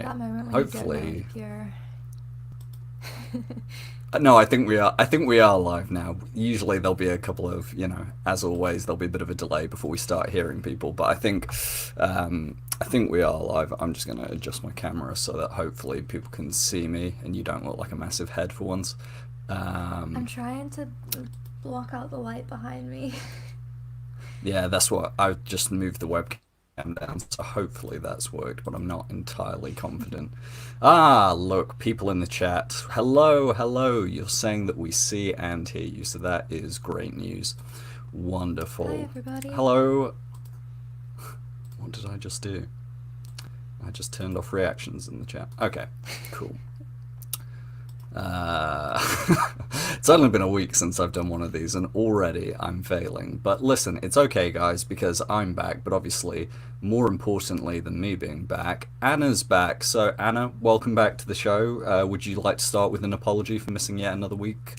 that moment when hopefully. you don't know if you're... No, I think we are. I think we are live now. Usually there'll be a couple of, as always, there'll be a bit of a delay before we start hearing people. But I think we are live. I'm just gonna adjust my camera so that hopefully people can see me and you don't look like a massive head for once. I'm trying to block out the light behind me. Yeah, that's what I just moved the webcam down, so hopefully that's worked, but I'm not entirely confident. Ah, look, people in the chat. Hello, hello. You're saying that we see and hear you, so that is great news. Wonderful. Hi, everybody. Hello. What did I just do? I just turned off reactions in the chat. Okay, cool. It's only been a week since I've done one of these and already I'm failing. But listen, it's okay guys, because I'm back, but obviously more importantly than me being back, Anna's back. So Anna, welcome back to the show. Would you like to start with an apology for missing yet another week?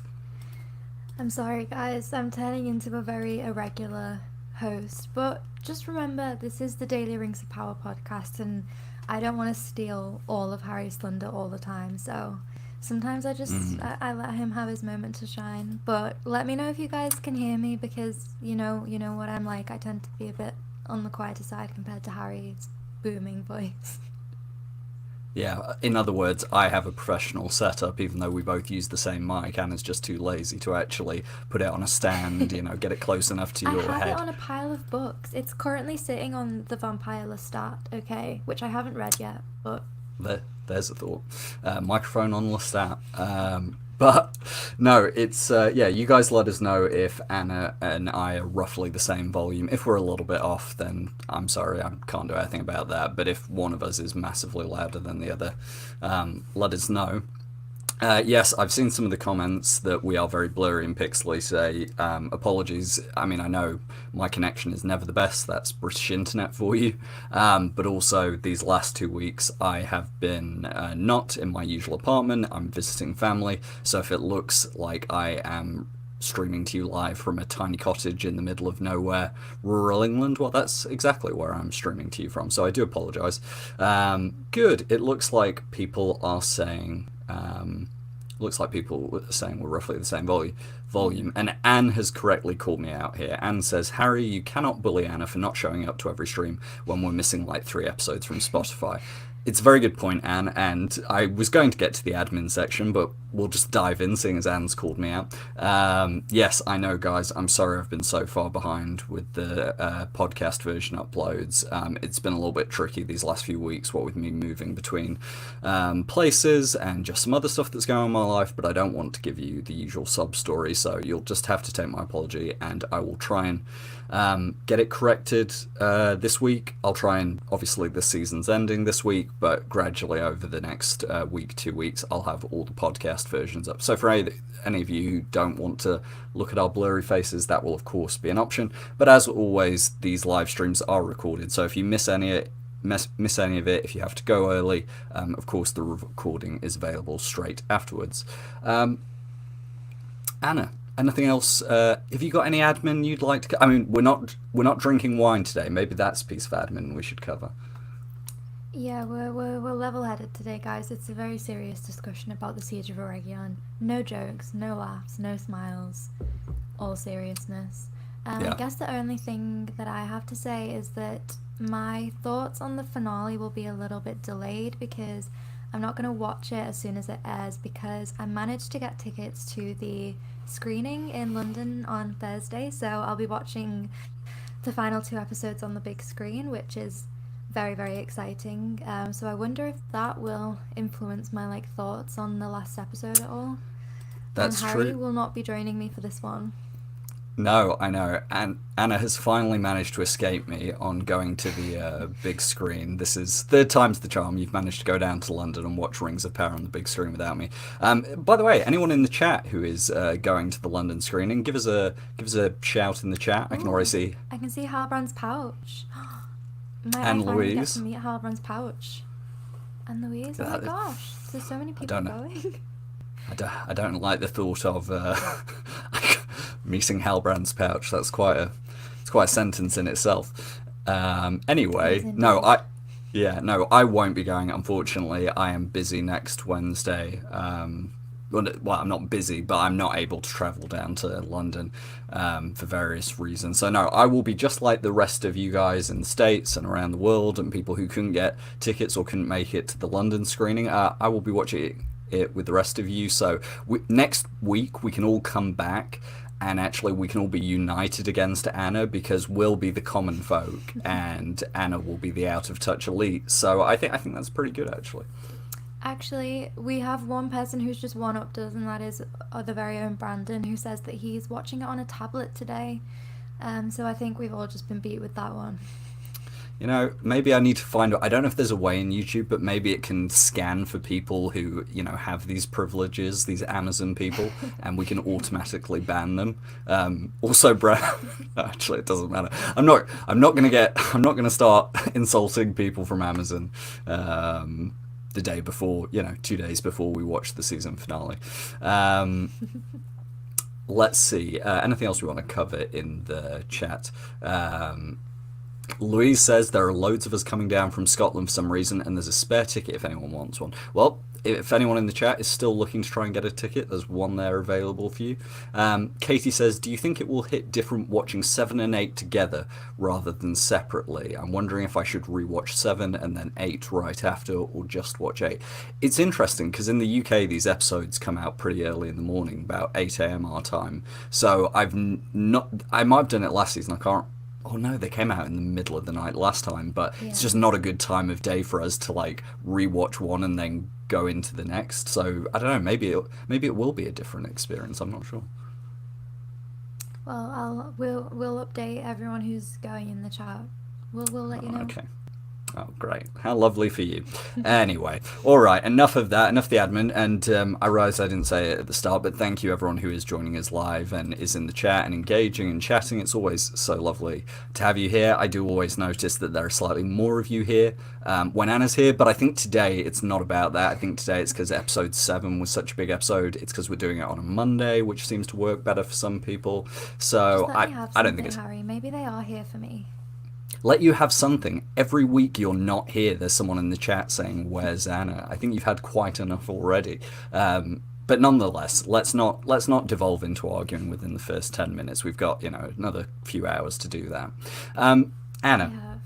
I'm sorry guys, I'm turning into a very irregular host, but just remember this is the Daily Rings of Power podcast and I don't want to steal all of Harry's thunder all the time, so sometimes I let him have his moment to shine. But let me know if you guys can hear me, because you know what I'm like. I tend to be a bit on the quieter side compared to Harry's booming voice. Yeah, in other words, I have a professional setup, even though we both use the same mic. Anna's just too lazy to actually put it on a stand, get it close enough to your head. I have it on a pile of books. It's currently sitting on the Vampire Lestat, okay, which I haven't read yet, but... There's a thought. Microphone on Lestat. But no, it's you guys let us know if Anna and I are roughly the same volume. If we're a little bit off, then I'm sorry, I can't do anything about that. But if one of us is massively louder than the other, let us know. Yes, I've seen some of the comments that we are very blurry and pixely, say apologies. I mean, I know my connection is never the best, that's British internet for you, but also these last 2 weeks I have been not in my usual apartment, I'm visiting family, so if it looks like I am streaming to you live from a tiny cottage in the middle of nowhere, rural England, well, that's exactly where I'm streaming to you from, so I do apologise. Good, it looks like people are saying... we're roughly the same volume, and Anne has correctly called me out here. Anne says, Harry, you cannot bully Anna for not showing up to every stream when we're missing like 3 episodes from Spotify. It's a very good point, Anne, and I was going to get to the admin section, but we'll just dive in, seeing as Anne's called me out. Yes, I know, guys, I'm sorry I've been so far behind with the podcast version uploads. It's been a little bit tricky these last few weeks, what with me moving between places and just some other stuff that's going on in my life, but I don't want to give you the usual sub-story, so you'll just have to take my apology, and I will try and get it corrected this week. I'll try and, obviously this season's ending this week, but gradually over the next week, 2 weeks, I'll have all the podcast versions up. So for any of you who don't want to look at our blurry faces, that will of course be an option. But as always, these live streams are recorded, so if you miss any of it, if you have to go early, of course the recording is available straight afterwards. Anna, anything else? Have you got any admin you'd like to? I mean, we're not drinking wine today. Maybe that's a piece of admin we should cover. Yeah, we're level-headed today, guys. It's a very serious discussion about the Siege of Eregion. No jokes, no laughs, no smiles, all seriousness. Yeah. I guess the only thing that I have to say is that my thoughts on the finale will be a little bit delayed, because I'm not going to watch it as soon as it airs, because I managed to get tickets to the screening in London on Thursday, so I'll be watching the final 2 episodes on the big screen, which is very, very exciting. So I wonder if that will influence my thoughts on the last episode at all. That's and Harry true. will not be joining me for this one. No, I know. And Anna has finally managed to escape me on going to the big screen. This is 3rd time's the charm. You've managed to go down to London and watch Rings of Power on the big screen without me. By the way, anyone in the chat who is going to the London screening, give us a shout in the chat. I can already see. I can see Halbrand's pouch. Might And I finally get Louise. to meet Halbrand's pouch? And Louise. Oh my gosh, there's so many people going. I don't like the thought of meeting Halbrand's pouch. That's quite a sentence in itself. Anyway, no, Yeah, no, I won't be going, unfortunately. I am busy next Wednesday. Well, I'm not busy, but I'm not able to travel down to London for various reasons. So, no, I will be just like the rest of you guys in the States and around the world and people who couldn't get tickets or couldn't make it to the London screening. I will be watching it with the rest of you. So, next week, we can all come back and actually we can all be united against Anna because we'll be the common folk and Anna will be the out of touch elite. So I think that's pretty good actually. Actually, we have one person who's just one-upped us, and that is the very own Brandon, who says that he's watching it on a tablet today. So I think we've all just been beat with that one. You know, maybe I need to find I don't know if there's a way in YouTube, but maybe it can scan for people who, you know, have these privileges, these Amazon people, and we can automatically ban them. Also, Brad, actually, it doesn't matter. I'm not gonna start insulting people from Amazon. The day before, 2 days before we watch the season finale. Let's see. Anything else we want to cover in the chat? Louise says there are loads of us coming down from Scotland for some reason, and there's a spare ticket if anyone wants one. Well, if anyone in the chat is still looking to try and get a ticket, there's one there available for you. Katie says, do you think it will hit different watching 7 and 8 together rather than separately? I'm wondering if I should rewatch 7 and then 8 right after, or just watch 8. It's interesting because in the UK these episodes come out pretty early in the morning, about 8 a.m. our time. So I might have done it last season, I can't. Oh no, they came out in the middle of the night last time, but It's just not a good time of day for us to like rewatch one and then go into the next. So I don't know, maybe it will be a different experience. I'm not sure. Well, we'll update everyone who's going in the chat. We'll let you know. Okay. Oh, great. How lovely for you. Anyway, all right, enough of that, enough the admin. And I realised I didn't say it at the start, but thank you everyone who is joining us live and is in the chat and engaging and chatting. It's always so lovely to have you here. I do always notice that there are slightly more of you here when Anna's here, but I think today it's not about that. I think today it's because episode 7 was such a big episode. It's because we're doing it on a Monday, which seems to work better for some people. So I don't think it's... Harry, maybe they are here for me. Let you have something. Every week you're not here, there's someone in the chat saying, where's Anna? I think you've had quite enough already. But nonetheless, let's not devolve into arguing within the first 10 minutes. We've got, another few hours to do that. Anna,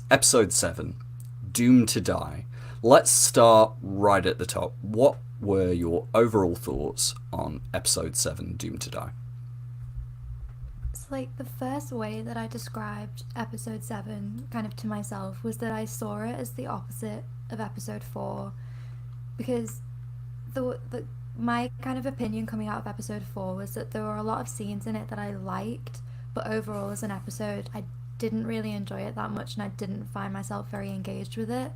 episode 7, Doomed to Die. Let's start right at the top. What were your overall thoughts on episode 7, Doomed to Die? Like the first way that I described episode 7 kind of to myself was that I saw it as the opposite of episode 4, because my kind of opinion coming out of episode 4 was that there were a lot of scenes in it that I liked, but overall as an episode I didn't really enjoy it that much and I didn't find myself very engaged with it.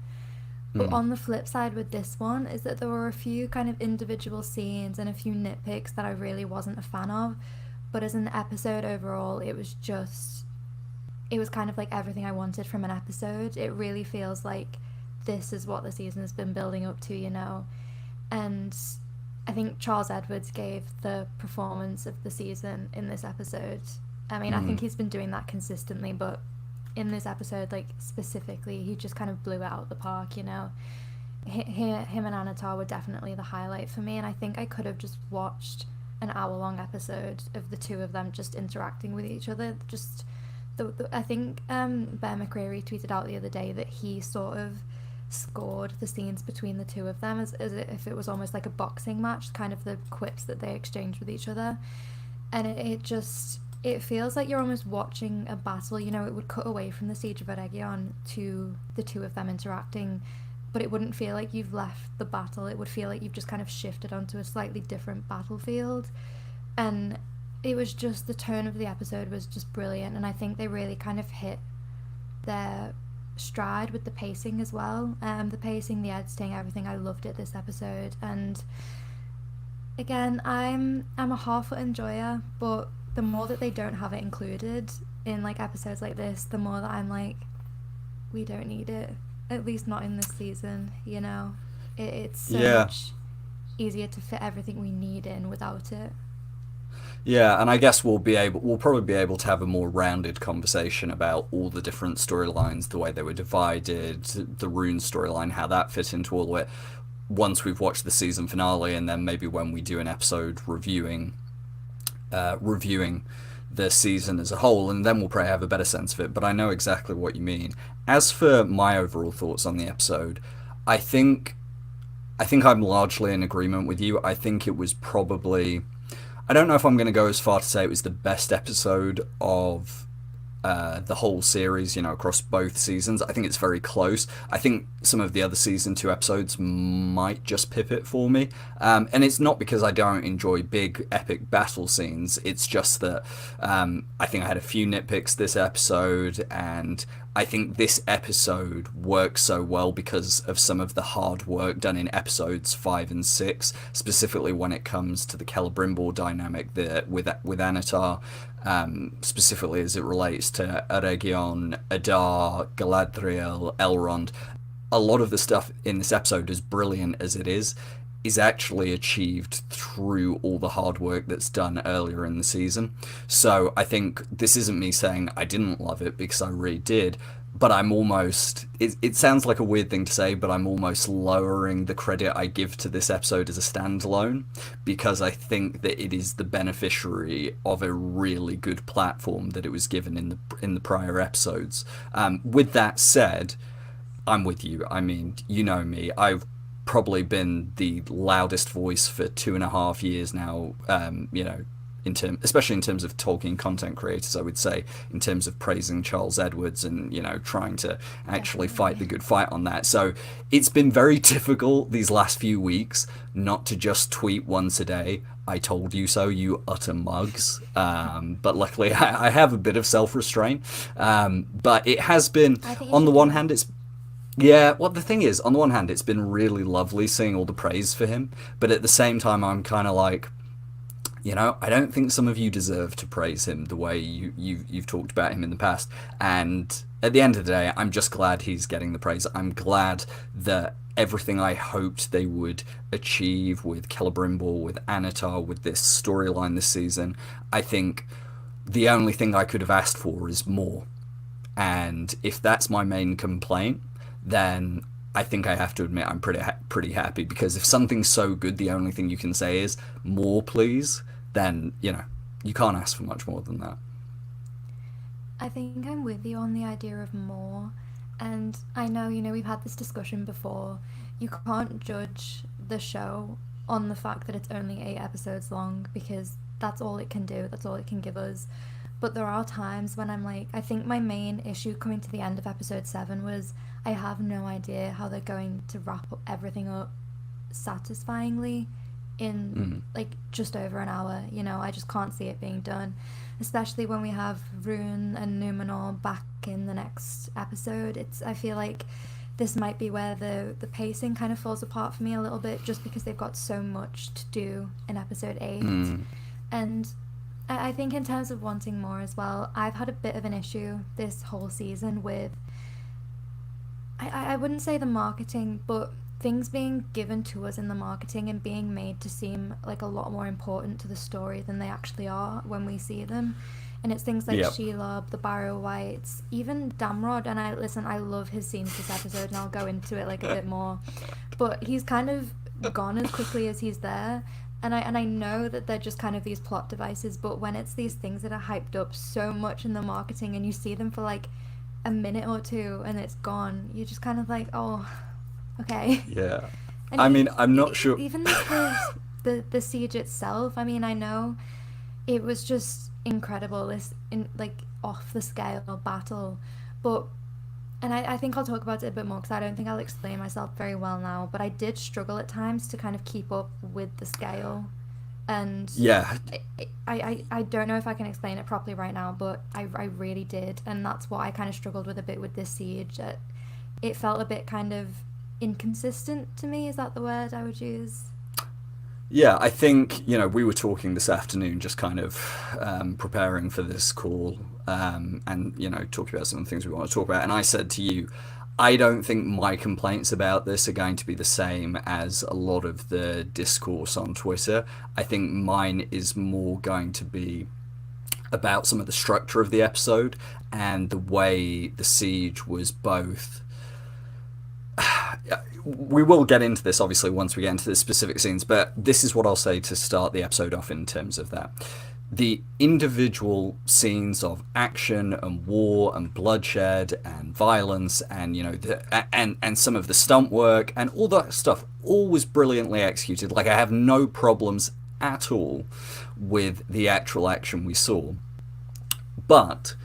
But on the flip side with this one is that there were a few kind of individual scenes and a few nitpicks that I really wasn't a fan of. But as an episode overall, it was kind of like everything I wanted from an episode. It really feels like this is what the season has been building up to, And I think Charles Edwards gave the performance of the season in this episode. I mean, I think he's been doing that consistently, but in this episode, like, specifically, he just kind of blew it out of the park, Him and Annatar were definitely the highlight for me, and I think I could have just watched an hour-long episode of the two of them just interacting with each other. Just I think Bear McCreary tweeted out the other day that he sort of scored the scenes between the two of them as if it was almost like a boxing match, kind of the quips that they exchanged with each other. And it feels like you're almost watching a battle. It would cut away from the Siege of Eregion to the two of them interacting, but it wouldn't feel like you've left the battle. It would feel like you've just kind of shifted onto a slightly different battlefield. And it was just, the tone of the episode was just brilliant, and I think they really kind of hit their stride with the pacing as well. The pacing, the editing, everything. I loved it this episode. And again, I'm a half-foot enjoyer, but the more that they don't have it included in like episodes like this, the more that I'm like, we don't need it. At least not in this season, It's so much easier to fit everything we need in without it. Yeah, and I guess we'll probably be able to have a more rounded conversation about all the different storylines, the way they were divided, the Rune storyline, how that fit into all of it, once we've watched the season finale, and then maybe when we do an episode reviewing the season as a whole, and then we'll probably have a better sense of it. But I know exactly what you mean. As for my overall thoughts on the episode, I think I'm largely in agreement with you. I think it was probably, I don't know if I'm going to go as far to say it was the best episode of the whole series, across both seasons. I think it's very close. I think some of the other season 2 episodes might just pip it for me. And it's not because I don't enjoy big epic battle scenes. It's just that I think I had a few nitpicks this episode, and I think this episode works so well because of some of the hard work done in episodes 5 and 6, specifically when it comes to the Celebrimbor dynamic with Annatar, specifically as it relates to Eregion, Adar, Galadriel, Elrond. A lot of the stuff in this episode, as brilliant as it is actually achieved through all the hard work that's done earlier in the season. So I think this isn't me saying I didn't love it, because I really did, but I'm almost, it sounds like a weird thing to say, but I'm almost lowering the credit I give to this episode as a standalone, because I think that it is the beneficiary of a really good platform that it was given in the prior episodes. With that said, I'm with you. I mean, you know me. I've probably been the loudest voice for 2.5 years now, especially in terms of Tolkien content creators, I would say, in terms of praising Charles Edwards and, trying to actually fight the good fight on that. So it's been very difficult these last few weeks not to just tweet once a day, "I told you so, you utter mugs." But luckily I have a bit of self-restraint. But it has been, on the one hand, the thing is, on the one hand, it's been really lovely seeing all the praise for him, but at the same time, I'm kind of like, I don't think some of you deserve to praise him the way you've talked about him in the past. And at the end of the day, I'm just glad he's getting the praise. I'm glad that everything I hoped they would achieve with Celebrimbor, with Annatar, with this storyline this season, I think the only thing I could have asked for is more. And if that's my main complaint, then I think I have to admit I'm pretty happy, because if something's so good the only thing you can say is more please, then you can't ask for much more than that. I think I'm with you on the idea of more, and I know we've had this discussion before. You can't judge the show on the fact that it's only 8 episodes long, because that's all it can do, that's all it can give us. But there are times when I'm like, I think my main issue coming to the end of episode 7 was I have no idea how they're going to wrap everything up satisfyingly in like just over an hour. I just can't see it being done, especially when we have Rune and Numenor back in the next episode. I feel like this might be where the pacing kind of falls apart for me a little bit, just because they've got so much to do in episode 8. And I think in terms of wanting more as well, I've had a bit of an issue this whole season with, I wouldn't say the marketing, but things being given to us in the marketing and being made to seem like a lot more important to the story than they actually are when we see them. And it's things like Shelob, the Barrow Wights, even Damrod. And I love his scenes this episode, and I'll go into it like a bit more. But he's kind of gone as quickly as he's there. And I know that they're just kind of these plot devices, but when it's these things that are hyped up so much in the marketing and you see them for like a minute or two and it's gone, you're just kind of like, oh, okay. Yeah. And I mean, I'm not sure. Even the siege itself, I mean, I know it was just incredible, this off the scale battle, but and I think I'll talk about it a bit more because I don't think I'll explain myself very well now, but I did struggle at times to kind of keep up with the scale. And yeah, I don't know if I can explain it properly right now, but I really did. And that's what I kind of struggled with a bit with this siege. It felt a bit kind of inconsistent to me. Is that the word I would use? Yeah, I think, we were talking this afternoon, just kind of preparing for this call, and, talking about some of the things we want to talk about. And I said to you, I don't think my complaints about this are going to be the same as a lot of the discourse on Twitter. I think mine is more going to be about some of the structure of the episode and the way the siege was both. We will get into this obviously once we get into the specific scenes, but this is what I'll say to start the episode off in terms of that. The individual scenes of action and war and bloodshed and violence and and some of the stunt work and all that stuff all was brilliantly executed. Like, I have no problems at all with the actual action we saw, but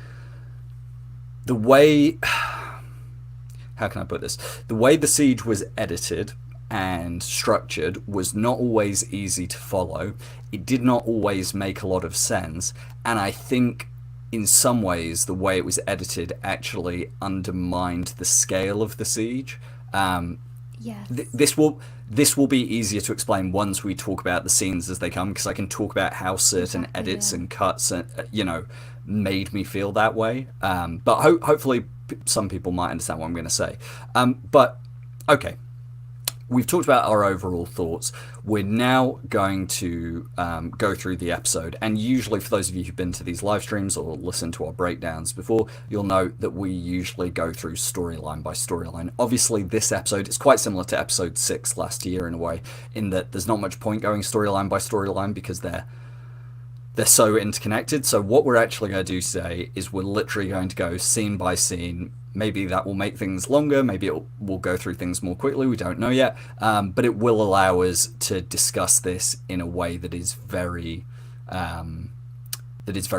the way, how can I put this, the way the siege was edited and structured was not always easy to follow. It did not always make a lot of sense, and I think in some ways the way it was edited actually undermined the scale of the siege. Yes. This will be easier to explain once we talk about the scenes as they come, because I can talk about how certain edits and cuts made me feel that way, but hopefully some people might understand what I'm going to say. But okay, we've talked about our overall thoughts. We're now going to go through the episode, and usually for those of you who've been to these live streams or listened to our breakdowns before, you'll know that we usually go through storyline by storyline. Obviously this episode is quite similar to episode 6 last year in a way, in that there's not much point going storyline by storyline because they're so interconnected. So what we're actually going to do today is we're literally going to go scene by scene. Maybe that will make things longer, maybe we'll go through things more quickly, we don't know yet, but it will allow us to discuss this in a way that is very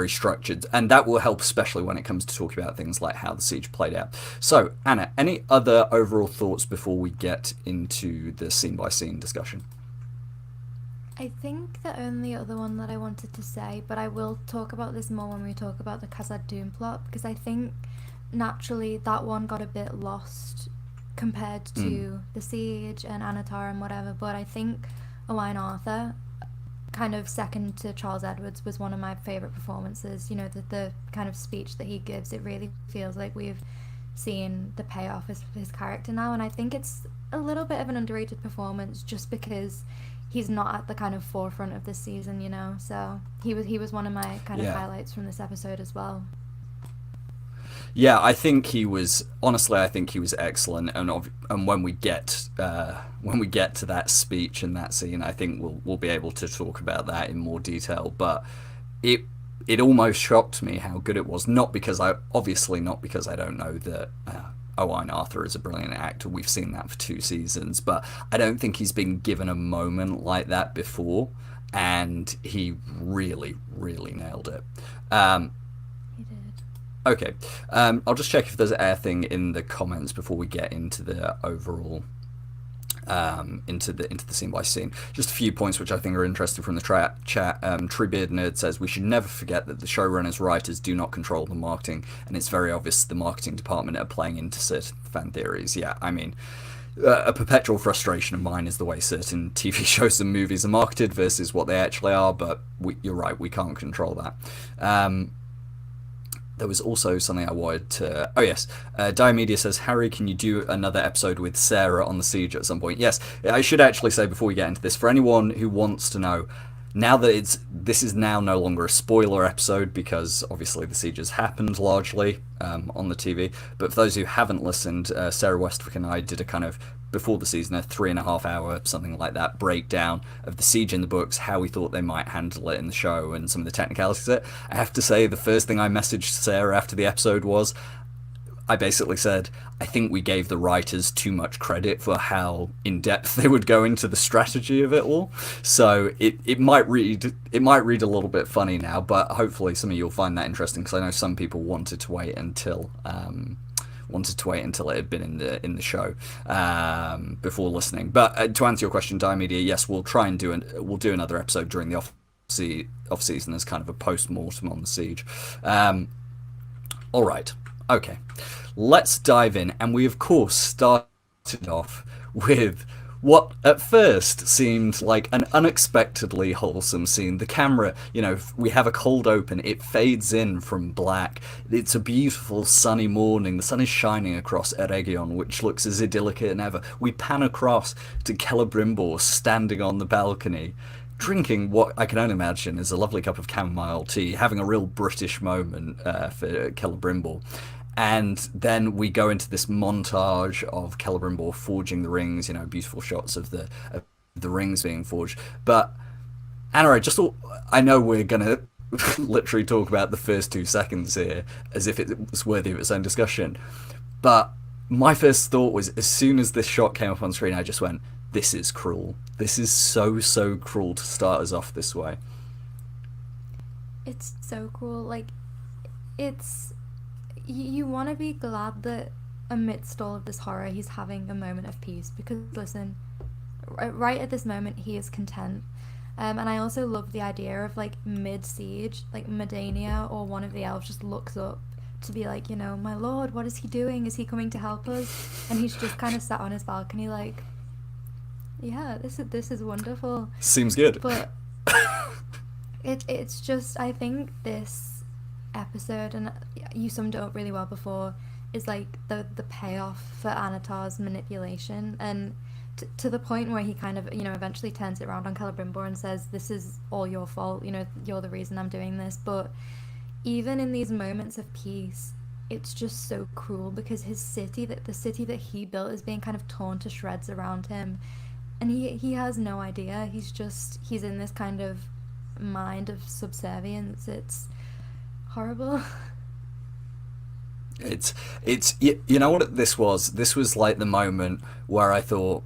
structured, and that will help especially when it comes to talking about things like how the siege played out. So Anna, any other overall thoughts before we get into the scene by scene discussion? I think the only other one that I wanted to say, but I will talk about this more when we talk about the Khazad-dûm plot, because I think naturally that one got a bit lost compared to the siege and Annatar and whatever, but I think Owain Arthur, kind of second to Charles Edwards, was one of my favourite performances. You know, the kind of speech that he gives, it really feels like we've seen the payoff of his character now, and I think it's a little bit of an underrated performance just because he's not at the kind of forefront of this season, you know, so he was one of my kind of highlights from this episode as well. Yeah, I think he was excellent, and when we get to that speech and that scene, I think we'll be able to talk about that in more detail. But it almost shocked me how good it was. Not because I don't know that Owain Arthur is a brilliant actor. We've seen that for 2 seasons, but I don't think he's been given a moment like that before, and he really, really nailed it. He did. Okay, I'll just check if there's anything in the comments before we get into the overall, into the scene by scene. Just a few points which I think are interesting from the chat. Treebeard Nerd says we should never forget that the showrunners, writers do not control the marketing, and it's very obvious the marketing department are playing into certain fan theories. Yeah, I mean, a perpetual frustration of mine is the way certain TV shows and movies are marketed versus what they actually are, but you're right, we can't control that. There was also something I wanted to... Oh, yes. Diomedia says, Harry, can you do another episode with Sarah on the siege at some point? Yes. I should actually say before we get into this, for anyone who wants to know, now that this is now no longer a spoiler episode because obviously the siege has happened largely on the TV, but for those who haven't listened, Sarah Westwick and I did a kind of, before the season, a 3.5 hour, something like that, breakdown of the siege in the books, how we thought they might handle it in the show, and some of the technicalities of it. I have to say, the first thing I messaged Sarah after the episode was, I basically said, I think we gave the writers too much credit for how in-depth they would go into the strategy of it all. So it might read a little bit funny now, but hopefully some of you'll find that interesting, because I know some people wanted to wait until it had been in the show before listening. But to answer your question, Diomedia, yes, we'll try and do another episode during the off season as kind of a post-mortem on the siege. All right. Okay, let's dive in, and we of course started off with what at first seemed like an unexpectedly wholesome scene. The camera, we have a cold open, it fades in from black. It's a beautiful sunny morning. The sun is shining across Eregion, which looks as idyllic as ever. We pan across to Celebrimbor standing on the balcony, drinking what I can only imagine is a lovely cup of chamomile tea, having a real British moment for Celebrimbor. And then we go into this montage of Celebrimbor forging the rings, beautiful shots of the rings being forged. But Anna, I just thought, I know we're gonna literally talk about the first 2 seconds here as if it was worthy of its own discussion. But my first thought was, as soon as this shot came up on screen, I just went, this is cruel. This is so cruel to start us off this way. It's so cool. Like, it's... You want to be glad that amidst all of this horror, he's having a moment of peace. Because, listen, right at this moment, he is content. And I also love the idea of, like, mid-siege, like, Mirdania or one of the elves just looks up to be like, my lord, what is he doing? Is he coming to help us? And he's just kind of sat on his balcony like, yeah, this is wonderful. Seems good. But it's just, I think this episode, and you summed it up really well before, is like the payoff for Annatar's manipulation, and to the point where he kind of eventually turns it around on Celebrimbor and says, this is all your fault, you're the reason I'm doing this. But even in these moments of peace, it's just so cruel, because his city, the city that he built, is being kind of torn to shreds around him, and he has no idea. He's in this kind of mind of subservience. It's horrible. It's you know what this was? This was like the moment where I thought,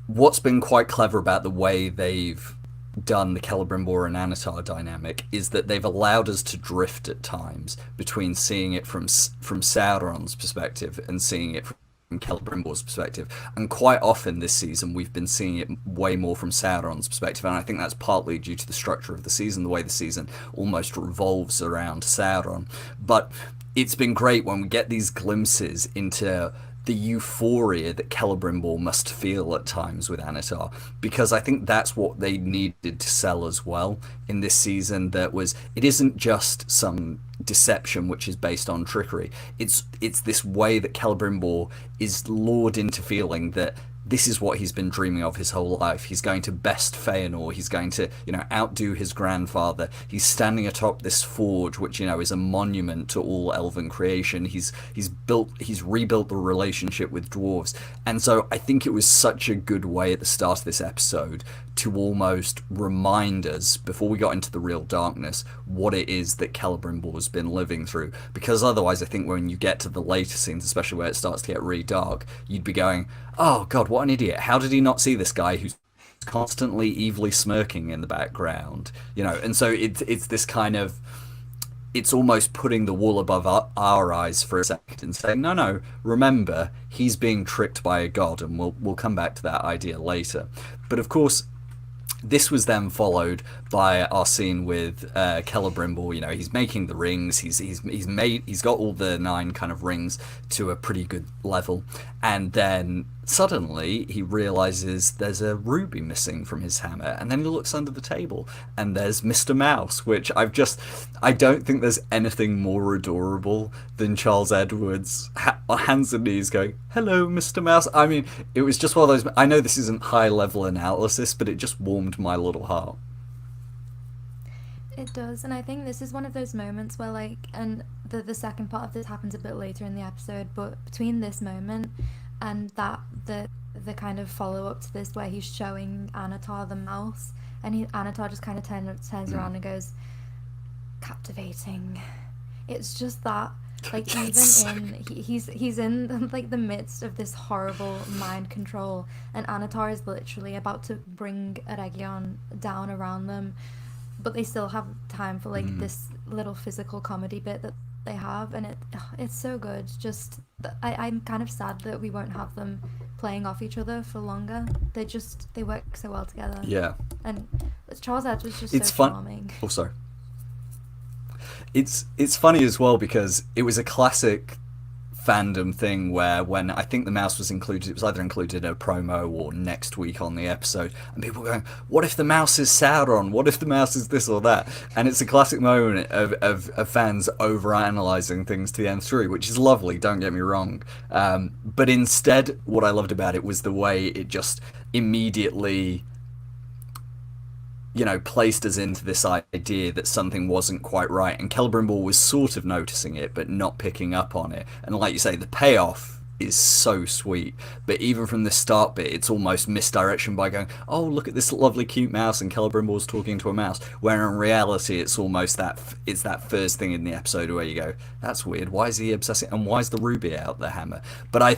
what's been quite clever about the way they've done the Celebrimbor and Annatar dynamic is that they've allowed us to drift at times between seeing it from Sauron's perspective and seeing it from Celebrimbor's perspective, and quite often this season we've been seeing it way more from Sauron's perspective, and I think that's partly due to the structure of the season, the way the season almost revolves around Sauron. But it's been great when we get these glimpses into the euphoria that Celebrimbor must feel at times with Annatar, because I think that's what they needed to sell as well in this season. It isn't just some deception which is based on trickery. It's this way that Celebrimbor is lured into feeling that this is what he's been dreaming of his whole life. He's going to best Feanor. He's going to, outdo his grandfather. He's standing atop this forge, which, is a monument to all elven creation. He's rebuilt the relationship with dwarves. And so I think it was such a good way at the start of this episode to almost remind us, before we got into the real darkness, what it is that Celebrimbor's been living through. Because otherwise, I think when you get to the later scenes, especially where it starts to get really dark, you'd be going, oh god, what an idiot. How did he not see this guy who's constantly evilly smirking in the background? And so it's this kind of, it's almost putting the wool above our eyes for a second and saying, no, remember, he's being tricked by a god, and we'll come back to that idea later. But of course, this was then followed by our scene with Celebrimbor. He's making the rings. He's got all the 9 kind of rings to a pretty good level, and then suddenly he realizes there's a ruby missing from his hammer, and then he looks under the table and there's Mr. Mouse, which I don't think there's anything more adorable than Charles Edwards on hands and knees going, hello Mr. Mouse. I mean, it was just one of those, I know this isn't high level analysis, but it just warmed my little heart. It does, and I think this is one of those moments where, and the second part of this happens a bit later in the episode, but between this moment and the kind of follow-up to this where he's showing Annatar the mouse, and Annatar just kind of turns around and goes, captivating. It's just that, he's in the midst of this horrible mind control, and Annatar is literally about to bring Eregion down around them, but they still have time for this little physical comedy bit that they have, and it's so good. Just I'm kind of sad that we won't have them playing off each other for longer. They work so well together. Yeah. And Charles Edwards was just so charming. Oh, sorry. It's funny as well because it was a classic fandom thing where when I think the mouse was included, it was either included in a promo or next week on the episode, and people were going, what if the mouse is Sauron? What if the mouse is this or that? And it's a classic moment of fans over-analysing things to the nth degree, which is lovely, don't get me wrong. But instead, what I loved about it was the way it just immediately, placed us into this idea that something wasn't quite right, and Celebrimbor was sort of noticing it but not picking up on it. And like you say, the payoff is so sweet, but even from the start bit, it's almost misdirection by going, oh, look at this lovely cute mouse, and Celebrimbor's talking to a mouse, where in reality it's almost it's that first thing in the episode where you go, that's weird, why is he obsessing, and why is the ruby out the hammer? But I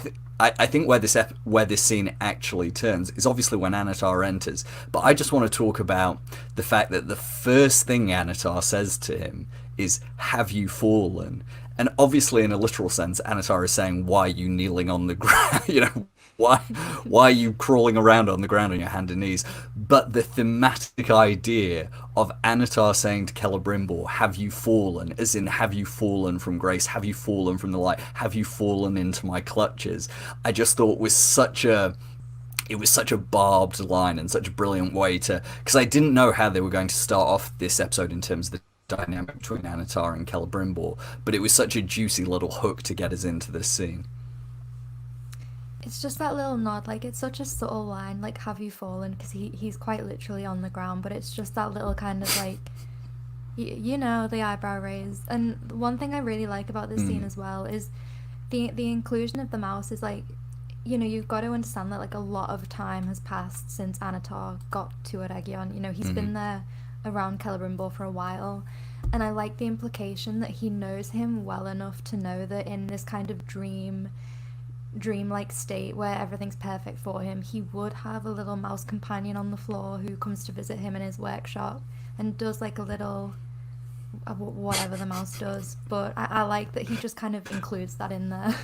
think where this scene actually turns is obviously when Annatar enters, but I just want to talk about the fact that the first thing Annatar says to him is, have you fallen? And obviously, in a literal sense, Annatar is saying, why are you kneeling on the ground? Why are you crawling around on the ground on your hand and knees? But the thematic idea of Annatar saying to Celebrimbor, have you fallen? As in, have you fallen from grace? Have you fallen from the light? Have you fallen into my clutches? I just thought it was such a barbed line and such a brilliant way to... Because I didn't know how they were going to start off this episode in terms of the dynamic between Annatar and Celebrimbor, but it was such a juicy little hook to get us into this scene. It's just that little nod, like it's such a subtle line, like have you fallen, because he's quite literally on the ground, but it's just that little kind of like, the eyebrow raise. And one thing I really like about this scene as well is the inclusion of the mouse is like, you've got to understand that like a lot of time has passed since Annatar got to Eregion. He's been there around Celebrimbor for a while, and I like the implication that he knows him well enough to know that in this kind of dream-like state where everything's perfect for him, he would have a little mouse companion on the floor who comes to visit him in his workshop and does like a little whatever the mouse does. But I like that he just kind of includes that in there.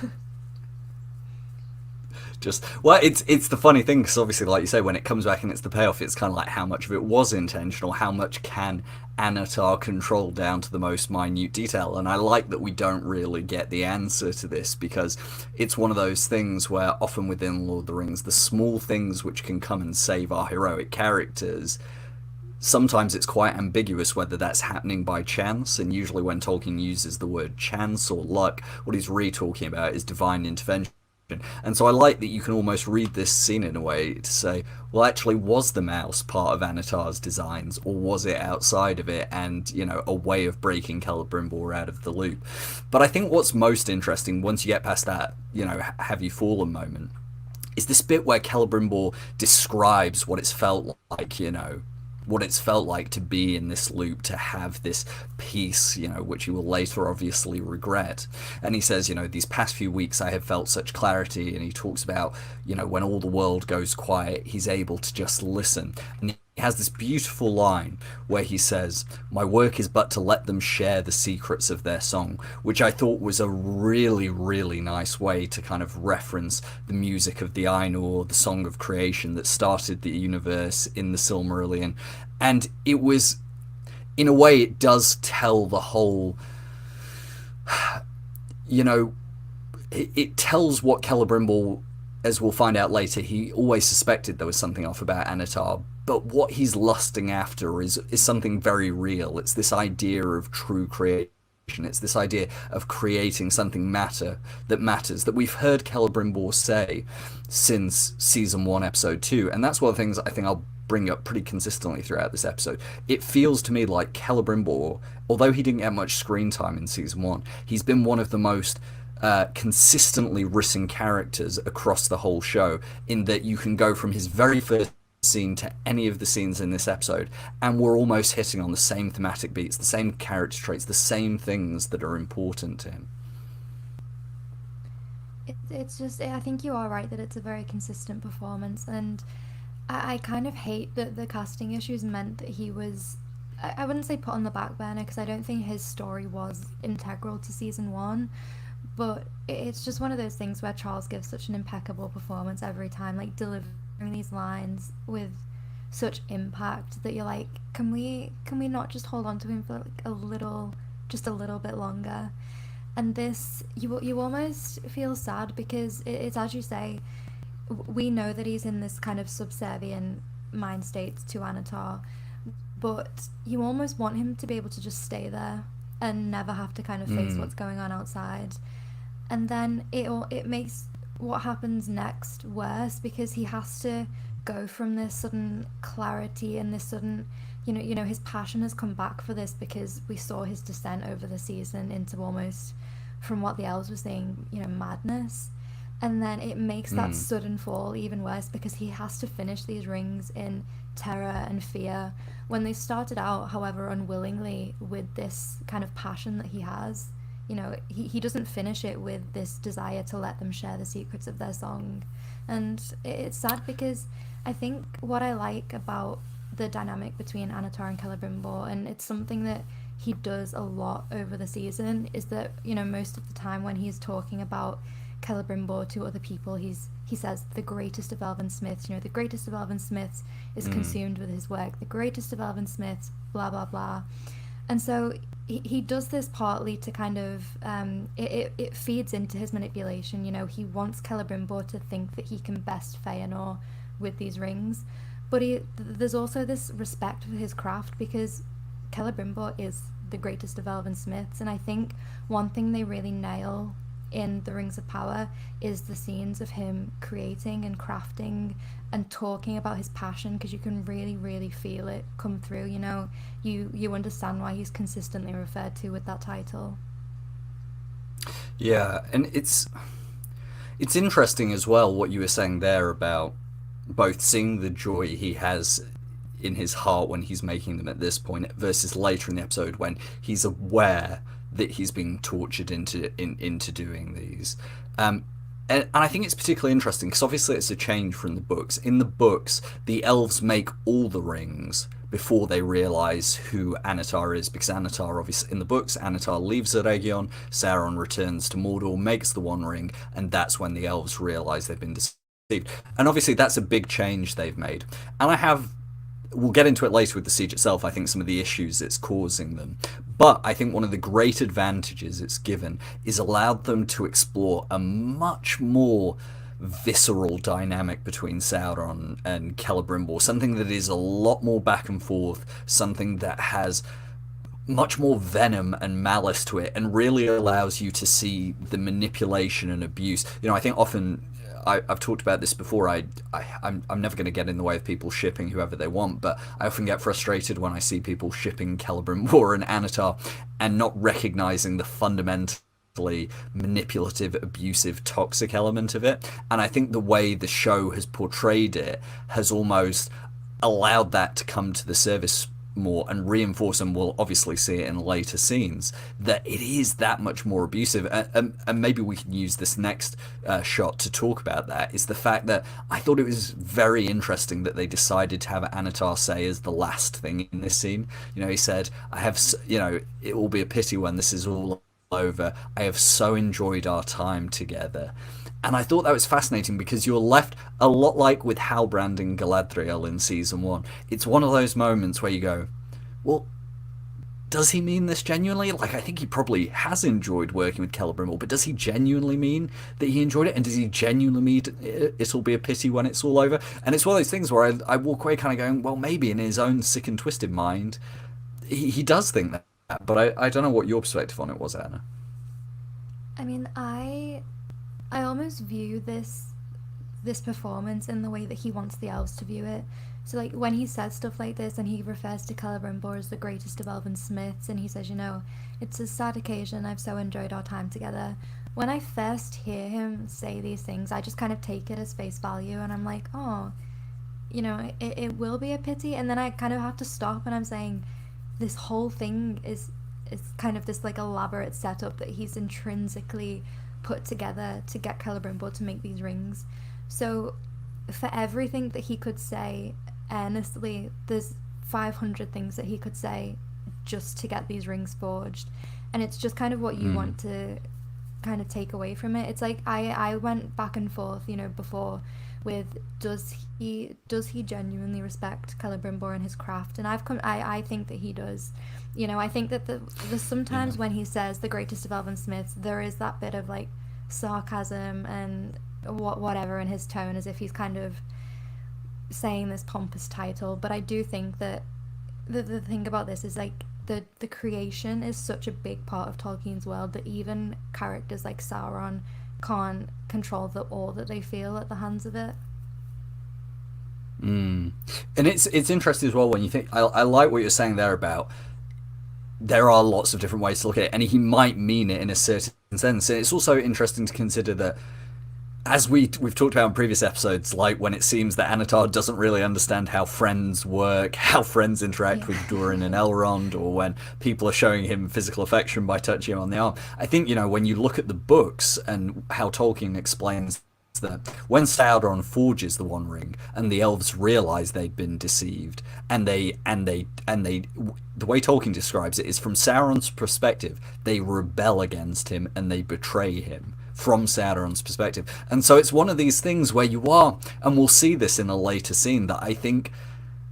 It's the funny thing, because obviously, like you say, when it comes back and it's the payoff, it's kind of like how much of it was intentional, how much can Annatar control down to the most minute detail. And I like that we don't really get the answer to this, because it's one of those things where often within Lord of the Rings, the small things which can come and save our heroic characters, sometimes it's quite ambiguous whether that's happening by chance, and usually when Tolkien uses the word chance or luck, what he's really talking about is divine intervention. And so I like that you can almost read this scene in a way to say, well, actually, was the mouse part of Annatar's designs, or was it outside of it and, a way of breaking Celebrimbor out of the loop? But I think what's most interesting, once you get past that, have you fallen moment, is this bit where Celebrimbor describes what it's felt like, what it's felt like to be in this loop, to have this peace, which he will later obviously regret. And he says, these past few weeks I have felt such clarity, and he talks about, when all the world goes quiet, he's able to just listen. And he has this beautiful line where he says, my work is but to let them share the secrets of their song, which I thought was a really, really nice way to kind of reference the music of the Ainur, the Song of Creation that started the universe in the Silmarillion. And it was, in a way, it does tell the whole, it tells what Celebrimbor, as we'll find out later, he always suspected there was something off about Annatar, but what he's lusting after is something very real. It's this idea of true creation. It's this idea of creating something that matters, that we've heard Celebrimbor say since Season 1, Episode 2, and that's one of the things I think I'll bring up pretty consistently throughout this episode. It feels to me like Celebrimbor, although he didn't get much screen time in Season 1, he's been one of the most consistently written characters across the whole show, in that you can go from his very first scene to any of the scenes in this episode, and we're almost hitting on the same thematic beats, the same character traits, the same things that are important to him. It's just, I think you are right that it's a very consistent performance, and I kind of hate that the casting issues meant that he was, I wouldn't say put on the back burner, because I don't think his story was integral to Season 1, but it's just one of those things where Charles gives such an impeccable performance every time, like delivering these lines with such impact that you're like, can we not just hold on to him for like a little bit longer? And this, you almost feel sad because it's as you say, we know that he's in this kind of subservient mind state to Annatar, but you almost want him to be able to just stay there and never have to kind of face what's going on outside. And then it makes what happens next worse because he has to go from this sudden clarity and this sudden, his passion has come back for this because we saw his descent over the season into almost, from what the elves were saying, madness. And then it makes that sudden fall even worse because he has to finish these rings in terror and fear when they started out, however unwillingly, with this kind of passion that he has. He doesn't finish it with this desire to let them share the secrets of their song. And it's sad because I think what I like about the dynamic between Annatar and Celebrimbor, and it's something that he does a lot over the season, is that, most of the time when he's talking about Celebrimbor to other people, he says the greatest of elven smiths, the greatest of elven smiths is consumed with his work, the greatest of elven smiths, blah blah blah. And so he does this partly to kind of it feeds into his manipulation. He wants Celebrimbor to think that he can best Feanor with these rings, but there's also this respect for his craft because Celebrimbor is the greatest of elven smiths. And I think one thing they really nail in the Rings of Power is the scenes of him creating and crafting and talking about his passion, because you can really, really feel it come through. You understand why he's consistently referred to with that title. Yeah, and it's interesting as well what you were saying there about both seeing the joy he has in his heart when he's making them at this point versus later in the episode when he's aware that he's being tortured into doing these. And I think it's particularly interesting because obviously it's a change from the books. In the books, the elves make all the rings before they realise who Annatar is, because Annatar, obviously, in the books, Annatar leaves Eregion, Sauron returns to Mordor, makes the One Ring, and that's when the elves realise they've been deceived. And obviously that's a big change they've made. And we'll get into it later with the siege itself, I think some of the issues it's causing them. But I think one of the great advantages it's given is allowed them to explore a much more visceral dynamic between Sauron and Celebrimbor, something that is a lot more back and forth, something that has much more venom and malice to it, and really allows you to see the manipulation and abuse. I think often I've talked about this before. I'm never going to get in the way of people shipping whoever they want, but I often get frustrated when I see people shipping Celebrimbor and Annatar and not recognizing the fundamentally manipulative, abusive, toxic element of it. And I think the way the show has portrayed it has almost allowed that to come to the surface more and reinforce, and we'll obviously see it in later scenes, that it is that much more abusive. And maybe we can use this next shot to talk about that, is the fact that I thought it was very interesting that they decided to have Annatar say as the last thing in this scene. He said, it will be a pity when this is all over. I have so enjoyed our time together. And I thought that was fascinating because you're left a lot like with Halbrand and Galadriel in season 1. It's one of those moments where you go, well, does he mean this genuinely? I think he probably has enjoyed working with Celebrimbor, but does he genuinely mean that he enjoyed it? And does he genuinely mean it'll be a pity when it's all over? And it's one of those things where I walk away kind of going, well, maybe in his own sick and twisted mind, he does think that. But I don't know what your perspective on it was, Anna. I mean, I almost view this performance in the way that he wants the elves to view it. So when he says stuff like this and he refers to Celebrimbor as the greatest of elven smiths, and he says, it's a sad occasion, I've so enjoyed our time together. When I first hear him say these things, I just kind of take it as face value, and I'm like, oh, it will be a pity. And then I kind of have to stop, and I'm saying this whole thing is kind of this elaborate setup that he's intrinsically put together to get Celebrimbor to make these rings. So for everything that he could say earnestly, there's 500 things that he could say just to get these rings forged. And it's just kind of what you want to kind of take away from it. It's I went back and forth, before with does he genuinely respect Celebrimbor and his craft? And I think that he does. I think that the Yeah. sometimes when he says the greatest of elven smiths, there is that bit of like sarcasm and whatever in his tone, as if he's kind of saying this pompous title. But I do think that the thing about this is like the creation is such a big part of Tolkien's world that even characters like Sauron can't control the awe that they feel at the hands of it. Mm. And it's interesting as well when you think I like what you're saying there about there are lots of different ways to look at it, and he might mean it in a certain sense. And it's also interesting to consider that, as we've talked about in previous episodes, like when it seems that Annatar doesn't really understand how friends work, how friends interact Yeah. with Durin and Elrond, or when people are showing him physical affection by touching him on the arm. I think, when you look at the books and how Tolkien explains that when Sauron forges the One Ring and the elves realize they've been deceived, and they the way Tolkien describes it is from Sauron's perspective, they rebel against him and they betray him from Sauron's perspective. And so it's one of these things where you are, and we'll see this in a later scene, that I think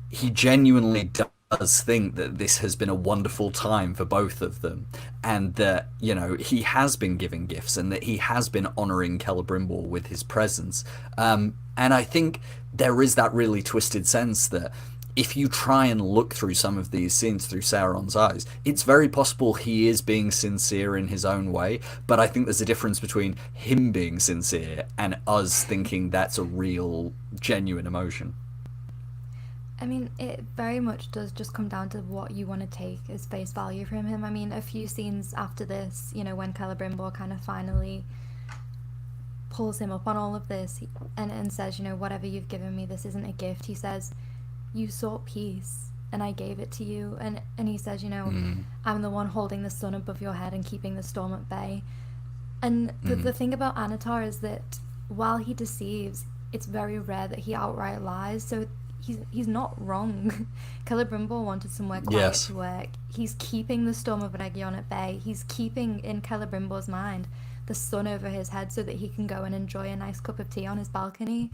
he genuinely does think that this has been a wonderful time for both of them, and that he has been giving gifts and that he has been honoring Celebrimbor with his presence. And I think there is that really twisted sense that if you try and look through some of these scenes through Sauron's eyes, it's very possible he is being sincere in his own way, but I think there's a difference between him being sincere and us thinking that's a real, genuine emotion. I mean, it very much does just come down to what you want to take as face value from him. I mean, a few scenes after this, when Celebrimbor kind of finally pulls him up on all of this and says, whatever you've given me, this isn't a gift. He says, you sought peace and I gave it to you. And he says, I'm the one holding the sun above your head and keeping the storm at bay. And the thing about Annatar is that while he deceives, it's very rare that he outright lies. So he's not wrong. Celebrimbor wanted somewhere quiet Yes. to work. He's keeping the storm of Region at bay. He's keeping in Celebrimbor's mind the sun over his head so that he can go and enjoy a nice cup of tea on his balcony.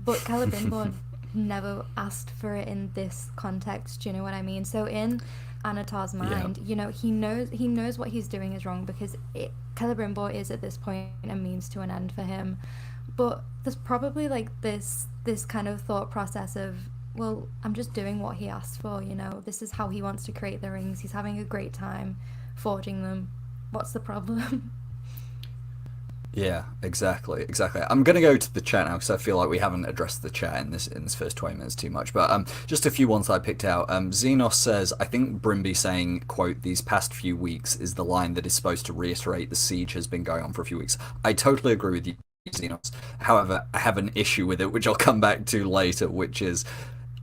But Celebrimbor never asked for it in this context. Do you know what I mean? So in Annatar's mind, he knows what he's doing is wrong, because Celebrimbor is at this point a means to an end for him. But there's probably like this kind of thought process of, well, I'm just doing what he asked for. This is how he wants to create the rings. He's having a great time forging them. What's the problem? Yeah, exactly. I'm going to go to the chat now because I feel like we haven't addressed the chat in this first 20 minutes too much. But just a few ones I picked out. Xenos says, I think Brimby saying, quote, these past few weeks is the line that is supposed to reiterate the siege has been going on for a few weeks. I totally agree with you, Xenos. However, I have an issue with it, which I'll come back to later, which is,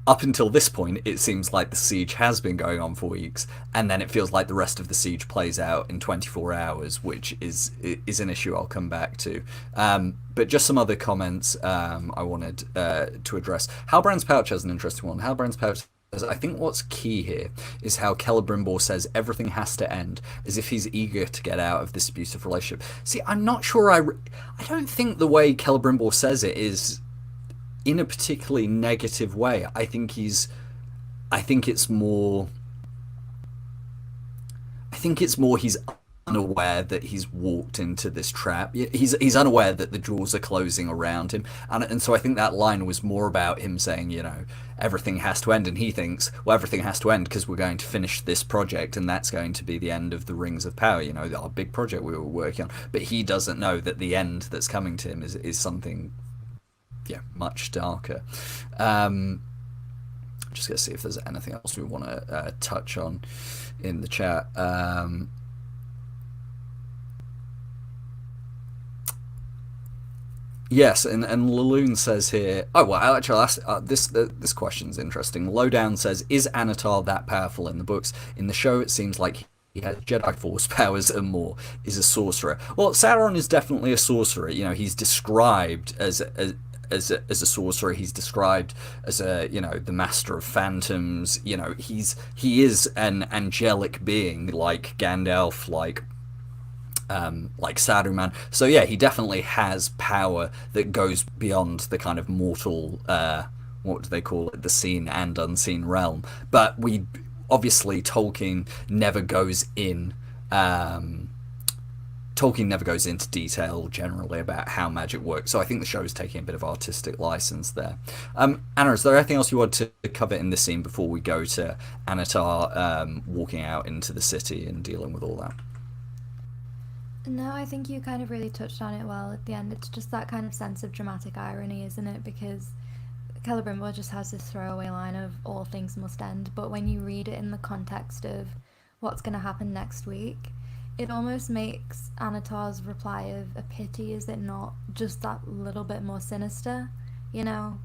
up until this point, it seems like the siege has been going on for weeks, and then it feels like the rest of the siege plays out in 24 hours, which is an issue I'll come back to. But just some other comments I wanted to address. Halbrand's Pouch has an interesting one. Halbrand's Pouch says, I think what's key here is how Celebrimbor says everything has to end, as if he's eager to get out of this abusive relationship. See, I'm not sure I don't think the way Celebrimbor says it is in a particularly negative way. I think it's more he's unaware that he's walked into this trap. He's unaware that the jaws are closing around him, and so I think that line was more about him saying, everything has to end, and he thinks, well, everything has to end because we're going to finish this project, and that's going to be the end of the Rings of Power, our big project we were working on. But he doesn't know that the end that's coming to him is something much darker. Just gonna see if there's anything else we want to touch on in the chat. Yes, and Laloon says here. Oh well, actually, this question's interesting. Lowdown says, "Is Annatar that powerful in the books? In the show, it seems like he has Jedi Force powers and more. Is a sorcerer. Well, Sauron is definitely a sorcerer. He's described as a sorcerer. He's described as the master of phantoms. He is an angelic being, like Gandalf, like like Saruman. So yeah, he definitely has power that goes beyond the kind of mortal, what do they call it, the seen and unseen realm. But we obviously Tolkien never goes into detail generally about how magic works, so I think the show is taking a bit of artistic license there. Anna, is there anything else you want to cover in this scene before we go to Annatar walking out into the city and dealing with all that? No, I think you kind of really touched on it well at the end. It's just that kind of sense of dramatic irony, isn't it? Because Celebrimbor just has this throwaway line of all things must end, but when you read it in the context of what's going to happen next week, it almost makes Annatar's reply of a pity, is it not, just that little bit more sinister, you know?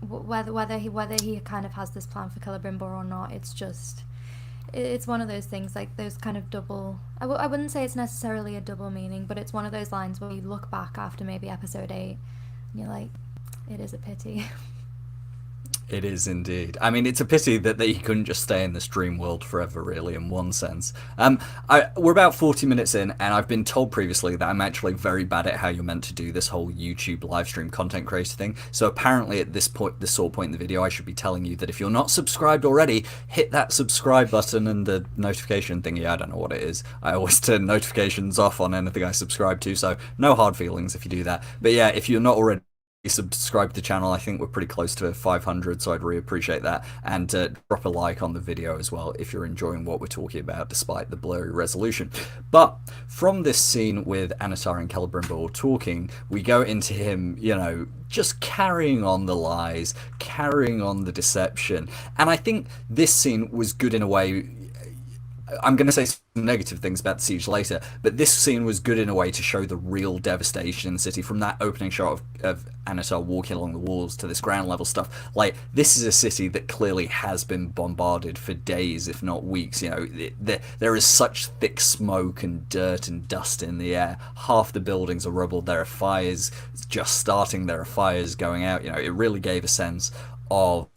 Whether he kind of has this plan for Celebrimbor or not, it's one of those things, like those kind of double. I wouldn't say it's necessarily a double meaning, but it's one of those lines where you look back after maybe episode 8 and you're like, it is a pity. It is indeed. I mean, it's a pity that he couldn't just stay in this dream world forever, really, in one sense. We're about 40 minutes in, and I've been told previously that I'm actually very bad at how you're meant to do this whole YouTube live stream content creator thing. So apparently at this sort of point in the video, I should be telling you that if you're not subscribed already, hit that subscribe button and the notification thingy. I don't know what it is. I always turn notifications off on anything I subscribe to, so no hard feelings if you do that. But yeah, if you're not already subscribe to the channel, I think we're pretty close to 500, so I'd really appreciate that, and drop a like on the video as well if you're enjoying what we're talking about despite the blurry resolution. But from this scene with Annatar and Celebrimbor talking, we go into him, you know, just carrying on the lies, carrying on the deception, and I think this scene was good in a way. I'm going to say some negative things about the siege later, but this scene was good in a way to show the real devastation in the city, from that opening shot of Annatar walking along the walls to this ground level stuff. Like, this is a city that clearly has been bombarded for days, if not weeks. You know, there is such thick smoke and dirt and dust in the air. Half the buildings are rubble. There are fires just starting. There are fires going out. You know, it really gave a sense of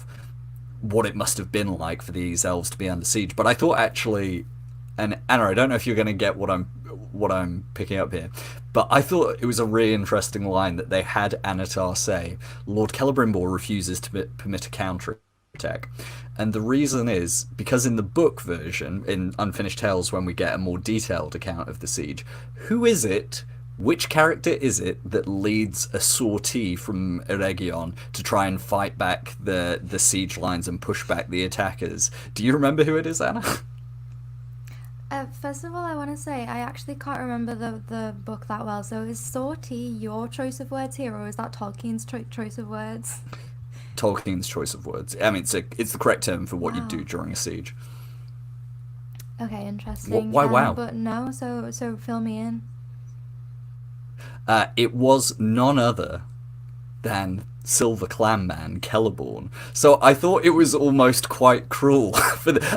what it must have been like for these elves to be under siege. But I thought actually, and Anna, I don't know if you're going to get what I'm picking up here, but I thought it was a really interesting line that they had Annatar say, Lord Celebrimbor refuses to permit a counter-attack. And the reason is because in the book version, in Unfinished Tales, when we get a more detailed account of the siege, which character is it that leads a sortie from Eregion to try and fight back the siege lines and push back the attackers? Do you remember who it is, Anna? First of all, I want to say I actually can't remember the book that well. So is sortie your choice of words here, or is that Tolkien's choice of words? Tolkien's choice of words. I mean, it's the correct term for what you do during a siege. Okay, interesting. Why wow? But no, so fill me in. It was none other than Silver Clan man Celeborn. So I thought it was almost quite cruel,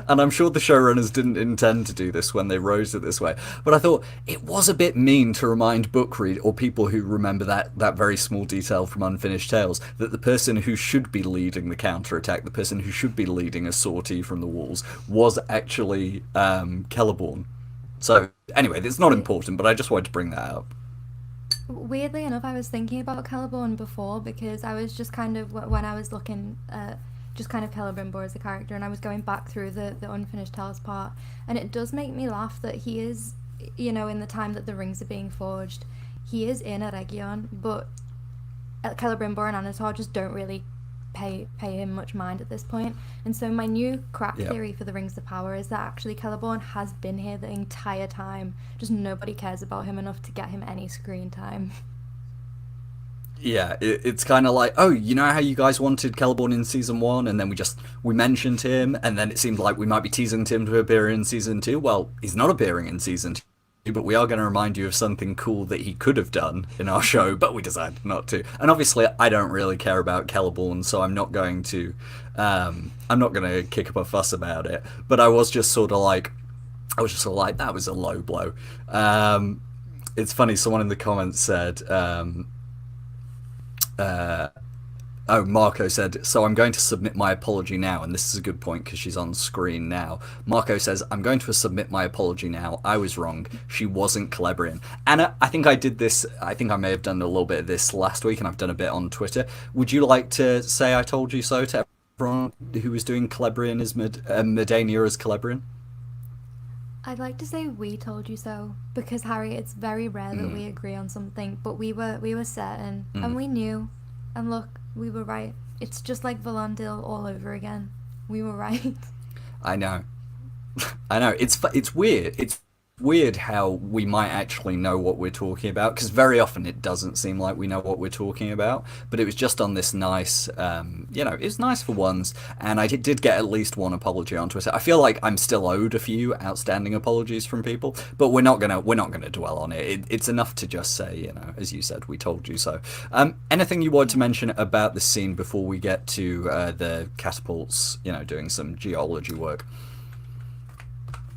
and I'm sure the showrunners didn't intend to do this when they wrote it this way, but I thought it was a bit mean to remind book read or people who remember that very small detail from Unfinished Tales, that the person who should be leading the counterattack, the person who should be leading a sortie from the walls, was actually Celeborn. So anyway, it's not important, but I just wanted to bring that up. Weirdly enough, I was thinking about Celeborn before, because I was just kind of, when I was looking at just kind of Celebrimbor as a character, and I was going back through the Unfinished Tales part, and it does make me laugh that he is, you know, in the time that the rings are being forged, he is in Eregion, but Celebrimbor and Annatar just don't really pay him much mind at this point. And so my new crack theory for the Rings of Power is that actually Celeborn has been here the entire time, just nobody cares about him enough to get him any screen time. Yeah, it's kind of like, oh, you know how you guys wanted Celeborn in season 1, and then we mentioned him, and then it seemed like we might be teasing him to appear in season 2. Well, he's not appearing in season 2. But we are going to remind you of something cool that he could have done in our show, but we decided not to. And obviously, I don't really care about Celeborn, so I'm not going to kick up a fuss about it. But I was just sort of like, that was a low blow. It's funny. Someone in the comments said, Oh, Marco said, so I'm going to submit my apology now, and this is a good point because she's on screen now. Marco says, I'm going to submit my apology now. I was wrong. She wasn't Celebrian. Anna, I think I did this, I think I may have done a little bit of this last week, and I've done a bit on Twitter. Would you like to say I told you so to everyone who was doing Celebrian as Mirdania as Celebrian? I'd like to say we told you so because Harry, it's very rare that we agree on something, but we were certain and we knew, and look, we were right. It's just like Valandil all over again. We were right. I know. I know. It's weird. It's weird how we might actually know what we're talking about, because very often it doesn't seem like we know what we're talking about. But it was just on this nice, it's nice for once, and I did get at least one apology on Twitter. I feel like I'm still owed a few outstanding apologies from people, but we're not gonna dwell on it. It's enough to just say, as you said, we told you so. Anything you wanted to mention about this scene before we get to the catapults, doing some geology work?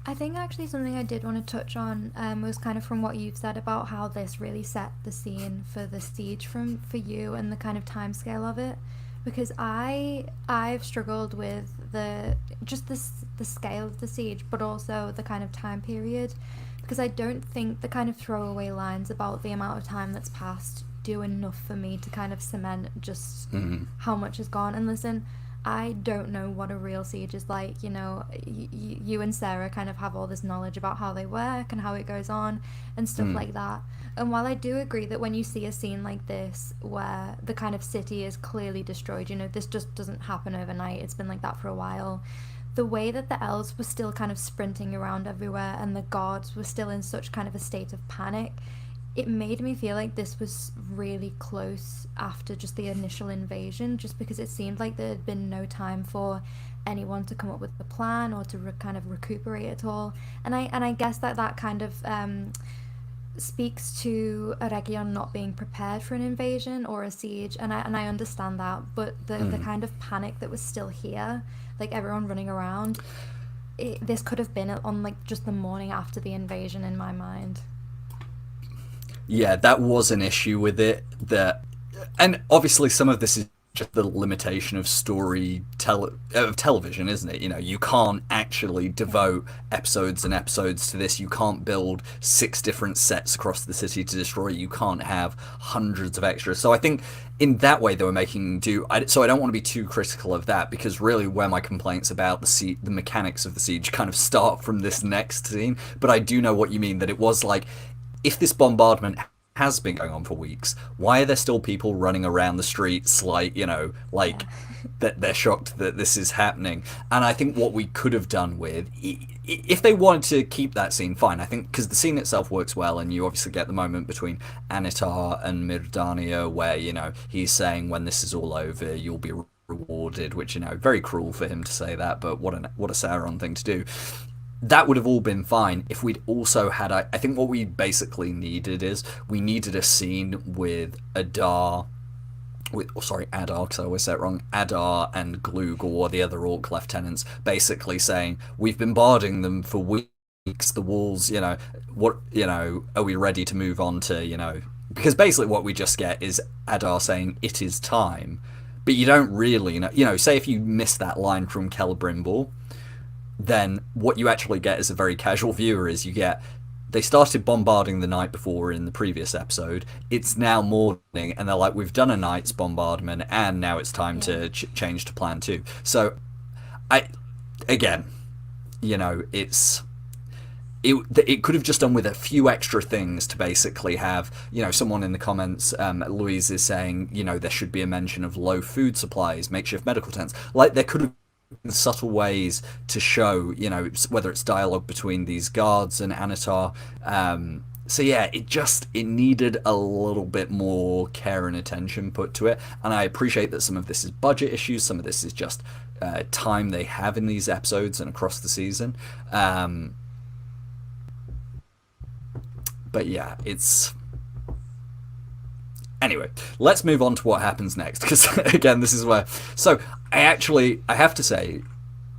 I think actually something I did want to touch on was kind of from what you've said about how this really set the scene for the siege for you and the kind of timescale of it, because I've struggled with the scale of the siege, but also the kind of time period, because I don't think the kind of throwaway lines about the amount of time that's passed do enough for me to kind of cement just how much has gone. And listen, I don't know what a real siege is like. You and Sarah kind of have all this knowledge about how they work and how it goes on and stuff like that. And while I do agree that when you see a scene like this where the kind of city is clearly destroyed, this just doesn't happen overnight. It's been like that for a while. The way that the elves were still kind of sprinting around everywhere and the guards were still in such kind of a state of panic, it made me feel like this was really close after just the initial invasion, just because it seemed like there had been no time for anyone to come up with a plan or to kind of recuperate at all. And I guess that kind of speaks to a region not being prepared for an invasion or a siege, and I understand that, but the kind of panic that was still here, like everyone running around, this could have been on like just the morning after the invasion in my mind. Yeah, that was an issue with it. And obviously some of this is just the limitation of of television, isn't it? You can't actually devote episodes and episodes to this. You can't build 6 different sets across the city to destroy. You can't have hundreds of extras. So I think in that way they were making do. So I don't want to be too critical of that, because really where my complaints about the mechanics of the siege kind of start from this next scene. But I do know what you mean, that it was like, if this bombardment has been going on for weeks, why are there still people running around the streets that they're shocked that this is happening? And I think what we could have done with, if they wanted to keep that scene, fine. I think because the scene itself works well, and you obviously get the moment between Annatar and Mirdania where, he's saying when this is all over, you'll be rewarded, which, very cruel for him to say that, but what a Sauron thing to do. That would have all been fine if we'd also had, I think what we basically needed is, we needed a scene with Adar, because I always say it wrong, Adar and Glugor, the other orc lieutenants, basically saying, we've been bombarding them for weeks, the walls, are we ready to move on to, because basically what we just get is Adar saying, it is time, but you don't really know, say if you miss that line from Celebrimbor, then what you actually get as a very casual viewer is they started bombarding the night before in the previous episode, it's now morning, and they're like, we've done a night's bombardment, and now it's time to change to plan 2. So, it could have just done with a few extra things to basically have, someone in the comments, Louise is saying, there should be a mention of low food supplies, makeshift medical tents, like there could have subtle ways to show, whether it's dialogue between these guards and Annatar. So yeah, it needed a little bit more care and attention put to it. And I appreciate that some of this is budget issues, some of this is just time they have in these episodes and across the season. But yeah, Anyway, let's move on to what happens next, because again, this is where... So, I have to say,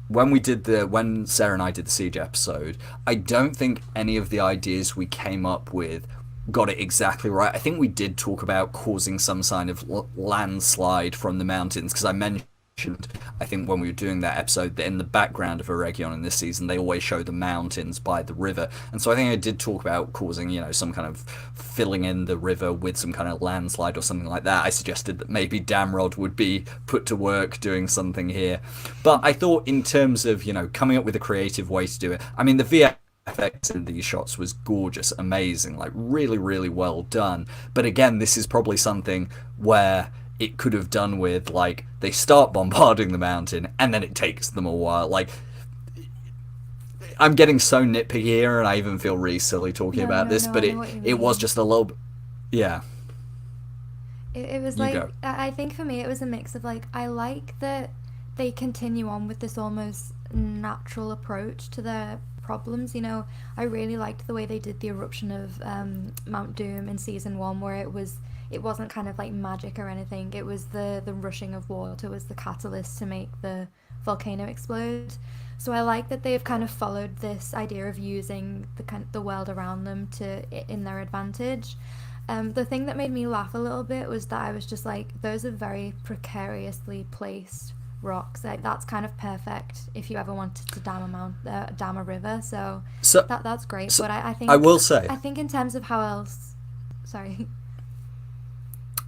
when Sarah and I did the Siege episode, I don't think any of the ideas we came up with got it exactly right. I think we did talk about causing some kind of landslide from the mountains, because I mentioned, I think when we were doing that episode, that in the background of Eregion in this season, they always show the mountains by the river. And so I think I did talk about causing, some kind of filling in the river with some kind of landslide or something like that. I suggested that maybe Damrod would be put to work doing something here. But I thought, in terms of, coming up with a creative way to do it, I mean, the VFX in these shots was gorgeous, amazing, like really, really well done. But again, this is probably something where it could have done with, like, they start bombarding the mountain and then it takes them a while. Like, I'm getting so nitpicky here, and I even feel really silly talking about this, but it was just a little. Yeah. It was like, I think for me it was a mix of, like, I like that they continue on with this almost natural approach to their problems. I really liked the way they did the eruption of Mount Doom in season 1, where it wasn't kind of like magic or anything. It was the rushing of water was the catalyst to make the volcano explode. So I like that they've kind of followed this idea of using the world around them in their advantage. The thing that made me laugh a little bit was that I was just like, those are very precariously placed rocks. Like, that's kind of perfect if you ever wanted to dam a river. So that's great. But I think, I will say, I think in terms of how else, sorry.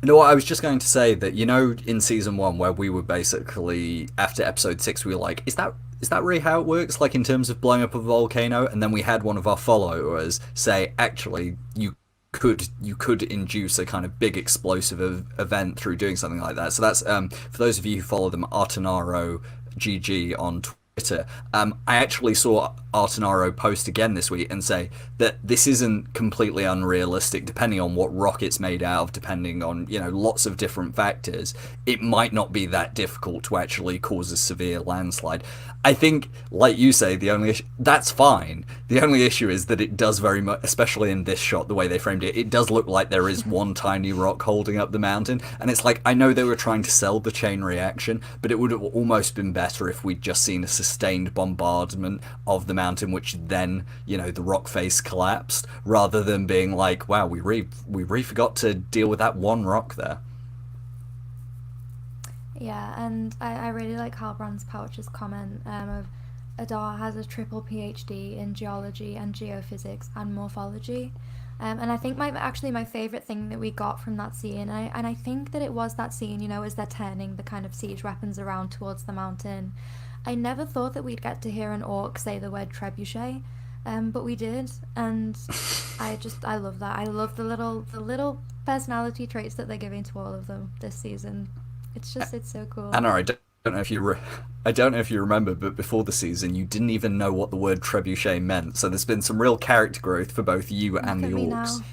No, I was just going to say that, in season 1, where we were basically, after episode 6, we were like, is that really how it works, like, in terms of blowing up a volcano? And then we had one of our followers say, actually, you could induce a kind of big explosive event through doing something like that. So that's, for those of you who follow them, Artanaro GG on Twitter. I actually saw Artanaro post again this week and say that this isn't completely unrealistic, depending on what rock it's made out of, depending on, lots of different factors. It might not be that difficult to actually cause a severe landslide. I think, like you say, that's fine. The only issue is that it does very much, especially in this shot, the way they framed it, it does look like there is one tiny rock holding up the mountain. And it's like, I know they were trying to sell the chain reaction, but it would have almost been better if we'd just seen a sustained bombardment of the mountain, which then, the rock face collapsed, rather than being like, wow, we really forgot to deal with that one rock there. Yeah, and I really like Halbrand's Pouch's comment of Adar has a triple PhD in geology and geophysics and morphology. And I think my favourite thing that we got from that scene, and I think that it was that scene, as they're turning the kind of siege weapons around towards the mountain. I never thought that we'd get to hear an orc say the word trebuchet, but we did, and I love that. I love the little personality traits that they're giving to all of them this season. It's so cool. Anna, I don't know if you remember, but before the season, you didn't even know what the word trebuchet meant. So there's been some real character growth for both you and the orcs.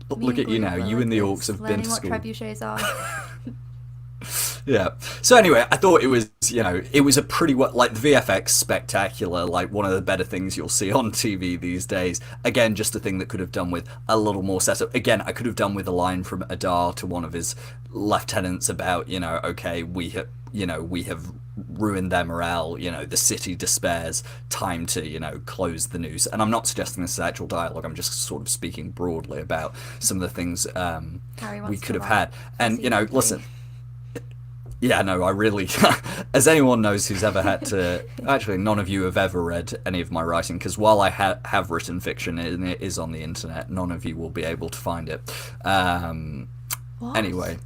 Look at you now. You and the orcs have been to school. Learning what trebuchets are. Yeah. So anyway, I thought it was, it was a pretty like, the VFX spectacular, like one of the better things you'll see on TV these days. Again, just a thing that could have done with a little more setup. Again, I could have done with a line from Adar to one of his lieutenants about, okay, we have ruined their morale, the city despairs, time to, close the news. And I'm not suggesting this is actual dialogue, I'm just sort of speaking broadly about some of the things we could have had. And, listen, yeah, no, I really, as anyone knows who's ever had to, actually none of you have ever read any of my writing, because while I have written fiction and it is on the internet, none of you will be able to find it. What? Anyway,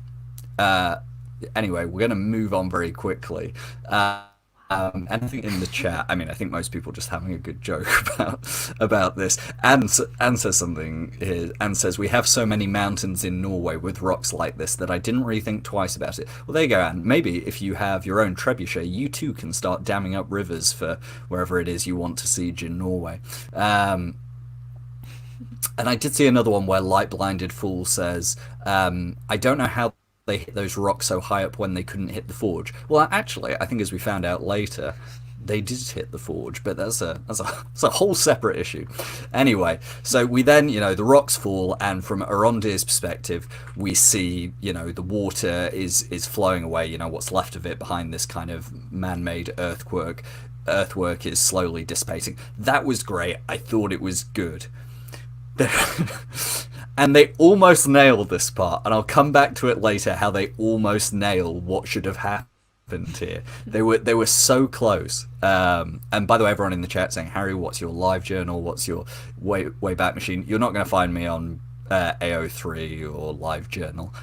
we're going to move on very quickly. Anything in the chat? I mean, I think most people are just having a good joke about this. Anne says something here. Anne says, we have so many mountains in Norway with rocks like this that I didn't really think twice about it. Well, there you go, Anne. Maybe if you have your own trebuchet, you too can start damming up rivers for wherever it is you want to siege in Norway. And I did see another one where Light Blinded Fool says, I don't know how they hit those rocks so high up when they couldn't hit the forge. Well, actually, I think as we found out later, they did hit the forge, but that's a whole separate issue. Anyway, so we then, the rocks fall, and from Arondir's perspective, we see, the water is flowing away, what's left of it behind this kind of man-made earthwork is slowly dissipating. That was great. I thought it was good. And they almost nailed this part, and I'll come back to it later. How they almost nail what should have happened here. They were so close. And by the way, everyone in the chat saying, Harry, what's your live journal? What's your way back machine? You're not going to find me on AO3 or live journal.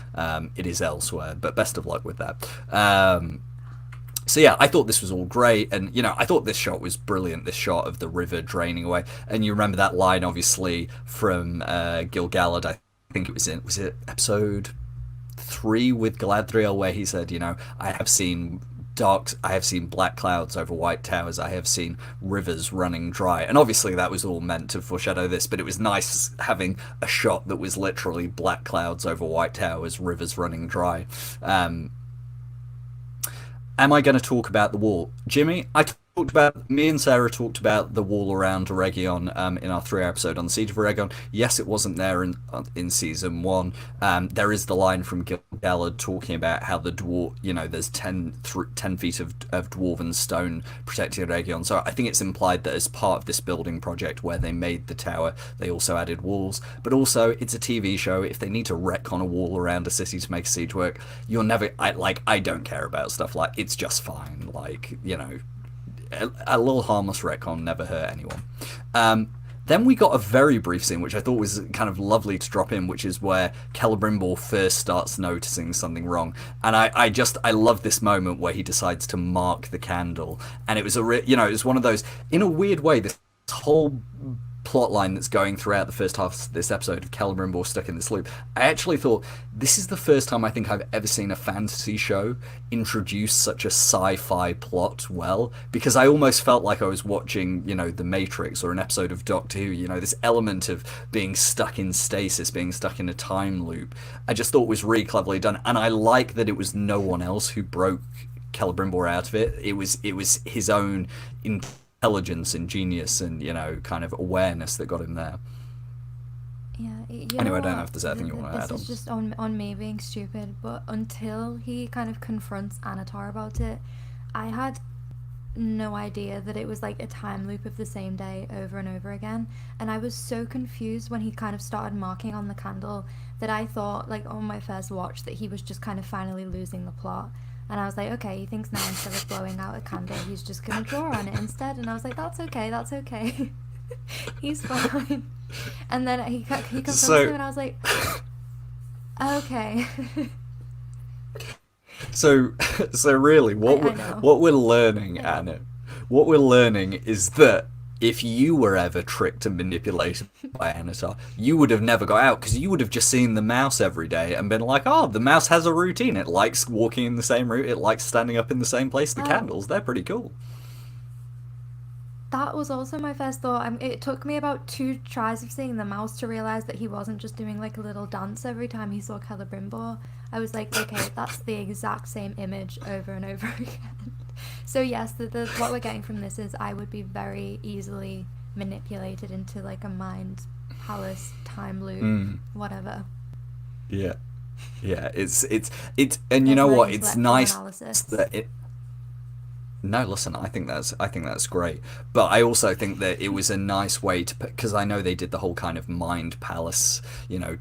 It is elsewhere. But best of luck with that. So yeah, I thought this was all great, and I thought this shot was brilliant. This shot of the river draining away, and you remember that line, obviously, from Gil-galad. I think was it episode 3 with Galadriel, where he said, I have seen black clouds over white towers. I have seen rivers running dry, and obviously that was all meant to foreshadow this. But it was nice having a shot that was literally black clouds over white towers, rivers running dry. Am I going to talk about the wall? Jimmy, me and Sarah talked about the wall around Eregion in our 3 episode on the Siege of Eregion. Yes, it wasn't there in season 1. There is the line from Gil-galad talking about how the dwarf, there's 10 feet of dwarven stone protecting Eregion. So I think it's implied that as part of this building project where they made the tower, they also added walls. But also, it's a TV show. If they need to retcon a wall around a city to make a siege work, I don't care about stuff like, it's just fine. A little harmless retcon never hurt anyone. Then we got a very brief scene, which I thought was kind of lovely to drop in, which is where Celebrimbor first starts noticing something wrong. And I love this moment where he decides to mark the candle. And it was it was one of those, in a weird way, this whole plot line that's going throughout the first half of this episode of Celebrimbor stuck in this loop. I actually thought this is the first time I think I've ever seen a fantasy show introduce such a sci-fi plot well, because I almost felt like I was watching, The Matrix or an episode of Doctor Who, this element of being stuck in stasis, being stuck in a time loop. I just thought was really cleverly done, and I like that it was no one else who broke Celebrimbor out of it. It was his own intelligence and genius and kind of awareness that got him there. Anyway, I don't know if there's anything you want to add on. This is just on me being stupid, but until he kind of confronts Annatar about it, I had no idea that it was like a time loop of the same day over and over again, and I was so confused when he kind of started marking on the candle that I thought, like, on my first watch, that he was just kind of finally losing the plot. And I was like, okay, he thinks now instead of blowing out a candle, he's just going to draw on it instead. And I was like, that's okay. He's fine. And then he confronts him, and I was like, okay. So really, what we're learning, Anna, what we're learning is that if you were ever tricked and manipulated by Annatar, you would have never got out, because you would have just seen the mouse every day and been like, oh, the mouse has a routine. It likes walking in the same route. It likes standing up in the same place. The candles, they're pretty cool. That was also my first thought. It took me about 2 tries of seeing the mouse to realise that he wasn't just doing like a little dance every time he saw Celebrimbor. I was like, okay, that's the exact same image over and over again. So yes, what we're getting from this is I would be very easily manipulated into like a mind palace time loop, whatever. Yeah, it's and you know what? It's nice that it. No, listen, I think that's great, but I also think that it was a nice way to put, because I know they did the whole kind of mind palace,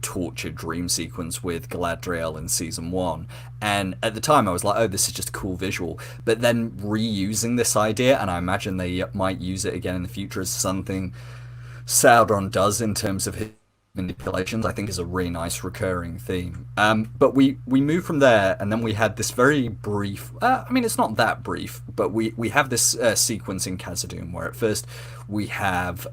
torture dream sequence with Galadriel in season 1, and at the time I was like, oh, this is just a cool visual, but then reusing this idea, and I imagine they might use it again in the future as something Sauron does in terms of his manipulations, I think is a really nice recurring theme. But we move from there, and then we had this very brief, it's not that brief, but we have this sequence in Khazad-dûm where at first we have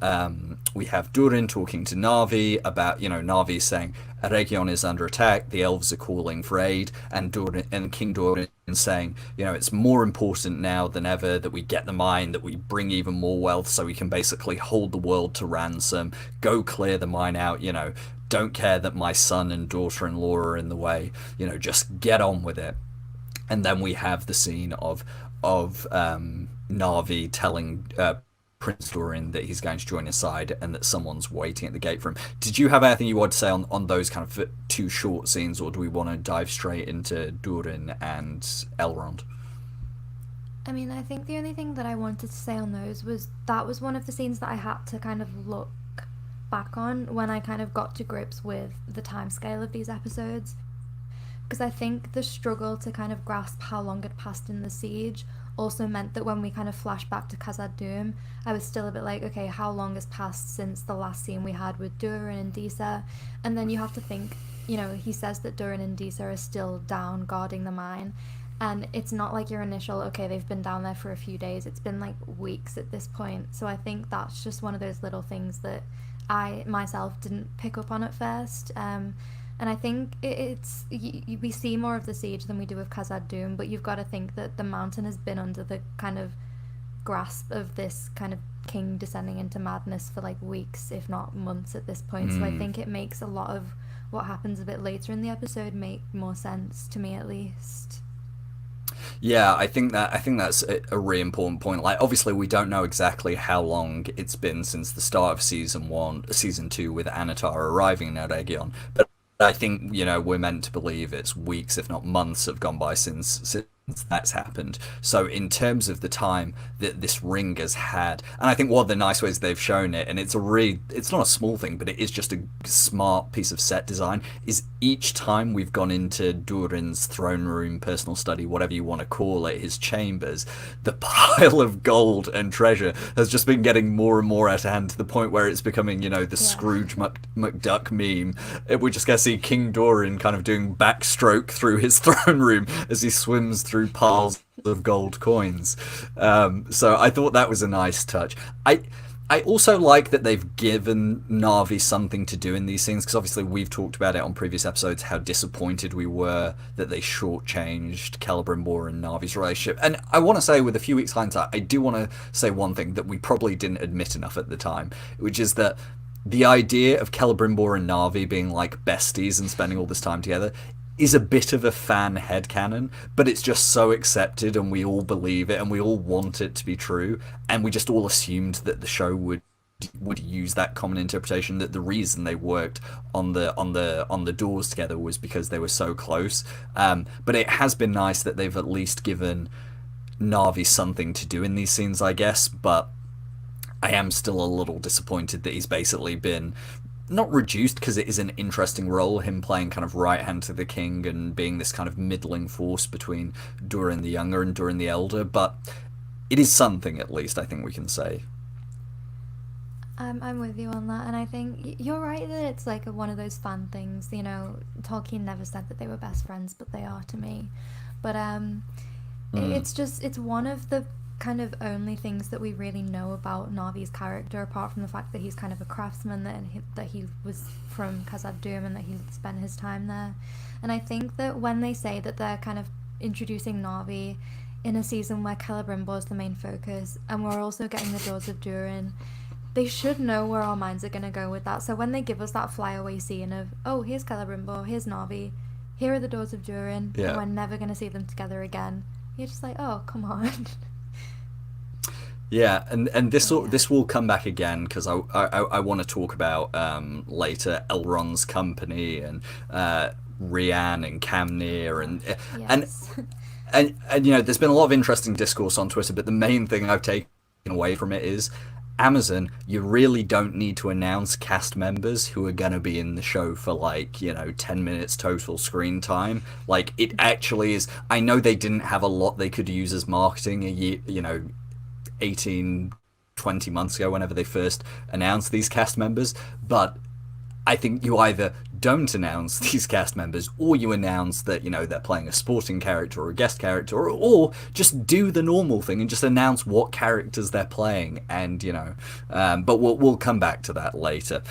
Durin talking to Navi about, Navi saying Eregion is under attack, the elves are calling for aid, and King Durin saying, it's more important now than ever that we get the mine, that we bring even more wealth so we can basically hold the world to ransom, go clear the mine out, don't care that my son and daughter-in-law are in the way, just get on with it. And then we have the scene of Navi telling Prince Durin that he's going to join his side and that someone's waiting at the gate for him. Did you have anything you want to say on those kind of 2 short scenes, or do we want to dive straight into Durin and Elrond? I think the only thing that I wanted to say on those was that was one of the scenes that I had to kind of look back on when I kind of got to grips with the timescale of these episodes, because I think the struggle to kind of grasp how long had passed in the siege also meant that when we kind of flashed back to Khazad-dûm, I was still a bit like, okay, how long has passed since the last scene we had with Durin and Disa? And then you have to think, you know, he says that Durin and Disa are still down guarding the mine, and it's not like your initial, okay, they've been down there for a few days, it's been like weeks at this point. So I think that's just one of those little things that I myself didn't pick up on at first. And I think we see more of the siege than we do of Khazad-dûm, but you've got to think that the mountain has been under the kind of grasp of this kind of king descending into madness for like weeks, if not months at this point. So I think it makes a lot of what happens a bit later in the episode make more sense, to me at least. Yeah, I think that's a really important point. Like, obviously, we don't know exactly how long it's been since the start of season 2 with Annatar arriving in Eregion, but I think, you know, we're meant to believe it's weeks, if not months, have gone by since that's happened. So in terms of the time that this ring has had, and I think one of the nice ways they've shown it, and it's not a small thing, but it is just a smart piece of set design, is each time we've gone into Durin's throne room, personal study, whatever you want to call it, his chambers, the pile of gold and treasure has just been getting more and more out of hand, to the point where it's becoming, you know, the Scrooge McDuck meme. We just get to see King Durin kind of doing backstroke through his throne room as he swims through piles of gold coins. So I thought that was a nice touch. I also like that they've given Na'vi something to do in these scenes, because obviously we've talked about it on previous episodes, how disappointed we were that they shortchanged Celebrimbor and Na'vi's relationship. And I want to say, with a few weeks hindsight, I do want to say one thing that we probably didn't admit enough at the time, which is that the idea of Celebrimbor and Na'vi being like besties and spending all this time together is a bit of a fan headcanon, but it's just so accepted and we all believe it and we all want it to be true, and we just all assumed that the show would use that common interpretation, that the reason they worked on the doors together was because they were so close. But it has been nice that they've at least given Na'vi something to do in these scenes, I guess, but I am still a little disappointed that he's basically been not reduced, because it is an interesting role, him playing kind of right hand to the king and being this kind of middling force between Durin the Younger and Durin the Elder, but it is something, at least, I think we can say. I'm with you on that, and I think you're right that it's like one of those fun things. You know, Tolkien never said that they were best friends, but they are to me. But it's one of the kind of only things that we really know about Na'vi's character, apart from the fact that he's kind of a craftsman, that he was from Khazad-dûm and that he spent his time there. And I think that when they say that they're kind of introducing Na'vi in a season where Celebrimbor is the main focus, and we're also getting the Doors of Durin, they should know where our minds are going to go with that. So when they give us that flyaway scene of, oh, here's Celebrimbor, here's Na'vi, here are the Doors of Durin, and we're never going to see them together again, you're just like, oh, come on. Yeah, and this will come back again, because I want to talk about later Elrond's company and Rian and Camnir and you know, there's been a lot of interesting discourse on Twitter, but the main thing I've taken away from it is, Amazon, you really don't need to announce cast members who are going to be in the show for, like, you know, 10 minutes total screen time. Like, it actually is. I know they didn't have a lot they could use as marketing a year, you know, 18, 20 months ago, whenever they first announced these cast members, but I think you either don't announce these cast members, or you announce that, you know, they're playing a sporting character or a guest character, or just do the normal thing and just announce what characters they're playing, and, you know, but we'll come back to that later,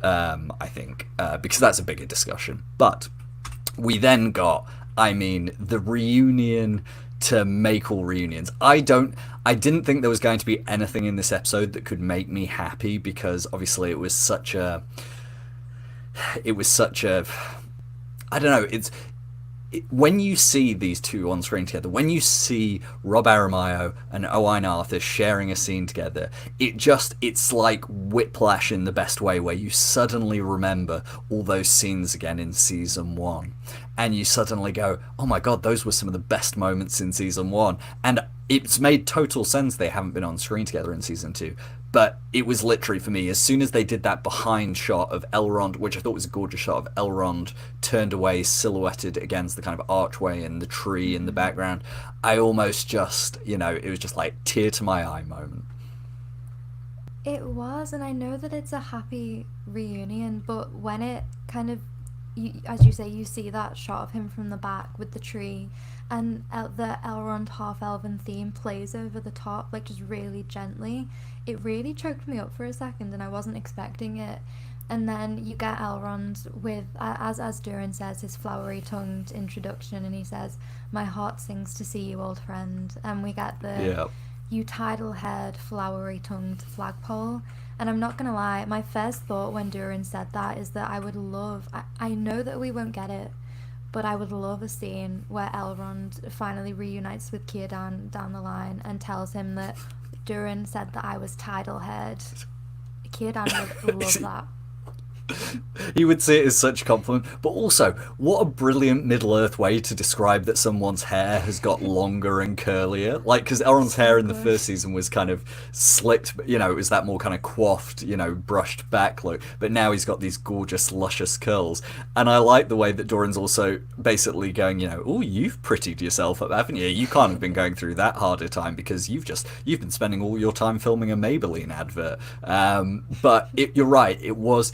I think, because that's a bigger discussion. But we then got, I mean, the reunion to make all reunions. I didn't think there was going to be anything in this episode that could make me happy, because obviously it was such a I don't know, when you see these two on screen together, when you see Rob Aramayo and Owain Arthur sharing a scene together, it's like whiplash in the best way, where you suddenly remember all those scenes again in season 1, and you suddenly go, oh my god, those were some of the best moments in season 1, and it's made total sense they haven't been on screen together in season 2. But it was literally, for me, as soon as they did that behind shot of Elrond, which I thought was a gorgeous shot of Elrond turned away, silhouetted against the kind of archway and the tree in the background, I almost just, it was just like tear to my eye moment. It was, and I know that it's a happy reunion, but when it kind of, as you say, you see that shot of him from the back with the tree, and the Elrond half-elven theme plays over the top, like just really gently. It really choked me up for a second, and I wasn't expecting it. And then you get Elrond with, as Durin says, his flowery-tongued introduction, and he says, "My heart sings to see you, old friend." And we get the "you tidal-haired, flowery-tongued flagpole." And I'm not gonna lie, my first thought when Durin said that is that I would love, I know that we won't get it, but I would love a scene where Elrond finally reunites with Círdan down the line and tells him that Durin said that I was tidal-haired. Círdan would love that. He would see it as such a compliment. But also, what a brilliant Middle-earth way to describe that someone's hair has got longer and curlier. Like, because Elrond's hair in the first season was kind of slicked, it was that more kind of coiffed, brushed back look. But now he's got these gorgeous, luscious curls. And I like the way that Doran's also basically going, oh, you've prettied yourself up, haven't you? You can't have been going through that harder time because you've been spending all your time filming a Maybelline advert. But you're right, it was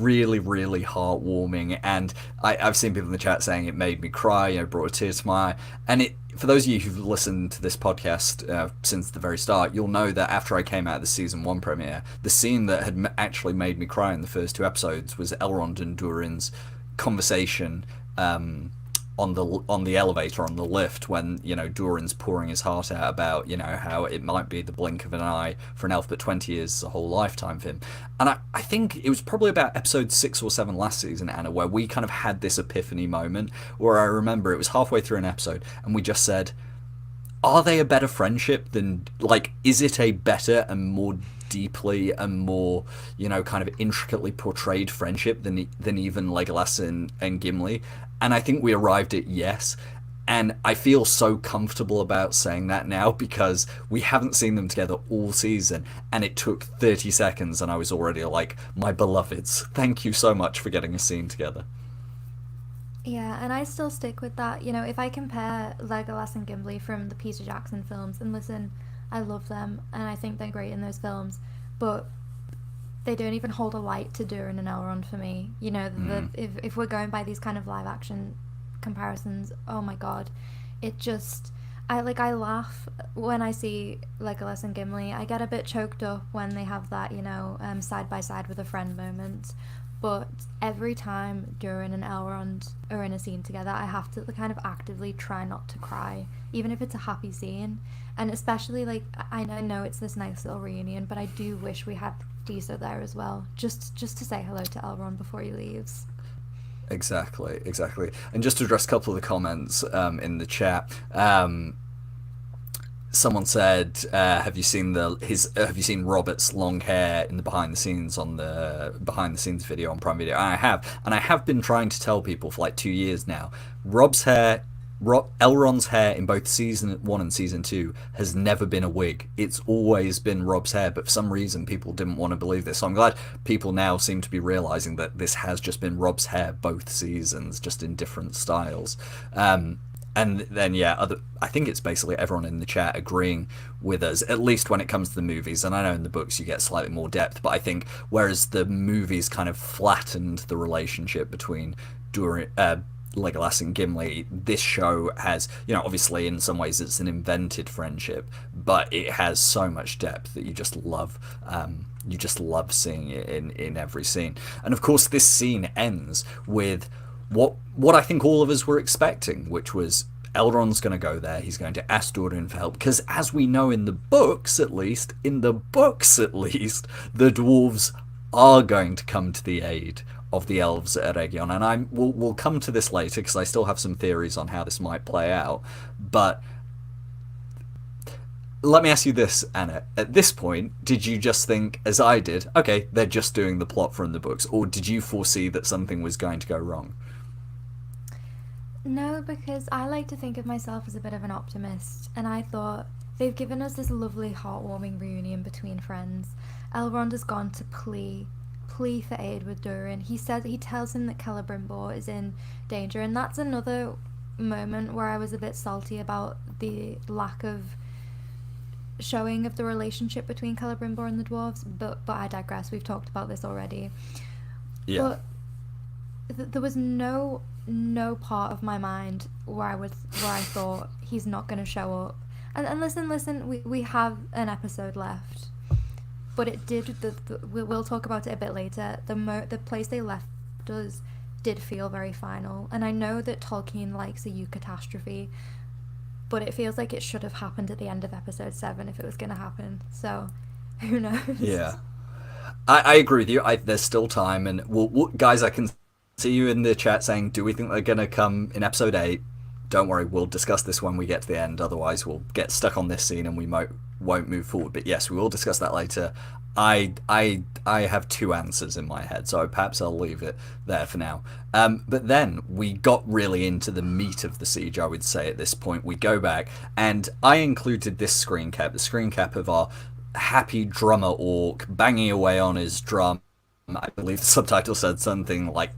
really, really heartwarming, and I've seen people in the chat saying it made me cry, brought a tear to my eye. And for those of you who've listened to this podcast since the very start, you'll know that after I came out of the season 1 premiere, the scene that had actually made me cry in the first 2 episodes was Elrond and Durin's conversation on the elevator, on the lift, when Durin's pouring his heart out about how it might be the blink of an eye for an elf, but 20 years is a whole lifetime for him. And I think it was probably about episode 6 or 7 last season, Anna, where we kind of had this epiphany moment where I remember it was halfway through an episode and we just said, are they a better friendship than, is it a better and more deeply and more, kind of intricately portrayed friendship than even Legolas and Gimli? And I think we arrived at yes. And I feel so comfortable about saying that now because we haven't seen them together all season, and it took 30 seconds and I was already like, my beloveds, thank you so much for getting a scene together. Yeah, and I still stick with that. If I compare Legolas and Gimli from the Peter Jackson films, and listen, I love them and I think they're great in those films, but they don't even hold a light to Durin and Elrond for me. If we're going by these kind of live action comparisons, oh my god, it just, I laugh when I see Legolas and Gimli. I get a bit choked up when they have that, side by side with a friend moment. But every time Durin and Elrond are in a scene together, I have to kind of actively try not to cry, even if it's a happy scene. And especially, I know it's this nice little reunion, but I do wish we had Disa there as well, just to say hello to Elrond before he leaves. Exactly. And just to address a couple of the comments in the chat, someone said, "Have you seen Robert's long hair in the behind the scenes video on Prime Video?" And I have been trying to tell people for 2 years now. Elrond's hair in both season 1 and season 2 has never been a wig. It's always been Rob's hair, but for some reason people didn't want to believe this. So I'm glad people now seem to be realizing that this has just been Rob's hair both seasons, just in different styles. And then I think it's basically everyone in the chat agreeing with us, at least when it comes to the movies. And I know in the books you get slightly more depth, but I think whereas the movies kind of flattened the relationship between Legolas and Gimli, this show has, obviously in some ways it's an invented friendship, but it has so much depth that you just love seeing it in every scene. And of course this scene ends with what I think all of us were expecting, which was Elrond's going to go there, he's going to ask Durin for help, because as we know in the books at least, the dwarves are going to come to the aid of the elves at Eregion, and we'll come to this later because I still have some theories on how this might play out. But let me ask you this, Anna. At this point, did you just think, as I did, okay, they're just doing the plot from the books, or did you foresee that something was going to go wrong? No, because I like to think of myself as a bit of an optimist, and I thought they've given us this lovely, heartwarming reunion between friends, Elrond has gone to plea for aid with Durin. He tells him that Celebrimbor is in danger, and that's another moment where I was a bit salty about the lack of showing of the relationship between Celebrimbor and the dwarves. But I digress. We've talked about this already. Yeah. But there was no part of my mind where I thought he's not going to show up. And listen, we have an episode left. But it did. We'll talk about it a bit later. The place they left us did feel very final, and I know that Tolkien likes a eucatastrophe, but it feels like it should have happened at the end of episode 7 if it was going to happen. So, who knows? Yeah, I agree with you. There's still time, and guys, I can see you in the chat saying, "Do we think they're going to come in episode 8?" Don't worry, we'll discuss this when we get to the end. Otherwise, we'll get stuck on this scene and we won't move forward. But yes, we will discuss that later. I have 2 answers in my head, so perhaps I'll leave it there for now. But then we got really into the meat of the siege, I would say, at this point. We go back, and I included this screen cap, the screen cap of our happy drummer orc banging away on his drum. I believe the subtitle said something like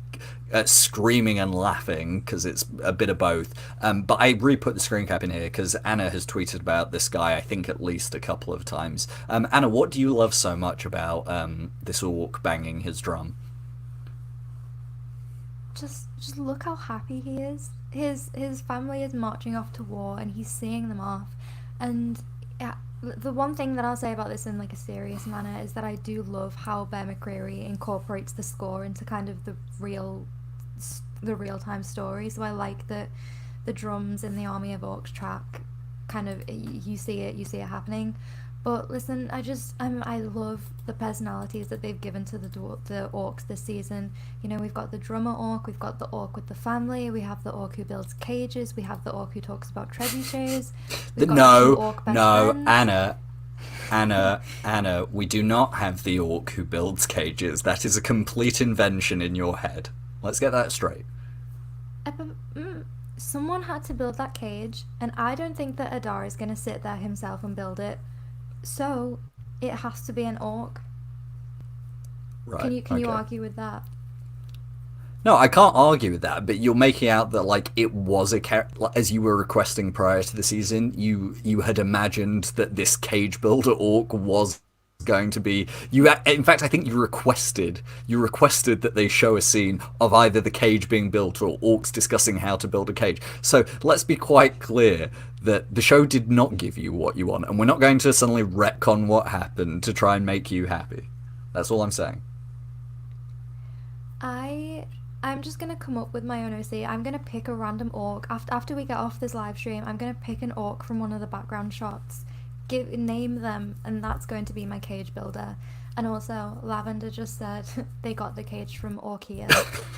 screaming and laughing, because it's a bit of both. But I re-put the screen cap in here because Anna has tweeted about this guy, I think, at least a couple of times. Anna, what do you love so much about this orc banging his drum? Just look how happy he is. His family is marching off to war, and he's seeing them off. And yeah, the one thing that I'll say about this in like a serious manner is that I do love how Bear McCreary incorporates the score into kind of the real-time story. So I like that the drums in the Army of Orcs track, kind of, you see it happening. But listen, I love the personalities that they've given to the orcs this season. You know, we've got the drummer orc, we've got the orc with the family, we have the orc who builds cages, we have the orc who talks about trebuchets. No, Anna, we do not have the orc who builds cages. That is a complete invention in your head. Let's get that straight. Someone had to build that cage, and I don't think that Adar is going to sit there himself and build it. So, it has to be an orc. Right. Can you argue with that? No, I can't argue with that, but you're making out that, like, it was as you were requesting prior to the season, you had imagined that this cage builder orc was going to be... In fact, I think you requested that they show a scene of either the cage being built or orcs discussing how to build a cage. So let's be quite clear that the show did not give you what you want, and we're not going to suddenly retcon what happened to try and make you happy. That's all I'm saying. I'm just going to come up with my own OC. I'm going to pick a random orc. After we get off this live stream, I'm going to pick an orc from one of the background shots, name them, and that's going to be my cage builder. And also, Lavender just said they got the cage from Orkia,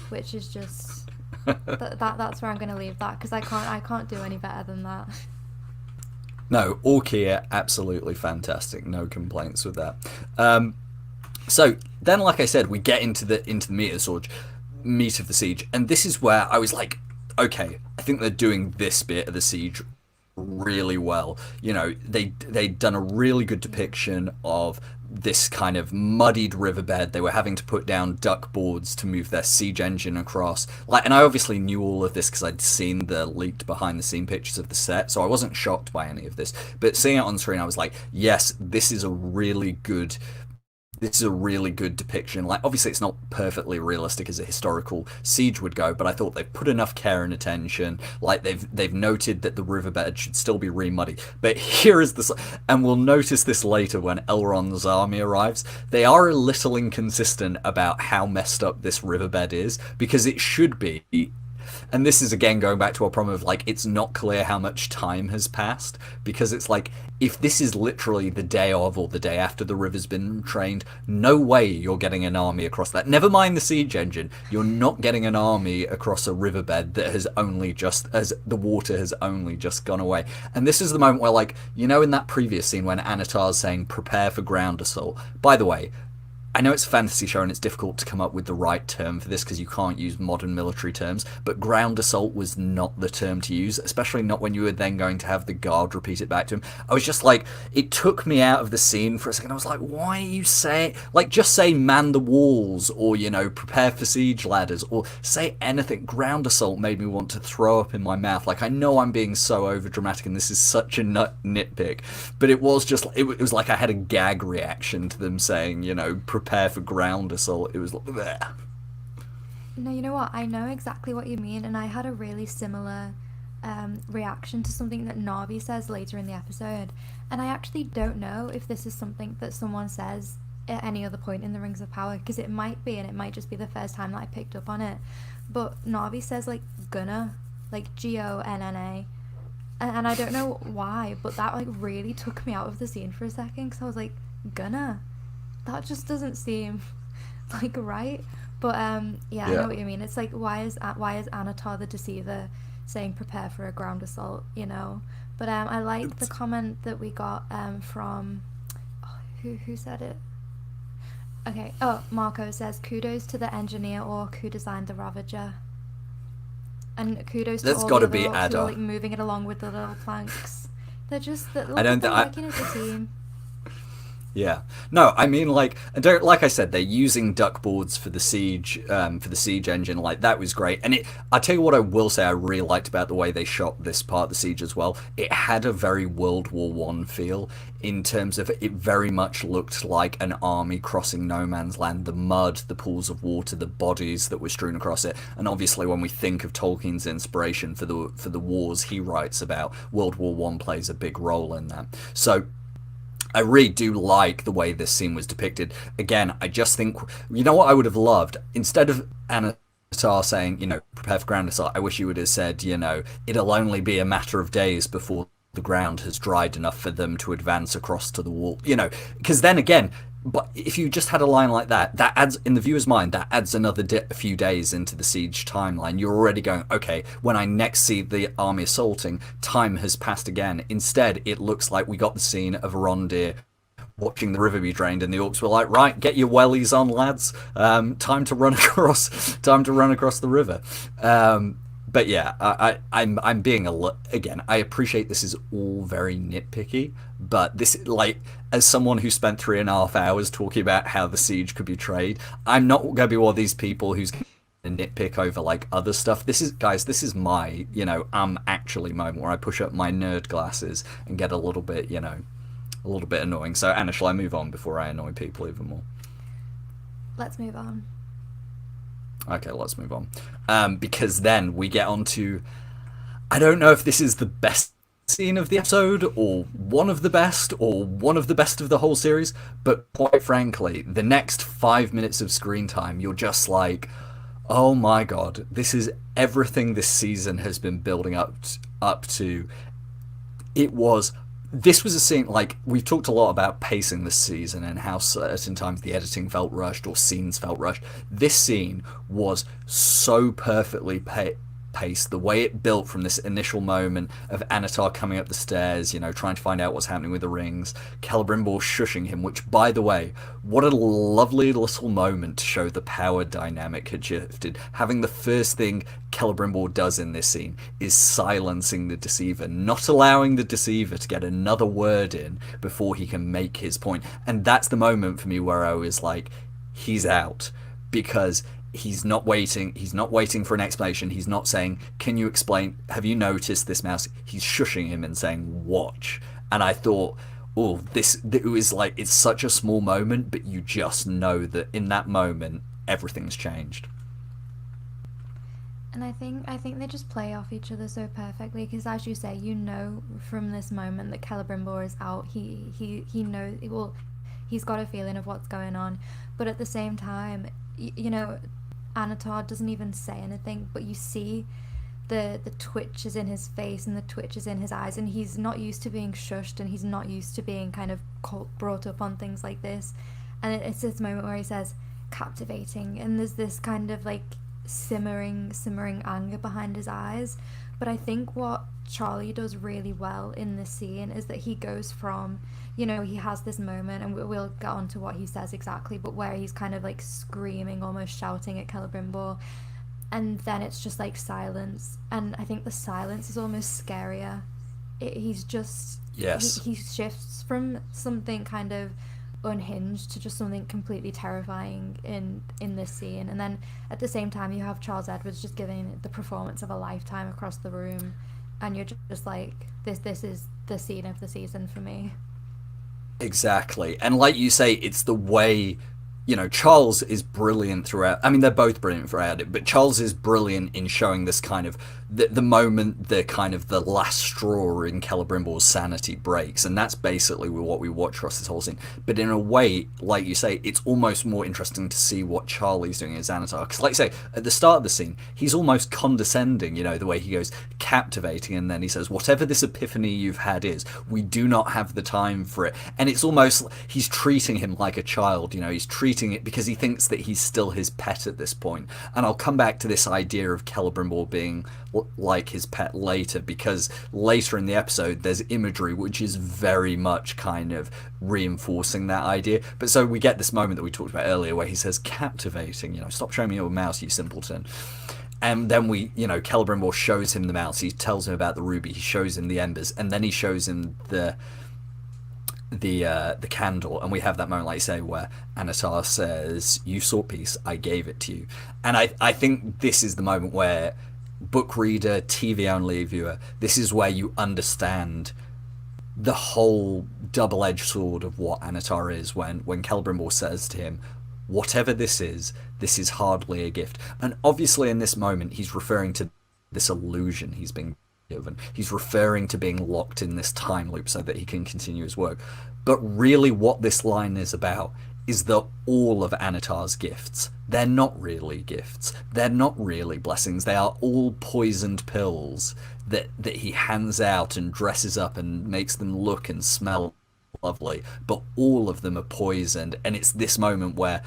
which is just... that's where I'm going to leave that, because I can't do any better than that. No, Orkia, absolutely fantastic. No complaints with that. So then, like I said, we get into the meat of the siege, and this is where I was like, okay, I think they're doing this bit of the siege really well. You know, they'd done a really good depiction of this kind of muddied riverbed. They were having to put down duck boards to move their siege engine across. And I obviously knew all of this because I'd seen the leaked behind the scene pictures of the set, so I wasn't shocked by any of this. But seeing it on screen, I was like, yes, this is a really good depiction. Like, obviously it's not perfectly realistic as a historical siege would go, but I thought they've put enough care and attention. Like, they've noted that the riverbed should still be re-muddy. But here is this, and we'll notice this later when Elrond's army arrives, they are a little inconsistent about how messed up this riverbed is, because it should be. And this is, again, going back to our problem of, like, it's not clear how much time has passed, because it's like, if this is literally the day of or the day after the river's been drained, no way you're getting an army across that. Never mind the siege engine, you're not getting an army across a riverbed that has only just, as the water has only just gone away. And this is the moment where, like, you know, in that previous scene when Annatar's saying, prepare for ground assault. By the way, I know it's a fantasy show and it's difficult to come up with the right term for this because you can't use modern military terms, but ground assault was not the term to use, especially not when you were then going to have the guard repeat it back to him. I was just like, it took me out of the scene for a second. I was like, why are you saying, like, just say man the walls, or, you know, prepare for siege ladders, or say anything. Ground assault made me want to throw up in my mouth. Like, I know I'm being so over dramatic and this is such a nitpick, but it was just, it was like I had a gag reaction to them saying, you know, prepare for ground assault. It was like, bleh. No, you know what? I know exactly what you mean, and I had a really similar reaction to something that Navi says later in the episode. And I actually don't know if this is something that someone says at any other point in the Rings of Power, because it might be, and it might just be the first time that I picked up on it. But Navi says, like, gunna, like Gonna. And I don't know why, but that, like, really took me out of the scene for a second, because I was like, gunna? That just doesn't seem like right. But yeah, I know what you mean. It's like, why is Annatar the Deceiver saying prepare for a ground assault, you know? But I like the comment that we got from who said it? Okay. Oh, Marco says kudos to the engineer orc who designed the Ravager, and kudos to all the other orcs who are, like, moving it along with the little planks. They're just they're working as a team. Yeah. No, I mean, like, like I said, they're using duck boards for the siege engine. Like, that was great. And I'll tell you what I will say I really liked about the way they shot this part of the siege as well. It had a very World War One feel, in terms of it very much looked like an army crossing no man's land. The mud, the pools of water, the bodies that were strewn across it. And obviously when we think of Tolkien's inspiration for the wars he writes about, World War One plays a big role in that. So I really do like the way this scene was depicted. Again, I just think, you know what I would have loved? Instead of Annatar saying, you know, prepare for ground assault, I wish you would have said, you know, it'll only be a matter of days before the ground has dried enough for them to advance across to the wall. You know, because then again, but if you just had a line like that, that adds, in the viewer's mind, that adds another few days into the siege timeline. You're already going, okay, when I next see the army assaulting, time has passed again. Instead, it looks like we got the scene of Arondir watching the river be drained, and the orcs were like, right, get your wellies on, lads. Time to run across the river. But yeah, I'm being again, I appreciate this is all very nitpicky, but this, like, as someone who spent 3.5 hours talking about how the siege could be trade, I'm not going to be one of these people who's going to nitpick over, like, other stuff. This is my, you know, actually moment where I push up my nerd glasses and get a little bit, you know, a little bit annoying. So Anna, shall I move on before I annoy people even more? Let's move on. Okay, let's move on. Because then we get on to, I don't know if this is the best scene of the episode, or one of the best of the whole series, but quite frankly, the next 5 minutes of screen time, you're just like, oh my god, this is everything this season has been building up to. This was a scene, like, we've talked a lot about pacing this season and how certain times the editing felt rushed or scenes felt rushed. This scene was so perfectly paced. The way it built from this initial moment of Annatar coming up the stairs, you know, trying to find out what's happening with the rings, Celebrimbor shushing him, which, by the way, what a lovely little moment to show the power dynamic had shifted. Having the first thing Celebrimbor does in this scene is silencing the Deceiver, not allowing the Deceiver to get another word in before he can make his point. And that's the moment for me where I was like, he's out, because he's not waiting for an explanation. He's not saying, can you explain, have you noticed this mouse? He's shushing him and saying, watch. And I thought, oh, it was like, it's such a small moment, but you just know that in that moment everything's changed. And I think they just play off each other so perfectly, because, as you say, you know from this moment that Celebrimbor is out. He knows, well, he's got a feeling of what's going on, but at the same time, you know, Annatar doesn't even say anything, but you see the twitches in his face and the twitches in his eyes, and he's not used to being shushed, and he's not used to being kind of brought up on things like this. And it's this moment where he says captivating, and there's this kind of, like, simmering anger behind his eyes. But I think what Charlie does really well in this scene is that he goes from, he has this moment, and we'll get on to what he says exactly, but where he's kind of like screaming, almost shouting at Celebrimbor, and then it's just like silence. And I think the silence is almost scarier. He's just, Yes. he shifts from something kind of unhinged to just something completely terrifying in this scene. And then at the same time, you have Charles Edwards just giving the performance of a lifetime across the room, and you're just like, this is the scene of the season for me. Exactly. And like you say, it's the way, Charles is brilliant throughout. I mean, they're both brilliant throughout it, but Charles is brilliant in showing this kind of the moment the kind of the last straw in Celebrimbor's sanity breaks, and that's basically what we watch across this whole scene. But in a way, like you say, it's almost more interesting to see what Charlie's doing as Annatar, because like you say, at the start of the scene, he's almost condescending, the way he goes captivating, and then he says, whatever this epiphany you've had is, we do not have the time for it. And it's almost, he's treating him like a child, he's treating it because he thinks that he's still his pet at this point. And I'll come back to this idea of Celebrimbor being like his pet later, because later in the episode there's imagery which is very much kind of reinforcing that idea. But so we get this moment that we talked about earlier where he says captivating, stop showing me your mouse, you simpleton. And then Celebrimbor shows him the mouse, he tells him about the ruby, he shows him the embers, and then he shows him the candle, and we have that moment, like you say, where Annatar says, you sought peace, I gave it to you. And I think this is the moment where book reader, TV only viewer, this is where you understand the whole double-edged sword of what Annatar is, when Celebrimbor says to him, whatever this is hardly a gift. And obviously in this moment he's referring to this illusion he's been given. He's referring to being locked in this time loop so that he can continue his work. But really what this line is about is that all of Annatar's gifts, they're not really gifts. They're not really blessings. They are all poisoned pills that he hands out and dresses up and makes them look and smell lovely. But all of them are poisoned. And it's this moment where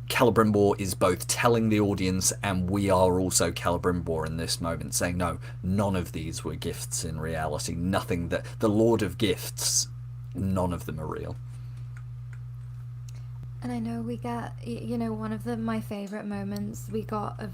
Celebrimbor is both telling the audience, and we are also Celebrimbor in this moment, saying, no, none of these were gifts in reality. Nothing that the Lord of Gifts, none of them are real. And I know we get, one of my favourite moments we got of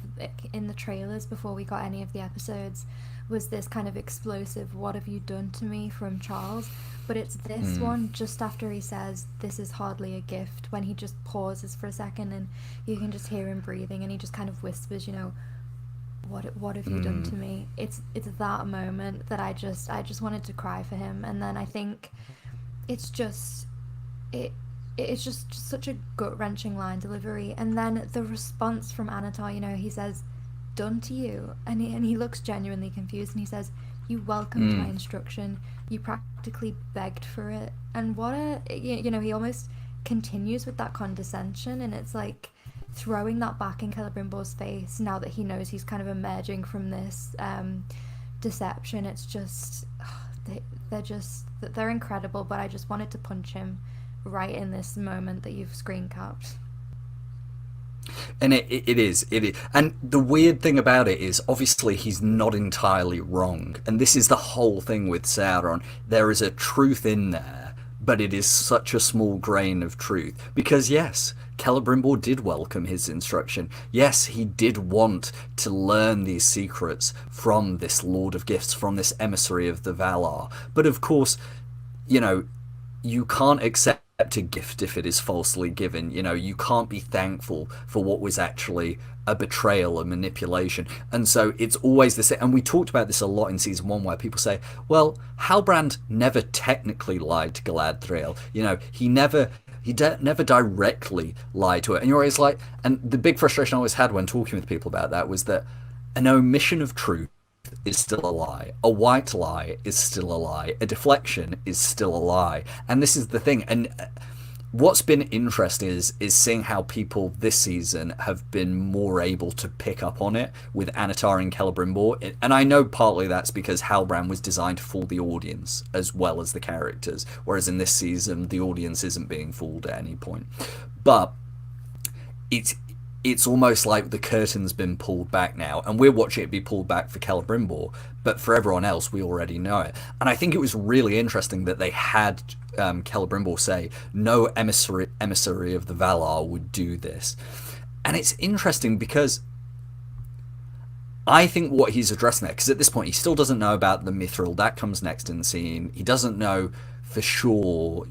in the trailers before we got any of the episodes was this kind of explosive, what have you done to me, from Charles. But it's this one just after he says, this is hardly a gift, when he just pauses for a second and you can just hear him breathing, and he just kind of whispers, what have you done to me. It's that moment that I just wanted to cry for him. And then I think it's just such a gut-wrenching line delivery. And then the response from Annatar, he says, done to you, and he looks genuinely confused, and he says, you welcomed my instruction, you practically begged for it. And he almost continues with that condescension, and it's like throwing that back in Celebrimbor's face now that he knows he's kind of emerging from this deception. It's just they're incredible, but I just wanted to punch him right in this moment that you've screen capped. And it is. And the weird thing about it is, obviously, he's not entirely wrong. And this is the whole thing with Sauron. There is a truth in there, but it is such a small grain of truth. Because, yes, Celebrimbor did welcome his instruction. Yes, he did want to learn these secrets from this Lord of Gifts, from this emissary of the Valar. But, of course, you can't accept a gift if it is falsely given. You can't be thankful for what was actually a betrayal, a manipulation. And so it's always the same. And we talked about this a lot in season 1, where people say, well, Halbrand never technically lied to Galadriel. He never directly lied to her. And you're always like, and the big frustration I always had when talking with people about that was that an omission of truth is still a lie. A white lie is still a lie. A deflection is still a lie. And this is the thing. And what's been interesting is seeing how people this season have been more able to pick up on it with Annatar and Celebrimbor. And I know partly that's because Halbrand was designed to fool the audience as well as the characters, whereas in this season the audience isn't being fooled at any point. But it's almost like the curtain's been pulled back now, and we're watching it be pulled back for Celebrimbor, but for everyone else, we already know it. And I think it was really interesting that they had Celebrimbor say, no emissary of the Valar would do this. And it's interesting because I think what he's addressing there, because at this point he still doesn't know about the mithril, that comes next in the scene. He doesn't know for sure,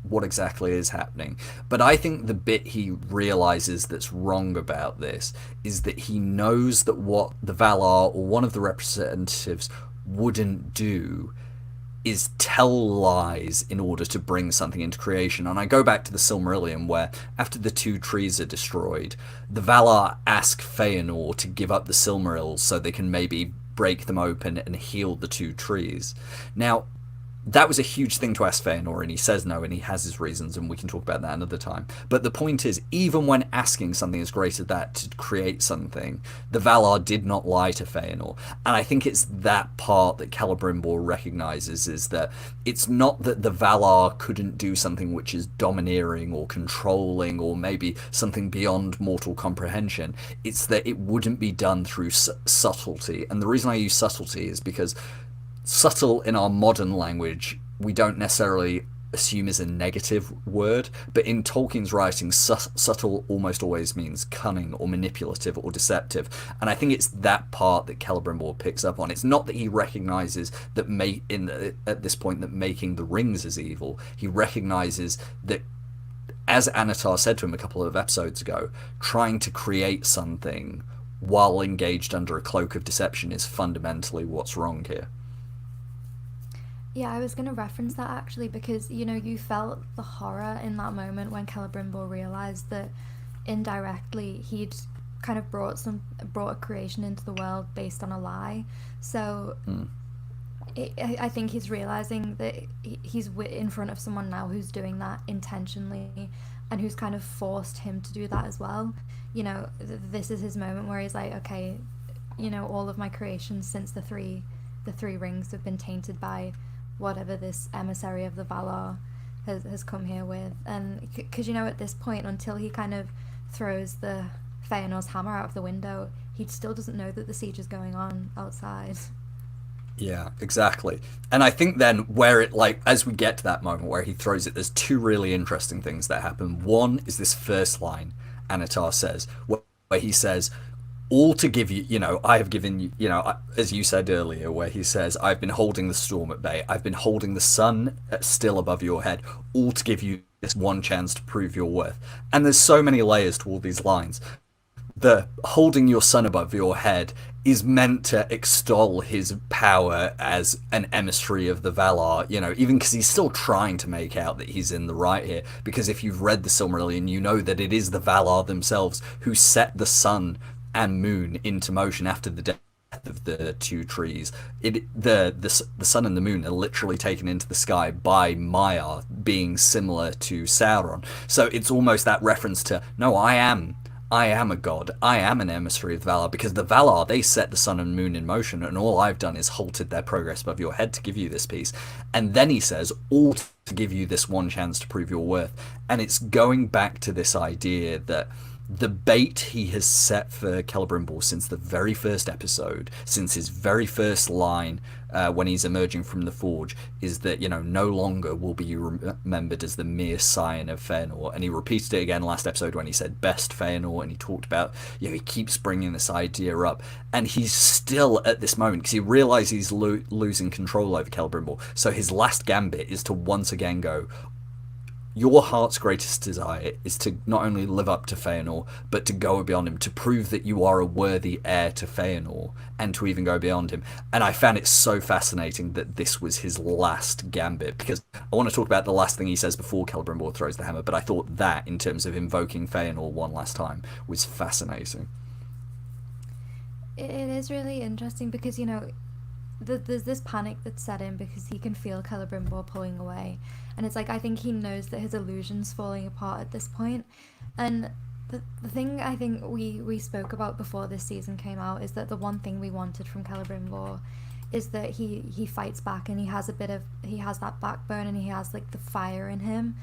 what exactly is happening. But I think the bit he realizes that's wrong about this is that he knows that what the Valar, or one of the representatives, wouldn't do is tell lies in order to bring something into creation. And I go back to the Silmarillion, where after the two trees are destroyed, the Valar ask Feanor to give up the Silmarils so they can maybe break them open and heal the two trees. Now, that was a huge thing to ask Feanor, and he says no, and he has his reasons, and we can talk about that another time. But the point is, even when asking something as great as that to create something, the Valar did not lie to Feanor. And I think it's that part that Celebrimbor recognizes, is that it's not that the Valar couldn't do something which is domineering or controlling or maybe something beyond mortal comprehension. It's that it wouldn't be done through subtlety. And the reason I use subtlety is because subtle in our modern language, we don't necessarily assume is a negative word, but in Tolkien's writing, subtle almost always means cunning or manipulative or deceptive. And I think it's that part that Celebrimbor picks up on. It's not that he recognizes that at this point that making the rings is evil. He recognizes that, as Annatar said to him a couple of episodes ago, trying to create something while engaged under a cloak of deception is fundamentally what's wrong here. Yeah, I was going to reference that actually because, you felt the horror in that moment when Celebrimbor realised that indirectly he'd kind of brought a creation into the world based on a lie. So I think he's realising that he's in front of someone now who's doing that intentionally and who's kind of forced him to do that as well. This is his moment where he's like, okay, all of my creations since the three rings have been tainted by whatever this emissary of the Valar has come here with. And because at this point, until he kind of throws the Feanor's hammer out of the window, he still doesn't know that the siege is going on outside. Yeah, exactly. And I think then where it, as we get to that moment where he throws it, there's two really interesting things that happen. One is this first line Annatar says, where he says, all to give you, I have given you, as you said earlier, where he says, I've been holding the storm at bay. I've been holding the sun still above your head, all to give you this one chance to prove your worth. And there's so many layers to all these lines. The holding your sun above your head is meant to extol his power as an emissary of the Valar, even because he's still trying to make out that he's in the right here. Because if you've read the Silmarillion, you know that it is the Valar themselves who set the sun and moon into motion after the death of the two trees. The sun and the moon are literally taken into the sky by Maiar, being similar to Sauron. So it's almost that reference to, no, I am a god. I am an emissary of the Valar, because the Valar, they set the sun and moon in motion, and all I've done is halted their progress above your head to give you this piece. And then he says, all to give you this one chance to prove your worth. And it's going back to this idea that the bait he has set for Celebrimbor since the very first episode, since his very first line when he's emerging from the forge, is that, no longer will be remembered as the mere scion of Feanor. And he repeated it again last episode when he said best Feanor, and he talked about, he keeps bringing this idea up. And he's still at this moment, because he realizes he's losing control over Celebrimbor. So his last gambit is to once again go, your heart's greatest desire is to not only live up to Feanor, but to go beyond him, to prove that you are a worthy heir to Feanor, and to even go beyond him. And I found it so fascinating that this was his last gambit, because I want to talk about the last thing he says before Celebrimbor throws the hammer, but I thought that, in terms of invoking Feanor one last time, was fascinating. It is really interesting because, there's this panic that's set in because he can feel Celebrimbor pulling away, and it's like, I think he knows that his illusion's falling apart at this point. And the thing I think we spoke about before this season came out is that the one thing we wanted from Celebrimbor is that he fights back, and he has that backbone, and he has the fire in him.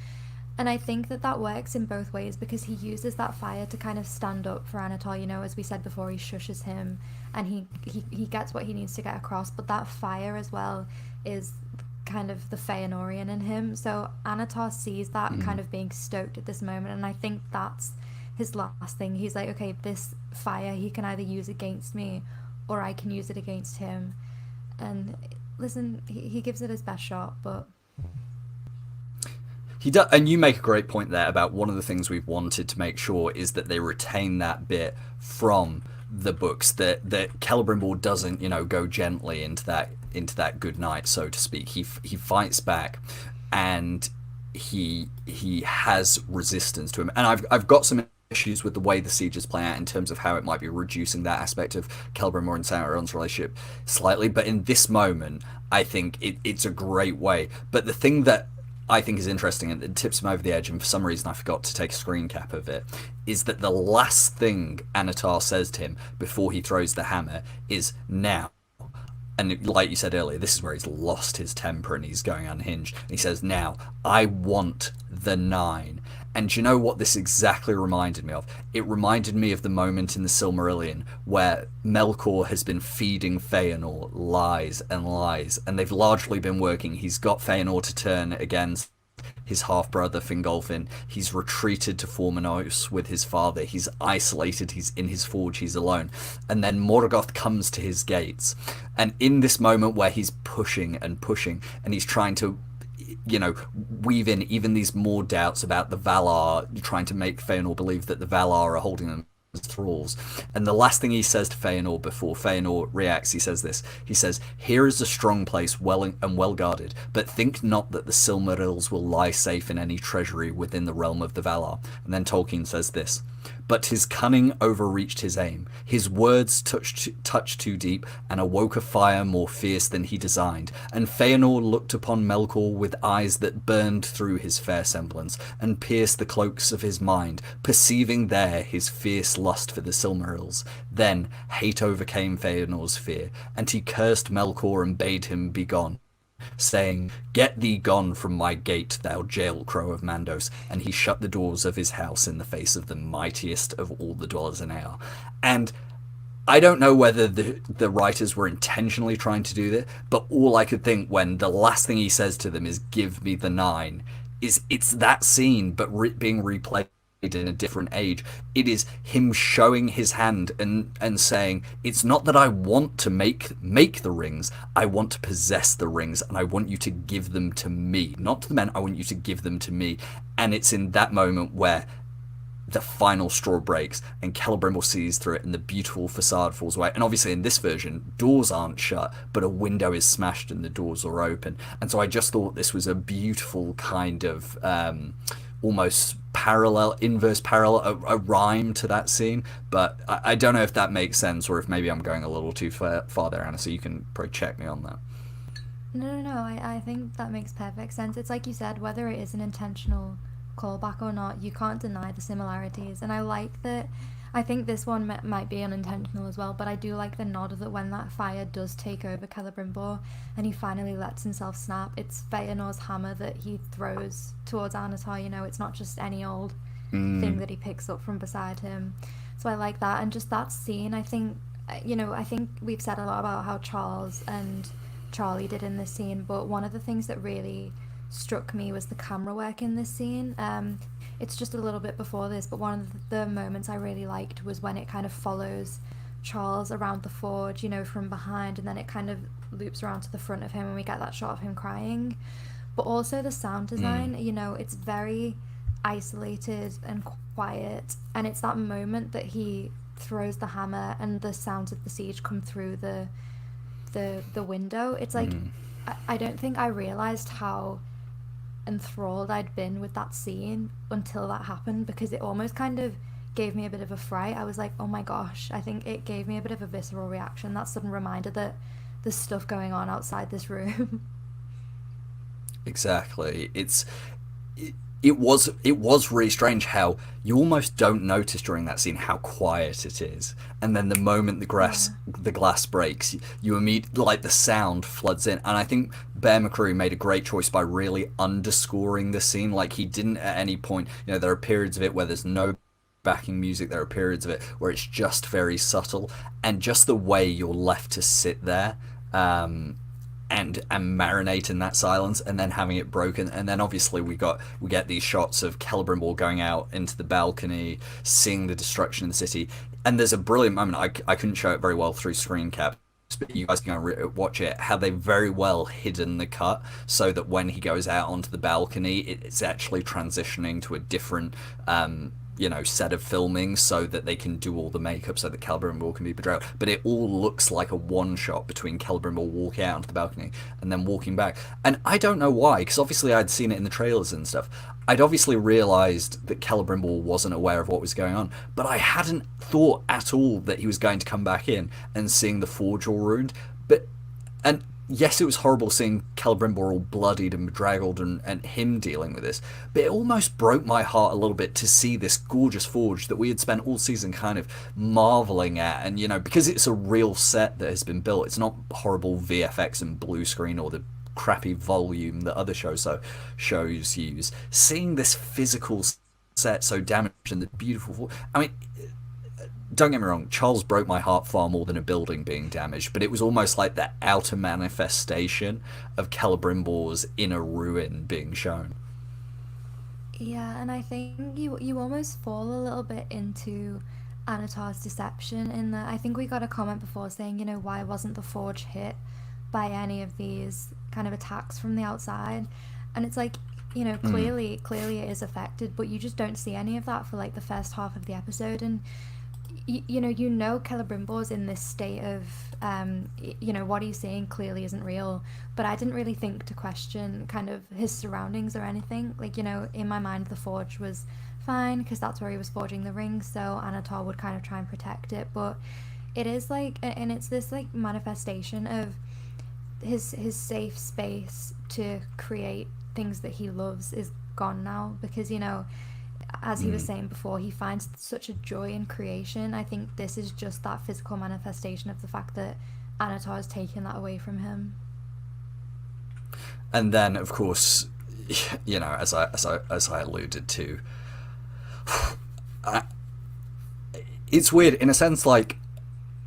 And I think that that works in both ways because he uses that fire to kind of stand up for Annatar. You know, as we said before, he shushes him and he gets what he needs to get across. But that fire as well is kind of the Feanorian in him. So Annatar sees that kind of being stoked at this moment. And I think that's his last thing. He's like, okay, this fire he can either use against me or I can use it against him. And listen, he gives it his best shot, but... He does, and you make a great point there about one of the things we've wanted to make sure is that they retain that bit from the books, that Celebrimbor doesn't, you know, go gently into that good night, so to speak. He fights back, and he has resistance to him. And I've got some issues with the way the sieges play out in terms of how it might be reducing that aspect of Celebrimbor and Sauron's relationship slightly. But in this moment, I think it's a great way. But the thing that I think is interesting and it tips him over the edge, and for some reason I forgot to take a screen cap of it, is that the last thing Annatar says to him before he throws the hammer is now. And like you said earlier, this is where he's lost his temper and he's going unhinged. And he says, now, I want the 9. And do you know what this exactly reminded me of? It reminded me of the moment in the Silmarillion where Melkor has been feeding Feanor lies and lies, and they've largely been working. He's got Feanor to turn against his half-brother Fingolfin. He's retreated to Formenos with his father. He's isolated. He's in his forge. He's alone. And then Morgoth comes to his gates. And in this moment where he's pushing and pushing, and he's trying to, you know, weave in even these more doubts about the Valar, trying to make Feanor believe that the Valar are holding them as thralls. And the last thing he says to Feanor before Feanor reacts, he says this. He says, here is a strong place, well and well guarded, but think not that the Silmarils will lie safe in any treasury within the realm of the Valar. And then Tolkien says this. But his cunning overreached his aim. His words touched too deep, and awoke a fire more fierce than he designed. And Feanor looked upon Melkor with eyes that burned through his fair semblance, and pierced the cloaks of his mind, perceiving there his fierce lust for the Silmarils. Then hate overcame Feanor's fear, and he cursed Melkor and bade him begone, saying, get thee gone from my gate, thou jail-crow of Mandos. And he shut the doors of his house in the face of the mightiest of all the dwellers in Aer. And I don't know whether the writers were intentionally trying to do that, but all I could think when the last thing he says to them is, give me the 9, is it's that scene, but being replayed in a different age. It is him showing his hand and saying, it's not that I want to make the rings, I want to possess the rings, and I want you to give them to me, not to the men, I want you to give them to me. And it's in that moment where the final straw breaks and Celebrimbor sees through it and the beautiful facade falls away. And obviously in this version, doors aren't shut, but a window is smashed and the doors are open. And so I just thought this was a beautiful kind of almost inverse parallel, a rhyme to that scene. But I don't know if that makes sense, or if maybe I'm going a little too far there, Anna, so you can probably check me on that. No, I think that makes perfect sense. It's like you said, whether it is an intentional callback or not, you can't deny the similarities. And I like that. I think this one might be unintentional as well, but I do like the nod that when that fire does take over Celebrimbor and he finally lets himself snap, it's Feanor's hammer that he throws towards Annatar. You know, it's not just any old thing that he picks up from beside him. So I like that. And just that scene, I think, you know, I think we've said a lot about how Charles and Charlie did in this scene, but one of the things that really struck me was the camera work in this scene. It's just a little bit before this, but one of the moments I really liked was when it kind of follows Charles around the forge, you know, from behind, and then it kind of loops around to the front of him and we get that shot of him crying. But also the sound design, you know, it's very isolated and quiet, and it's that moment that he throws the hammer and the sounds of the siege come through the window. It's like I don't think I realized how enthralled I'd been with that scene until that happened, because it almost kind of gave me a bit of a fright. I was like, oh my gosh. I think it gave me a bit of a visceral reaction, that sudden reminder that there's stuff going on outside this room. Exactly. it was really strange how you almost don't notice during that scene how quiet it is, and then the moment Yeah. the glass breaks, you immediately, like, the sound floods in. And I think Bear McCreary made a great choice by really underscoring the scene. Like, he didn't at any point, there are periods of it where there's no backing music, there are periods of it where it's just very subtle, and just the way you're left to sit there, and marinate in that silence, and then having it broken. And then obviously we get these shots of Celebrimbor going out into the balcony, seeing the destruction of the city. And there's a brilliant moment, I couldn't show it very well through screen cap, but you guys can watch it, how they very well hidden the cut so that when he goes out onto the balcony, it's actually transitioning to a different set of filming, so that they can do all the makeup so that Celebrimbor can be portrayed. But it all looks like a one shot between Celebrimbor walking out onto the balcony and then walking back. And I don't know why, because obviously I'd seen it in the trailers and stuff. I'd obviously realised that Celebrimbor wasn't aware of what was going on, but I hadn't thought at all that he was going to come back in and seeing the forge all ruined. And yes, it was horrible seeing Celebrimbor all bloodied and bedraggled, and him dealing with this, but it almost broke my heart a little bit to see this gorgeous forge that we had spent all season kind of marveling at. And, because it's a real set that has been built, it's not horrible VFX and blue screen or the crappy volume that other shows use. Seeing this physical set so damaged and the beautiful, I mean, don't get me wrong, Charles broke my heart far more than a building being damaged, but it was almost like that outer manifestation of Celebrimbor's inner ruin being shown. Yeah, and I think you almost fall a little bit into Annatar's deception in that I think we got a comment before saying, why wasn't the forge hit by any of these kind of attacks from the outside? And it's like, clearly it is affected, but you just don't see any of that for like the first half of the episode. And Celebrimbor's in this state of, what he's saying clearly isn't real. But I didn't really think to question kind of his surroundings or anything. Like, in my mind, the forge was fine because that's where he was forging the ring. So Annatar would kind of try and protect it. But it is like, and it's this like manifestation of his safe space to create things that he loves is gone now because, as he was saying before, he finds such a joy in creation. I think this is just that physical manifestation of the fact that Annatar has taken that away from him. And then, of course, as I alluded to, it's weird in a sense. Like,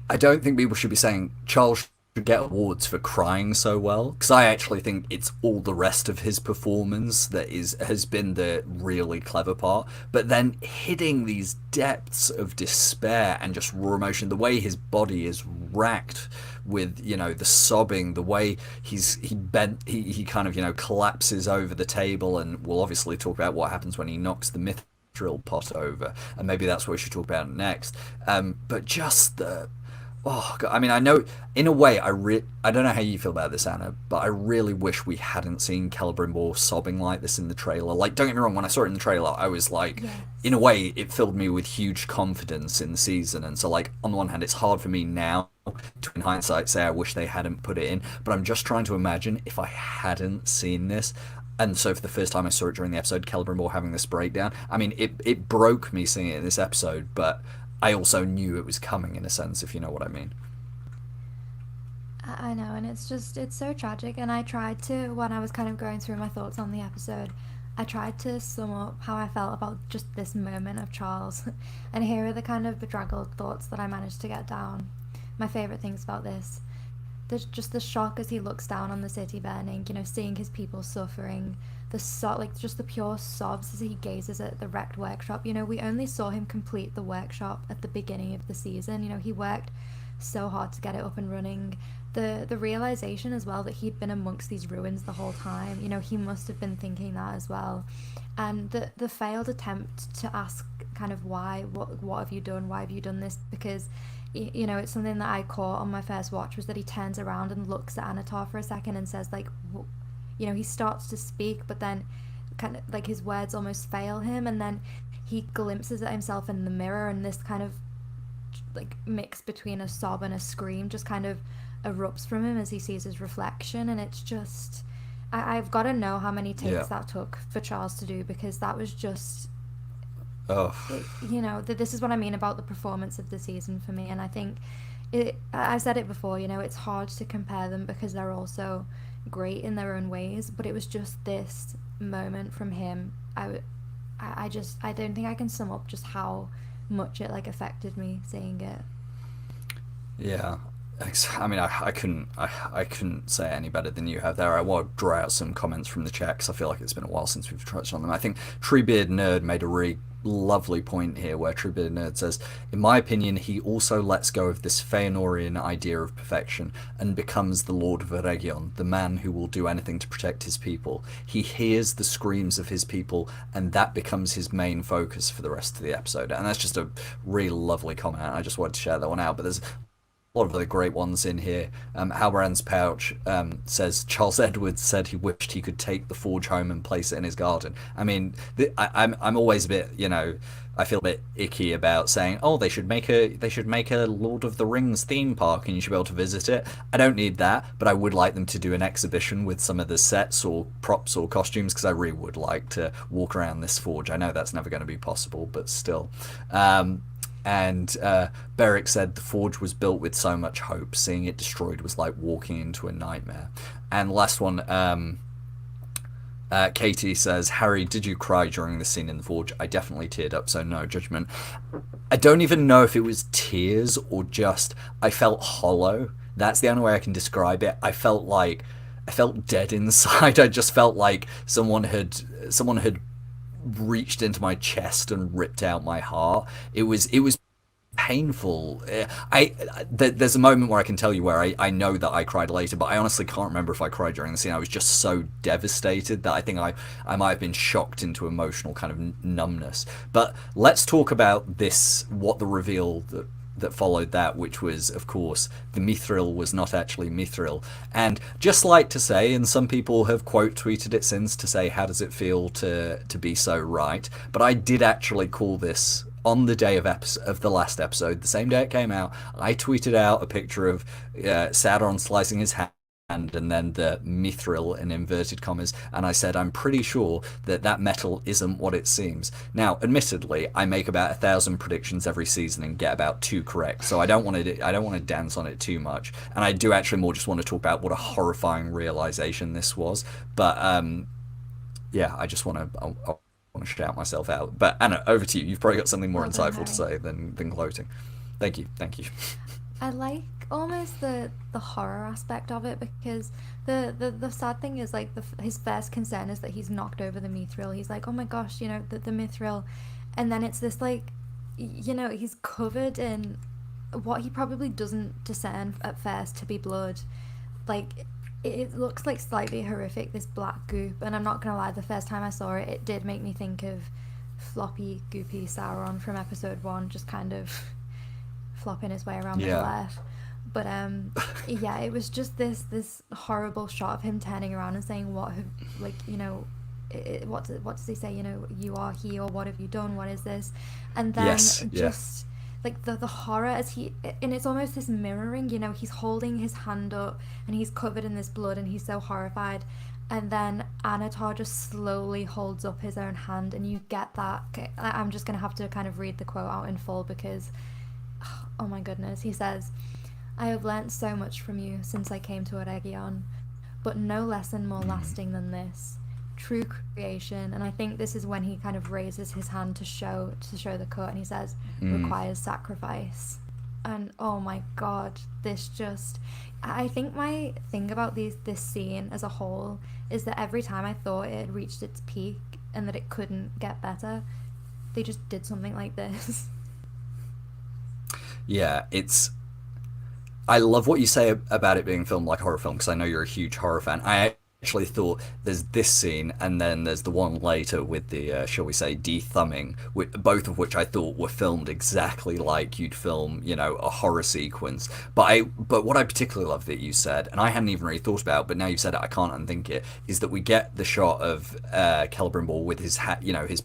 I don't think people should be saying Charles should get awards for crying so well, because I actually think it's all the rest of his performance that has been the really clever part. But then hitting these depths of despair and just raw emotion, the way his body is racked with the sobbing, the way he kind of collapses over the table, and we'll obviously talk about what happens when he knocks the mithril pot over, and maybe that's what we should talk about next. But just the Oh God, I mean, I know in a way, I don't know how you feel about this, Anna, but I really wish we hadn't seen Celebrimbor sobbing like this in the trailer. Like, don't get me wrong, when I saw it in the trailer, I was like, Yes. in a way, it filled me with huge confidence in the season. And so, like, on the one hand, it's hard for me now to, in hindsight, say I wish they hadn't put it in. But I'm just trying to imagine if I hadn't seen this. And so for the first time I saw it during the episode, Celebrimbor having this breakdown. I mean, it broke me seeing it in this episode, but I also knew it was coming in a sense, if you know what I mean. I know, and it's so tragic. And I tried to, when I was kind of going through my thoughts on the episode, I tried to sum up how I felt about just this moment of Charles. And here are the kind of bedraggled thoughts that I managed to get down. My favourite things about this. There's just the shock as he looks down on the city burning, seeing his people suffering. Just the pure sobs as he gazes at the wrecked workshop. We only saw him complete the workshop at the beginning of the season. He worked so hard to get it up and running. The realization as well that he'd been amongst these ruins the whole time, he must have been thinking that as well. And the failed attempt to ask kind of why, what have you done this, because it's something that I caught on my first watch, was that he turns around and looks at Annatar for a second and says, like, he starts to speak, but then kind of like his words almost fail him, and then he glimpses at himself in the mirror, and this kind of like mix between a sob and a scream just kind of erupts from him as he sees his reflection. And it's just, I've got to know how many Yeah. takes that took for Charles to do, because that was just, Oh, this is what I mean about the performance of the season for me. And I think I've said it before, it's hard to compare them because they're all so great in their own ways, but it was just this moment from him. I don't think I can sum up just how much it like affected me seeing it. yeah. I mean, I couldn't say it any better than you have there. I want to draw out some comments from the chat because I feel like it's been a while since we've touched on them. I think Treebeard Nerd made a really lovely point here where Treebeard Nerd says, in my opinion, he also lets go of this Feanorian idea of perfection and becomes the Lord of Eregion, the man who will do anything to protect his people. He hears the screams of his people, and that becomes his main focus for the rest of the episode. And that's just a really lovely comment. I just wanted to share that one out. But there's a lot of other great ones in here. Halbrand's Pouch says Charles Edwards said he wished he could take the forge home and place it in his garden. I mean, I'm always a bit, I feel a bit icky about saying, oh, they should make a Lord of the Rings theme park and you should be able to visit it. I don't need that, but I would like them to do an exhibition with some of the sets or props or costumes, because I really would like to walk around this forge. I know that's never going to be possible, but still. And Beric said the forge was built with so much hope. Seeing it destroyed was like walking into a nightmare. And last one, Katie says, Harry, did you cry during the scene in the forge? I definitely teared up, so no judgment. I don't even know if it was tears or just I felt hollow. That's the only way I can describe it. I felt dead inside. I just felt like someone had reached into my chest and ripped out my heart. It was painful. There's a moment where I can tell you where I know that I cried later, but I honestly can't remember if I cried during the scene. I was just so devastated that I think I might have been shocked into emotional kind of numbness. But let's talk about this, what the reveal that followed that, which was, of course, the Mithril was not actually Mithril. And just like to say, and some people have quote tweeted it since to say, how does it feel to be so right? But I did actually call this on the day of the last episode, the same day it came out. I tweeted out a picture of Sauron slicing his hand and then the mithril in inverted commas, and I said I'm pretty sure that metal isn't what it seems. Now, admittedly, I make about 1,000 predictions every season and get about 2 correct, so I don't want to dance on it too much, and I do actually more just want to talk about what a horrifying realization this was. But yeah, I just want to shout myself out. But Anna, over to you. You've probably got something more insightful to say than gloating. Thank you. I like almost the horror aspect of it, because the sad thing is like his first concern is that he's knocked over the mithril. He's like, oh my gosh, the mithril, and then it's this like, he's covered in what he probably doesn't discern at first to be blood. Like it looks like slightly horrific, this black goop, and I'm not gonna lie, the first time I saw it, it did make me think of floppy goopy Sauron from episode 1, just kind of flopping his way around Middle Earth. But yeah, it was just this horrible shot of him turning around and saying, what does he say, you are he, or what have you done, what is this? And then like the horror as and it's almost this mirroring, he's holding his hand up and he's covered in this blood and he's so horrified, and then Annatar just slowly holds up his own hand, and you get that. I'm just gonna have to kind of read the quote out in full because oh my goodness. He says, I have learnt so much from you since I came to Eregion, but no lesson more lasting than this. True creation, and I think this is when he kind of raises his hand to show the cut, and he says, requires sacrifice. And oh my god, I think my thing about this scene as a whole is that every time I thought it had reached its peak and that it couldn't get better, they just did something like this. Yeah, I love what you say about it being filmed like a horror film, because I know you're a huge horror fan. I actually thought there's this scene and then there's the one later with the shall we say de-thumbing, both of which I thought were filmed exactly like you'd film a horror sequence. But what I particularly love that you said, and I hadn't even really thought about, but now you've said it, I can't unthink it, is that we get the shot of Celebrimbor with his hat, his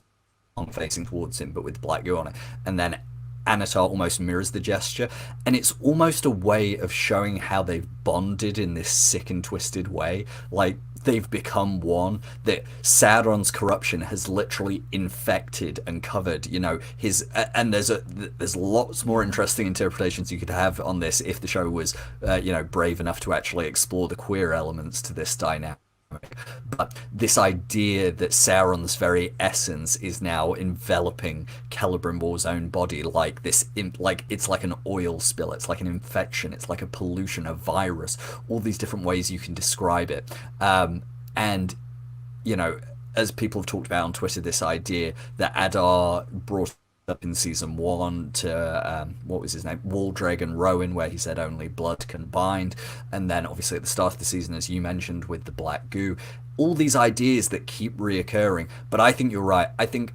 arm facing towards him but with black goo on it, and then Annatar almost mirrors the gesture, and it's almost a way of showing how they've bonded in this sick and twisted way. Like, they've become one, that Sauron's corruption has literally infected and covered, his, and there's lots more interesting interpretations you could have on this if the show was brave enough to actually explore the queer elements to this dynamic. But this idea that Sauron's very essence is now enveloping Celebrimbor's own body, like this, like it's like an oil spill, it's like an infection, it's like a pollution, a virus, all these different ways you can describe it. And as people have talked about on Twitter, this idea that Adar brought up in season 1 to what was his name, Waldreg and Rowan, where he said only blood can bind, and then obviously at the start of the season, as you mentioned, with the black goo, all these ideas that keep reoccurring. But I think you're right. I think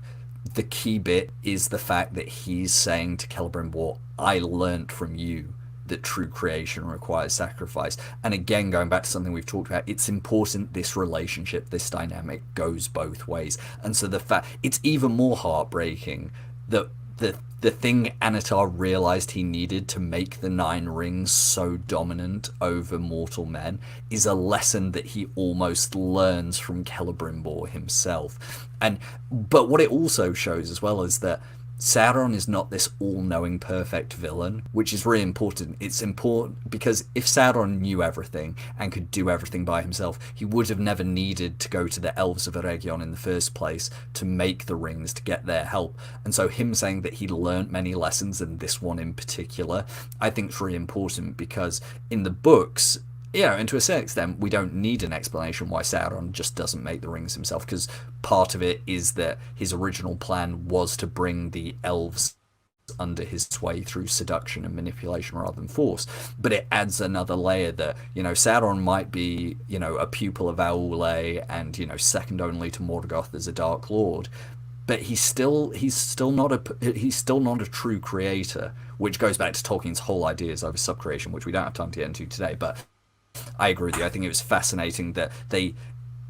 the key bit is the fact that he's saying to Celebrimbor, I learnt from you that true creation requires sacrifice. And again, going back to something we've talked about, it's important this relationship, this dynamic goes both ways. And so the fact, it's even more heartbreaking that the thing Annatar realized he needed to make the Nine Rings so dominant over mortal men is a lesson that he almost learns from Celebrimbor himself. But what it also shows as well is that Sauron is not this all-knowing perfect villain, which is really important. It's important because if Sauron knew everything and could do everything by himself, he would have never needed to go to the elves of Eregion in the first place to make the rings, to get their help. And so him saying that he learnt many lessons, and this one in particular, I think is really important, because in the books, and to a certain extent, we don't need an explanation why Sauron just doesn't make the rings himself, because part of it is that his original plan was to bring the elves under his sway through seduction and manipulation rather than force. But it adds another layer that, Sauron might be, a pupil of Aule and, second only to Morgoth as a Dark Lord, but he's still not a true creator, which goes back to Tolkien's whole ideas over subcreation, which we don't have time to get into today. But I agree with you. I think it was fascinating that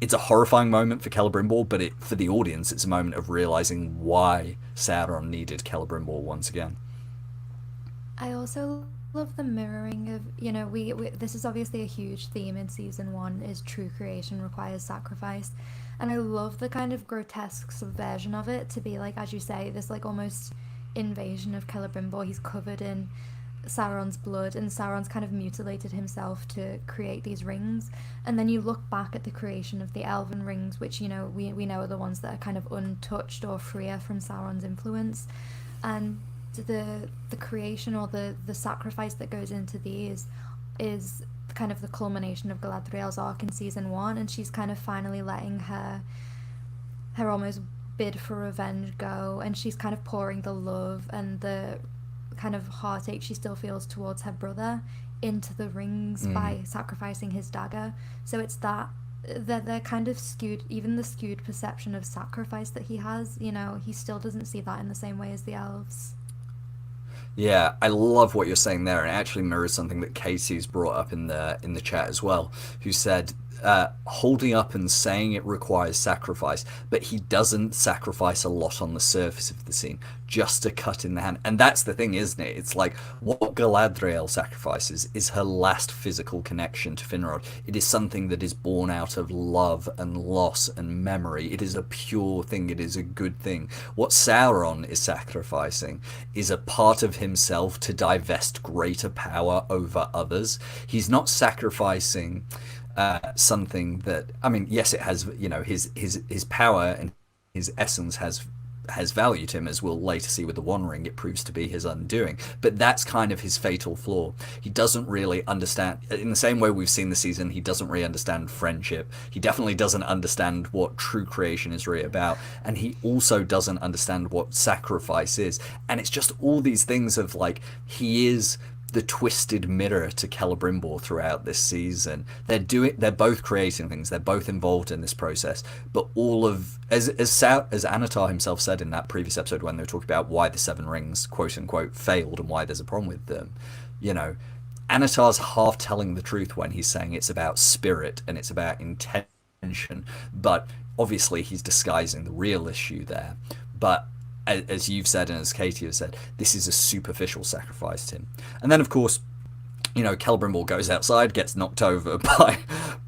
it's a horrifying moment for Celebrimbor, but for the audience, it's a moment of realizing why Sauron needed Celebrimbor once again. I also love the mirroring of, we this is obviously a huge theme in season 1, is true creation requires sacrifice. And I love the kind of grotesque subversion of it to be like, as you say, this like almost invasion of Celebrimbor. He's covered in Sauron's blood, and Sauron's kind of mutilated himself to create these rings. And then you look back at the creation of the elven rings, which we know are the ones that are kind of untouched or freer from Sauron's influence, and the creation or the sacrifice that goes into these is kind of the culmination of Galadriel's arc in season 1, and she's kind of finally letting her almost bid for revenge go, and she's kind of pouring the love and the kind of heartache she still feels towards her brother into the rings by sacrificing his dagger. So it's that they're kind of skewed, even the skewed perception of sacrifice that he has, he still doesn't see that in the same way as the elves. Yeah, I love what you're saying there, and it actually mirrors something that Casey's brought up in the chat as well, who said holding up and saying it requires sacrifice, but he doesn't sacrifice a lot on the surface of the scene, just a cut in the hand. And that's the thing, isn't it? It's like what Galadriel sacrifices is her last physical connection to Finrod. It is something that is born out of love and loss and memory. It is a pure thing. It is a good thing. What Sauron is sacrificing is a part of himself to divest greater power over others. He's not sacrificing something that, I mean, yes, it has, his power and his essence has value to him, as we'll later see with the One Ring. It proves to be his undoing, but that's kind of his fatal flaw. He doesn't really understand, in the same way we've seen this season, he doesn't really understand friendship. He definitely doesn't understand what true creation is really about, and he also doesn't understand what sacrifice is. And it's just all these things of like, he is the twisted mirror to Celebrimbor throughout this season. They're both creating things, they're both involved in this process, but all of, as Annatar himself said in that previous episode when they were talking about why the Seven Rings quote unquote failed and why there's a problem with them, Annatar's half telling the truth when he's saying it's about spirit and it's about intention, but obviously he's disguising the real issue there. But as you've said and as Katie has said, this is a superficial sacrifice to him. And then, of course, Celebrimbor goes outside, gets knocked over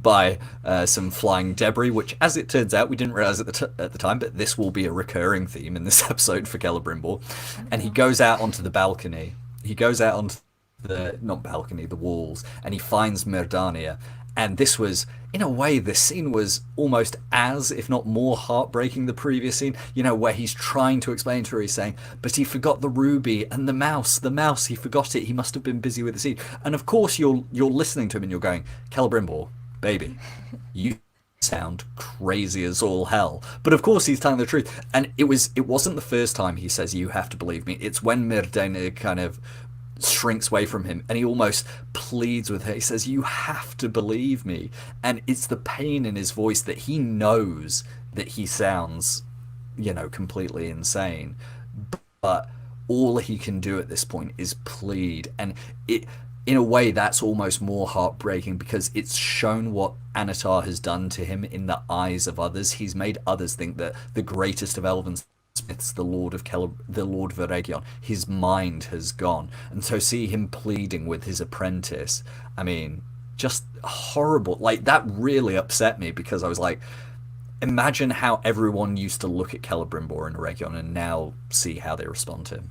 by some flying debris, which, as it turns out, we didn't realize at the time, but this will be a recurring theme in this episode for Celebrimbor. And he goes out onto the balcony. He goes out onto the walls, and he finds Mirdania. And this was, in a way, this scene was almost as, if not more, heartbreaking the previous scene, where he's trying to explain to her, he's saying, but he forgot the ruby and the mouse, he forgot it, he must have been busy with the seed. And of course you're listening to him and you're going, Celebrimbor, baby, you sound crazy as all hell. But of course he's telling the truth. And it wasn't the first time he says, you have to believe me. It's when Mirdania kind of shrinks away from him and he almost pleads with her. He says, you have to believe me. And it's the pain in his voice that he knows that he sounds, completely insane. But all he can do at this point is plead. And in a way, that's almost more heartbreaking because it's shown what Annatar has done to him in the eyes of others. He's made others think that the greatest of elven smiths, the Lord Veregion, his mind has gone. And so see him pleading with his apprentice, I mean, just horrible. Like, that really upset me because I was like, imagine how everyone used to look at Celebrimbor and Eregion and now see how they respond to him.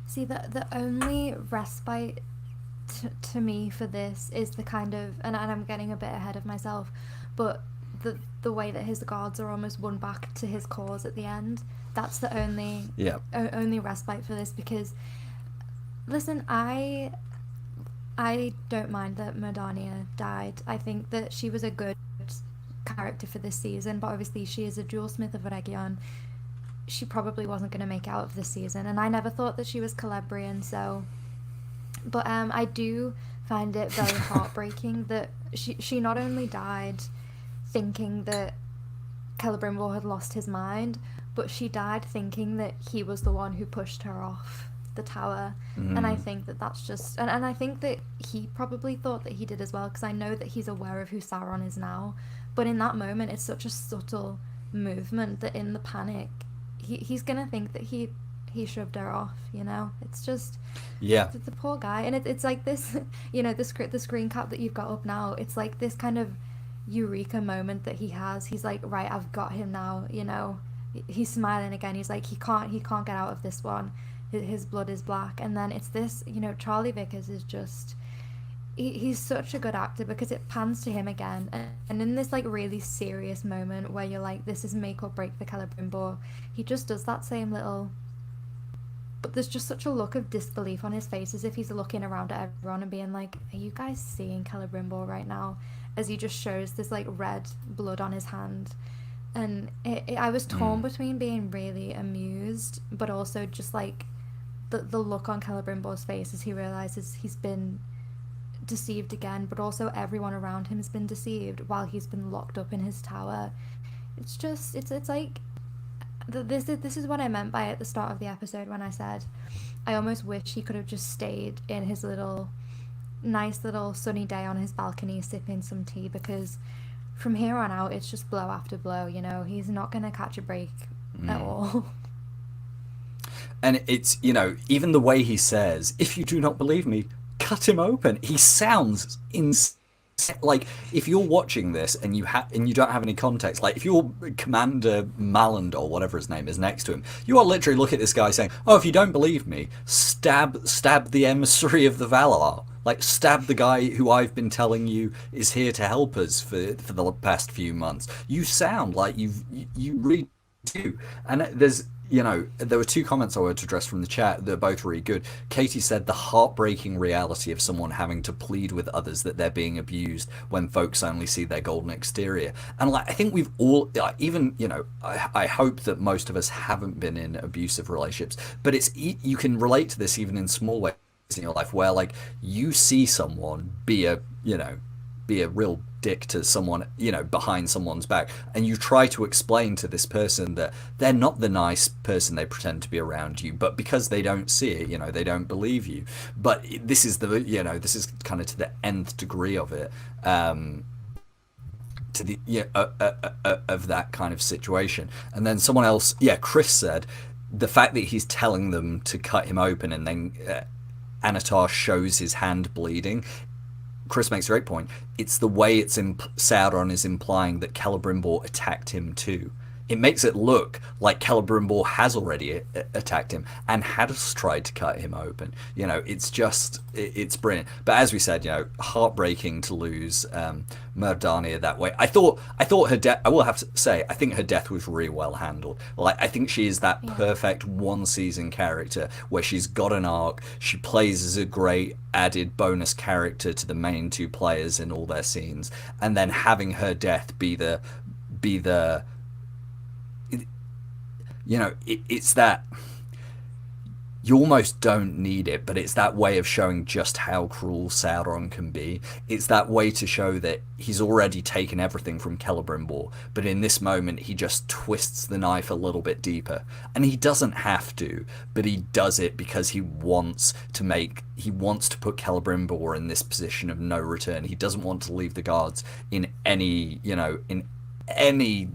See, the only respite to me for this is the kind of, and I'm getting a bit ahead of myself, but the way that his guards are almost won back to his cause at the end. That's the only only respite for this, because listen, I don't mind that Mirdania died. I think that she was a good character for this season, but obviously she is a dual smith of Eregion. She probably wasn't going to make out of this season, and I never thought that she was Celebrian, so but I do find it very heartbreaking that she not only died thinking that Celebrimbor had lost his mind, but she died thinking that he was the one who pushed her off the tower. And I think that that's just, and I think that he probably thought that he did as well, because I know that he's aware of who Sauron is now, but in that moment it's such a subtle movement that in the panic he's gonna think that he shoved her off, it's just the poor guy. And it's like this, the screen cap that you've got up now, it's like this kind of eureka moment that he has. He's like, right, I've got him now. He's smiling again. He's like, he can't get out of this one. His blood is black. And then it's this, Charlie Vickers is just, he's such a good actor, because it pans to him again, and in this like really serious moment where you're like, this is make or break for Celebrimbor, he just does that same little, but there's just such a look of disbelief on his face, as if he's looking around at everyone and being like, are you guys seeing Celebrimbor right now? As he just shows this like red blood on his hand. And I was torn between being really amused, but also just like the look on Celebrimbor's face as he realizes he's been deceived again, but also everyone around him has been deceived while he's been locked up in his tower. It's just, it's like, this is what I meant by at the start of the episode when I said I almost wish he could have just stayed in his nice little sunny day on his balcony sipping some tea, because from here on out it's just blow after blow. He's not going to catch a break at all. And it's, even the way he says, if you do not believe me, cut him open. He sounds insane. Like, if you're watching this and you don't have any context, like if your Commander Malland or whatever his name is next to him, you are literally looking at this guy saying, oh, if you don't believe me, stab the emissary of the Valar. Like, stab the guy who I've been telling you is here to help us for the past few months. You sound like you really do. And there's, there were two comments I wanted to address from the chat that are both really good. Katie said the heartbreaking reality of someone having to plead with others that they're being abused when folks only see their golden exterior. And I think we've all, even, I hope that most of us haven't been in abusive relationships, but you can relate to this even in small ways in your life, where you see someone be a real dick to someone, behind someone's back, and you try to explain to this person that they're not the nice person they pretend to be around you, but because they don't see it, they don't believe you. But this is this is kind of to the nth degree of it, to the of that kind of situation. And then someone else, Chris said, the fact that he's telling them to cut him open, and then Annatar shows his hand bleeding. Chris makes a great point. It's the way Sauron is implying that Celebrimbor attacked him too. It makes it look like Celebrimbor has already attacked him and has tried to cut him open. It's brilliant. But as we said, heartbreaking to lose Mirdania that way. I thought her death. I will have to say, I think her death was really well handled. Like, I think she is that perfect one-season character where she's got an arc. She plays as a great added bonus character to the main two players in all their scenes, and then having her death be the it's that you almost don't need it, but it's that way of showing just how cruel Sauron can be. It's that way to show that he's already taken everything from Celebrimbor, but in this moment he just twists the knife a little bit deeper. And he doesn't have to, but he does it because he wants to put Celebrimbor in this position of no return. He doesn't want to leave the guards in any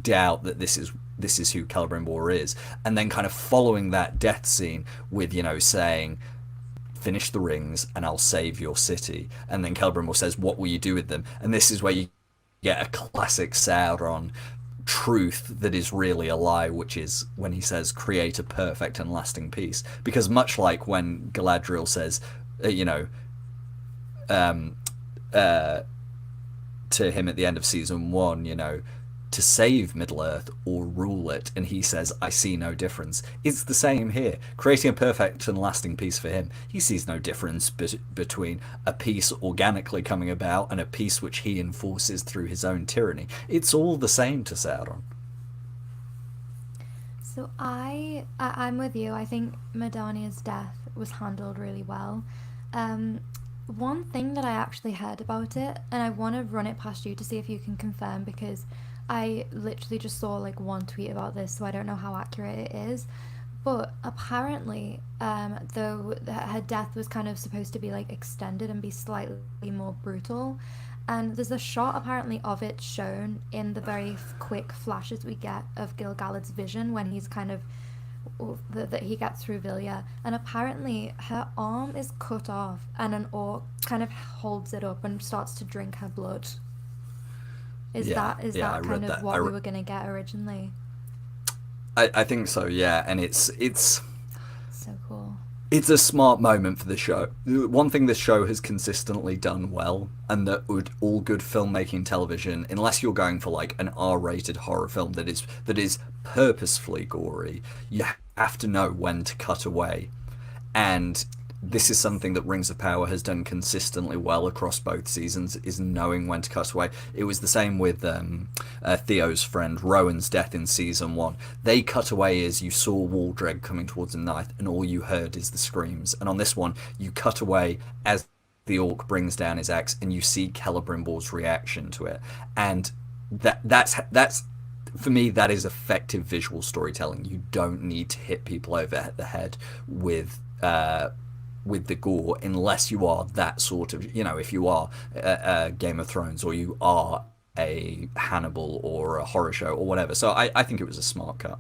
doubt that this is who Celebrimbor is, and then kind of following that death scene with, saying, finish the rings and I'll save your city. And then Celebrimbor says, what will you do with them? And this is where you get a classic Sauron truth that is really a lie, which is when he says, create a perfect and lasting peace. Because much like when Galadriel says, to him at the end of season 1, to save Middle-earth or rule it, and he says, I see no difference. It's the same here. Creating a perfect and lasting peace for him, he sees no difference between a peace organically coming about and a peace which he enforces through his own tyranny. It's all the same to Sauron. So I'm with you. I think Mirdania's death was handled really well. One thing that I actually heard about it, and I want to run it past you to see if you can confirm, because I literally just saw one tweet about this, so I don't know how accurate it is. But apparently, though her death was kind of supposed to be extended and be slightly more brutal, and there's a shot apparently of it shown in the very quick flashes we get of Gil-galad's vision when he's kind of that he gets through Vilya, and apparently her arm is cut off and an orc kind of holds it up and starts to drink her blood. Is that kind of what we were going to get originally? I think so, yeah. And it's so cool. It's a smart moment for the show. One thing this show has consistently done well, and that would all good filmmaking television, unless you're going for an R-rated horror film that is purposefully gory, you have to know when to cut away. And this is something that Rings of Power has done consistently well across both seasons, is knowing when to cut away. It was the same with Theo's friend Rowan's death in season 1. They cut away as you saw Waldreg coming towards the knife, and all you heard is the screams. And on this one, you cut away as the orc brings down his axe, and you see Celebrimbor's reaction to it. And that's for me, that is effective visual storytelling. You don't need to hit people over the head with the gore, unless you are that sort of, if you are a Game of Thrones, or you are a Hannibal or a horror show or whatever. So I think it was a smart cut.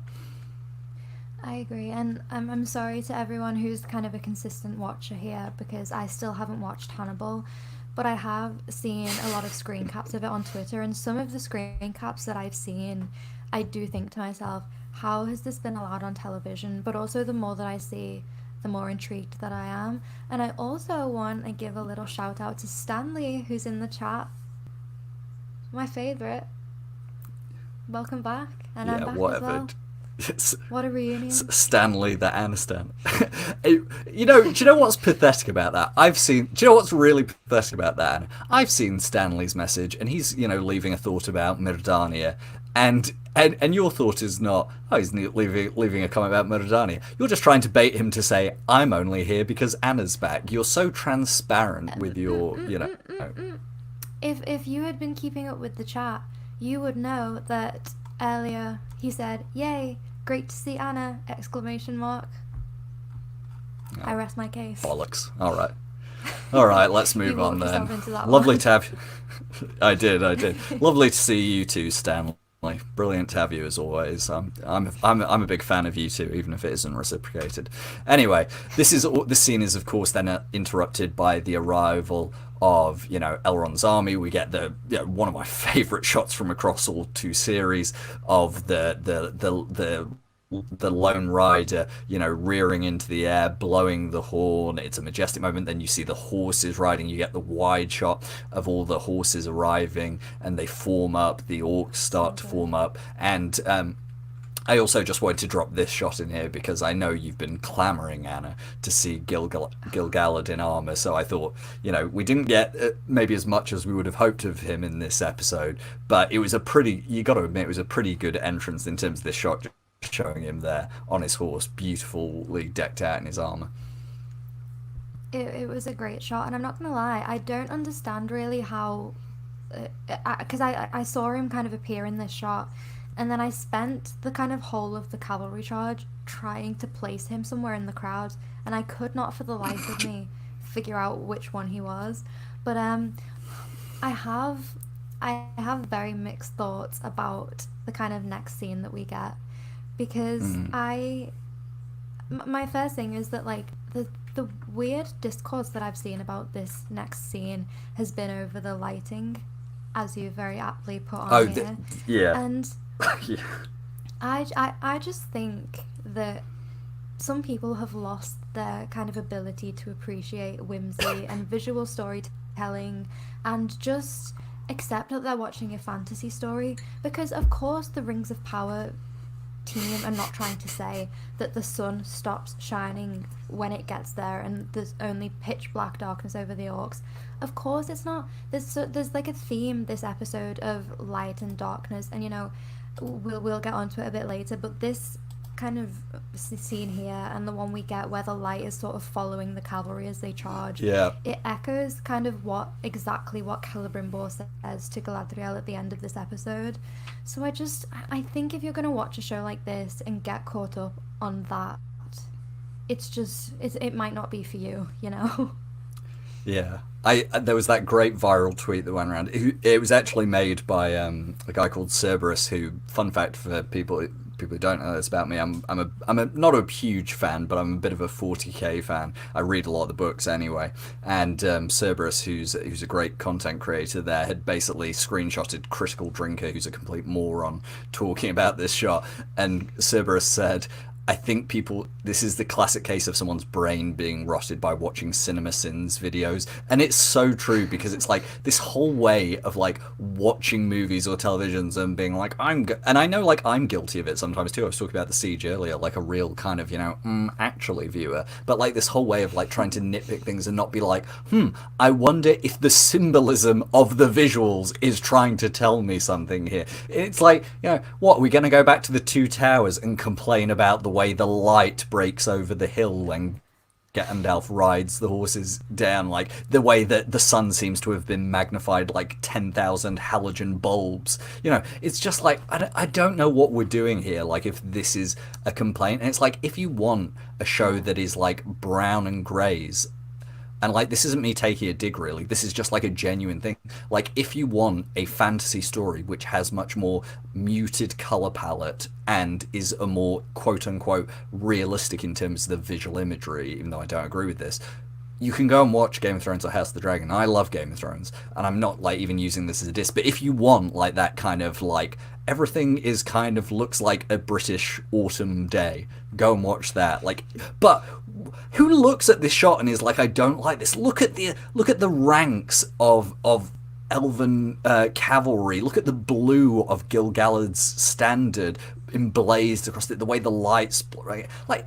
I agree, and I'm sorry to everyone who's kind of a consistent watcher here, because I still haven't watched Hannibal, but I have seen a lot of screen caps of it on Twitter, and some of the screen caps that I've seen, I do think to myself, how has this been allowed on television? But also, the more that I see, the more intrigued that I am. And I also want to give a little shout out to Stanley, who's in the chat. My favourite. Welcome back. And I'm back as well. What a reunion. Stanley the Aniston. Do you know what's pathetic about that? Do you know what's really pathetic about that? I've seen Stanley's message, and he's, leaving a thought about Mirdania, and your thought is not, oh, he's leaving a comment about Mirdania. You're just trying to bait him to say, I'm only here because Anna's back. You're so transparent with your, If you had been keeping up with the chat, you would know that earlier he said, yay, great to see Anna, ! Oh, I rest my case. Bollocks. All right, let's move on then. Into that Lovely one. to have I did. Lovely to see you too, Stanley. Brilliant to have you as always. I'm a big fan of you too, even if it isn't reciprocated. Anyway, this scene is of course then interrupted by the arrival of Elrond's army. We get one of my favourite shots from across all two series of the lone rider, rearing into the air, blowing the horn. It's a majestic moment. Then you see the horses riding. You get the wide shot of all the horses arriving, and they form up. The orcs start to form up, and I also just wanted to drop this shot in here because I know you've been clamouring, Anna, to see Gil-galad in armour. So I thought, we didn't get maybe as much as we would have hoped of him in this episode, but it was you got to admit, it was a pretty good entrance in terms of this shot, showing him there on his horse, beautifully decked out in his armour. It was a great shot, and I'm not gonna lie, I don't understand really how, because I saw him kind of appear in this shot, and then I spent the kind of whole of the cavalry charge trying to place him somewhere in the crowd, and I could not for the life of me figure out which one he was. But I have very mixed thoughts about the kind of next scene that we get, because my first thing is that like the weird discourse that I've seen about this next scene has been over the lighting, as you very aptly put on here. Yeah. And yeah. I just think that some people have lost their kind of ability to appreciate whimsy and visual storytelling, and just accept that they're watching a fantasy story, because of course the Rings of Power team are not trying to say that the sun stops shining when it gets there and there's only pitch black darkness over the orcs. Of course it's not. There's like a theme this episode of light and darkness, and we'll get onto it a bit later, but this kind of scene here and the one we get where the light is sort of following the cavalry as they charge, it echoes kind of exactly what Celebrimbor says to Galadriel at the end of this episode. So I think if you're going to watch a show like this and get caught up on that, it might not be for you. Yeah. There was that great viral tweet that went around. It was actually made by a guy called Cerberus, who, fun fact for people who don't know this about me, I'm not a huge fan, but I'm a bit of a 40k fan. I read a lot of the books anyway. And Cerberus, who's a great content creator there, had basically screenshotted Critical Drinker, who's a complete moron, talking about this shot. And Cerberus said, I think this is the classic case of someone's brain being rotted by watching CinemaSins videos. And it's so true, because it's like this whole way of like watching movies or televisions and being like, and I know like I'm guilty of it sometimes too. I was talking about The Siege earlier, like a real kind of, actually viewer. But like this whole way of like trying to nitpick things and not be like, I wonder if the symbolism of the visuals is trying to tell me something here. It's like, what, are we going to go back to the Two Towers and complain about the way the light breaks over the hill when Gandalf rides the horses down, like the way that the sun seems to have been magnified like 10,000 halogen bulbs. It's just like, I don't know what we're doing here, like if this is a complaint. And it's like, if you want a show that is like brown and greys, and like this isn't me taking a dig really, this is just like a genuine thing, like if you want a fantasy story which has much more muted colour palette and is a more quote-unquote realistic in terms of the visual imagery, even though I don't agree with this, you can go and watch Game of Thrones or House of the Dragon. I love Game of Thrones, and I'm not like even using this as a diss, but if you want like that kind of like everything is kind of looks like a British autumn day, go and watch that. Like, but who looks at this shot and is like, I don't like this? Look at the ranks of elven cavalry. Look at the blue of Gil-galad's standard emblazed across the way the lights, right? Like,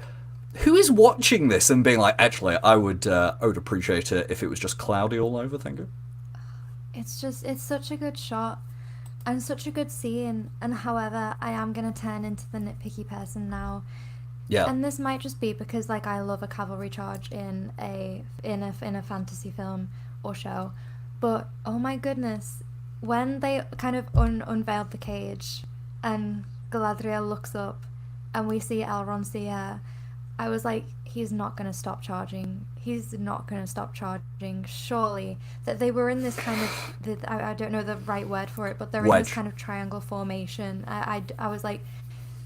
who is watching this and being like, actually, I would appreciate it if it was just cloudy all over, thank you. It's such a good shot and such a good scene. And however, I am going to turn into the nitpicky person now. Yeah. And this might just be because like I love a cavalry charge in a fantasy film or show. But oh my goodness, when they kind of unveiled the cage and Galadriel looks up and we see Elrond see her, I was like, he's not going to stop charging. he's not going to stop charging, surely. That they were in this kind of, I don't know the right word for it, but they're in this Wedge. kind of triangle formation. I was like,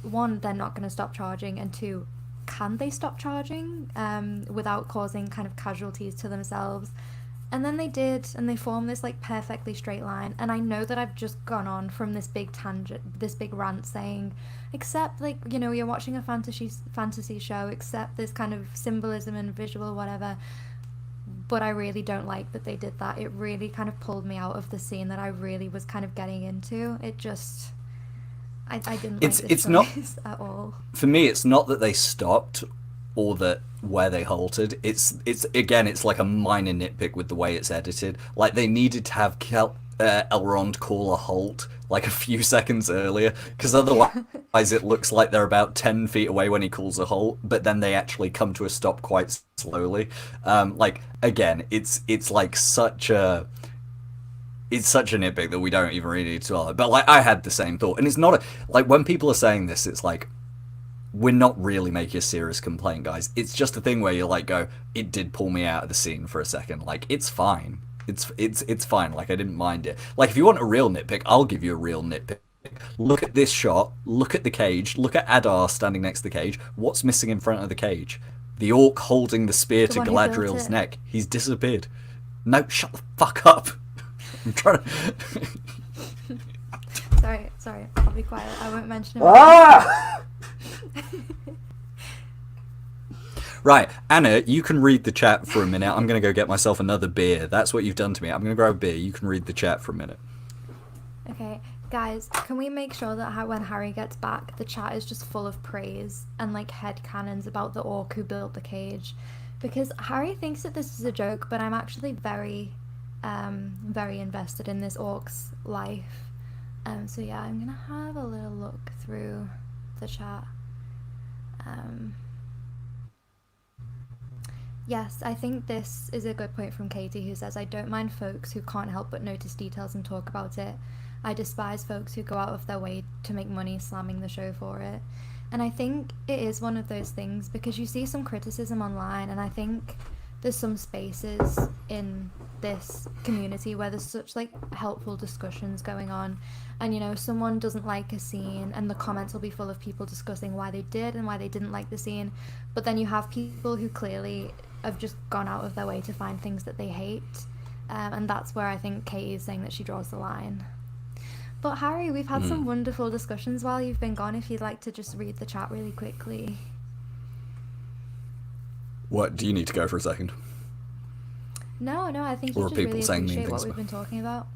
one, they're not going to stop charging, and two, can they stop charging without causing kind of casualties to themselves? And then they did, and they formed this like perfectly straight line. And I know that I've just gone on from this big tangent, this big rant saying, except like, you know, you're watching a fantasy show, accept this kind of symbolism and visual whatever. But I really don't like that they did that. It really kind of pulled me out of the scene that I really was kind of getting into. It just, I didn't like this not choice at all. for me. It's not that they stopped or that where they halted. It's again, it's like a minor nitpick with the way it's edited. Like they needed to have Elrond call a halt like a few seconds earlier, because otherwise it looks like they're about 10 feet away when he calls a halt, but then they actually come to a stop quite slowly. Like again, it's like such a nitpick that we don't even really need to follow. But like I had the same thought, and it's not like when people are saying this, it's like, we're not really making a serious complaint, guys. It's just a thing where you like go, it did pull me out of the scene for a second. Like it's fine. It's fine. Like I didn't mind it. Like if you want a real nitpick, I'll give you a real nitpick. Look at this shot. Look at the cage. Look at Adar standing next to the cage. What's missing in front of the cage? The orc holding the spear to Galadriel's neck. He's disappeared. No, shut the fuck up. I'm trying to. Sorry. I'll be quiet. I won't mention it. Ah! Right, Anna, you can read the chat for a minute. I'm going to go get myself another beer. That's what you've done to me. I'm going to grab a beer. You can read the chat for a minute. Okay, guys, can we make sure that when Harry gets back, the chat is just full of praise and like headcanons about the orc who built the cage? Because Harry thinks that this is a joke, but I'm actually very, very invested in this orc's life. So yeah, I'm going to have a little look through the chat. Yes, I think this is a good point from Katie, who says, I don't mind folks who can't help but notice details and talk about it. I despise folks who go out of their way to make money slamming the show for it. And I think it is one of those things, because you see some criticism online, and I think there's some spaces in this community where there's such like helpful discussions going on, and you know, someone doesn't like a scene and the comments will be full of people discussing why they did and why they didn't like the scene, but then you have people who clearly have just gone out of their way to find things that they hate, and that's where I think Katie is saying that she draws the line. But Harry, we've had some wonderful discussions while you've been gone. If you'd like to just read the chat really quickly. What, do you need to go for a second? No, I think you just really appreciate what we've been talking about.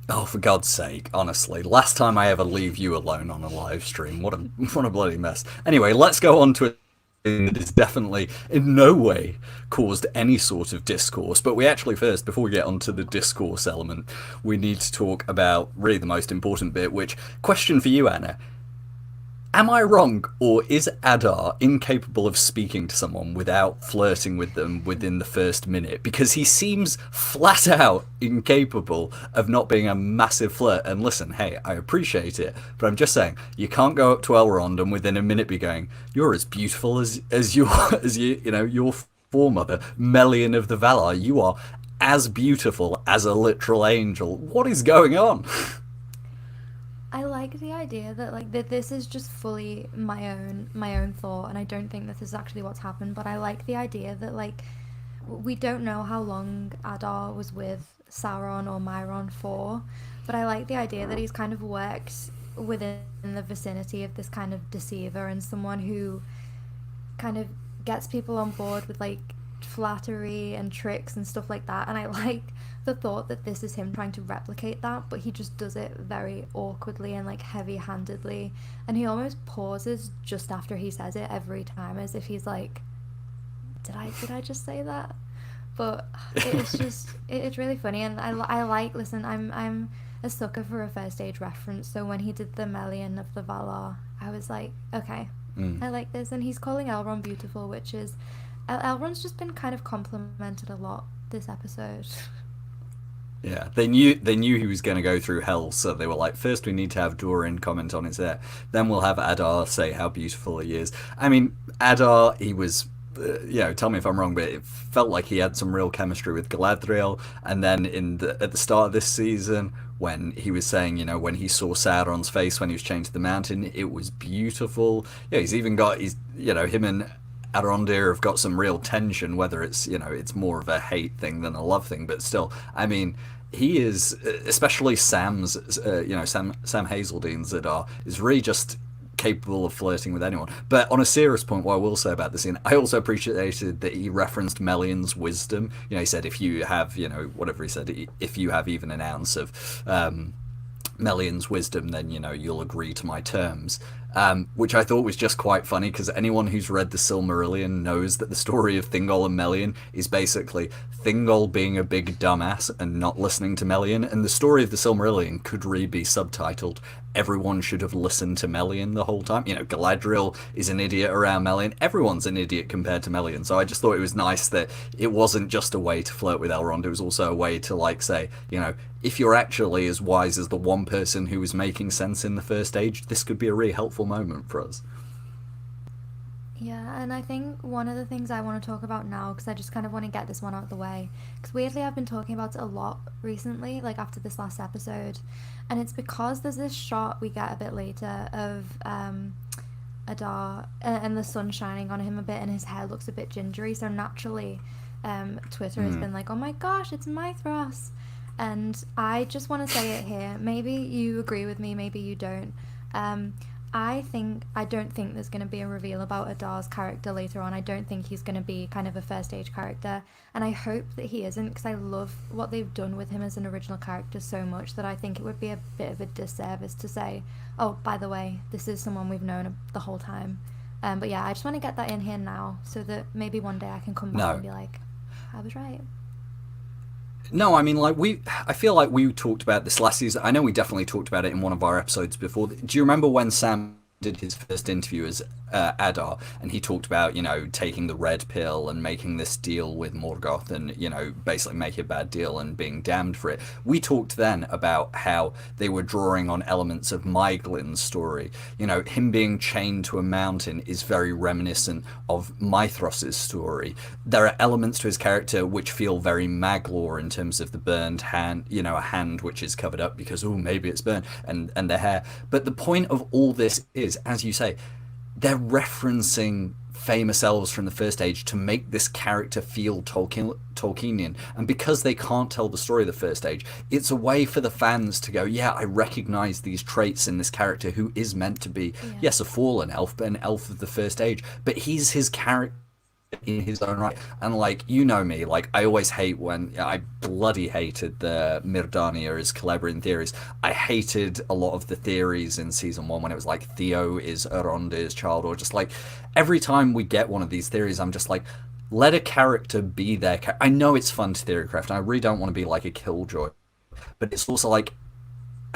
Oh, for God's sake, honestly. Last time I ever leave you alone on a live stream. What a bloody mess. Anyway, let's go on to it. That has definitely in no way caused any sort of discourse, but we actually first, before we get onto the discourse element, we need to talk about really the most important bit, which, question for you, Anna. Am I wrong, or is Adar incapable of speaking to someone without flirting with them within the first minute? Because he seems flat out incapable of not being a massive flirt. And listen, hey, I appreciate it, but I'm just saying, you can't go up to Elrond and within a minute be going, "You're as beautiful as your foremother, Melian of the Valar. You are as beautiful as a literal angel." What is going on? I like the idea that like that this is just fully my own thought, and I don't think that this is actually what's happened, but I like the idea that like we don't know how long Adar was with Sauron or Myron for, but I like the idea that he's kind of worked within the vicinity of this kind of deceiver and someone who kind of gets people on board with like flattery and tricks and stuff like that. And I like the thought that this is him trying to replicate that, but he just does it very awkwardly and like heavy-handedly, and he almost pauses just after he says it every time, as if he's like, did I just say that? But it's just it's really funny, and I like, listen, I'm a sucker for a first age reference, so when he did the Melian of the Valar, I was like, okay, I like this. And he's calling Elrond beautiful, which is Elrond's just been kind of complimented a lot this episode. Yeah, they knew he was going to go through hell, so they were like, first we need to have Durin comment on his hair, then we'll have Adar say how beautiful he is. I mean, Adar, he was, tell me if I'm wrong, but it felt like he had some real chemistry with Galadriel. And then at the start of this season, when he was saying, when he saw Sauron's face when he was chained to the mountain, it was beautiful. Yeah, he's even got him and Arondir have got some real tension, whether it's more of a hate thing than a love thing, but still, I mean, he is, especially Sam's, Sam Hazeldene's Adar, is really just capable of flirting with anyone. But on a serious point, what I will say about the scene, I also appreciated that he referenced Melian's wisdom. He said, if you have, whatever he said, if you have even an ounce of Melian's wisdom, then you'll agree to my terms. Which I thought was just quite funny, because anyone who's read the Silmarillion knows that the story of Thingol and Melian is basically Thingol being a big dumbass and not listening to Melian, and the story of the Silmarillion could really be subtitled "Everyone should have listened to Melian the whole time." Galadriel is an idiot around Melian. Everyone's an idiot compared to Melian. So I just thought it was nice that it wasn't just a way to flirt with Elrond. It was also a way to say, if you're actually as wise as the one person who was making sense in the First Age, this could be a really helpful moment for us. Yeah, and I think one of the things I want to talk about now, because I just kind of want to get this one out of the way, because weirdly I've been talking about it a lot recently, like after this last episode, and it's because there's this shot we get a bit later of Adar and the sun shining on him a bit, and his hair looks a bit gingery, so naturally Twitter has been like, oh my gosh, it's Mithras. And I just want to say it here. Maybe you agree with me, maybe you don't. I don't think there's going to be a reveal about Adar's character later on. I don't think he's going to be kind of a first age character, and I hope that he isn't, because I love what they've done with him as an original character so much that I think it would be a bit of a disservice to say, oh, by the way, this is someone we've known the whole time. But yeah, I just want to get that in here now, so that maybe one day I can come back and be like, I was right. No, I mean, I feel like we talked about this last season. I know we definitely talked about it in one of our episodes before. Do you remember when Sam did his first interview as Adar, and he talked about, taking the red pill and making this deal with Morgoth and, basically make a bad deal and being damned for it? We talked then about how they were drawing on elements of Maeglin's story. Him being chained to a mountain is very reminiscent of Mithros's story. There are elements to his character which feel very Maglor in terms of the burned hand, a hand which is covered up because, maybe it's burned, and the hair. But the point of all this is, as you say, they're referencing famous elves from the First Age to make this character feel Tolkienian. And because they can't tell the story of the First Age, it's a way for the fans to go, yeah, I recognise these traits in this character who is meant to be, yes, a fallen elf, but an elf of the First Age. But he's his character in his own right. And me, I always hate when I bloody hated the Mirdania as Celebrimbor theories. I hated a lot of the theories in season 1 when it was like Theo is Arondir's child, or just every time we get one of these theories, I'm just like, let a character be their character. I know it's fun to theorycraft, and I really don't want to be like a killjoy, but it's also like,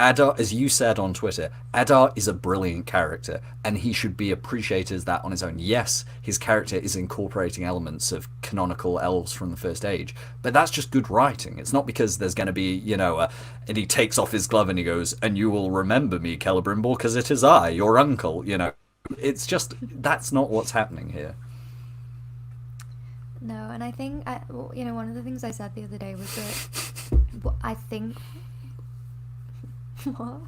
Adar, as you said on Twitter, Adar is a brilliant character, and he should be appreciated as that on his own. Yes, his character is incorporating elements of canonical elves from the First Age, but that's just good writing. It's not because there's going to be, and he takes off his glove and he goes, and you will remember me, Celebrimbor, because it is I, your uncle, It's just, that's not what's happening here. No, and I think, one of the things I said the other day was that I think... What?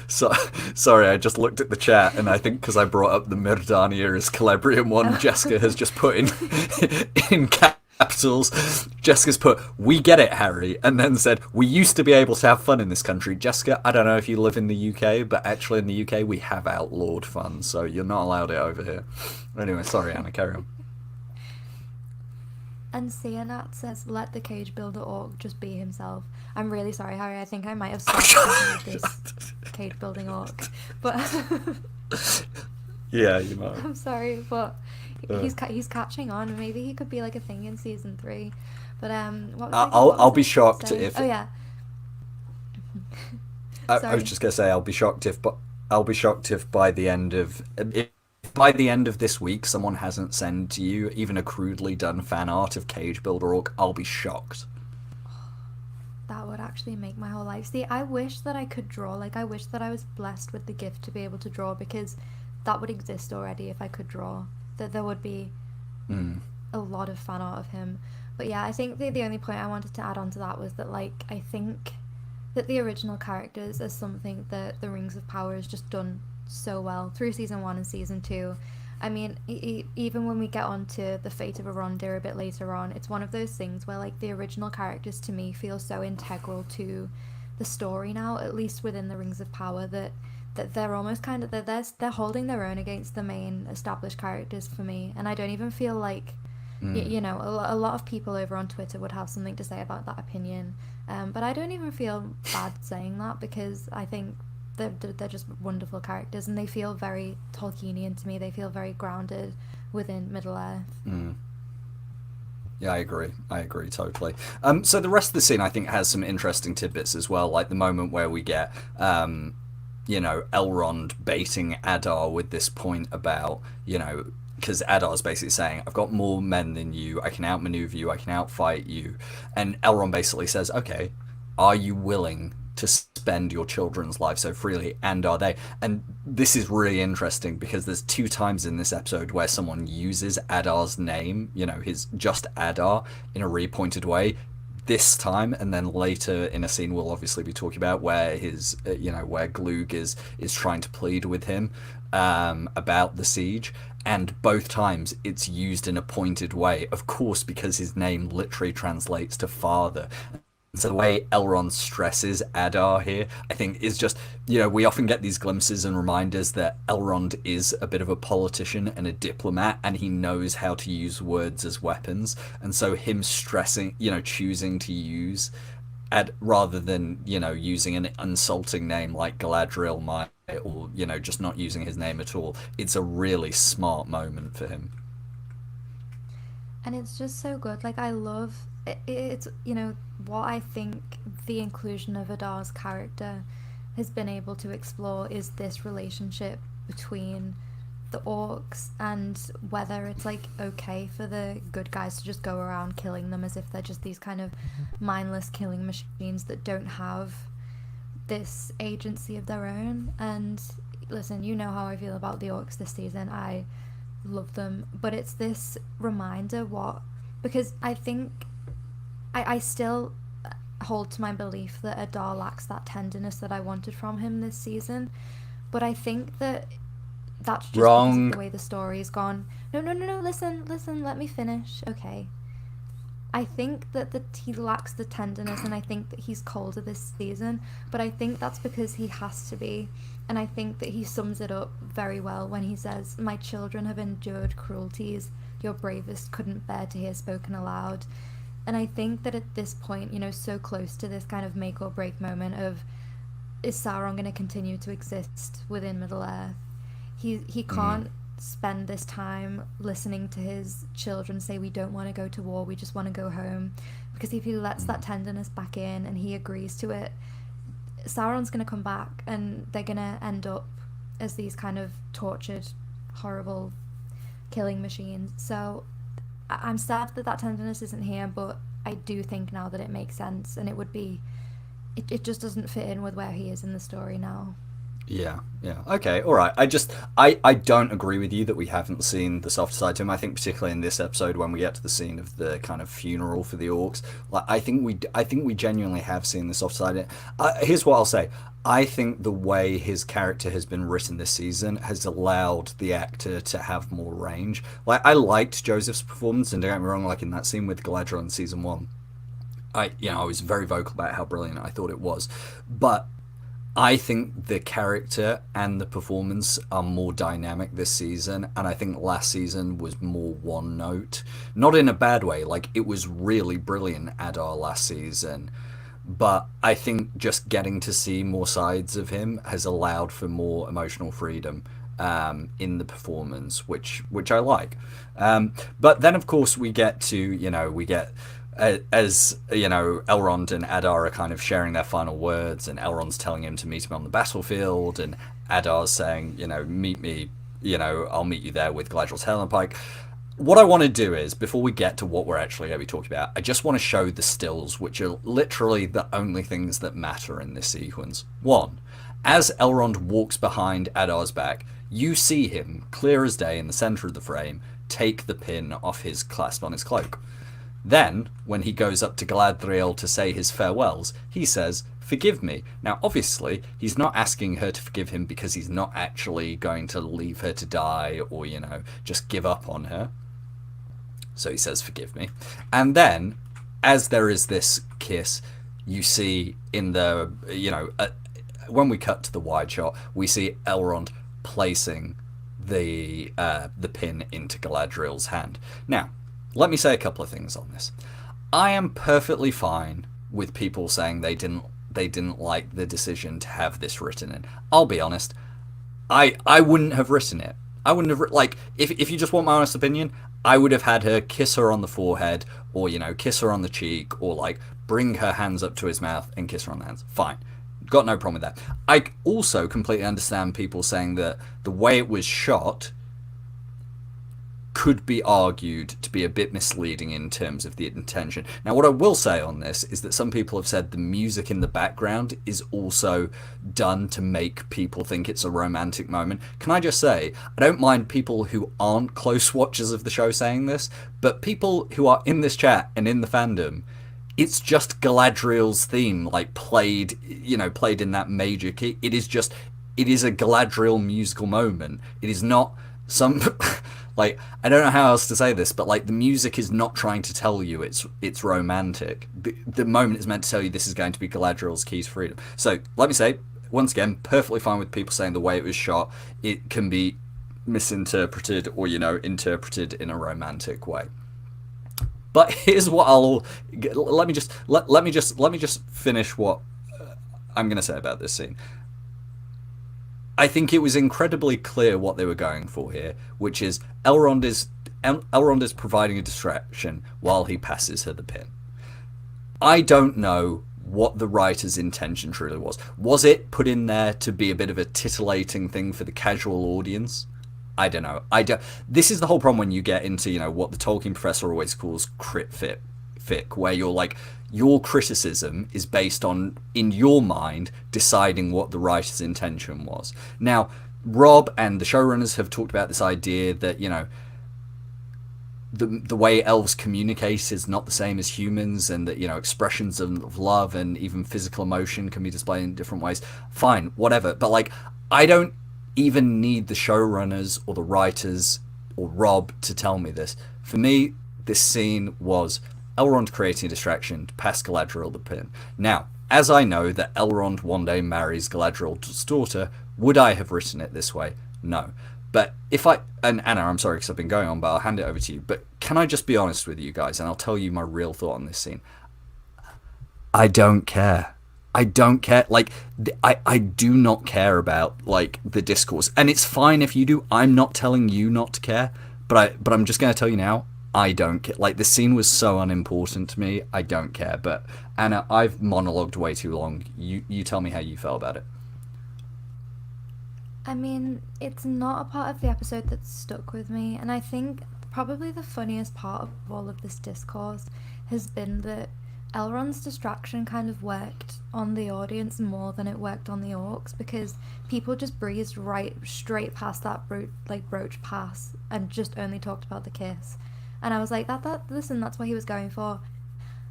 So, sorry, I just looked at the chat, and I think because I brought up the Mirdania as Celebrium one, Jessica has just put in capitals. Jessica's put, "We get it, Harry," and then said, "We used to be able to have fun in this country." Jessica, I don't know if you live in the UK, but actually in the UK we have outlawed fun, so you're not allowed it over here. Anyway, sorry, Anna, carry on. And Sianat says, let the cage builder orc just be himself. I'm really sorry, Harry. I think I might have stopped with this cage building orc. But yeah, you might. I'm sorry, but he's catching on. Maybe he could be like a thing in season 3. But what was I'll be shocked if. Oh yeah. I was just gonna say I'll be shocked if by the end of by the end of this week someone hasn't sent you even a crudely done fan art of Cage Builder Orc. I'll be shocked. that would actually make my whole life. See, I wish that I could draw. Like, I wish that I was blessed with the gift to be able to draw, because that would exist already if I could draw. That there would be a lot of fan art of him. But yeah, I think the only point I wanted to add on to that was that, like, I think that the original characters are something that the Rings of Power has just done so well through season 1 and season 2. I mean, even when we get on to the fate of Arondir a bit later on, it's one of those things where, like, the original characters to me feel so integral to the story now, at least within the Rings of Power, that they're almost kind of, they're holding their own against the main established characters for me. And I don't even feel like, you know, a lot of people over on Twitter would have something to say about that opinion. But I don't even feel bad saying that, because I think they're just wonderful characters, and they feel very Tolkienian to me. They feel very grounded within Middle-earth. Yeah, I agree totally. So the rest of the scene, I think, has some interesting tidbits as well, like the moment where we get you know, Elrond baiting Adar with this point about, you know, because Adar's basically saying, I've got more men than you, I can outmaneuver you, I can outfight you. And Elrond basically says, okay, are you willing to spend your children's lives so freely, and are they? And this is really interesting, because there's 2 times in this episode where someone uses Adar's name, you know, his just Adar, in a really pointed way. This time, and then later in a scene we'll obviously be talking about, where his you know, where Glug is trying to plead with him about the siege, and both times it's used in a pointed way, of course, because his name literally translates to father. So the way Elrond stresses Adar here, I think, is just, you know, we often get these glimpses and reminders that Elrond is a bit of a politician and a diplomat, and he knows how to use words as weapons. And so him stressing, you know, choosing to use, rather than, you know, using an insulting name like Galadriel might, or, you know, just not using his name at all, it's a really smart moment for him. And it's just so good. Like, I love it's, you know, what I think the inclusion of Adar's character has been able to explore is this relationship between the orcs, and whether it's, like, okay for the good guys to just go around killing them as if they're just these kind of mindless killing machines that don't have this agency of their own. And listen, you know how I feel about the orcs this season. I love them, but it's this reminder because I think I still hold to my belief that Adar lacks that tenderness that I wanted from him this season, but I think that's just because of the way the story's gone. No, listen, let me finish, okay? I think that he lacks the tenderness, and I think that he's colder this season, but I think that's because he has to be. And I think that he sums it up very well when he says, my children have endured cruelties your bravest couldn't bear to hear spoken aloud. And I think that at this point, you know, so close to this kind of make or break moment of, is Sauron going to continue to exist within Middle-earth? He can't spend this time listening to his children say, we don't want to go to war, we just want to go home. Because if he lets that tenderness back in and he agrees to it, Sauron's going to come back, and they're going to end up as these kind of tortured, horrible killing machines. So I'm sad that tenderness isn't here, but I do think now that it makes sense, and it just doesn't fit in with where he is in the story now. Yeah. Okay, all right. I don't agree with you that we haven't seen the softer side to him. I think particularly in this episode, when we get to the scene of the kind of funeral for the orcs, like, I think we genuinely have seen the soft side. Here's what I'll say. I think the way his character has been written this season has allowed the actor to have more range. Like, I liked Joseph's performance, and don't get me wrong, like in that scene with Galadriel in season 1, I was very vocal about how brilliant I thought it was. But I think the character and the performance are more dynamic this season, and I think last season was more one note. Not in a bad way, like, it was really brilliant, Adar, last season. But I think just getting to see more sides of him has allowed for more emotional freedom in the performance, which I like. But then, of course, we get as you know, Elrond and Adar are kind of sharing their final words, and Elrond's telling him to meet him on the battlefield, and Adar's saying, meet me, I'll meet you there with Galadriel's Helen Pike. what I want to do is, before we get to what we're actually going to be talking about, I just want to show the stills, which are literally the only things that matter in this sequence. One, as Elrond walks behind Adar's back, you see him, clear as day in the centre of the frame, take the pin off his clasp on his cloak. Then, when he goes up to Galadriel to say his farewells, he says, "Forgive me." Now, obviously, he's not asking her to forgive him because he's not actually going to leave her to die or, just give up on her. So he says, "Forgive me." And then, as there is this kiss, you see in the, when we cut to the wide shot, we see Elrond placing the pin into Galadriel's hand. Now, let me say a couple of things on this. I am perfectly fine with people saying they didn't like the decision to have this written in. I'll be honest, I wouldn't have written it. I wouldn't have if you just want my honest opinion, I would have had her kiss her on the forehead, or kiss her on the cheek, or bring her hands up to his mouth and kiss her on the hands. Fine. Got no problem with that. I also completely understand people saying that the way it was shot could be argued to be a bit misleading in terms of the intention. Now, what I will say on this is that some people have said the music in the background is also done to make people think it's a romantic moment. Can I just say, I don't mind people who aren't close watchers of the show saying this, but people who are in this chat and in the fandom, it's just Galadriel's theme, played in that major key. It is a Galadriel musical moment. It is not some... I don't know how else to say this, but the music is not trying to tell you it's romantic. The moment is meant to tell you this is going to be Galadriel's keys to freedom. So let me say once again, perfectly fine with people saying the way it was shot, it can be misinterpreted or interpreted in a romantic way. But here's what let me just finish what I'm going to say about this scene. I think it was incredibly clear what they were going for here, which is Elrond is providing a distraction while he passes her the pin. I don't know what the writer's intention truly was. Was it put in there to be a bit of a titillating thing for the casual audience? I don't know. This is the whole problem when you get into, what the Tolkien professor always calls crit fic, where you're your criticism is based on, in your mind, deciding what the writer's intention was. Now, Rob and the showrunners have talked about this idea that, the way elves communicate is not the same as humans, and that, expressions of love and even physical emotion can be displayed in different ways. Fine, whatever. But, I don't even need the showrunners or the writers or Rob to tell me this. For me, this scene was Elrond creating a distraction to pass Galadriel the pin. Now, as I know that Elrond one day marries Galadriel's daughter, would I have written it this way? No. But and Anna, I'm sorry because I've been going on, but I'll hand it over to you. But can I just be honest with you guys, and I'll tell you my real thought on this scene. I don't care. I don't care. I do not care about, the discourse. And it's fine if you do. I'm not telling you not to care. But I'm just going to tell you now, I don't care. The scene was so unimportant to me, I don't care. But, Anna, I've monologued way too long. You tell me how you felt about it. I mean, it's not a part of the episode that stuck with me, and I think probably the funniest part of all of this discourse has been that Elrond's distraction kind of worked on the audience more than it worked on the orcs, because people just breezed right straight past that brooch pass and just only talked about the kiss. And I was like, listen, that's what he was going for.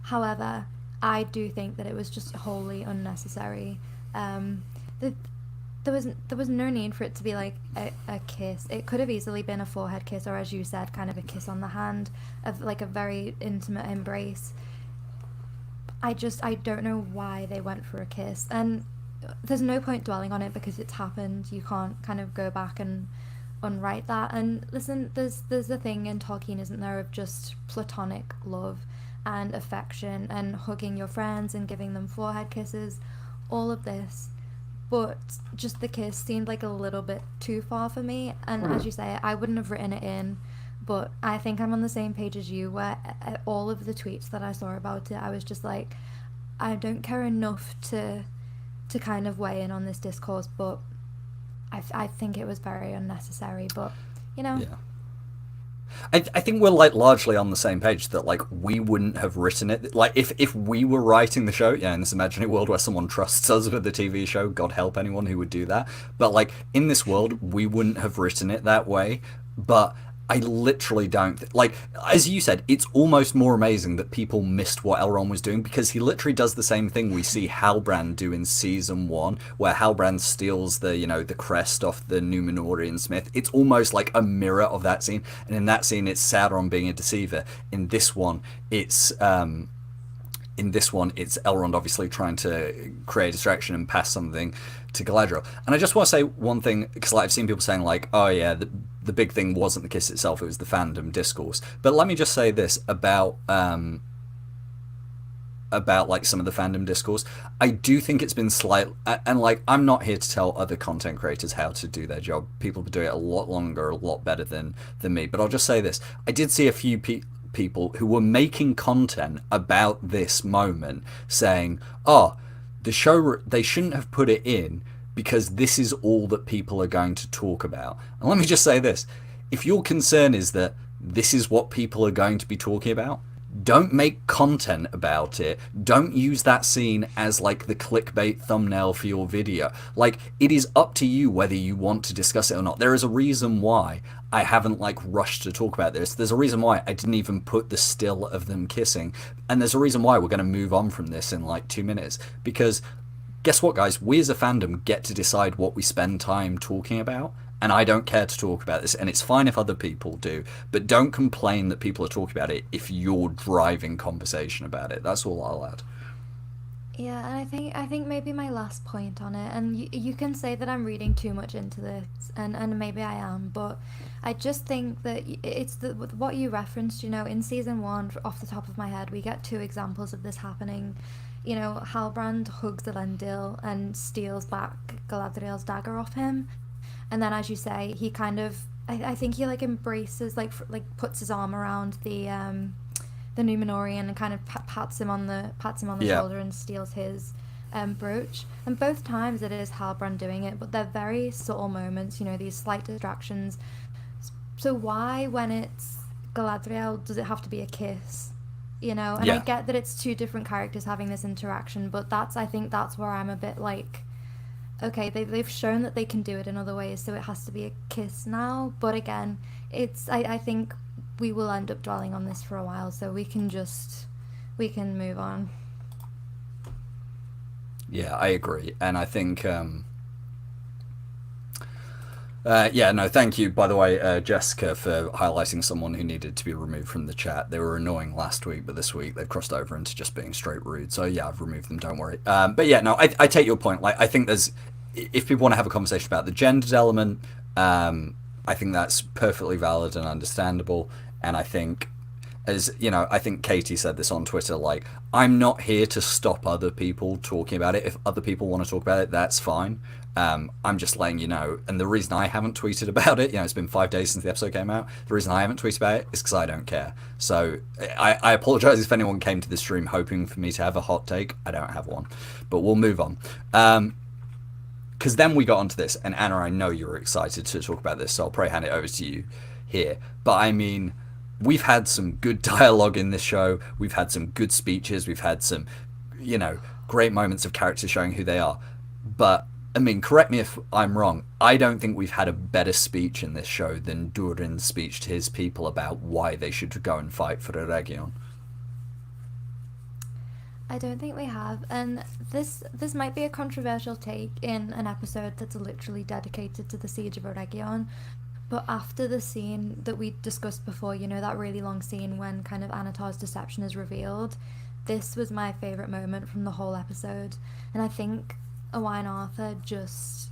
However, I do think that it was just wholly unnecessary. There was no need for it to be a kiss. It could have easily been a forehead kiss, or as you said, kind of a kiss on the hand, of a very intimate embrace. I don't know why they went for a kiss, and there's no point dwelling on it because it's happened. You can't kind of go back and unwrite that. And listen, there's a thing in Tolkien, isn't there, of just platonic love and affection and hugging your friends and giving them forehead kisses, all of this. But just the kiss seemed a little bit too far for me, and as you say, I wouldn't have written it in. But I think I'm on the same page as you, where all of the tweets that I saw about it, I was just I don't care enough to kind of weigh in on this discourse, but I think it was very unnecessary. But, Yeah. I think we're like largely on the same page that like we wouldn't have written it like if we were writing the show, yeah, in this imaginary world where someone trusts us with the TV show, God help anyone who would do that. But like in this world, we wouldn't have written it that way. But I literally don't like, as you said, it's almost more amazing that people missed what Elrond was doing, because he literally does the same thing we see Halbrand do in season 1, where Halbrand steals the, you know, the crest off the Númenórean smith. It's almost like a mirror of that scene, and in that scene it's Sauron being a deceiver. In this one it's Elrond obviously trying to create a distraction and pass something to Galadriel. And I just want to say one thing, because like, I've seen people saying like, oh yeah, the big thing wasn't the kiss itself, it was the fandom discourse. But let me just say this about like some of the fandom discourse. I do think it's been slight, and like I'm not here to tell other content creators how to do their job. People do it a lot longer, a lot better than me. But I'll just say this: I did see a few people who were making content about this moment saying, oh, the show, they shouldn't have put it in because this is all that people are going to talk about. And let me just say this: if your concern is that this is what people are going to be talking about, don't make content about it. Don't use that scene as like the clickbait thumbnail for your video. Like, it is up to you whether you want to discuss it or not. There is a reason why I haven't like rushed to talk about this. There's a reason why I didn't even put the still of them kissing. And there's a reason why we're going to move on from this in like 2 minutes. Because guess what, guys? We as a fandom get to decide what we spend time talking about. And I don't care to talk about this, and it's fine if other people do, but don't complain that people are talking about it if you're driving conversation about it. That's all I'll add. Yeah, and I think maybe my last point on it, and you can say that I'm reading too much into this, and maybe I am, but I just think that it's what you referenced, you know, in season 1, off the top of my head, we get 2 examples of this happening. You know, Halbrand hugs Elendil and steals back Galadriel's dagger off him. And then, as you say, he kind of, I think he like embraces, like puts his arm around the Númenórean and kind of pats him on the shoulder and steals his brooch. And both times it is Halbrand doing it, but they're very subtle moments, you know, these slight distractions. So why, when it's Galadriel, does it have to be a kiss? You know, and I get that it's 2 different characters having this interaction, but I think that's where I'm a bit like, okay, they've shown that they can do it in other ways, so it has to be a kiss now. But again, I think we will end up dwelling on this for a while, so we can move on. Yeah, I agree. And I think thank you, by the way, Jessica, for highlighting someone who needed to be removed from the chat. They were annoying last week, but this week they've crossed over into just being straight rude. So yeah, I've removed them, don't worry. But yeah, no, I take your point. Like, I think if people want to have a conversation about the gendered element, I think that's perfectly valid and understandable. And I think, as you know, I think Katie said this on Twitter, like, I'm not here to stop other people talking about it. If other people want to talk about it, that's fine. I'm just letting you know. And the reason I haven't tweeted about it, you know, it's been 5 days since the episode came out. The reason I haven't tweeted about it is because I don't care. So I apologize if anyone came to this stream hoping for me to have a hot take. I don't have one, but we'll move on. Because then we got onto this, and Anna, I know you were excited to talk about this, so I'll probably hand it over to you here. But I mean, we've had some good dialogue in this show. We've had some good speeches. We've had some, you know, great moments of characters showing who they are. But I mean, correct me if I'm wrong, I don't think we've had a better speech in this show than Durin's speech to his people about why they should go and fight for Eregion. I don't think we have, and this might be a controversial take in an episode that's literally dedicated to the Siege of Eregion, but after the scene that we discussed before, you know, that really long scene when kind of Annatar's deception is revealed, this was my favourite moment from the whole episode, and I think Owain Arthur just,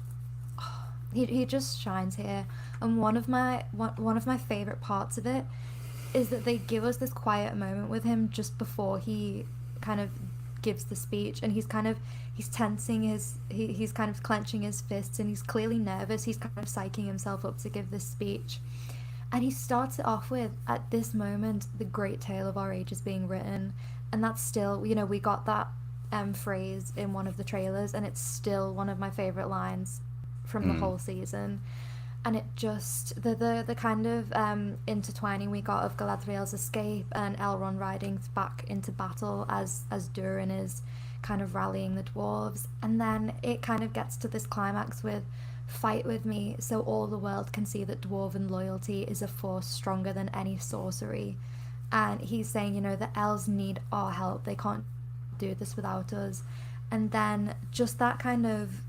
he just shines here. And one of my favourite parts of it is that they give us this quiet moment with him just before he kind of gives the speech, and he's tensing he's kind of clenching his fists, and he's clearly nervous. He's kind of psyching himself up to give this speech, and he starts it off with, at this moment the great tale of our age is being written. And that's still, you know, we got that phrase in one of the trailers, and it's still one of my favorite lines from the whole season. and it just the kind of intertwining we got of Galadriel's escape and Elrond riding back into battle as Durin is kind of rallying the dwarves, and then it kind of gets to this climax with fight with me so all the world can see that dwarven loyalty is a force stronger than any sorcery. And he's saying, you know, the elves need our help, they can't do this without us. And then just that kind of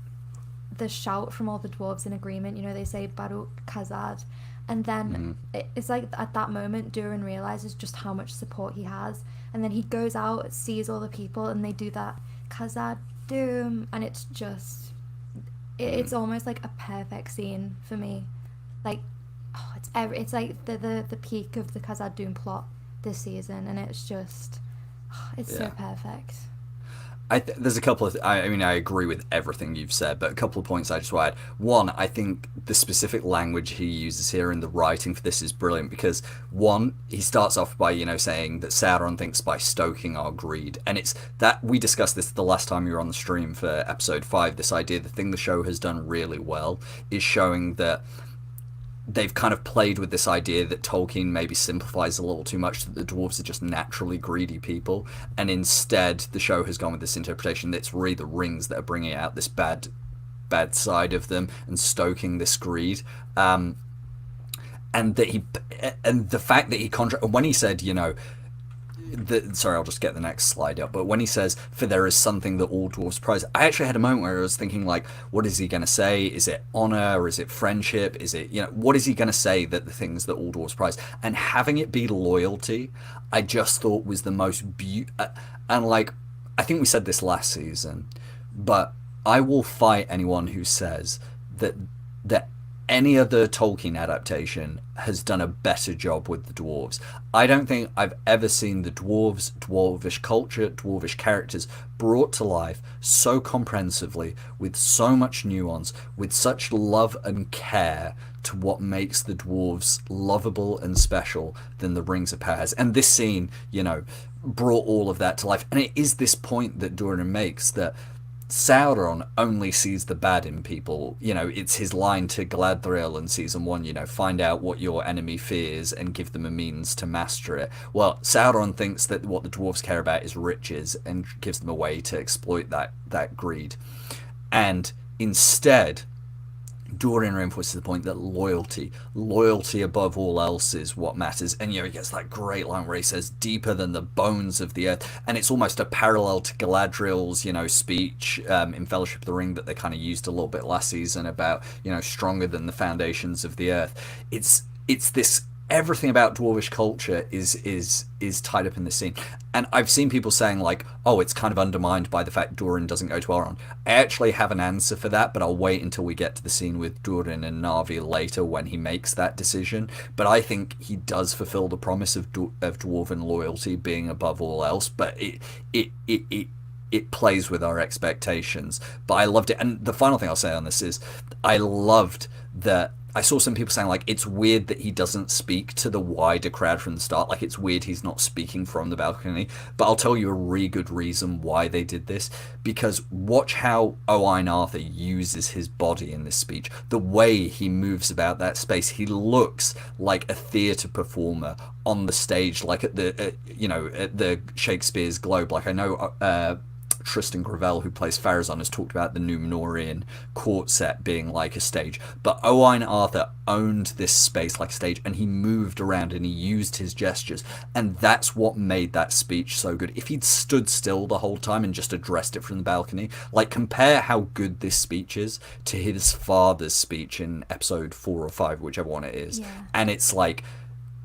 the shout from all the dwarves in agreement, you know, they say Baruch Khazad, and then it's like at that moment Durin realizes just how much support he has, and then he goes out, sees all the people, and they do that Khazad-dûm, and it's just it's almost like a perfect scene for me. Like, oh, it's like the peak of the Khazad-dûm plot this season, and it's just it's so perfect. There's a couple of... I mean, I agree with everything you've said, but a couple of points I just want to add. One, I think the specific language he uses here in the writing for this is brilliant because, one, he starts off by, you know, saying that Sauron thinks by stoking our greed. And it's that... We discussed this the last time you were on the stream for episode 5, this idea, the thing the show has done really well is showing that they've kind of played with this idea that Tolkien maybe simplifies a little too much, that the dwarves are just naturally greedy people, and instead the show has gone with this interpretation that it's really the rings that are bringing out this bad side of them and stoking this greed. And the fact that he when he said, you know, sorry, I'll just get the next slide up. But when he says, "For there is something that all dwarves prize," I actually had a moment where I was thinking, like, what is he going to say? Is it honor? Or is it friendship? Is it, you know, what is he going to say that the things that all dwarves prize? And having it be loyalty, I just thought was the most and like, I think we said this last season, but I will fight anyone who says that any other Tolkien adaptation has done a better job with the dwarves. I don't think I've ever seen the dwarves, dwarvish culture, dwarvish characters brought to life so comprehensively, with so much nuance, with such love and care to what makes the dwarves lovable and special than the Rings of Power has. And this scene, you know, brought all of that to life. And it is this point that Durin makes that Sauron only sees the bad in people. You know, it's his line to Galadriel in season 1, you know, find out what your enemy fears and give them a means to master it. Well, Sauron thinks that what the dwarves care about is riches and gives them a way to exploit that greed. And instead, Durin reinforces the point that loyalty above all else is what matters. And, you know, he gets that great line where he says, deeper than the bones of the earth. And it's almost a parallel to Galadriel's, you know, speech in Fellowship of the Ring that they kind of used a little bit last season about, you know, stronger than the foundations of the earth. It's this... Everything about dwarvish culture is tied up in this scene. And I've seen people saying, like, oh, it's kind of undermined by the fact Durin doesn't go to Elrond. I actually have an answer for that, but I'll wait until we get to the scene with Durin and Narvi later when he makes that decision. But I think he does fulfill the promise of dwarven loyalty being above all else, but it plays with our expectations. But I loved it. And the final thing I'll say on this is I loved that I saw some people saying, like, it's weird that he doesn't speak to the wider crowd from the start. Like, it's weird he's not speaking from the balcony. But I'll tell you a really good reason why they did this. Because watch how Owain Arthur uses his body in this speech. The way he moves about that space. He looks like a theatre performer on the stage, like at the, at the Shakespeare's Globe. Like, I know... Tristan Gravel, who plays Pharazôn, has talked about the Númenórean court set being like a stage, but Owain Arthur owned this space like a stage, and he moved around and he used his gestures, and that's what made that speech so good. If he'd stood still the whole time and just addressed it from the balcony, like, compare how good this speech is to his father's speech in episode 4 or 5, whichever one it is, and it's like,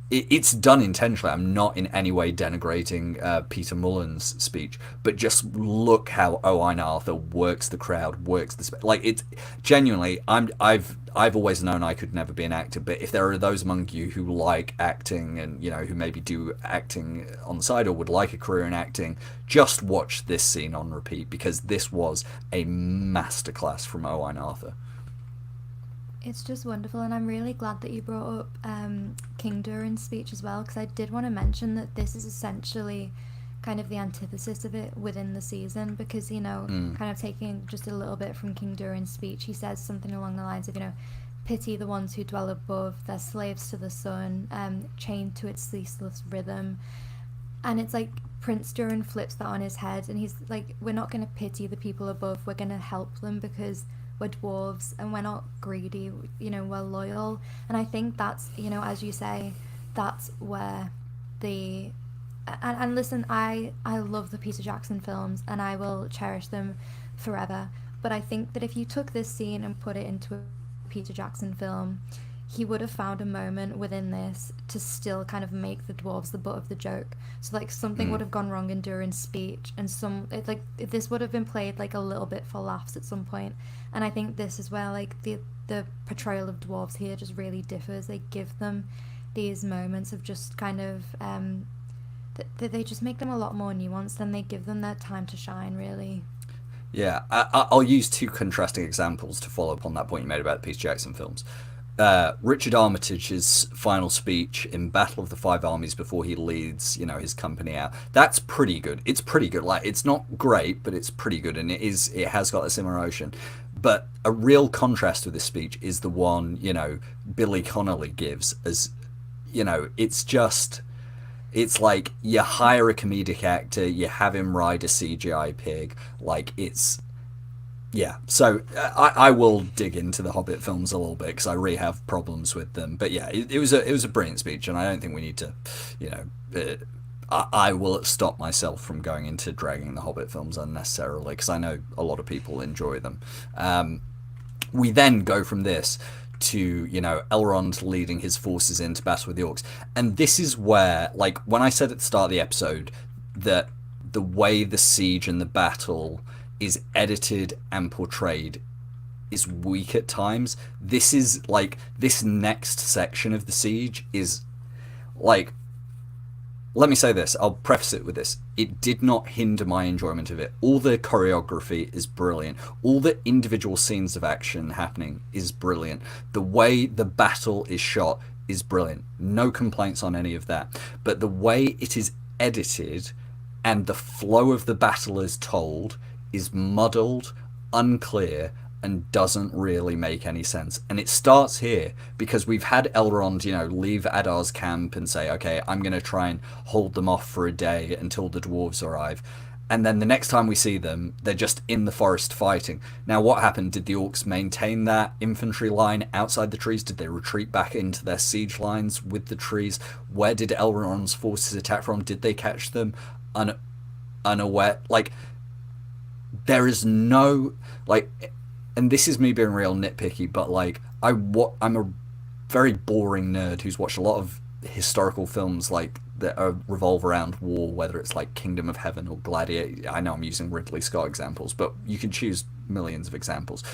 it's done intentionally. I'm not in any way denigrating Peter Mullen's speech, but just look how Owain Arthur works the crowd, works the like. It's genuinely. I've always known I could never be an actor, but if there are those among you who like acting and, you know, who maybe do acting on the side or would like a career in acting, just watch this scene on repeat, because this was a masterclass from Owain Arthur. It's just wonderful, and I'm really glad that you brought up King Durin's speech as well, because I did want to mention that this is essentially kind of the antithesis of it within the season, because, you know, kind of taking just a little bit from King Durin's speech, he says something along the lines of, you know, pity the ones who dwell above. They're slaves to the sun, chained to its ceaseless rhythm. And it's like Prince Durin flips that on his head, and he's like, we're not going to pity the people above, we're going to help them because we're dwarves and we're not greedy, we're loyal. And I think that's, as you say, that's where the... And listen, I love the Peter Jackson films and I will cherish them forever. But I think that if you took this scene and put it into a Peter Jackson film, he would have found a moment within this to still kind of make the dwarves the butt of the joke. So like something would have gone wrong in Durin's speech, and this would have been played like a little bit for laughs at some point. And I think this is where like the portrayal of dwarves here just really differs. They give them these moments of just kind of they just make them a lot more nuanced, and they give them their time to shine, really. Yeah, I'll use two contrasting examples to follow up on that point you made about the Peter Jackson films. Richard Armitage's final speech in Battle of the Five Armies before he leads, his company out. That's pretty good. It's pretty good. Like, it's not great, but it's pretty good, and it has got this emotion. But a real contrast with this speech is the one, Billy Connolly gives as, it's like you hire a comedic actor, you have him ride a CGI pig, like it's... Yeah, so I will dig into the Hobbit films a little bit because I really have problems with them. But yeah, it was a brilliant speech, and I don't think we need to, I will stop myself from going into dragging the Hobbit films unnecessarily because I know a lot of people enjoy them. We then go from this to, Elrond leading his forces into battle with the orcs. And this is where, like, when I said at the start of the episode that the way the siege and the battle is edited and portrayed is weak at times, this is, like, this next section of the siege is, like, let me say this, I'll preface it with this. It did not hinder my enjoyment of it. All the choreography is brilliant. All the individual scenes of action happening is brilliant. The way the battle is shot is brilliant. No complaints on any of that. But the way it is edited and the flow of the battle is told is muddled, unclear, and doesn't really make any sense. And it starts here because we've had Elrond, leave Adar's camp and say, okay, I'm going to try and hold them off for a day until the dwarves arrive. And then the next time we see them, they're just in the forest fighting. Now, what happened? Did the orcs maintain that infantry line outside the trees? Did they retreat back into their siege lines with the trees? Where did Elrond's forces attack from? Did they catch them unaware? Like, there is no, like... And this is me being real nitpicky, but like I'm a very boring nerd who's watched a lot of historical films like that revolve around war, whether it's like Kingdom of Heaven or Gladiator. I know I'm using Ridley Scott examples, but you can choose millions of examples.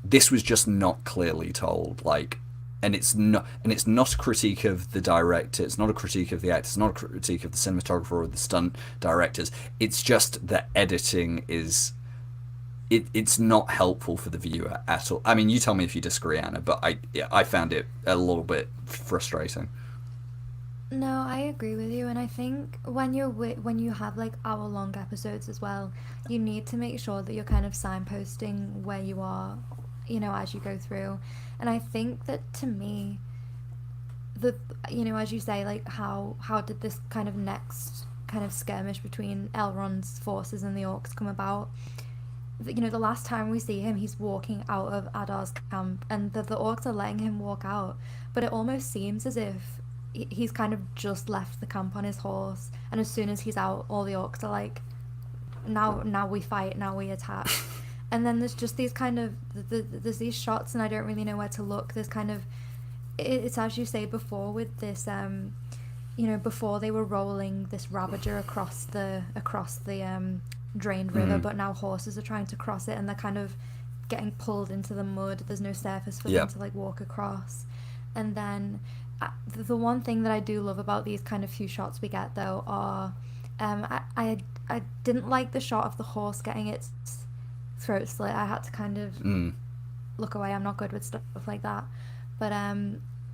This was just not clearly told, like, and it's not a critique of the director, it's not a critique of the actor, it's not a critique of the cinematographer or the stunt directors. It's just the editing is... It's not helpful for the viewer at all. I mean, you tell me if you disagree, Anna, but I found it a little bit frustrating. No, I agree with you, and I think when you have like hour-long episodes as well, you need to make sure that you're kind of signposting where you are, as you go through. And I think that to me, as you say, like how did this kind of next kind of skirmish between Elrond's forces and the orcs come about? The last time we see him, he's walking out of Adar's camp, and the orcs are letting him walk out, but it almost seems as if he's kind of just left the camp on his horse, and as soon as he's out, all the orcs are like, now we fight, now we attack. And then there's just these kind of there's these shots, and I don't really know where to look. There's kind of, it's as you say before with this before they were rolling this ravager across the drained river, but now horses are trying to cross it, and they're kind of getting pulled into the mud. There's no surface for them to like walk across. And then the one thing that I do love about these kind of few shots we get though are I didn't like the shot of the horse getting its throat slit. I had to kind of look away. I'm not good with stuff like that. But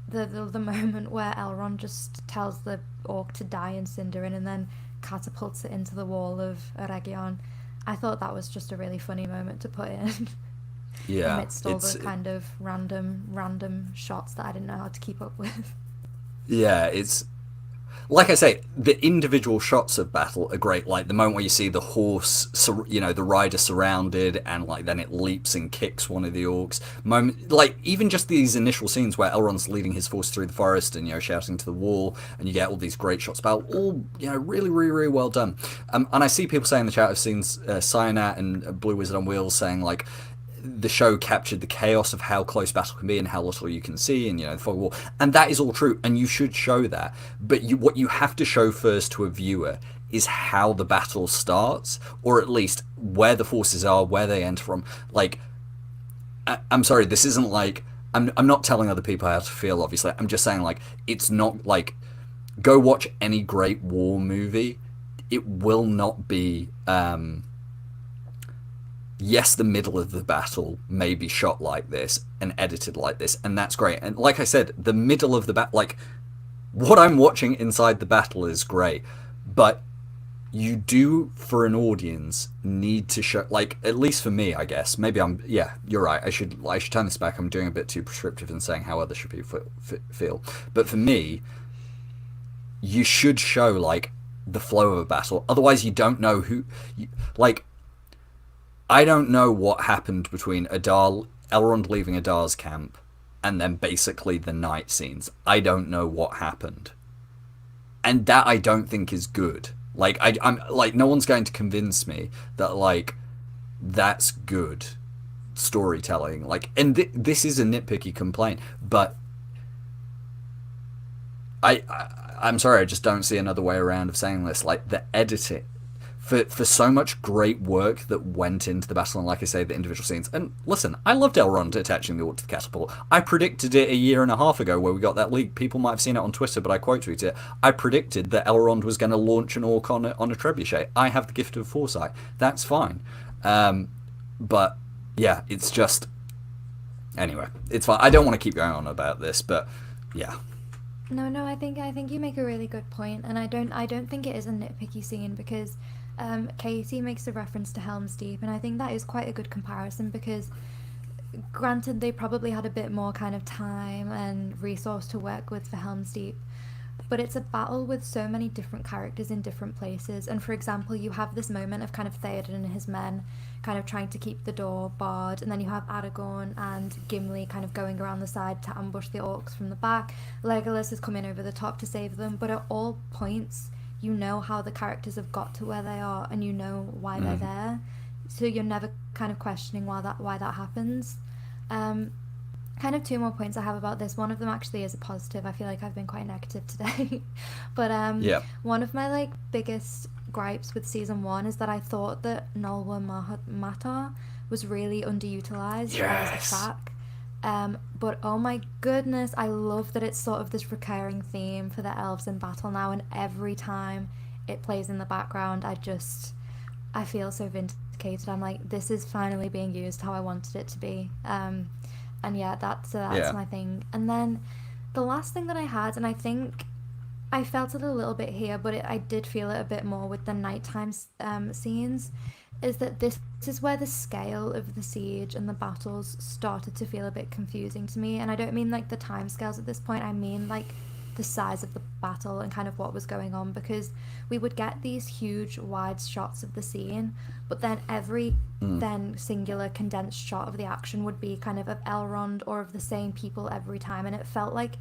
the moment where Elrond just tells the orc to die in Sindarin and then catapults it into the wall of Eregion, I thought that was just a really funny moment to put in. Yeah, amidst all the kind of random shots that I didn't know how to keep up with. it's like I say, the individual shots of battle are great. Like the moment where you see the horse, the rider surrounded, and like then it leaps and kicks one of the orcs. Moment, like even just these initial scenes where Elrond's leading his force through the forest and shouting to the wall, and you get all these great shots of battle. All really, really, really well done. And I see people saying in the chat, I've seen Cyanat and Blue Wizard on Wheels saying like, the show captured the chaos of how close battle can be and how little you can see, and the fog wall, and that is all true, and you should show that. But what you have to show first to a viewer is how the battle starts, or at least where the forces are, where they enter from. Like, I'm sorry, this isn't like I'm not telling other people how to feel. Obviously, I'm just saying like it's not like go watch any great war movie. It will not be. Yes, the middle of the battle may be shot like this and edited like this, and that's great. And like I said, the middle of the battle, like, what I'm watching inside the battle is great, but you do, for an audience, need to show, like, at least for me, I guess, maybe you're right, I should turn this back. I'm doing a bit too prescriptive in saying how others should feel. But for me, you should show, like, the flow of a battle. Otherwise, you don't know I don't know what happened between Elrond leaving Adar's camp and then basically the night scenes. I don't know what happened. And that I don't think is good. Like, I'm like, no one's going to convince me that, like, that's good storytelling. Like, and this is a nitpicky complaint, but I'm sorry, I just don't see another way around of saying this. Like, the editing, for so much great work that went into the battle, and like I say, the individual scenes. And listen, I loved Elrond attaching the orc to the catapult. I predicted it a year and a half ago where we got that leak. People might have seen it on Twitter, but I quote tweeted it. I predicted that Elrond was going to launch an orc on a trebuchet. I have the gift of foresight. That's fine. But yeah, it's just, anyway, it's fine. I don't want to keep going on about this, but yeah. No, I think you make a really good point, and I don't think it is a nitpicky scene, because Katie makes a reference to Helm's Deep, and I think that is quite a good comparison, because granted they probably had a bit more kind of time and resource to work with for Helm's Deep, but it's a battle with so many different characters in different places. And for example, you have this moment of kind of Theoden and his men kind of trying to keep the door barred, and then you have Aragorn and Gimli kind of going around the side to ambush the orcs from the back. Legolas is coming over the top to save them, but at all points you know how the characters have got to where they are, and you know why they're there, so you're never kind of questioning why that happens. Kind of two more points I have about this. One of them actually is a positive. I feel like I've been quite negative today. But one of my like biggest gripes with season 1 is that I thought that Nolwa Matar was really underutilized as a track. But oh my goodness, I love that it's sort of this recurring theme for the elves in battle now, and every time it plays in the background, I feel so vindicated. I'm like, this is finally being used how I wanted it to be. And yeah, that's my thing. And then the last thing that I had, and I think I felt it a little bit here, but I did feel it a bit more with the nighttime scenes, is that this is where the scale of the siege and the battles started to feel a bit confusing to me. And I don't mean like the time scales at this point, I mean like the size of the battle and kind of what was going on, because we would get these huge wide shots of the scene, but then every then singular condensed shot of the action would be kind of Elrond or of the same people every time, and it felt like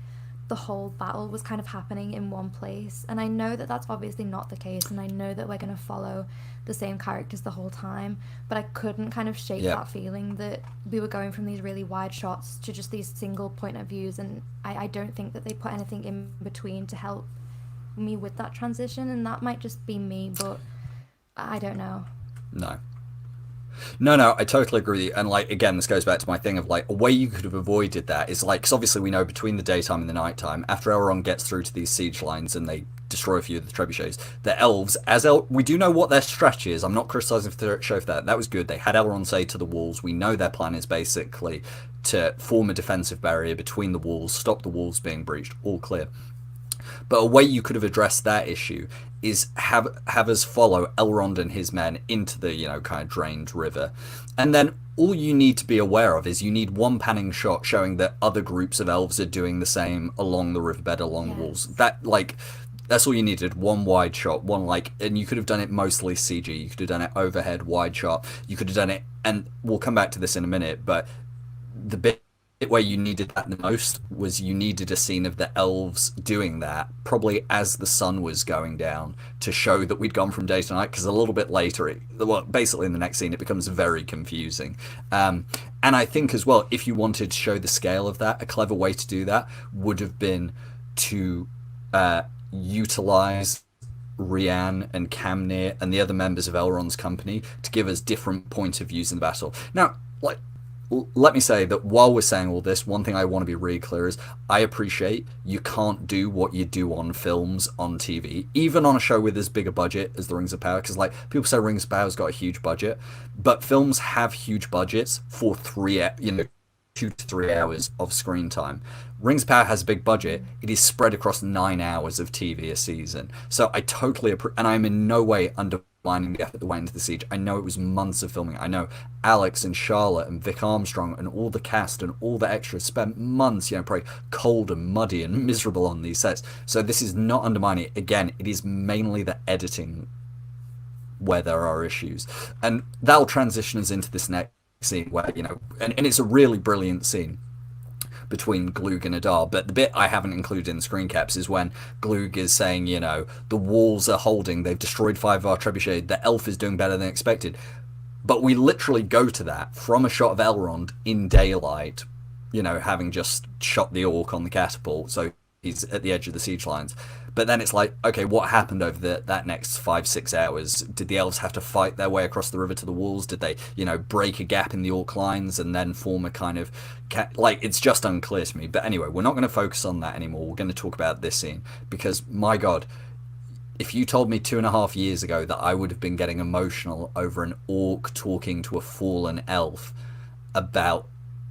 the whole battle was kind of happening in one place. And I know that that's obviously not the case, and I know that we're going to follow the same characters the whole time, but I couldn't kind of shake that feeling that we were going from these really wide shots to just these single point of views, and I don't think that they put anything in between to help me with that transition, and that might just be me, but I don't know. No, I totally agree. And like, again, this goes back to my thing of like, a way you could have avoided that is like, because obviously we know between the daytime and the nighttime, after Elrond gets through to these siege lines and they destroy a few of the trebuchets, the elves, we do know what their strategy is. I'm not criticising the show for that. That was good. They had Elrond say to the walls, we know their plan is basically to form a defensive barrier between the walls, stop the walls being breached, all clear. But a way you could have addressed that issue is have us follow Elrond and his men into the, kind of drained river. And then all you need to be aware of is you need one panning shot showing that other groups of elves are doing the same along the riverbed, along the walls. That's all you needed. One wide shot, and you could have done it mostly CG. You could have done it overhead, wide shot. You could have done it, and we'll come back to this in a minute, but the bit where you needed that the most was you needed a scene of the elves doing that, probably as the sun was going down, to show that we'd gone from day to night, because a little bit later, basically in the next scene, it becomes very confusing. And I think as well, if you wanted to show the scale of that, a clever way to do that would have been to utilize Rian and Camnir and the other members of Elrond's company to give us different point of views in the battle. Now, let me say that while we're saying all this, one thing I want to be really clear is I appreciate you can't do what you do on films on TV, even on a show with as big a budget as The Rings of Power, because people say Rings of Power's got a huge budget, but films have huge budgets for 2 to 3 hours of screen time. Rings of Power has a big budget. It is spread across 9 hours of TV a season. So I totally and I'm in no way undermining the effort that went into the siege. I know it was months of filming. I know Alex and Charlotte and Vic Armstrong and all the cast and all the extras spent months, probably cold and muddy and miserable on these sets. So this is not undermining it. Again, it is mainly the editing where there are issues. And that'll transition us into this next scene where, and it's a really brilliant scene between Glug and Adar, but the bit I haven't included in the screen caps is when Glug is saying, the walls are holding, they've destroyed 5 of our trebuchet, the elf is doing better than expected. But we literally go to that from a shot of Elrond in daylight, having just shot the orc on the catapult, so he's at the edge of the siege lines. But then it's like, okay, what happened over that next 5-6 hours? Did the elves have to fight their way across the river to the walls? Did they, break a gap in the orc lines and then form a kind of... it's just unclear to me. But anyway, we're not going to focus on that anymore. We're going to talk about this scene. Because, my God, if you told me 2.5 years ago that I would have been getting emotional over an orc talking to a fallen elf about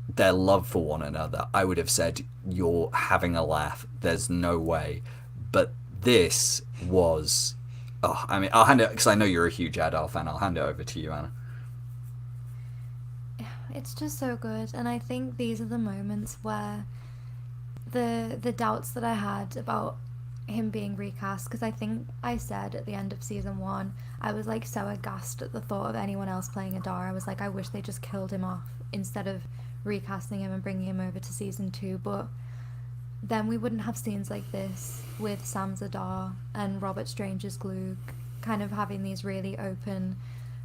their love for one another, I would have said, you're having a laugh. There's no way. But this was... I'll hand it... Because I know you're a huge Adar fan. I'll hand it over to you, Anna. It's just so good. And I think these are the moments where the doubts that I had about him being recast, because I think I said at the end of season 1, I was so aghast at the thought of anyone else playing Adar. I was I wish they just killed him off instead of recasting him and bringing him over to season 2. But then we wouldn't have scenes like this with Sam's Adar and Robert Strange's Glug kind of having these really open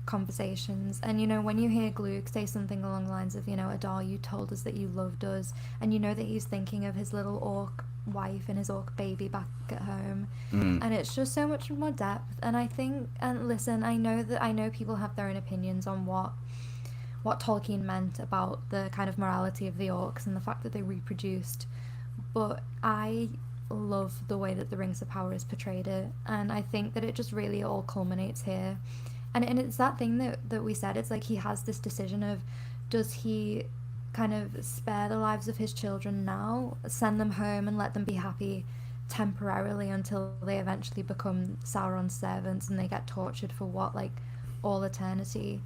conversations. And when you hear Glug say something along the lines of, Adar, you told us that you loved us, and that he's thinking of his little orc wife and his orc baby back at home, and it's just so much more depth. And I think, and listen, I know people have their own opinions on what Tolkien meant about the kind of morality of the orcs and the fact that they reproduced, but I love the way that the Rings of Power has portrayed it, and I think that it just really all culminates here. And it's that thing that we said, it's he has this decision of, does he kind of spare the lives of his children now, send them home and let them be happy temporarily until they eventually become Sauron's servants and they get tortured for all eternity?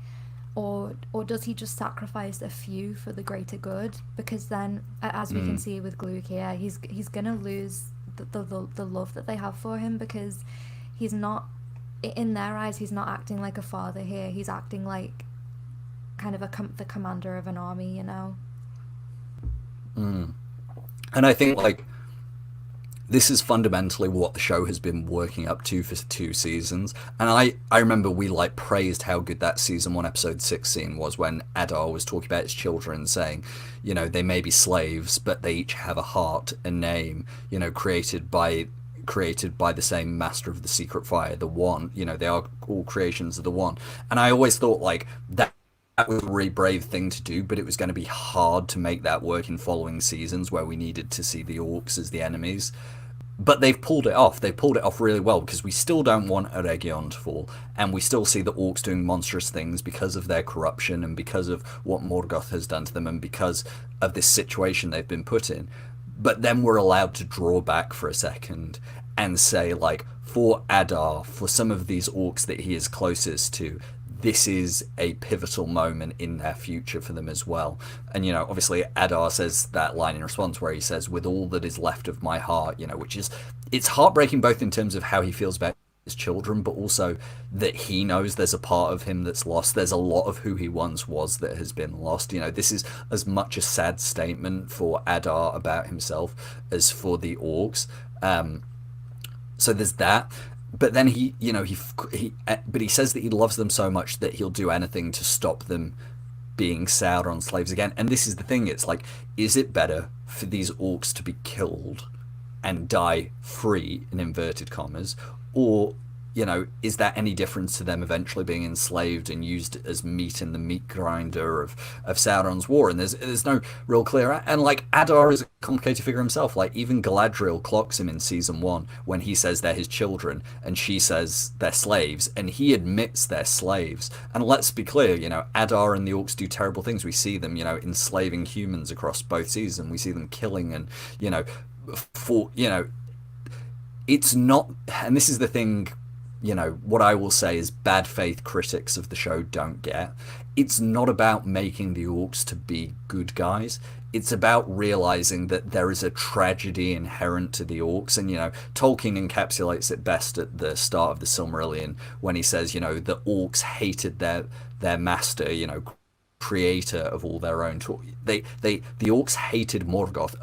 Or does he just sacrifice a few for the greater good? Because then, as we can see with Glug here, he's gonna lose the love that they have for him, because he's not, in their eyes, he's not acting like a father here. He's acting like kind of the commander of an army, And I think this is fundamentally what the show has been working up to for 2 seasons. And I remember we praised how good that season 1 episode 6 scene was, when Adar was talking about his children, saying, they may be slaves, but they each have a heart, a name, created by the same master of the secret fire, the One. They are all creations of the One. And I always thought that was a really brave thing to do, but it was going to be hard to make that work in following seasons where we needed to see the orcs as the enemies. But they've pulled it off. They pulled it off really well, because we still don't want Eregion to fall, and we still see the orcs doing monstrous things because of their corruption and because of what Morgoth has done to them and because of this situation they've been put in. But then we're allowed to draw back for a second and say, like, for Adar, for some of these orcs that he is closest to, this is a pivotal moment in their future for them as well. And, obviously Adar says that line in response where he says, with all that is left of my heart, which is, it's heartbreaking both in terms of how he feels about his children, but also that he knows there's a part of him that's lost. There's a lot of who he once was that has been lost. This is as much a sad statement for Adar about himself as for the orcs. So there's that. But then but he says that he loves them so much that he'll do anything to stop them being Sauron slaves again. And this is the thing, it's like, is it better for these orcs to be killed and die free, in inverted commas, or is that any difference to them eventually being enslaved and used as meat in the meat grinder of Sauron's war? And there's no real clear, and like Adar is a complicated figure himself. Like even Galadriel clocks him in season 1 when he says they're his children and she says they're slaves, and he admits they're slaves. And let's be clear, Adar and the orcs do terrible things. We see them, enslaving humans across both seasons. We see them killing and it's not, and this is the thing, what I will say is bad faith critics of the show don't get. It's not about making the orcs to be good guys. It's about realizing that there is a tragedy inherent to the orcs. And, Tolkien encapsulates it best at the start of the Silmarillion when he says, the orcs hated their master, creator of all their own. The orcs hated Morgoth,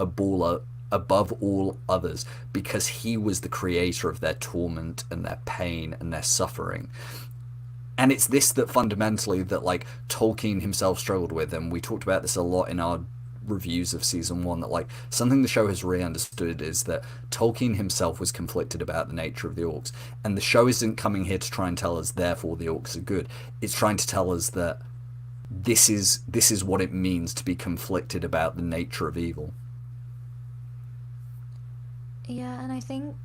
above all others, because he was the creator of their torment and their pain and their suffering. And it's this that fundamentally that like Tolkien himself struggled with, and we talked about this a lot in our reviews of season 1, that like something the show has really understood is that Tolkien himself was conflicted about the nature of the orcs, and the show isn't coming here to try and tell us therefore the orcs are good. It's trying to tell us that this is what it means to be conflicted about the nature of evil. Yeah, and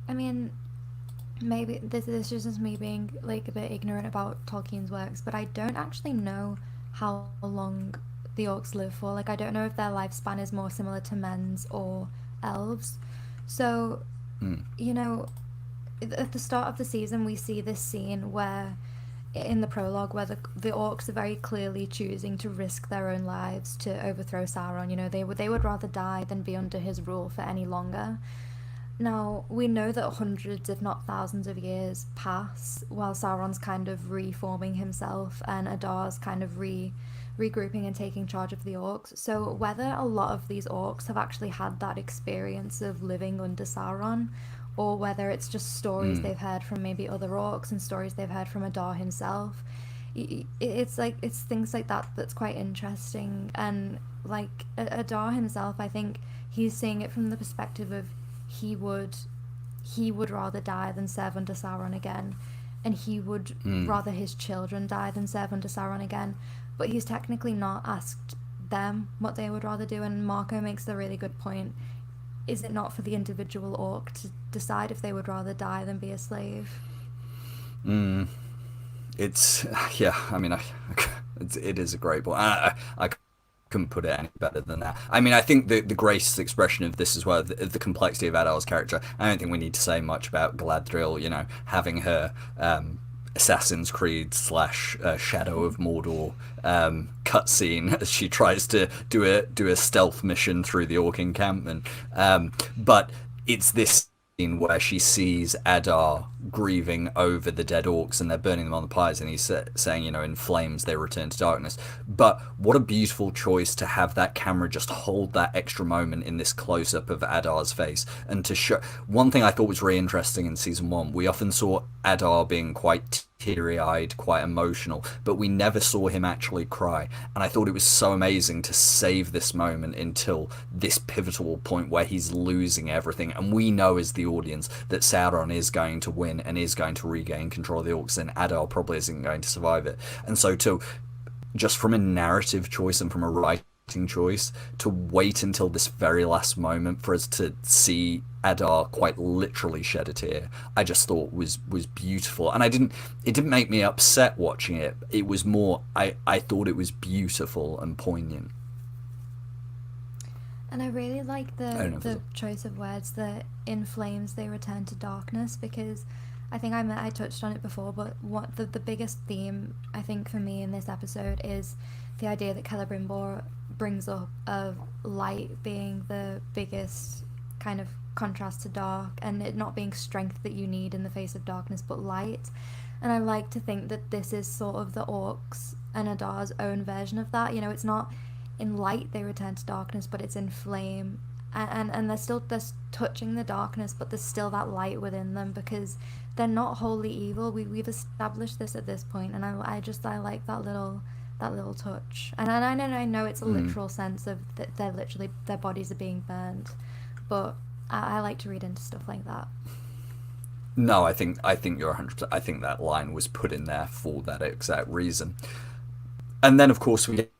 I mean, maybe this is just me being like a bit ignorant about Tolkien's works, but I don't actually know how long the orcs live for. Like, I don't know if their lifespan is more similar to men's or elves. So, at the start of the season, we see this scene where, in the prologue, where the orcs are very clearly choosing to risk their own lives to overthrow Sauron. They would rather die than be under his rule for any longer. Now, we know that hundreds, if not thousands of years pass while Sauron's kind of reforming himself and Adar's kind of regrouping and taking charge of the orcs. So whether a lot of these orcs have actually had that experience of living under Sauron, or whether it's just stories they've heard from maybe other orcs and stories they've heard from Adar himself, it's things like that that's quite interesting. And like Adar himself, I think he's seeing it from the perspective of he would rather die than serve under Sauron again, and he would rather his children die than serve under Sauron again. But he's technically not asked them what they would rather do, and Marco makes the really good point. Is it not for the individual orc to decide if they would rather die than be a slave? It's, yeah, I mean, it is a great point. I couldn't put it any better than that. I mean, I think the greatest expression of this as well, the complexity of Adar's character, I don't think we need to say much about Galadriel, having her Assassin's Creed / Shadow of Mordor cutscene as she tries to do a stealth mission through the orc encampment. But it's this scene where she sees Adar grieving over the dead orcs and they're burning them on the pyres, and he's saying, in flames they return to darkness. But what a beautiful choice to have that camera just hold that extra moment in this close-up of Adar's face, and to show one thing I thought was really interesting in season 1. We often saw Adar being quite teary-eyed, quite emotional, but we never saw him actually cry. And I thought it was so amazing to save this moment until this pivotal point where he's losing everything, and we know as the audience that Sauron is going to win and is going to regain control of the orcs, and Adar probably isn't going to survive it. And so to just from a narrative choice and from a writing choice to wait until this very last moment for us to see Adar quite literally shed a tear, I just thought was beautiful. And it didn't make me upset watching it. It was more, I thought it was beautiful and poignant. And I really like I don't know if the choice of words, that in flames they return to darkness, because I think I touched on it before, but what the biggest theme I think for me in this episode is the idea that Celebrimbor brings up of light being the biggest kind of contrast to dark, and it not being strength that you need in the face of darkness, but light. And I like to think that this is sort of the orcs and Adar's own version of that. You know, it's not in light they return to darkness, but it's in flame, and they're touching the darkness, but there's still that light within them, because they're not wholly evil. We've established this at this point, and I like that little touch. And I know it's a literal sense of that they're literally, their bodies are being burned, but I like to read into stuff like that. No, I think you're 100%. I think that line was put in there for that exact reason. And then, of course, we get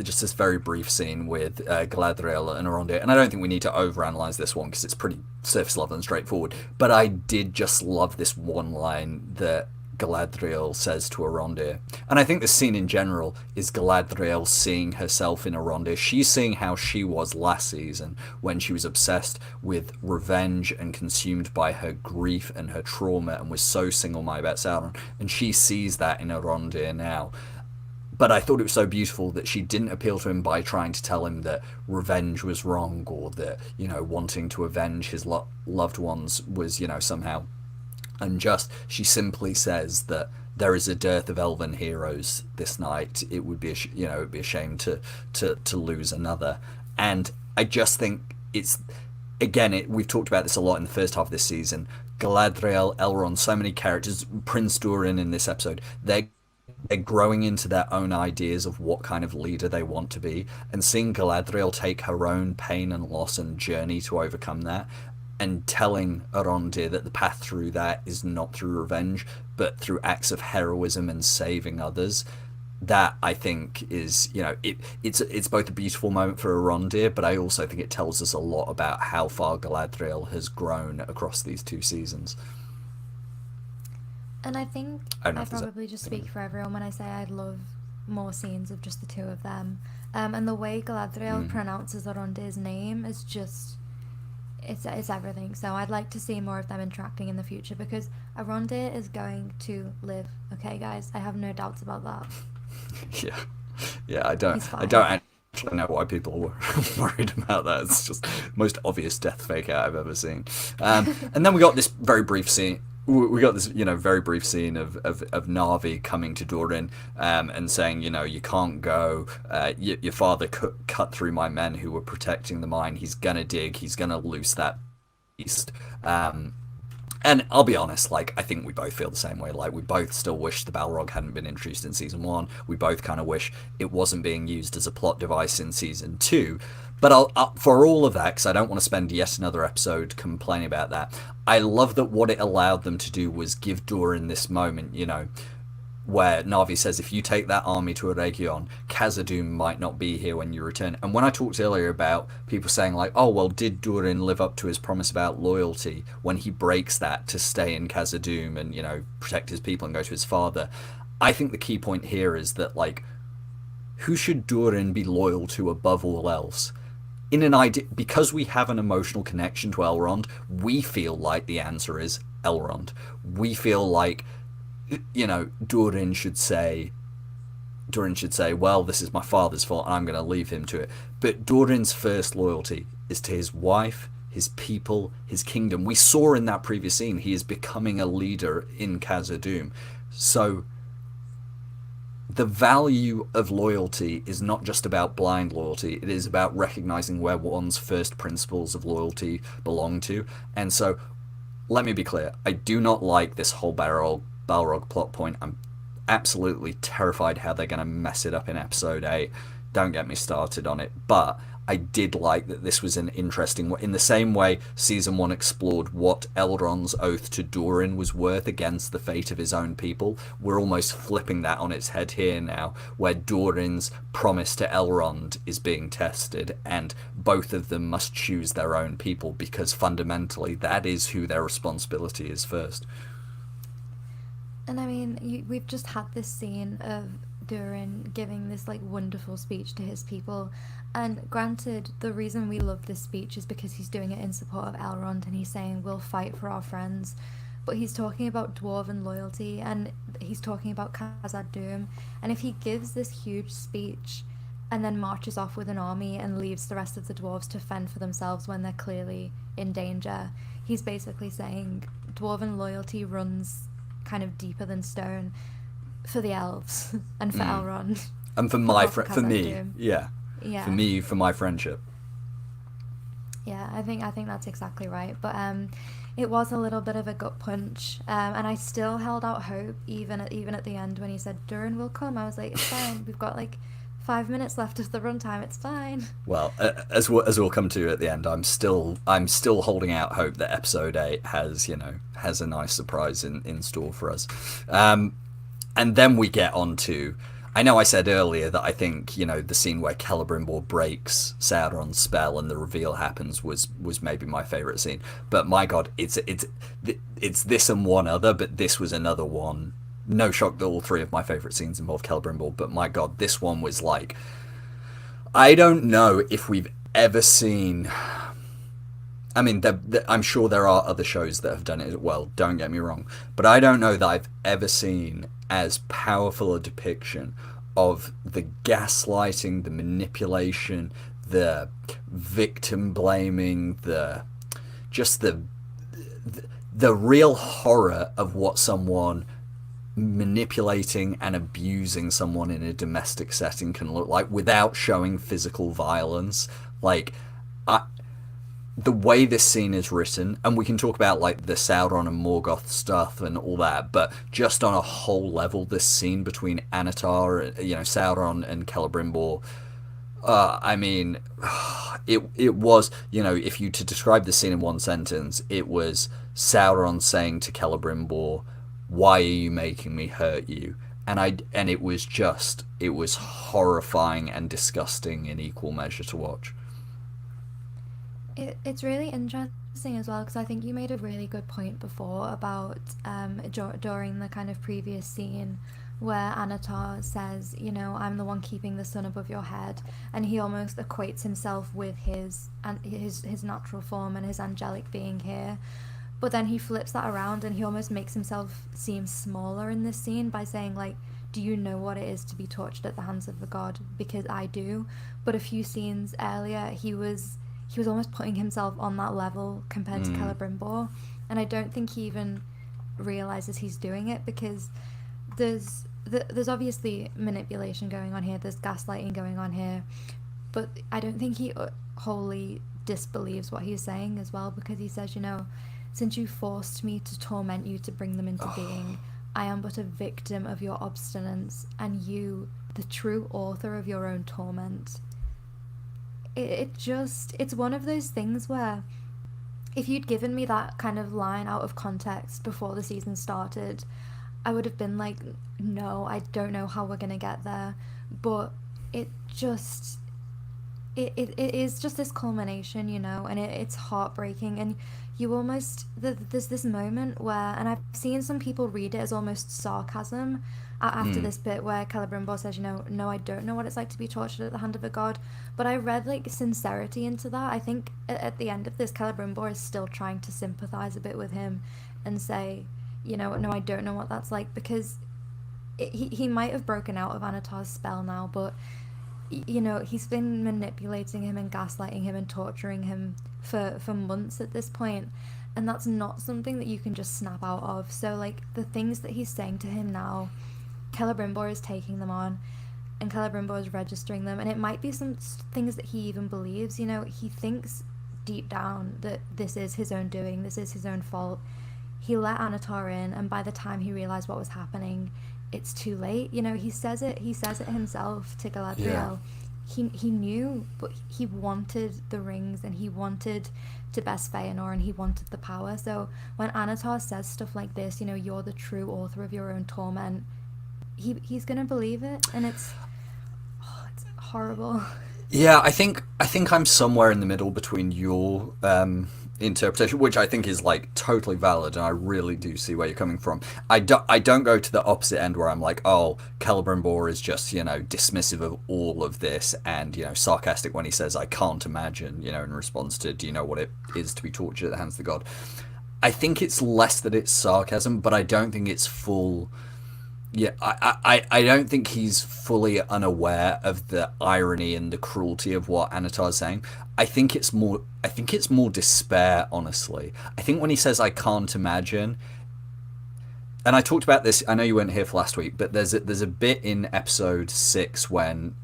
just this very brief scene with Galadriel and Elrond, and I don't think we need to overanalyze this one because it's pretty surface level and straightforward. But I did just love this one line that Galadriel says to Elrond, and I think the scene in general is Galadriel seeing herself in Elrond. She's seeing how she was last season when she was obsessed with revenge and consumed by her grief and her trauma and was so single-minded about Sauron, and she sees that in Elrond now. But I thought it was so beautiful that she didn't appeal to him by trying to tell him that revenge was wrong, or that, you know, wanting to avenge his loved ones was, you know, somehow unjust. She simply says that there is a dearth of elven heroes this night. It would be it would be a shame to lose another. And I just think it's, again, we've talked about this a lot in the first half of this season. Galadriel, Elrond, so many characters, Prince Durin in this episode, they're growing into their own ideas of what kind of leader they want to be, and seeing Galadriel take her own pain and loss and journey to overcome that, and telling Elrond that the path through that is not through revenge, but through acts of heroism and saving others. That, I think, is, you know, it's both a beautiful moment for Elrond, but I also think it tells us a lot about how far Galadriel has grown across these 2 seasons. And I think I probably just speak for everyone when I say I'd love more scenes of just the 2 of them. And the way Galadriel pronounces Elrond's name is just, it's everything. So I'd like to see more of them interacting in the future, because Elrond is going to live. Okay, guys, I have no doubts about that. Yeah, I don't actually know why people were worried about that. It's just the most obvious death fake out I've ever seen. And then we got this very brief scene. We got this, very brief scene of Na'vi coming to Durin and saying, you can't go. Your father cut through my men who were protecting the mine. He's gonna dig. He's gonna loose that beast. And I'll be honest, I think we both feel the same way. We both still wish the Balrog hadn't been introduced in season 1. We both kind of wish it wasn't being used as a plot device in season 2. But for all of that, because I don't want to spend yet another episode complaining about that, I love that what it allowed them to do was give Durin this moment, where Na'vi says, if you take that army to Eregion, Khazad-dûm might not be here when you return. And when I talked earlier about people saying, oh, well, did Durin live up to his promise about loyalty when he breaks that to stay in Khazad-dûm and, protect his people and go to his father? I think the key point here is that, who should Durin be loyal to above all else? In an idea, because we have an emotional connection to Elrond, we feel like the answer is Elrond. We feel like, Durin should say, well, this is my father's fault and I'm going to leave him to it. But Durin's first loyalty is to his wife, his people, his kingdom. We saw in that previous scene he is becoming a leader in Khazad-dûm. So the value of loyalty is not just about blind loyalty. It is about recognizing where one's first principles of loyalty belong to. And so, let me be clear. I do not like this whole Balrog plot point. I'm absolutely terrified how they're going to mess it up in episode 8. Don't get me started on it. But I did like that this was an interesting, in the same way season 1 explored what Elrond's oath to Durin was worth against the fate of his own people. We're almost flipping that on its head here now, where Durin's promise to Elrond is being tested, and both of them must choose their own people, because fundamentally that is who their responsibility is first. And I mean, we've just had this scene of durin giving this like wonderful speech to his people. And granted, the reason we love this speech is because he's doing it in support of Elrond, and he's saying we'll fight for our friends. But he's talking about Dwarven loyalty, and he's talking about Khazad-dûm. And if he gives this huge speech and then marches off with an army and leaves the rest of the dwarves to fend for themselves when they're clearly in danger, he's basically saying Dwarven loyalty runs kind of deeper than stone for the elves and for Elrond. And for for me, yeah. For me, for my friendship. Yeah, I think that's exactly right. But it was a little bit of a gut punch, and I still held out hope even at the end when he said Durin will come. I was like, it's fine. We've got like 5 minutes left of the runtime. It's fine. Well, as we'll come to at the end, I'm still holding out hope that episode 8 has a nice surprise in store for us. And then we get on to, I know I said earlier that I think, the scene where Celebrimbor breaks Sauron's spell and the reveal happens was maybe my favourite scene. But my God, it's this and one other, but this was another one. No shock that all 3 of my favourite scenes involve Celebrimbor, but my God, this one was like, I don't know if we've ever seen... I mean, I'm sure there are other shows that have done it as well, don't get me wrong, but I don't know that I've ever seen as powerful a depiction of the gaslighting, the manipulation, the victim blaming, the real horror of what someone manipulating and abusing someone in a domestic setting can look like without showing physical violence. Like, the way this scene is written, and we can talk about like the Sauron and Morgoth stuff and all that, but just on a whole level, this scene between Annatar, Sauron and Celebrimbor, I mean, it was, if you to describe the scene in one sentence, it was Sauron saying to Celebrimbor, "Why are you making me hurt you?" And it was horrifying and disgusting in equal measure to watch. It's really interesting as well, because I think you made a really good point before about during the kind of previous scene where Annatar says, I'm the one keeping the sun above your head, and he almost equates himself with his natural form and his angelic being here. But then he flips that around and he almost makes himself seem smaller in this scene by saying, like, do you know what it is to be tortured at the hands of a god? Because I do. But a few scenes earlier, he was almost putting himself on that level compared to Celebrimbor, and I don't think he even realizes he's doing it, because there's obviously manipulation going on here, there's gaslighting going on here, but I don't think he wholly disbelieves what he's saying as well, because he says, since you forced me to torment you to bring them into being, I am but a victim of your obstinance, and you, the true author of your own torment. It's one of those things where if you'd given me that kind of line out of context before the season started, I would have been like, no, I don't know how we're gonna get there. But it is just this culmination, and it's heartbreaking, and you almost, there's this moment where, and I've seen some people read it as almost sarcasm after this bit where Celebrimbor says, no, I don't know what it's like to be tortured at the hand of a god, but I read like sincerity into that. I think at the end of this, Celebrimbor is still trying to sympathize a bit with him and say, no, I don't know what that's like, because he might have broken out of Annatar's spell now, but he's been manipulating him and gaslighting him and torturing him for months at this point, and that's not something that you can just snap out of. So like the things that he's saying to him now, Celebrimbor is taking them on, and Celebrimbor is registering them, and it might be some things that he even believes. He thinks deep down that this is his own doing, this is his own fault. He let Annatar in, and by the time he realized what was happening, it's too late. He says it himself to Galadriel. Yeah. He knew, but he wanted the rings, and he wanted to best Feanor, and he wanted the power. So when Annatar says stuff like this, you're the true author of your own torment, he's gonna believe it, and it's horrible. Yeah, I think I'm somewhere in the middle between your interpretation, which I think is like totally valid, and I really do see where you're coming from. I don't go to the opposite end where I'm like, oh, Celebrimbor is just, dismissive of all of this and, sarcastic when he says, I can't imagine, in response to, do you know what it is to be tortured at the hands of the god? I think it's less that it's sarcasm, but I don't think it's full. Yeah, I don't think he's fully unaware of the irony and the cruelty of what Annatar's saying. I think it's more despair, honestly. I think when he says I can't imagine, and I talked about this, I know you weren't here for last week, but there's a bit in episode 6 when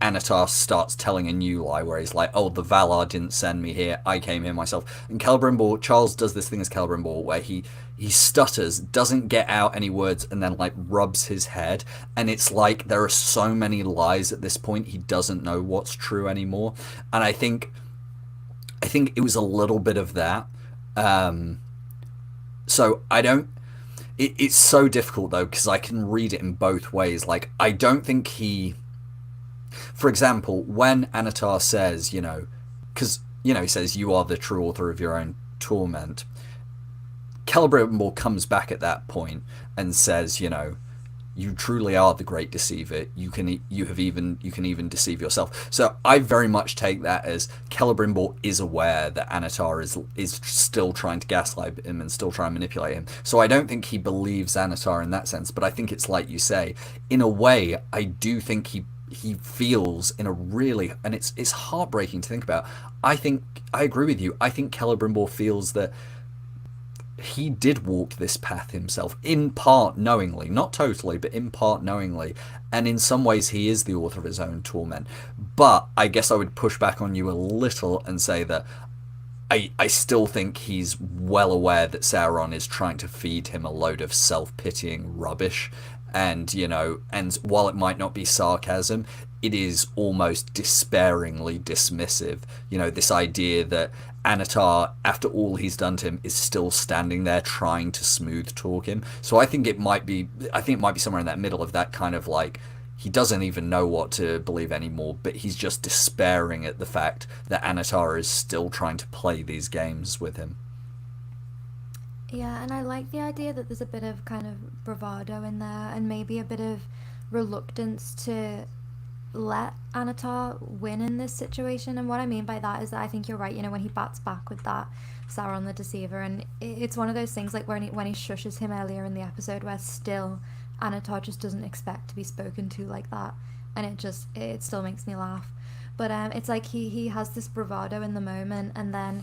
Annatar starts telling a new lie where he's like, oh, the Valar didn't send me here, I came here myself. And Charles does this thing as Celebrimbor where he stutters, doesn't get out any words, and then like rubs his head, and it's like there are so many lies at this point he doesn't know what's true anymore. And I think it was a little bit of that. So I don't. It's so difficult though, because I can read it in both ways. Like, I don't think he. For example, when Annatar says, because he says you are the true author of your own torment. Celebrimbor comes back at that point and says, you truly are the great deceiver. You can even deceive yourself. So I very much take that as Celebrimbor is aware that Annatar is still trying to gaslight him and still trying to manipulate him. So I don't think he believes Annatar in that sense. But I think it's like you say, in a way, I do think he feels in a really, and it's heartbreaking to think about. I agree with you. I think Celebrimbor feels that he did walk this path himself, in part knowingly, not totally, but in part knowingly, and in some ways he is the author of his own torment. But I guess I would push back on you a little and say that I still think he's well aware that Sauron is trying to feed him a load of self-pitying rubbish, and and while it might not be sarcasm, it is almost despairingly dismissive. This idea that Annatar, after all he's done to him, is still standing there trying to smooth talk him. So I think it might be somewhere in that middle of that kind of like, he doesn't even know what to believe anymore, but he's just despairing at the fact that Annatar is still trying to play these games with him. Yeah, and I like the idea that there's a bit of kind of bravado in there, and maybe a bit of reluctance to let Annatar win in this situation. And what I mean by that is that I think you're right, when he bats back with that Sauron the Deceiver, and it's one of those things like when he shushes him earlier in the episode, where still Annatar just doesn't expect to be spoken to like that, and it still makes me laugh. But it's like he has this bravado in the moment, and then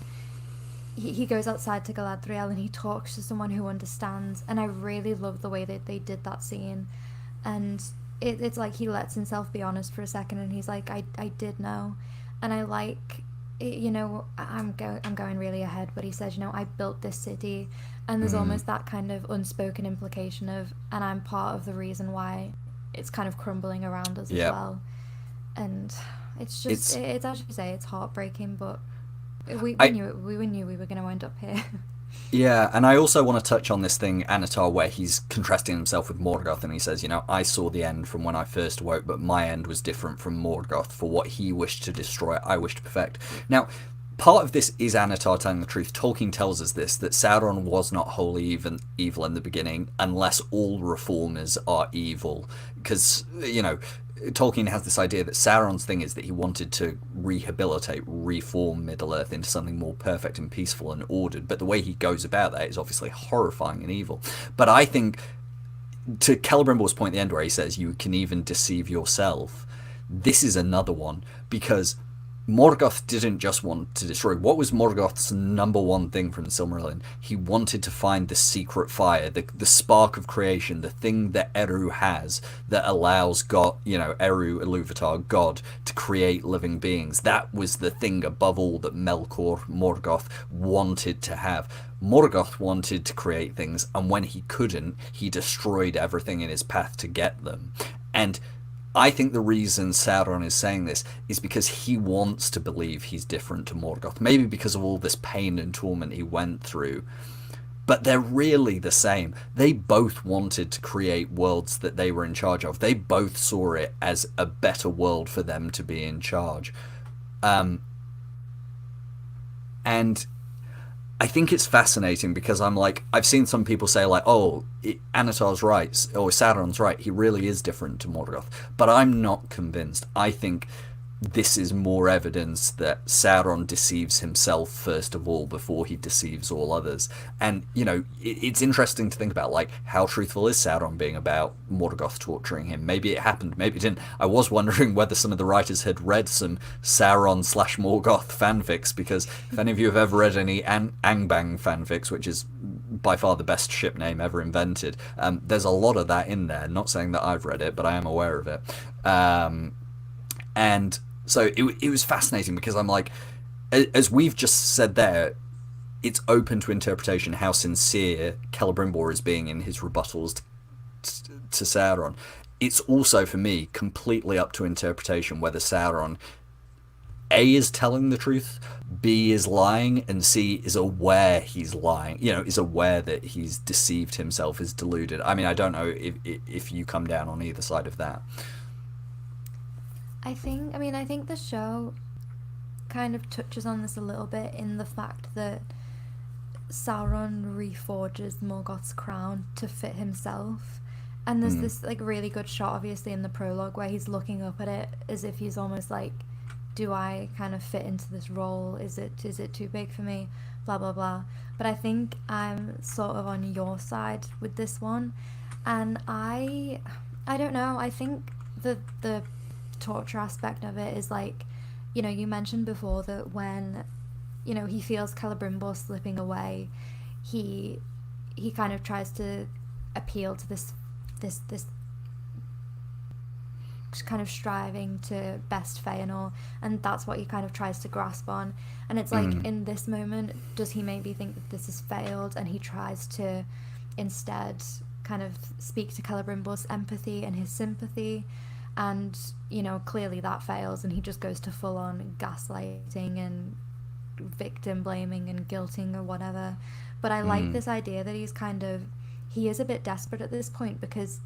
he goes outside to Galadriel and he talks to someone who understands, and I really love the way that they did that scene. And it's like he lets himself be honest for a second, and he's like, I did know. And I like, I'm going really ahead, but he says, I built this city, and there's almost that kind of unspoken implication of, and I'm part of the reason why it's kind of crumbling around us as well. And it's just, it's as you say, it's heartbreaking, but we knew we were going to end up here. Yeah, and I also want to touch on this thing, Annatar, where he's contrasting himself with Morgoth, and he says, I saw the end from when I first awoke, but my end was different from Morgoth. For what he wished to destroy, I wished to perfect. Now, part of this is Annatar telling the truth. Tolkien tells us this, that Sauron was not wholly even evil in the beginning, unless all reformers are evil. Because, Tolkien has this idea that Sauron's thing is that he wanted to reform Middle-earth into something more perfect and peaceful and ordered, but the way he goes about that is obviously horrifying and evil. But I think, to Celebrimbor's point at the end where he says you can even deceive yourself, this is another one, because Morgoth didn't just want to destroy. What was Morgoth's number one thing from the Silmarillion? He wanted to find the secret fire, the spark of creation, the thing that Eru has that allows God, Eru Ilúvatar, God, to create living beings. That was the thing above all that Melkor Morgoth wanted to have. Morgoth wanted to create things, and when he couldn't, he destroyed everything in his path to get them. And I think the reason Sauron is saying this is because he wants to believe he's different to Morgoth. Maybe because of all this pain and torment he went through. But they're really the same. They both wanted to create worlds that they were in charge of. They both saw it as a better world for them to be in charge. And I think it's fascinating because I'm like, I've seen some people say like, oh, Annatar's right, or Sauron's right, he really is different to Morgoth. But I'm not convinced. I think this is more evidence that Sauron deceives himself first of all before he deceives all others. And, you know, it's interesting to think about, like, how truthful is Sauron being about Morgoth torturing him? Maybe it happened, maybe it didn't. I was wondering whether some of the writers had read some Sauron/Morgoth fanfics, because if any of you have ever read any Angbang fanfics, which is by far the best ship name ever invented, there's a lot of that in there. Not saying that I've read it, but I am aware of it. And so it was fascinating because I'm like, as we've just said there, it's open to interpretation how sincere Celebrimbor is being in his rebuttals to Sauron. It's also, for me, completely up to interpretation whether Sauron, A, is telling the truth, B, is lying, and C, is aware he's lying. You know, is aware that he's deceived himself, is deluded. I mean, I don't know if you come down on either side of that. I think the show kind of touches on this a little bit in the fact that Sauron reforges Morgoth's crown to fit himself. And there's this like really good shot, obviously, in the prologue where he's looking up at it as if he's almost like, do I kind of fit into this role? Is it too big for me? Blah, blah, blah. But I think I'm sort of on your side with this one. And I don't know. I think the torture aspect of it is like, you know, you mentioned before that when, you know, he feels Celebrimbor slipping away, he kind of tries to appeal to this kind of striving to best Feanor, and that's what he kind of tries to grasp on. And it's like, in this moment, does he maybe think that this has failed, and he tries to instead kind of speak to Celebrimbor's empathy and his sympathy, and, you know, clearly that fails, and he just goes to full-on gaslighting and victim blaming and guilting or whatever. But I like this idea that he is a bit desperate at this point, because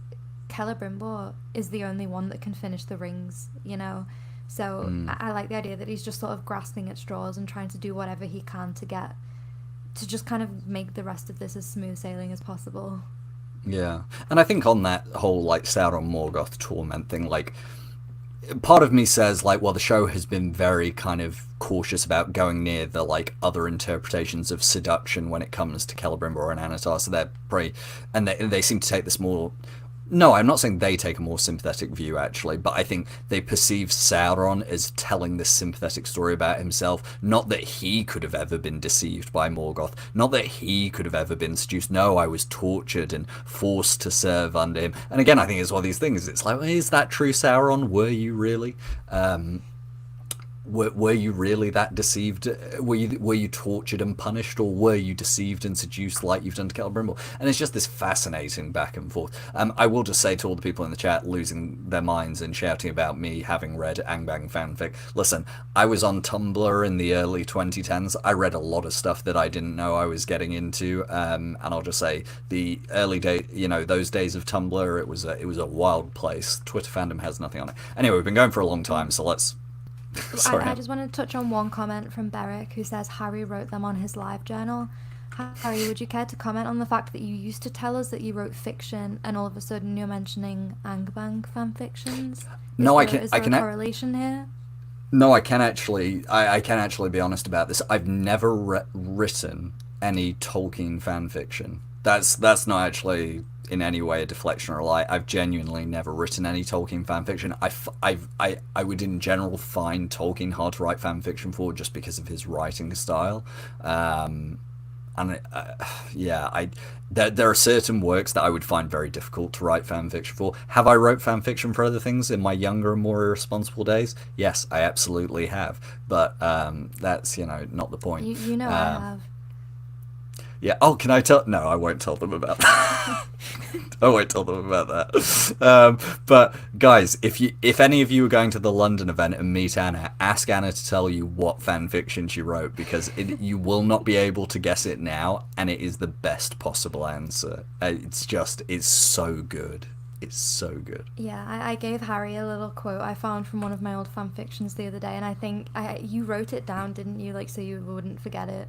Celebrimbor is the only one that can finish the rings, you know. So I like the idea that he's just sort of grasping at straws and trying to do whatever he can to just kind of make the rest of this as smooth sailing as possible. Yeah, and I think on that whole, like, Sauron Morgoth torment thing, like, part of me says, like, well, the show has been very kind of cautious about going near the, like, other interpretations of seduction when it comes to Celebrimbor and Annatar, so they're pretty, and they seem to take this more. No, I'm not saying they take a more sympathetic view, actually, but I think they perceive Sauron as telling this sympathetic story about himself. Not that he could have ever been deceived by Morgoth. Not that he could have ever been seduced. No, I was tortured and forced to serve under him. And again, I think it's one of these things. It's like, is that true, Sauron? Were you really? Were you really that deceived? Were you tortured and punished, or were you deceived and seduced like you've done to Celebrimbor? And it's just this fascinating back and forth. I will just say to all the people in the chat losing their minds and shouting about me having read Angbang fanfic, listen, I was on Tumblr in the early 2010s. I read a lot of stuff that I didn't know I was getting into, and I'll just say the early day, you know, those days of Tumblr, it was a wild place. Twitter fandom has nothing on it. Anyway, we've been going for a long time, so let's. I just want to touch on one comment from Beric, who says Harry wrote them on his live journal. Harry, would you care to comment on the fact that you used to tell us that you wrote fiction, and all of a sudden you're mentioning Angbang fanfictions? Is there a correlation here? No, I can actually be honest about this. I've never written any Tolkien fanfiction. That's not actually in any way a deflection or a lie. I've genuinely never written any Tolkien fanfiction. I would in general find Tolkien hard to write fanfiction for, just because of his writing style. There are certain works that I would find very difficult to write fanfiction for. Have I wrote fanfiction for other things in my younger and more irresponsible days? Yes, I absolutely have. But that's, you know, not the point. You know I have. Yeah. Oh, can I tell? No, I won't tell them about that. I won't tell them about that. But guys, if any of you are going to the London event and meet Anna, ask Anna to tell you what fan fiction she wrote, because you will not be able to guess it now, and it is the best possible answer. It's so good. It's so good. Yeah, I gave Harry a little quote I found from one of my old fan fictions the other day, and I think you wrote it down, didn't you? Like, so you wouldn't forget it.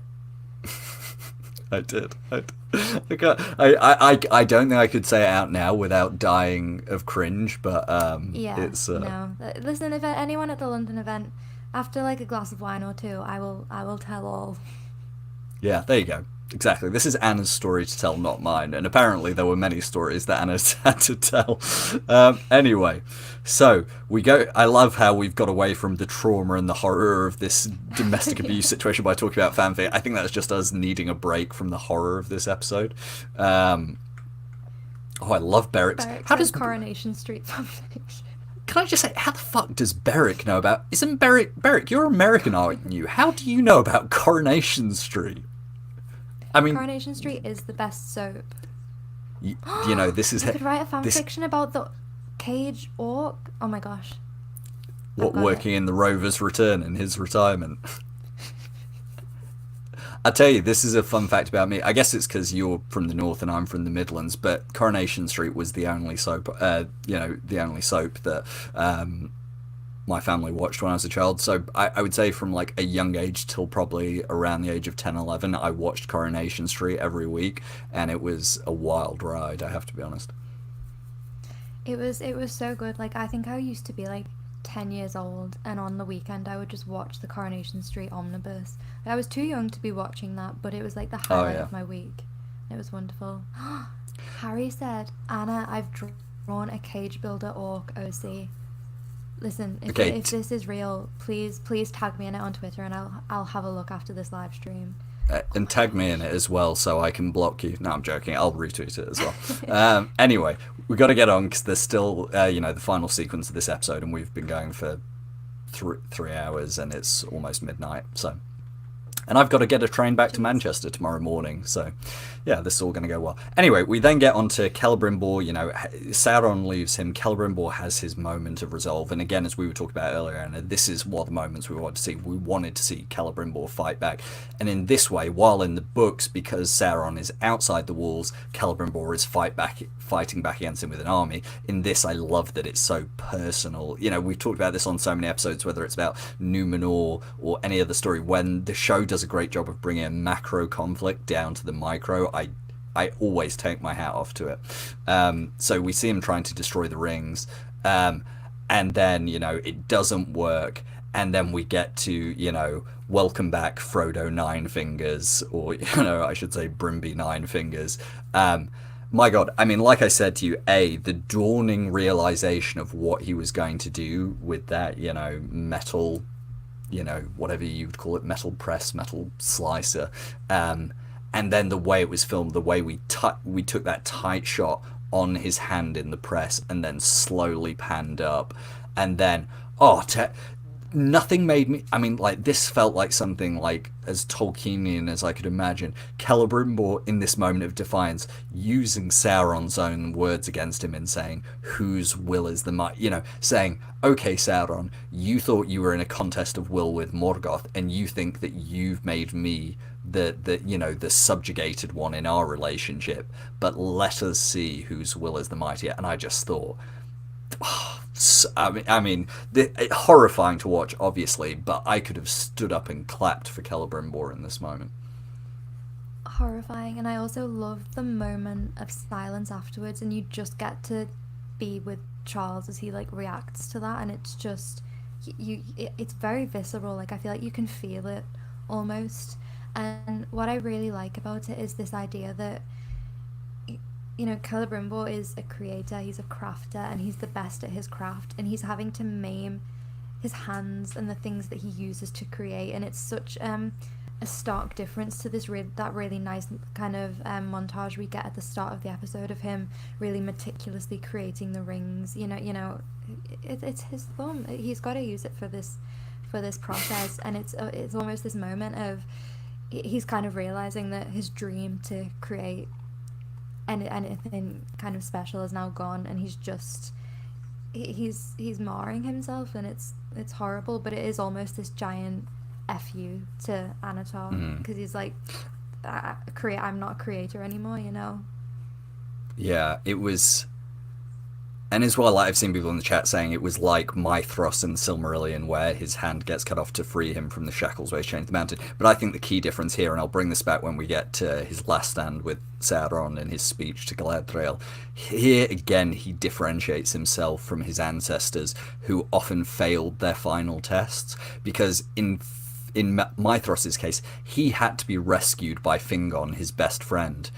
I did. I don't think I could say it out now without dying of cringe, but Yeah, it's no. Listen, if anyone at the London event, after like a glass of wine or two, I will tell all. yeah, there you go. Exactly. This is Anna's story to tell, not mine. And apparently there were many stories that Anna's had to tell. Anyway, so we go. I love how we've got away from the trauma and the horror of this domestic abuse situation by talking about fanfic. I think that's just us needing a break from the horror of this episode. Oh, I love Beric's. Beric's How does Coronation Street fanfiction? Can I just say, how the fuck does Beric know about? Isn't Beric? You're American, aren't you? How do you know about Coronation Street? I mean, Coronation Street is the best soap. you know, this is You could write a fan this, fiction about the cage orc. Oh my gosh. what working in the Rover's return in his retirement. I tell you, this is a fun fact about me. I guess it's because you're from the north and I'm from the Midlands, but Coronation Street was the only soap, the only soap that my family watched when I was a child. So I would say from like a young age till probably around the age of 10, 11, I watched Coronation Street every week, and it was a wild ride, I have to be honest. It was so good. Like, I think I used to be like 10 years old, and on the weekend I would just watch the Coronation Street omnibus. I was too young to be watching that, but it was like the highlight of my week. It was wonderful. Harry said, Anna, I've drawn a cage builder orc OC. Listen, if this is real, please tag me in it on Twitter, and I'll have a look after this live stream. And tag me in it as well so I can block you. No, I'm joking. I'll retweet it as well. Anyway, we got to get on because there's still, the final sequence of this episode, and we've been going for 3 hours, and it's almost midnight. So, and I've got to get a train back to Manchester tomorrow morning. So, yeah, this is all going to go well. Anyway, we then get on to Celebrimbor. Sauron leaves him. Celebrimbor has his moment of resolve. And again, as we were talking about earlier, and this is one of the moments we wanted to see. We wanted to see Celebrimbor fight back. And in this way, while in the books, because Sauron is outside the walls, Celebrimbor is fighting back against him with an army. In this, I love that it's so personal. We've talked about this on so many episodes, whether it's about Numenor or any other story. When the show does a great job of bringing a macro conflict down to the micro, I always take my hat off to it. So we see him trying to destroy the rings, and then it doesn't work, and then we get to welcome back Frodo Nine Fingers, or I should say Brimby Nine Fingers. My God, I mean, like I said to you, the dawning realization of what he was going to do with that metal, whatever you'd call it, metal press, metal slicer, and then the way it was filmed, the way we took that tight shot on his hand in the press and then slowly panned up, and then nothing made me, this felt like something like as Tolkienian as I could imagine. Celebrimbor in this moment of defiance, using Sauron's own words against him and saying, whose will is the might, saying, okay, Sauron, you thought you were in a contest of will with Morgoth, and you think that you've made me the subjugated one in our relationship, but let us see whose will is the mightier. And I just thought, horrifying to watch, obviously, but I could have stood up and clapped for Celebrimbor in this moment. Horrifying, and I also love the moment of silence afterwards, and you just get to be with Charles as he reacts to that, and it's just it's very visceral. I feel like you can feel it almost. And what I really like about it is this idea that Celebrimbor is a creator, he's a crafter, and he's the best at his craft, and he's having to maim his hands and the things that he uses to create, and it's such a stark difference to that really nice kind of montage we get at the start of the episode of him really meticulously creating the rings. It's his thumb. He's got to use it for this process, and it's almost this moment of he's kind of realizing that his dream to create anything kind of special is now gone, and he's marring himself, and it's horrible, but it is almost this giant fu to Annatar, because he's like, I'm not a creator anymore. Yeah, it was And as well, like, I've seen people in the chat saying it was like Mythros in the Silmarillion, where his hand gets cut off to free him from the shackles where he's chained to the mountain. But I think the key difference here, and I'll bring this back when we get to his last stand with Sauron and his speech to Galadriel, here again he differentiates himself from his ancestors, who often failed their final tests, because in Mythros' case, he had to be rescued by Fingon, his best friend.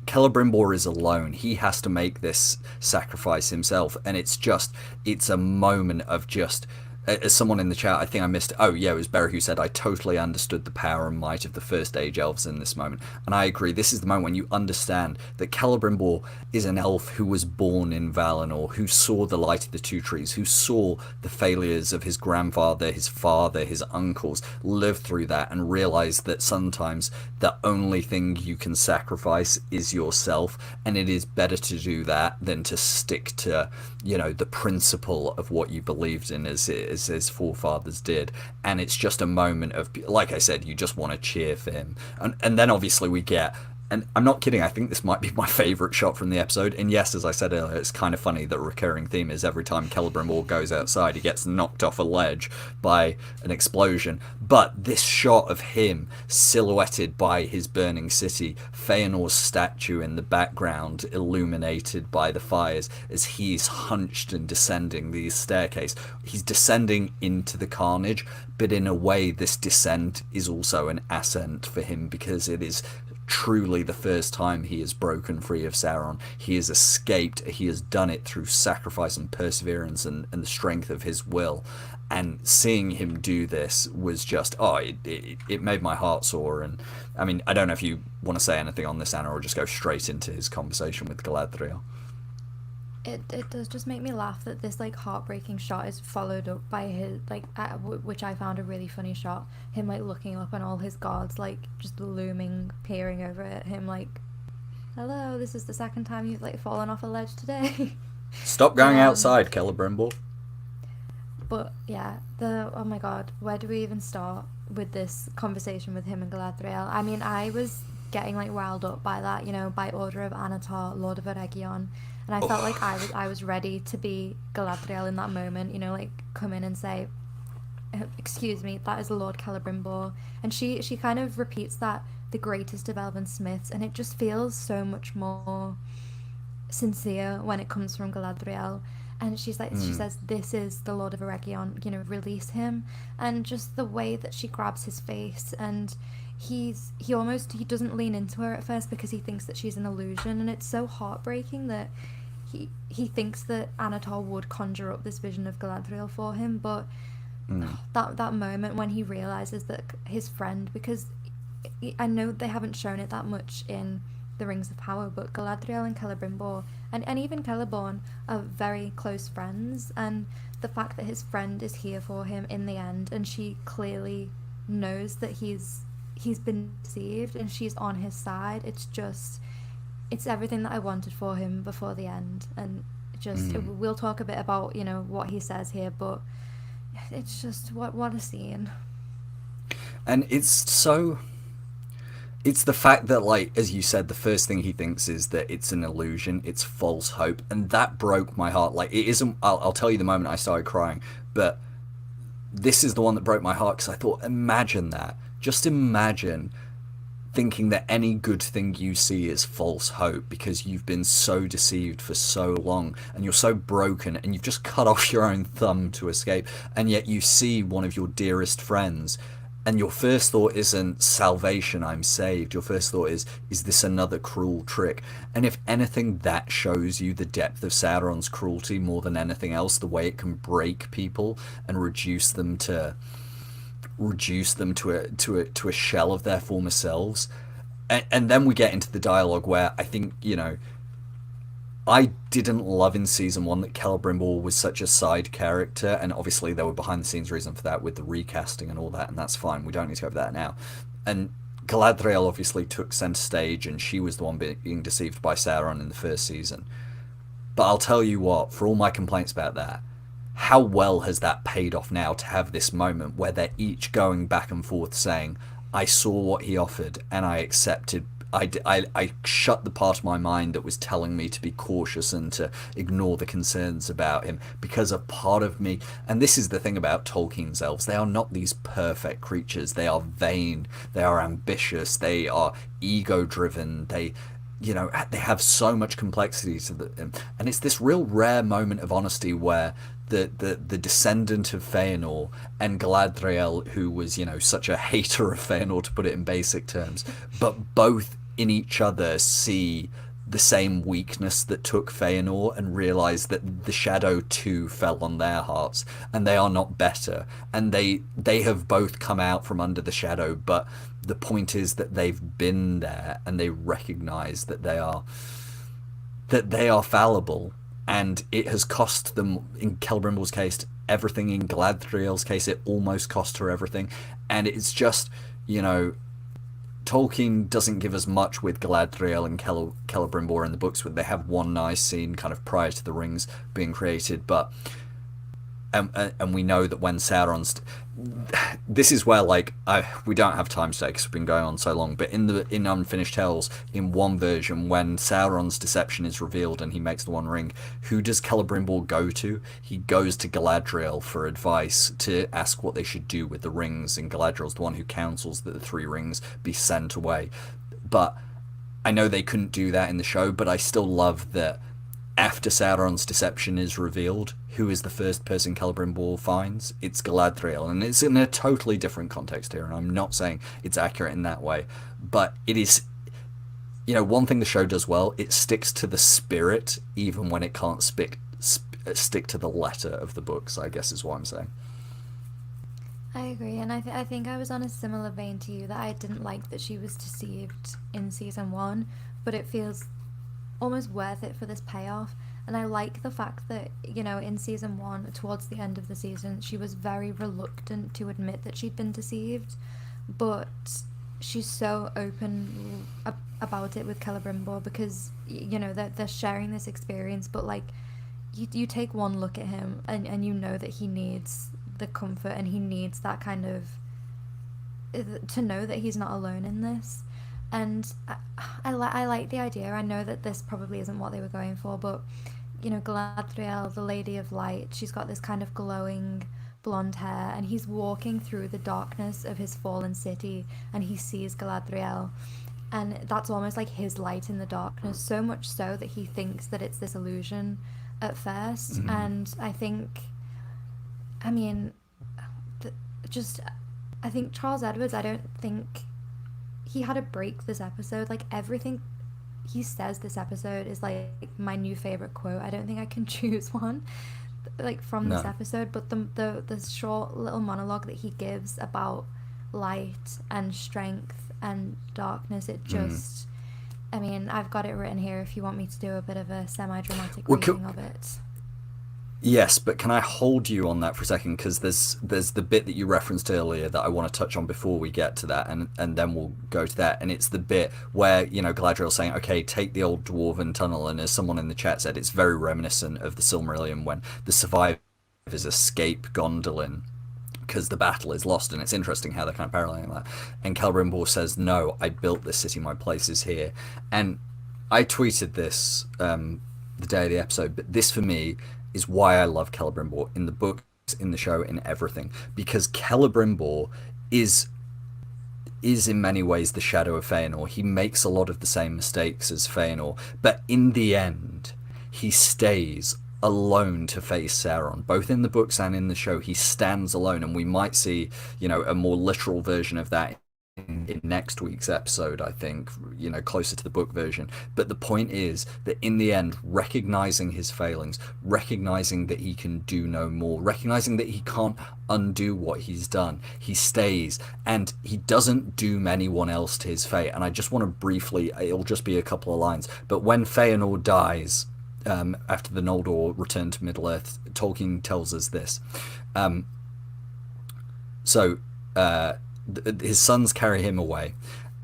Celebrimbor is alone. He has to make this sacrifice himself, and it's a moment of just, as someone in the chat, I think I missed, oh yeah, it was Barry who said, I totally understood the power and might of the first age elves in this moment. And I agree, this is the moment when you understand that Celebrimbor is an elf who was born in Valinor, who saw the light of the two trees, who saw the failures of his grandfather, his father, his uncles, lived through that and realized that sometimes the only thing you can sacrifice is yourself, and it is better to do that than to stick to, the principle of what you believed in as his forefathers did. And it's just a moment of, like I said, you just want to cheer for him. And then obviously we get, and I'm not kidding, I think this might be my favourite shot from the episode. And yes, as I said earlier, it's kind of funny that a recurring theme is every time Celebrimbor goes outside, he gets knocked off a ledge by an explosion. But this shot of him silhouetted by his burning city, Feanor's statue in the background illuminated by the fires as he's hunched and descending the staircase. He's descending into the carnage, but in a way this descent is also an ascent for him, because it is truly the first time he has broken free of Sauron. He has escaped. He has done it through sacrifice and perseverance and the strength of his will. And seeing him do this was just, it made my heart soar. And I mean, I don't know if you want to say anything on this, Anna, or just go straight into his conversation with Galadriel. It does just make me laugh that this heartbreaking shot is followed up by his which I found a really funny shot, him looking up and all his guards just looming, peering over at him hello, this is the second time you've fallen off a ledge today. Stop going outside, Celebrimbor. But yeah, oh my god, where do we even start with this conversation with him and Galadriel? I mean, I was getting riled up by that, by order of Annatar, Lord of Eregion. And I felt like I was ready to be Galadriel in that moment, come in and say, excuse me, that is Lord Celebrimbor. And she kind of repeats that, the greatest of elven smiths, and it just feels so much more sincere when it comes from Galadriel. And she says, this is the Lord of Eregion, release him. And just the way that she grabs his face, and he doesn't lean into her at first because he thinks that she's an illusion, and it's so heartbreaking that he thinks that Annatar would conjure up this vision of Galadriel for him, but that moment when he realizes that his friend, because I know they haven't shown it that much in the Rings of Power, but Galadriel and Celebrimbor and even Celeborn are very close friends, and the fact that his friend is here for him in the end, and she clearly knows that he's been deceived and she's on his side, it's everything that I wanted for him before the end. And we'll talk a bit about what he says here, but it's just what a scene. And it's the fact that, as you said, the first thing he thinks is that it's an illusion, it's false hope, and that broke my heart. It isn't, I'll tell you the moment I started crying, but this is the one that broke my heart, because I thought, imagine that. Just imagine thinking that any good thing you see is false hope because you've been so deceived for so long and you're so broken and you've just cut off your own thumb to escape, and yet you see one of your dearest friends and your first thought isn't salvation, I'm saved. Your first thought is this another cruel trick? And if anything, that shows you the depth of Sauron's cruelty more than anything else, the way it can break people and reduce them to a shell of their former selves. And then we get into the dialogue where I think, I didn't love in season 1 that Celebrimbor was such a side character, and obviously there were behind the scenes reason for that with the recasting and all that, and that's fine, we don't need to go over that now. And Galadriel obviously took centre stage, and she was the one being deceived by Sauron in the first season. But I'll tell you what, for all my complaints about that, how well has that paid off now to have this moment where they're each going back and forth saying, I saw what he offered and I accepted I shut the part of my mind that was telling me to be cautious and to ignore the concerns about him, because a part of me, and this is the thing about Tolkien's elves, they are not these perfect creatures. They are vain, they are ambitious, they are ego driven, they have so much complexity to them, and it's this real rare moment of honesty where the descendant of Feanor and Galadriel, who was, such a hater of Feanor, to put it in basic terms, but both in each other see the same weakness that took Feanor and realize that the shadow too fell on their hearts, and they are not better, and they have both come out from under the shadow, but the point is that they've been there and they recognize that they are fallible, and it has cost them, in Celebrimbor's case, everything. In Galadriel's case, it almost cost her everything. And it's just, Tolkien doesn't give us much with Galadriel and Celebrimbor in the books. They have one nice scene kind of prior to the rings being created, but and we know that when Sauron's, this is where we don't have time today because we've been going on so long, but in Unfinished Tales, in one version, when Sauron's deception is revealed and he makes the One Ring, who does Celebrimbor go to? He goes to Galadriel for advice, to ask what they should do with the rings, and Galadriel's the one who counsels that the 3 rings be sent away. But I know they couldn't do that in the show, but I still love that after Sauron's deception is revealed, who is the first person Celebrimbor finds? It's Galadriel, and it's in a totally different context here, and I'm not saying it's accurate in that way, but it is, one thing the show does well, it sticks to the spirit even when it can't stick to the letter of the books, I guess is what I'm saying. I agree, and I think I was on a similar vein to you, that I didn't like that she was deceived in season 1, but it feels almost worth it for this payoff. And I like the fact that, in season 1, towards the end of the season, she was very reluctant to admit that she'd been deceived, but she's so open about it with Celebrimbor, because, they're sharing this experience, but you take one look at him and you know that he needs the comfort, and he needs that kind of, to know that he's not alone in this. And I like the idea. I know that this probably isn't what they were going for, but, Galadriel, the Lady of Light, she's got this kind of glowing blonde hair, and he's walking through the darkness of his fallen city, and he sees Galadriel, and that's almost like his light in the darkness, so much so that he thinks that it's this illusion at first. Mm-hmm. And I think, I think Charles Edwards, I don't think he had a break this episode. Everything he says this episode is my new favorite quote. I don't think I can choose one from this episode, but the short little monologue that he gives about light and strength and darkness, it just I've got it written here if you want me to do a bit of a semi-dramatic reading of it. Yes, but can I hold you on that for a second? Because there's the bit that you referenced earlier that I want to touch on before we get to that, and then we'll go to that. And it's the bit where, Galadriel's saying, okay, take the old Dwarven tunnel, and as someone in the chat said, it's very reminiscent of the Silmarillion when the survivors escape Gondolin because the battle is lost, and it's interesting how they're kind of paralleling that. And Celebrimbor says, no, I built this city, my place is here. And I tweeted this the day of the episode, but this for me is why I love Celebrimbor in the books, in the show, in everything, because Celebrimbor is in many ways the shadow of Feanor. He makes a lot of the same mistakes as Feanor, but in the end, he stays alone to face Sauron. Both in the books and in the show, he stands alone, and we might see, a more literal version of that in next week's episode, I think, closer to the book version. But the point is that in the end, recognizing his failings, recognizing that he can do no more, recognizing that he can't undo what he's done, he stays, and he doesn't doom anyone else to his fate. And I just want to briefly, it'll just be a couple of lines, but when Feanor dies, after the Noldor return to Middle-earth, Tolkien tells us this. His sons carry him away,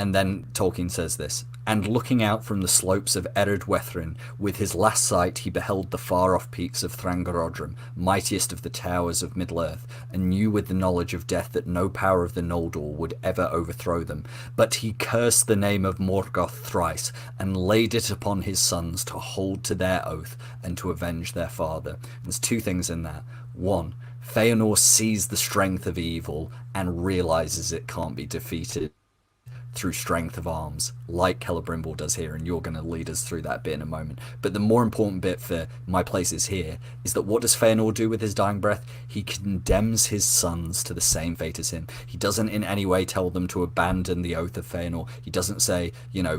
And then Tolkien says this, and looking out from the slopes of Ered Wethrin, with his last sight he beheld the far-off peaks of Thrangarodrim, mightiest of the towers of Middle-earth, and knew with the knowledge of death that no power of the Noldor would ever overthrow them. But he cursed the name of Morgoth thrice, and laid it upon his sons to hold to their oath, and to avenge their father. There's two things in that. One, Feanor sees the strength of evil, and realizes it can't be defeated through strength of arms, like Celebrimbor does here, and you're going to lead us through that bit in a moment. But the more important bit for my places here is that what does Feanor do with his dying breath? He condemns his sons to the same fate as him. He doesn't in any way tell them to abandon the oath of Feanor. He doesn't say,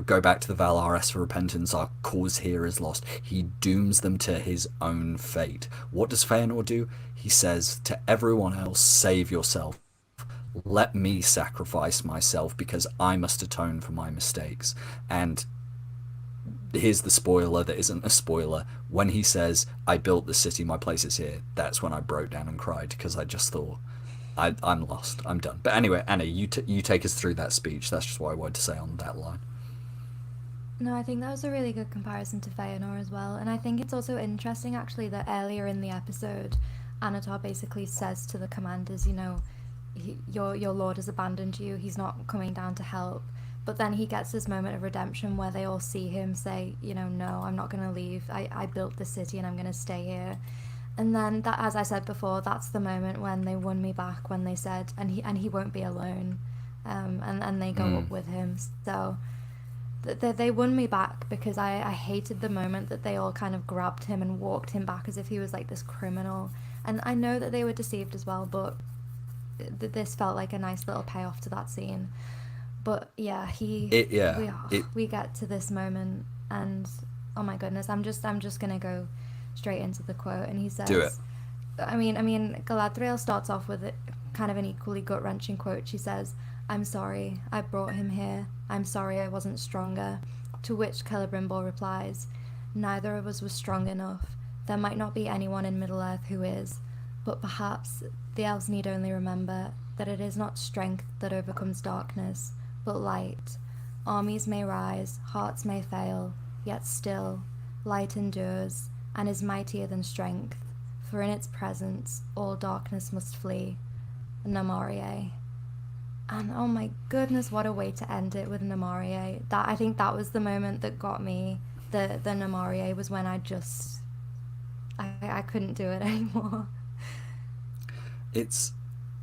go back to the Valar, ask for repentance, our cause here is lost. He dooms them to his own fate. What does Feanor do? He says to everyone else, save yourself. Let me sacrifice myself because I must atone for my mistakes. And here's the spoiler that isn't a spoiler. When he says, I built the city, my place is here, that's when I broke down and cried, because I just thought, I'm lost, I'm done. But anyway, Anna, you take us through that speech. That's just what I wanted to say on that line. No, I think that was a really good comparison to Feanor as well. And I think it's also interesting, actually, that earlier in the episode, Annatar basically says to the commanders, your lord has abandoned you, he's not coming down to help. But then he gets this moment of redemption where they all see him say, no, I'm not going to leave, I built the city and I'm going to stay here. And then, that, as I said before, that's the moment when they won me back, when they said, and he won't be alone, and they go up with him. So they won me back, because I hated the moment that they all kind of grabbed him and walked him back as if he was like this criminal. And I know that they were deceived as well, but this felt like a nice little payoff to that scene. But yeah, we get to this moment, and oh my goodness, I'm just gonna go straight into the quote. And he says, do it. I mean Galadriel starts off with kind of an equally gut-wrenching quote. She says, I'm sorry I brought him here, I'm sorry I wasn't stronger. To which Celebrimbor replies, neither of us was strong enough. There might not be anyone in Middle-earth who is, but perhaps the elves need only remember that it is not strength that overcomes darkness, but light. Armies may rise, hearts may fail, yet still, light endures, and is mightier than strength, for in its presence all darkness must flee. Namarie. And oh my goodness, what a way to end it with Namarie. I think that was the moment that got me. The Namarie was when I couldn't do it anymore. It's,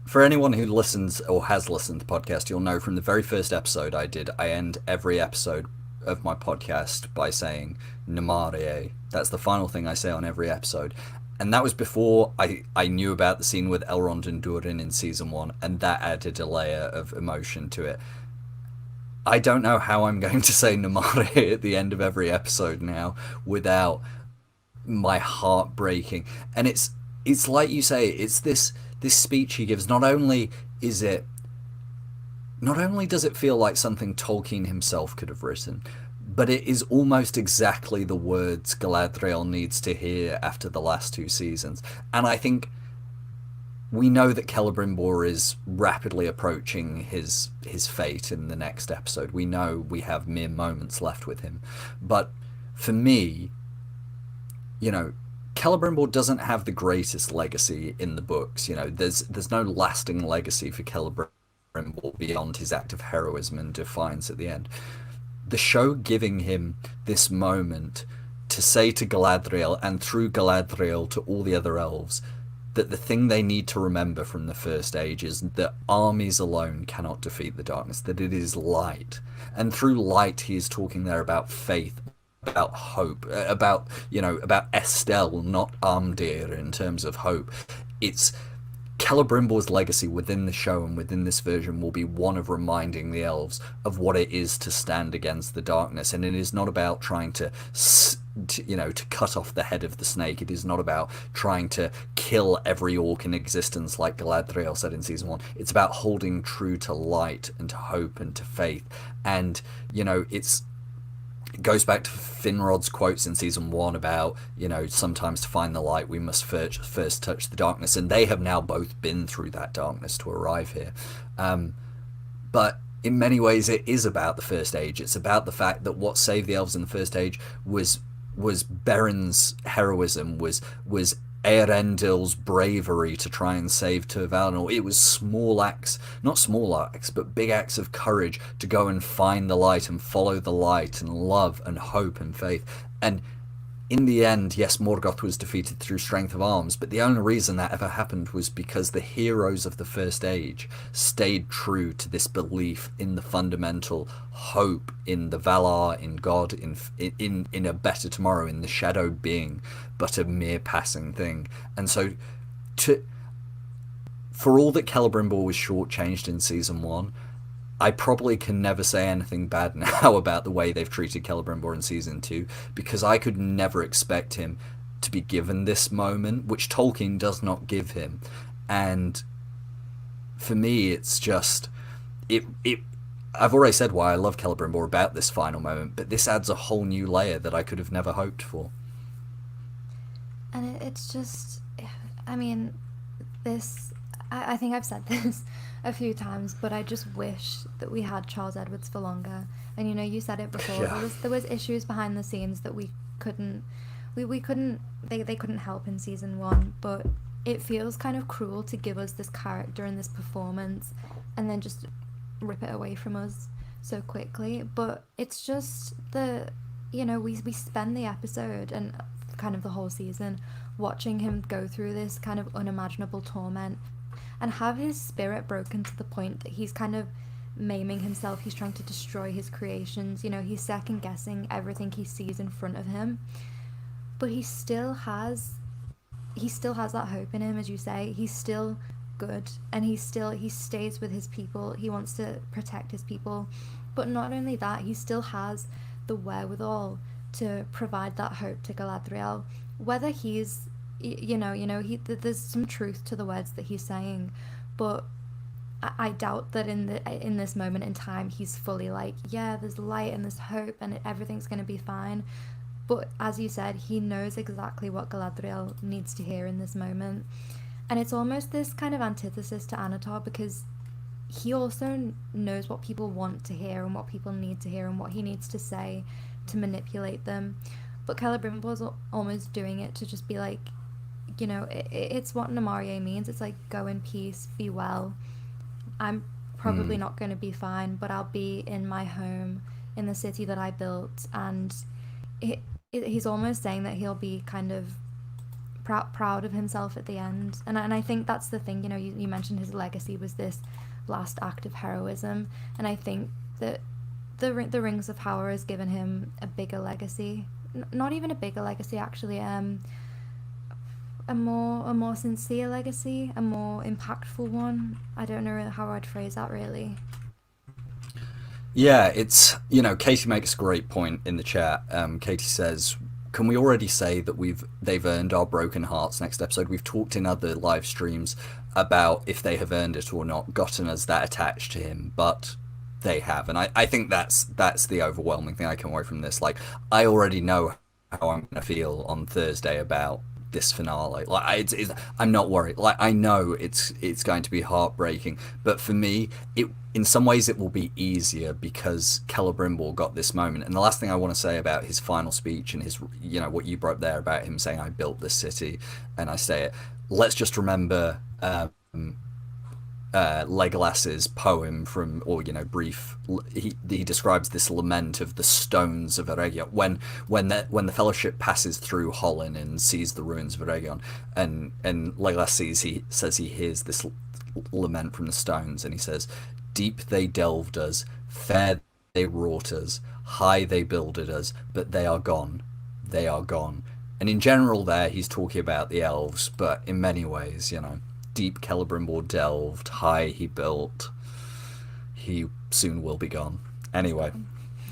for anyone who listens or has listened to the podcast, you'll know from the very first episode I end every episode of my podcast by saying Namarie. That's the final thing I say on every episode. And that was before I knew about the scene with Elrond and Durin in season 1, and that added a layer of emotion to it. I don't know how I'm going to say Namarie at the end of every episode now without my heart breaking. And it's like you say, it's this speech he gives. Not only does it feel like something Tolkien himself could have written, but it is almost exactly the words Galadriel needs to hear after the last 2 seasons. And I think we know that Celebrimbor is rapidly approaching his fate in the next episode. We know we have mere moments left with him. But for me, Celebrimbor doesn't have the greatest legacy in the books. There's no lasting legacy for Celebrimbor beyond his act of heroism and defiance at the end. The show giving him this moment to say to Galadriel, and through Galadriel to all the other elves, that the thing they need to remember from the First Age is that armies alone cannot defeat the darkness, that it is light. And through light, he is talking there about faith, about hope, about Estelle, not Amdir in terms of hope. It's Celebrimbor's legacy within the show and within this version will be one of reminding the elves of what it is to stand against the darkness. And it is not about trying to cut off the head of the snake. It is not about trying to kill every orc in existence like Galadriel said in season 1. It's about holding true to light and to hope and to faith. And it goes back to Finrod's quotes in season 1 about, sometimes to find the light we must first touch the darkness, and they have now both been through that darkness to arrive here. But in many ways it is about the First Age. It's about the fact that what saved the elves in the First Age was Beron's heroism, was Eärendil's bravery to try and save Tir Valinor. It was small acts, not small acts, but big acts of courage to go and find the light and follow the light and love and hope and faith. And in the end, yes, Morgoth was defeated through strength of arms, but the only reason that ever happened was because the heroes of the First Age stayed true to this belief in the fundamental hope in the Valar, in God, in a better tomorrow, in the shadow being but a mere passing thing. And so, for all that Celebrimbor was shortchanged in season 1, I probably can never say anything bad now about the way they've treated Celebrimbor in season 2, because I could never expect him to be given this moment, which Tolkien does not give him. And for me, it's just it. I've already said why I love Celebrimbor about this final moment, but this adds a whole new layer that I could have never hoped for. And it's just, I mean, this. I think I've said this a few times, but I just wish that we had Charles Edwards for longer. And you said it before. Yeah. There was issues behind the scenes that we couldn't they couldn't help in season 1, but it feels kind of cruel to give us this character and this performance and then just rip it away from us so quickly. But it's just we spend the episode and kind of the whole season watching him go through this kind of unimaginable torment and have his spirit broken to the point that he's kind of maiming himself. He's trying to destroy his creations. He's second guessing everything he sees in front of him, but he still has that hope in him, as you say. He's still good, and he stays with his people. He wants to protect his people, but not only that, he still has the wherewithal to provide that hope to Galadriel. Whether he's there's some truth to the words that he's saying, but I doubt that in this moment in time he's fully like, yeah, there's light and there's hope and everything's going to be fine. But as you said, he knows exactly what Galadriel needs to hear in this moment. And it's almost this kind of antithesis to Annatar, because he also knows what people want to hear and what people need to hear and what he needs to say to manipulate them. But Celebrimbor's almost doing it to just be like, it's what Namarie means. It's like, go in peace, be well. I'm probably not going to be fine, but I'll be in my home, in the city that I built. And he's almost saying that he'll be kind of proud of himself at the end. And I think that's the thing. You mentioned his legacy was this last act of heroism, and I think that the Rings of Power has given him a bigger legacy. Not even a bigger legacy, actually. A more sincere legacy, a more impactful one. I don't know how I'd phrase that, really. Yeah, it's, Katie makes a great point in the chat. Katie says, can we already say that they've earned our broken hearts next episode? We've talked in other live streams about if they have earned it or not, gotten us that attached to him, but they have. And I think that's the overwhelming thing I come away from this. Like, I already know how I'm going to feel on Thursday about this finale. Like, I'm not worried. Like, I know it's going to be heartbreaking, but for me, in some ways it will be easier because Celebrimbor got this moment. And the last thing I want to say about his final speech and his, what you brought up there about him saying, I built this city and I stay it. Let's just remember Legolas's poem brief. He describes this lament of the stones of Eregion when the Fellowship passes through Hollin and sees the ruins of Eregion, and Legolas says he hears this lament from the stones, and he says, deep they delved us, fair they wrought us, high they builded us, but they are gone. And in general there he's talking about the elves, but in many ways, deep Celebrimbor delved, high he built, he soon will be gone. Anyway,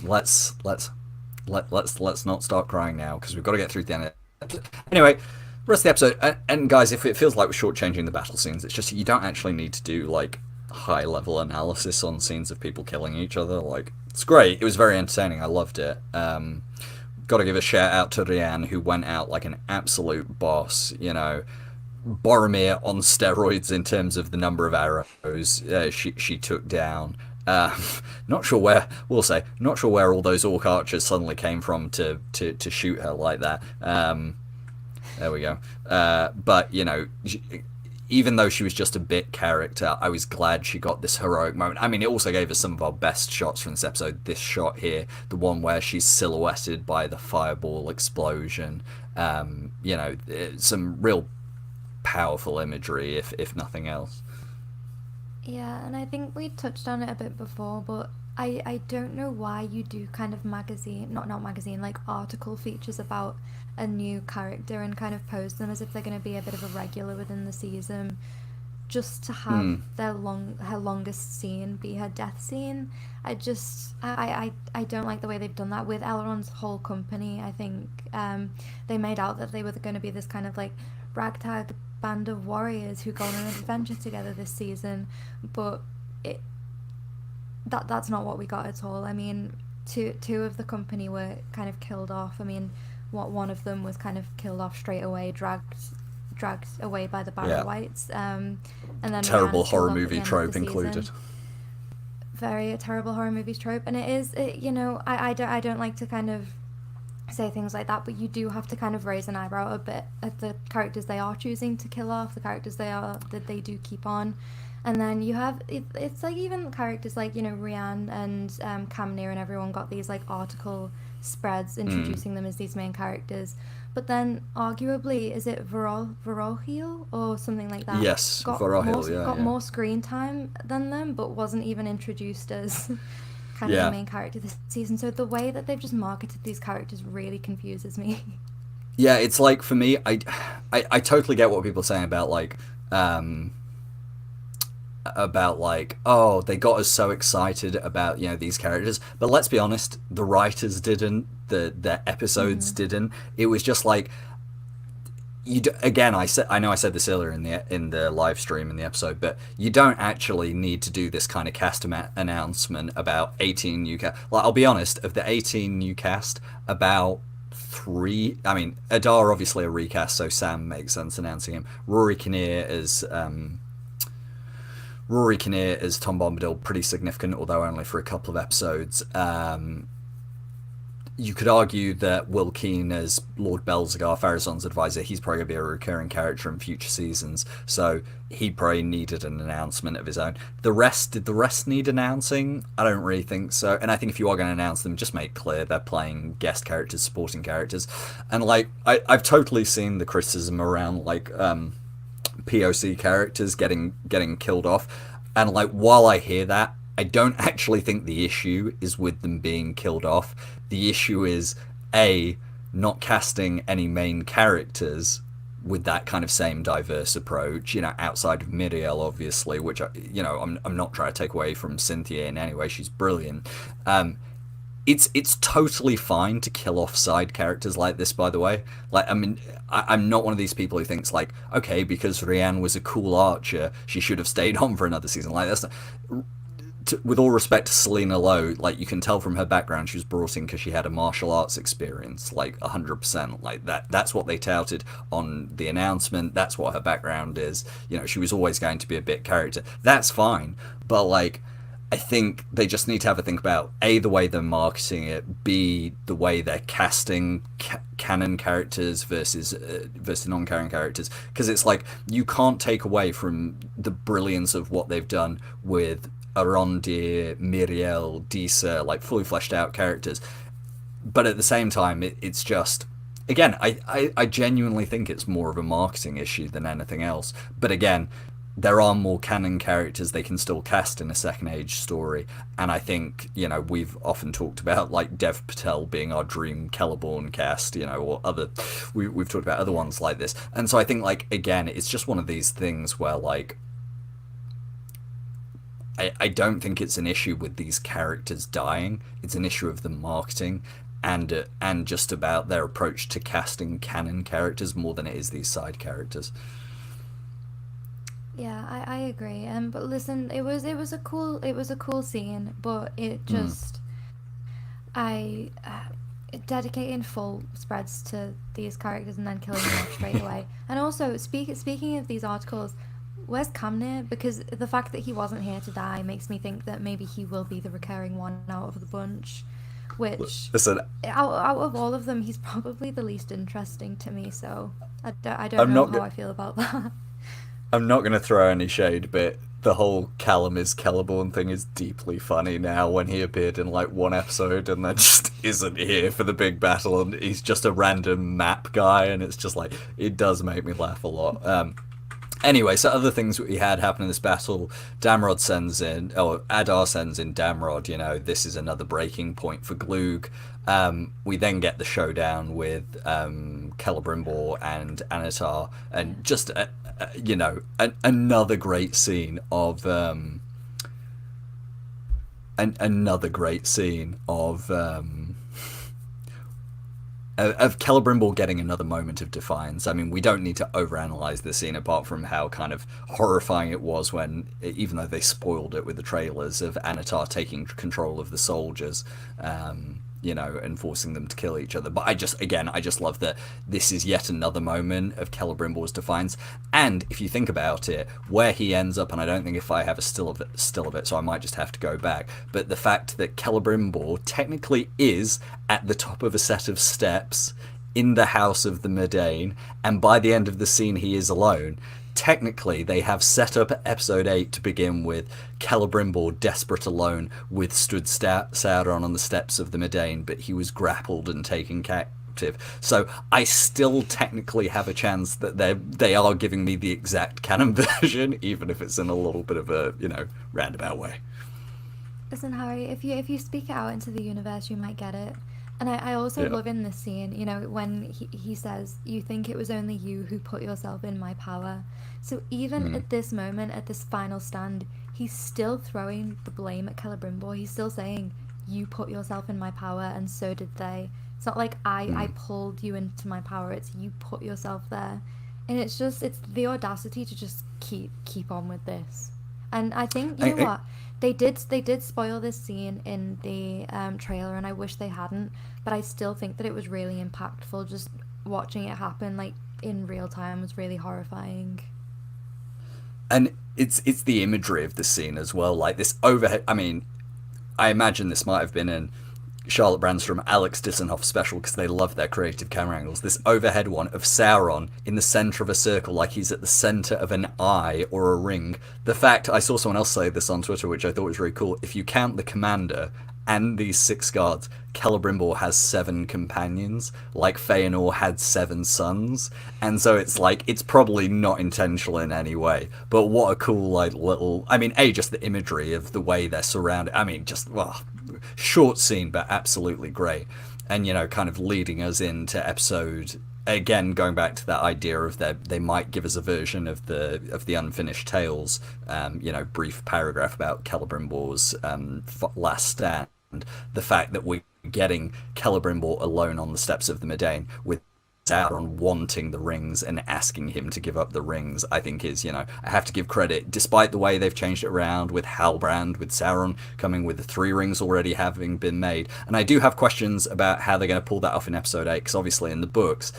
let's not start crying now, because we've got to get through the end of the episode. Anyway, rest of the episode, and guys, if it feels like we're shortchanging the battle scenes, it's just you don't actually need to do like high level analysis on scenes of people killing each other. Like, it's great, it was very entertaining, I loved it. Got to give a shout out to Rianne, who went out like an absolute boss. Boromir on steroids in terms of the number of arrows she took down. Uh, not sure where not sure where all those orc archers suddenly came from to shoot her like that. There we go. But even though she was just a bit character, I was glad she got this heroic moment. I mean, it also gave us some of our best shots from this episode. This shot here, the one where she's silhouetted by the fireball explosion. Some real powerful imagery, if nothing else. Yeah, and I think we touched on it a bit before, but I don't know why you do kind of not magazine, like article features about a new character and kind of pose them as if they're going to be a bit of a regular within the season, just to have her longest scene be her death scene. I don't like the way they've done that with Elrond's whole company. I think they made out that they were going to be this kind of like ragtag band of warriors who go on an adventure together this season, but that's not what we got at all. I mean, two of the company were kind of killed off. I mean, one of them was kind of killed off straight away, dragged away by the Barrow Whites, and then terrible horror movie trope included. Very terrible horror movies trope, and I don't like to kind of say things like that, but you do have to kind of raise an eyebrow a bit at the characters they are choosing to kill off, the characters that they do keep on. And then you have it's like even characters like Rian and Camnir and everyone got these like article spreads introducing them as these main characters, but then arguably is it Varohil or something like that? Yes, Varohil, got more screen time than them, but wasn't even introduced as kind of the main character this season. So the way that they've just marketed these characters really confuses me. Yeah, it's like, for me, I totally get what people are saying about like oh, they got us so excited about these characters, but let's be honest, the writers didn't, the episodes didn't. It was just like, again, I know I said this earlier in the live stream in the episode, but you don't actually need to do this kind of cast announcement about 18 new cast. Like, I'll be honest, of the 18 new cast, about 3, I mean, Adar obviously a recast, so Sam makes sense announcing him. Rory Kinnear as Tom Bombadil, pretty significant, although only for a couple of episodes. You could argue that Will Keane as Lord Belzegar, Pharazon's advisor, he's probably going to be a recurring character in future seasons, so he probably needed an announcement of his own. Did the rest need announcing? I don't really think so, and I think if you are going to announce them, just make clear they're playing guest characters, supporting characters. And like, I've totally seen the criticism around like POC characters getting killed off, and like, while I hear that, I don't actually think the issue is with them being killed off. The issue is not casting any main characters with that kind of same diverse approach, outside of Miriel, obviously, which I'm not trying to take away from Cynthia in any way, she's brilliant. It's totally fine to kill off side characters like this, by the way. Like, I mean, I'm not one of these people who thinks like, okay, because Rianne was a cool archer, she should have stayed on for another season. Like, that's not, with all respect to Selena Lowe, like, you can tell from her background she was brought in because she had a martial arts experience, like 100%. Like, that's what they touted on the announcement. That's what her background is. She was always going to be a bit character. That's fine, but like, I think they just need to have a think about A, the way they're marketing it, B, the way they're casting canon characters versus non-canon characters, because it's like, you can't take away from the brilliance of what they've done with Arondir, Miriel, Disa, like fully fleshed out characters, but at the same time, it's just, again, I genuinely think it's more of a marketing issue than anything else. But again, there are more canon characters they can still cast in a Second Age story, and I think, we've often talked about like Dev Patel being our dream Celeborn cast, or other, we've talked about other ones like this, and so I think, like, again, it's just one of these things where, like, I don't think it's an issue with these characters dying. It's an issue of the marketing and just about their approach to casting canon characters more than it is these side characters. Yeah, I agree. But listen, it was a cool scene, but it just dedicating full spreads to these characters and then killing them off straight away. And also, speaking of these articles, where's Camnir? Because the fact that he wasn't here to die makes me think that maybe he will be the recurring one out of the bunch. Which, Listen, out of all of them, he's probably the least interesting to me. So I don't I'm know not how I feel about that. I'm not going to throw any shade, but the whole Callum is Celeborn thing is deeply funny now when he appeared in like one episode and then just isn't here for the big battle and he's just a random map guy and it's just like, it does make me laugh a lot. Anyway, so other things we had happen in this battle, Adar sends in Damrod, this is another breaking point for Gloog. We then get the showdown with Celebrimbor and Annatar, and just, another great scene of... another great scene of Celebrimbor getting another moment of defiance. I mean, we don't need to overanalyze this scene apart from how kind of horrifying it was when, even though they spoiled it with the trailers, of Annatar taking control of the soldiers, and forcing them to kill each other. But I just love that this is yet another moment of Celebrimbor's defiance. And if you think about it, where he ends up, and I don't think if I have a still of it, so I might just have to go back, but the fact that Celebrimbor technically is at the top of a set of steps in the house of the Myrdain, and by the end of the scene he is alone. Technically, they have set up episode 8 to begin with Celebrimbor desperate alone withstood Sauron on the steps of the Myrdain, but he was grappled and taken captive. So I still technically have a chance that they are giving me the exact canon version, even if it's in a little bit of a, roundabout way. Listen, Harry, if you speak it out into the universe, you might get it. And I also love in this scene, when he says, you think it was only you who put yourself in my power. So even at this moment, at this final stand, he's still throwing the blame at Celebrimbor. He's still saying, you put yourself in my power and so did they. It's not like I pulled you into my power, it's you put yourself there. And it's the audacity to just keep on with this. And I think, you know what? They did spoil this scene in the trailer, and I wish they hadn't. But I still think that it was really impactful. Just watching it happen, like in real time, was really horrifying. And it's the imagery of the scene as well. Like this overhead. I mean, I imagine this might have been in Charlotte Brandstrom, Alex Dissenhoff special, because they love their creative camera angles. This overhead one of Sauron in the center of a circle, like he's at the center of an eye or a ring. The fact, I saw someone else say this on Twitter, which I thought was really cool. If you count the commander and these 6 guards, Celebrimbor has 7 companions, like Feanor had 7 sons. And so it's like, it's probably not intentional in any way, but what a cool, like, little, I mean, just the imagery of the way they're surrounded. I mean, just, short scene, but absolutely great. And, kind of leading us into episode, again, going back to that idea of they might give us a version of the Unfinished Tales, brief paragraph about Celebrimbor's last stand. The fact that we're getting Celebrimbor alone on the steps of the Myrdain with Sauron wanting the rings and asking him to give up the rings, I think is, I have to give credit, despite the way they've changed it around with Halbrand, with Sauron coming with the 3 rings already having been made. And I do have questions about how they're going to pull that off in episode 8, because obviously in the books,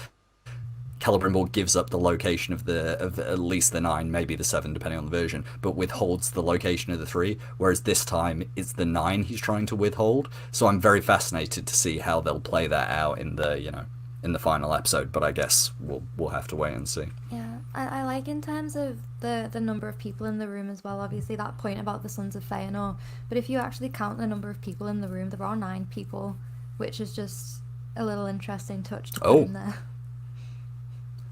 Celebrimbor gives up the location of at least the 9, maybe the 7, depending on the version, but withholds the location of the 3, whereas this time it's the 9 he's trying to withhold. So I'm very fascinated to see how they'll play that out in the, in the final episode, but I guess we'll have to wait and see. Yeah, I like in terms of the number of people in the room as well, obviously that point about the Sons of Feanor, but if you actually count the number of people in the room, there are 9 people, which is just a little interesting touch to put in there.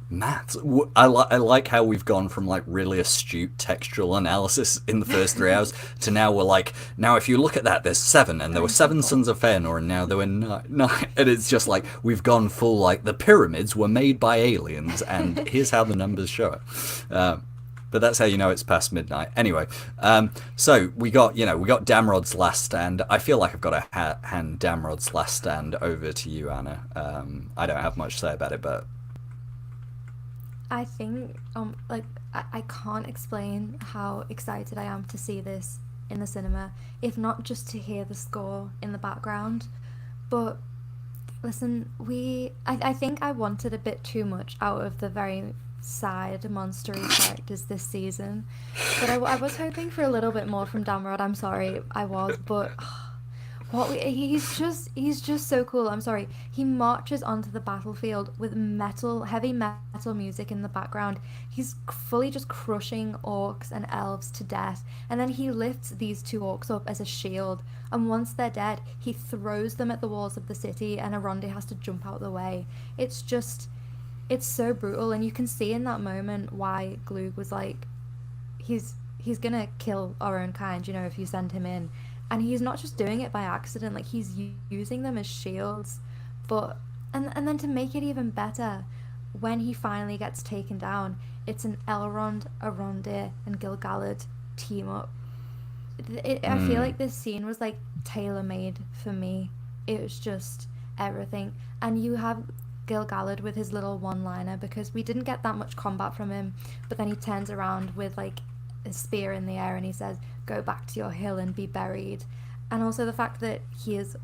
Maths. I like how we've gone from like really astute textual analysis in the first 3 hours to now we're like, now if you look at that, there's 7, and there were 7 Sons of Feanor, and now there were 9, and it's just like we've gone full like the pyramids were made by aliens, and here's how the numbers show it. But that's how you know it's past midnight. Anyway, so we got Damrod's last stand. I feel like I've got to hand Damrod's last stand over to you, Anna. I don't have much to say about it, but I think, I can't explain how excited I am to see this in the cinema, if not just to hear the score in the background. But listen, I think I wanted a bit too much out of the very side monstery characters this season. But I was hoping for a little bit more from Damrod. I'm sorry, I was, but he's just so cool. I'm sorry. He marches onto the battlefield with heavy metal music in the background. He's fully just crushing orcs and elves to death, and then he lifts these two orcs up as a shield. And once they're dead, he throws them at the walls of the city, and Aronde has to jump out the way. It's so brutal, and you can see in that moment why Glug was like, he's gonna kill our own kind, if you send him in. And he's not just doing it by accident, like he's using them as shields. But and then to make it even better, when he finally gets taken down, it's an Elrond, Aronde, and Gil-galad team up. I feel like this scene was like tailor-made for me. It was just everything. And you have Gil-galad with his little one-liner, because we didn't get that much combat from him, but then he turns around with like a spear in the air and he says, "Go back to your hill and be buried." And also the fact that he is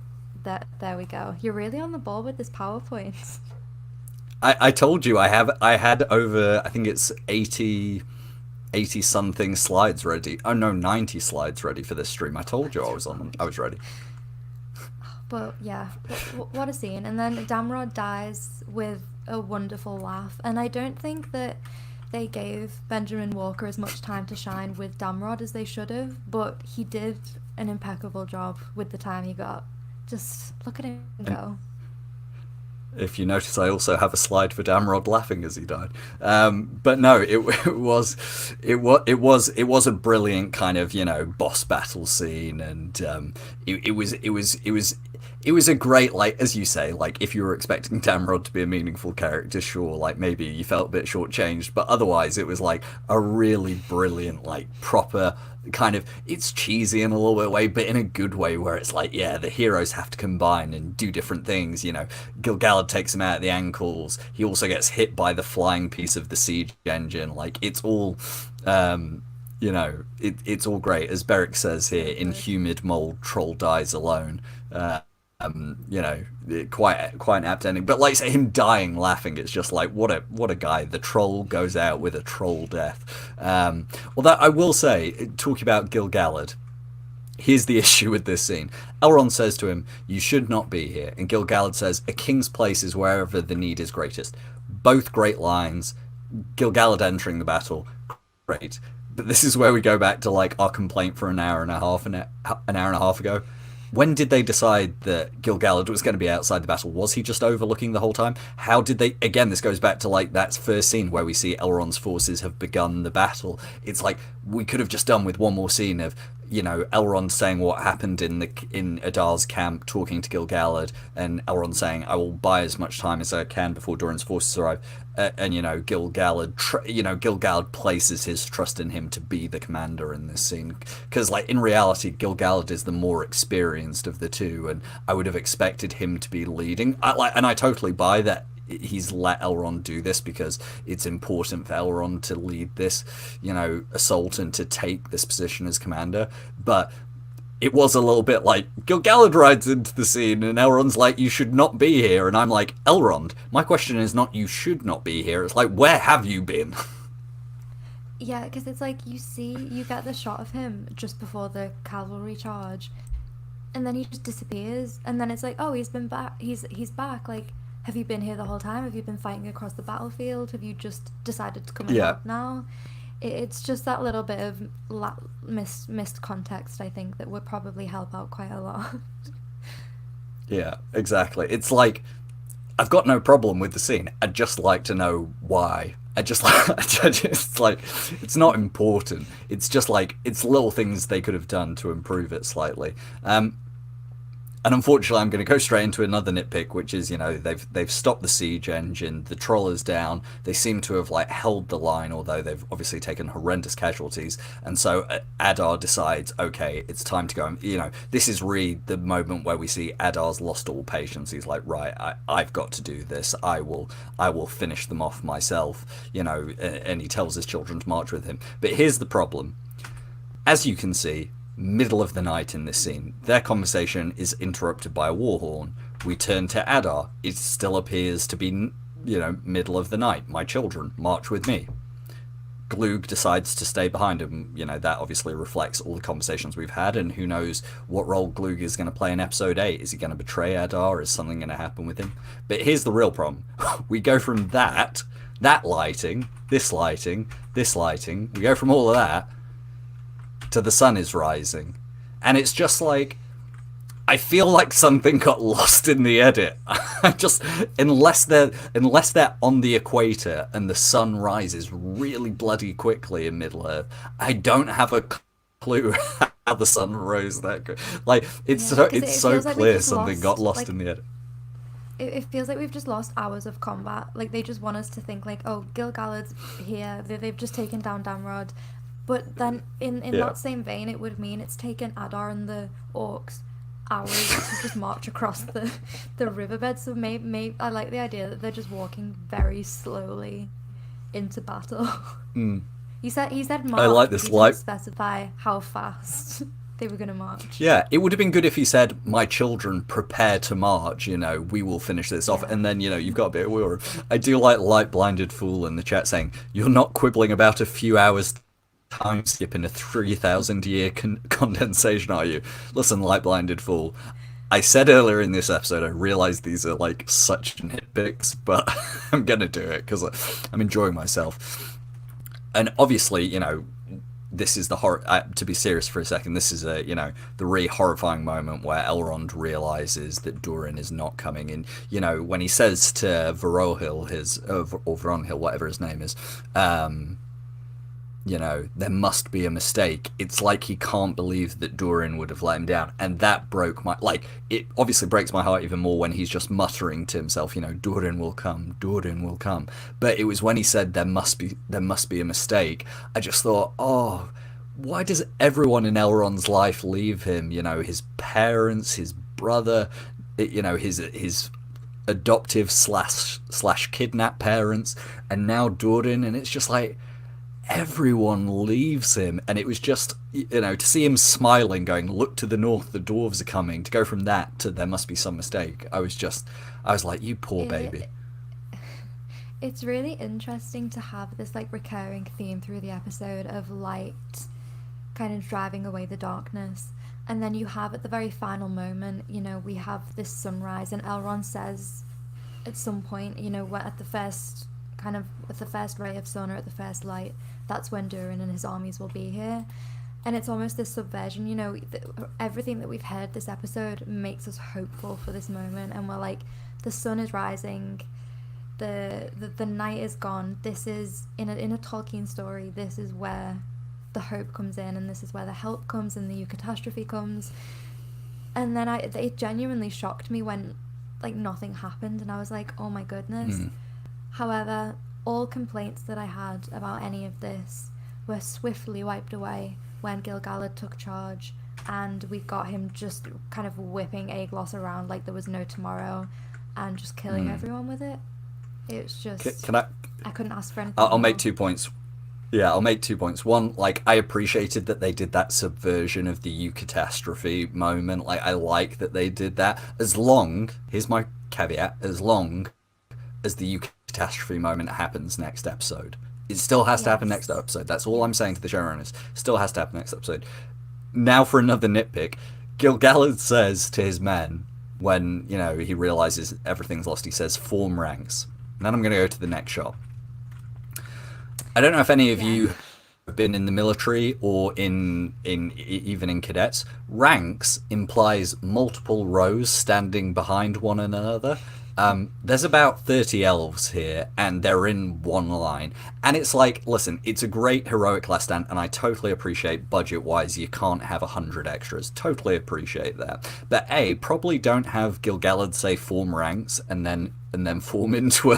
that there we go. You're really on the ball with this PowerPoint. I told you I had over, I think it's 80 something slides ready. Oh no, 90 slides ready for this stream. I told you I was ready. But yeah, what a scene. And then Damrod dies with a wonderful laugh. And I don't think that they gave Benjamin Walker as much time to shine with Damrod as they should have, but he did an impeccable job with the time he got. Just look at him go. If you notice, I also have a slide for Damrod laughing as he died. But no, it was a brilliant kind of boss battle scene, and it was a great, like, as you say, like, if you were expecting Damrod to be a meaningful character, sure, like maybe you felt a bit shortchanged, but otherwise it was like a really brilliant, like, proper kind of, it's cheesy in a little bit of way, but in a good way, where it's like, yeah, the heroes have to combine and do different things. Gil-galad takes him out at the ankles. He also gets hit by the flying piece of the siege engine. Like, it's all it's all great. As Beric says here, in humid mold, troll dies alone. Quite an apt ending. But like, say, him dying laughing, it's just like, what a guy. The troll goes out with a troll death. Although I will say, talking about Gil-galad, here's the issue with this scene. Elrond says to him, "You should not be here," and Gil-galad says, "A king's place is wherever the need is greatest." Both great lines. Gil-galad entering the battle, great. But this is where we go back to like our complaint for an hour and a half ago. When did they decide that Gil-galad was going to be outside the battle? Was he just overlooking the whole time? How did they... Again, this goes back to, like, that first scene where we see Elrond's forces have begun the battle. It's like, we could have just done with one more scene of, Elrond saying what happened in Adar's camp, talking to Gil-galad, and Elrond saying, "I will buy as much time as I can before Durin's forces arrive." And Gil-galad, Gil-galad places his trust in him to be the commander in this scene, because like in reality, Gil-galad is the more experienced of the two, and I would have expected him to be leading. I totally buy that he's let Elrond do this because it's important for Elrond to lead this, assault and to take this position as commander, but it was a little bit like Gil-galad rides into the scene and Elrond's like, "You should not be here," and I'm like, Elrond, my question is not you should not be here, it's like, where have you been? Yeah, because it's like you get the shot of him just before the cavalry charge, and then he just disappears, and then it's like, oh, he's back, like, have you been here the whole time? Have you been fighting across the battlefield? Have you just decided to come and help now? It's just that little bit of missed context, I think, that would probably help out quite a lot. Yeah, exactly. It's like, I've got no problem with the scene. I'd just like to know why. It's like, it's not important. It's just like, it's little things they could have done to improve it slightly. And unfortunately, I'm going to go straight into another nitpick, which is, they've stopped the siege engine, the troll is down, they seem to have, like, held the line, although they've obviously taken horrendous casualties, and so Adar decides, okay, it's time to go, this is really the moment where we see Adar's lost all patience. He's like, right, I've got to do this, I will finish them off myself, and he tells his children to march with him. But here's the problem. As you can see, middle of the night in this scene, their conversation is interrupted by a war horn. We turn to Adar. It still appears to be middle of the night. My children, march with me. Glug decides to stay behind him. That obviously reflects all the conversations we've had, and who knows what role Glug is going to play in episode 8. Is he going to betray Adar? Is something going to happen with him? But here's the real problem. We go from that lighting, this lighting, this lighting, we go from all of that to the sun is rising. And it's just like, I feel like something got lost in the edit. Unless they're on the equator and the sun rises really bloody quickly in Middle Earth, I don't have a clue how the sun rose that good. Like it's so clear something got lost in the edit. It feels like we've just lost hours of combat. Like they just want us to think like, oh, Gil-galad's here. They've just taken down Damrod. But then in that same vein, it would mean it's taken Adar and the orcs hours to just march across the riverbed. So maybe I like the idea that they're just walking very slowly into battle. He said march. I like this. He didn't specify how fast they were going to march. Yeah, it would have been good if he said, "My children, prepare to march. We will finish this off." And then you've got a bit of will. I do like Light Blinded Fool in the chat saying, "You're not quibbling about a few hours time skip in a 3,000 year condensation, are you?" Listen, Light Blinded Fool, I said earlier in this episode I realized these are like such nitpicks, but I'm gonna do it because I'm enjoying myself. And obviously this is the horror. To be serious for a second, this is the really horrifying moment where Elrond realizes that Durin is not coming in. When he says to Verohil, or Veronhil, whatever his name is, there must be a mistake. It's like he can't believe that Durin would have let him down, and that broke my it obviously breaks my heart even more when he's just muttering to himself, Durin will come, Durin will come. But it was when he said there must be a mistake. I just thought, oh, why does everyone in Elrond's life leave him? His parents, his brother, his adoptive slash kidnap parents, and now Durin, and it's just like everyone leaves him. And it was just to see him smiling, going, look to the north, the dwarves are coming, to go from that to there must be some mistake. I was like, you poor baby. It's really interesting to have this recurring theme through the episode of light kind of driving away the darkness, and then you have at the very final moment we have this sunrise, and Elrond says at some point at the first ray of sun, or at the first light, that's when Durin and his armies will be here. And it's almost this subversion, everything that we've heard this episode makes us hopeful for this moment, and we're like, the sun is rising, the night is gone. This is in a Tolkien story, this is where the hope comes in, and this is where the help comes, and the catastrophe comes. And then it genuinely shocked me when nothing happened, and I was like, oh my goodness. However, all complaints that I had about any of this were swiftly wiped away when Gil-galad took charge, and we got him just kind of whipping Aeglos around like there was no tomorrow, and just killing everyone with it. It's just... I couldn't ask for anything I'll make 2 points. Yeah, I'll make 2 points. One, I appreciated that they did that subversion of the eucatastrophe moment. I like that they did that. Here's my caveat, as long as the eucatastrophe moment happens next episode. It still has to happen next episode. That's all I'm saying to the showrunners. Still has to happen next episode. Now for another nitpick. Gil-galad says to his men, when, he realizes everything's lost, he says, form ranks. And then I'm going to go to the next shot. I don't know if any of you have been in the military or even in cadets. Ranks implies multiple rows standing behind one another. There's about 30 elves here, and they're in one line. And it's like, listen, it's a great heroic last stand, and I totally appreciate budget-wise you can't have 100 extras. Totally appreciate that. But A, probably don't have Gil-galad say form ranks and then form into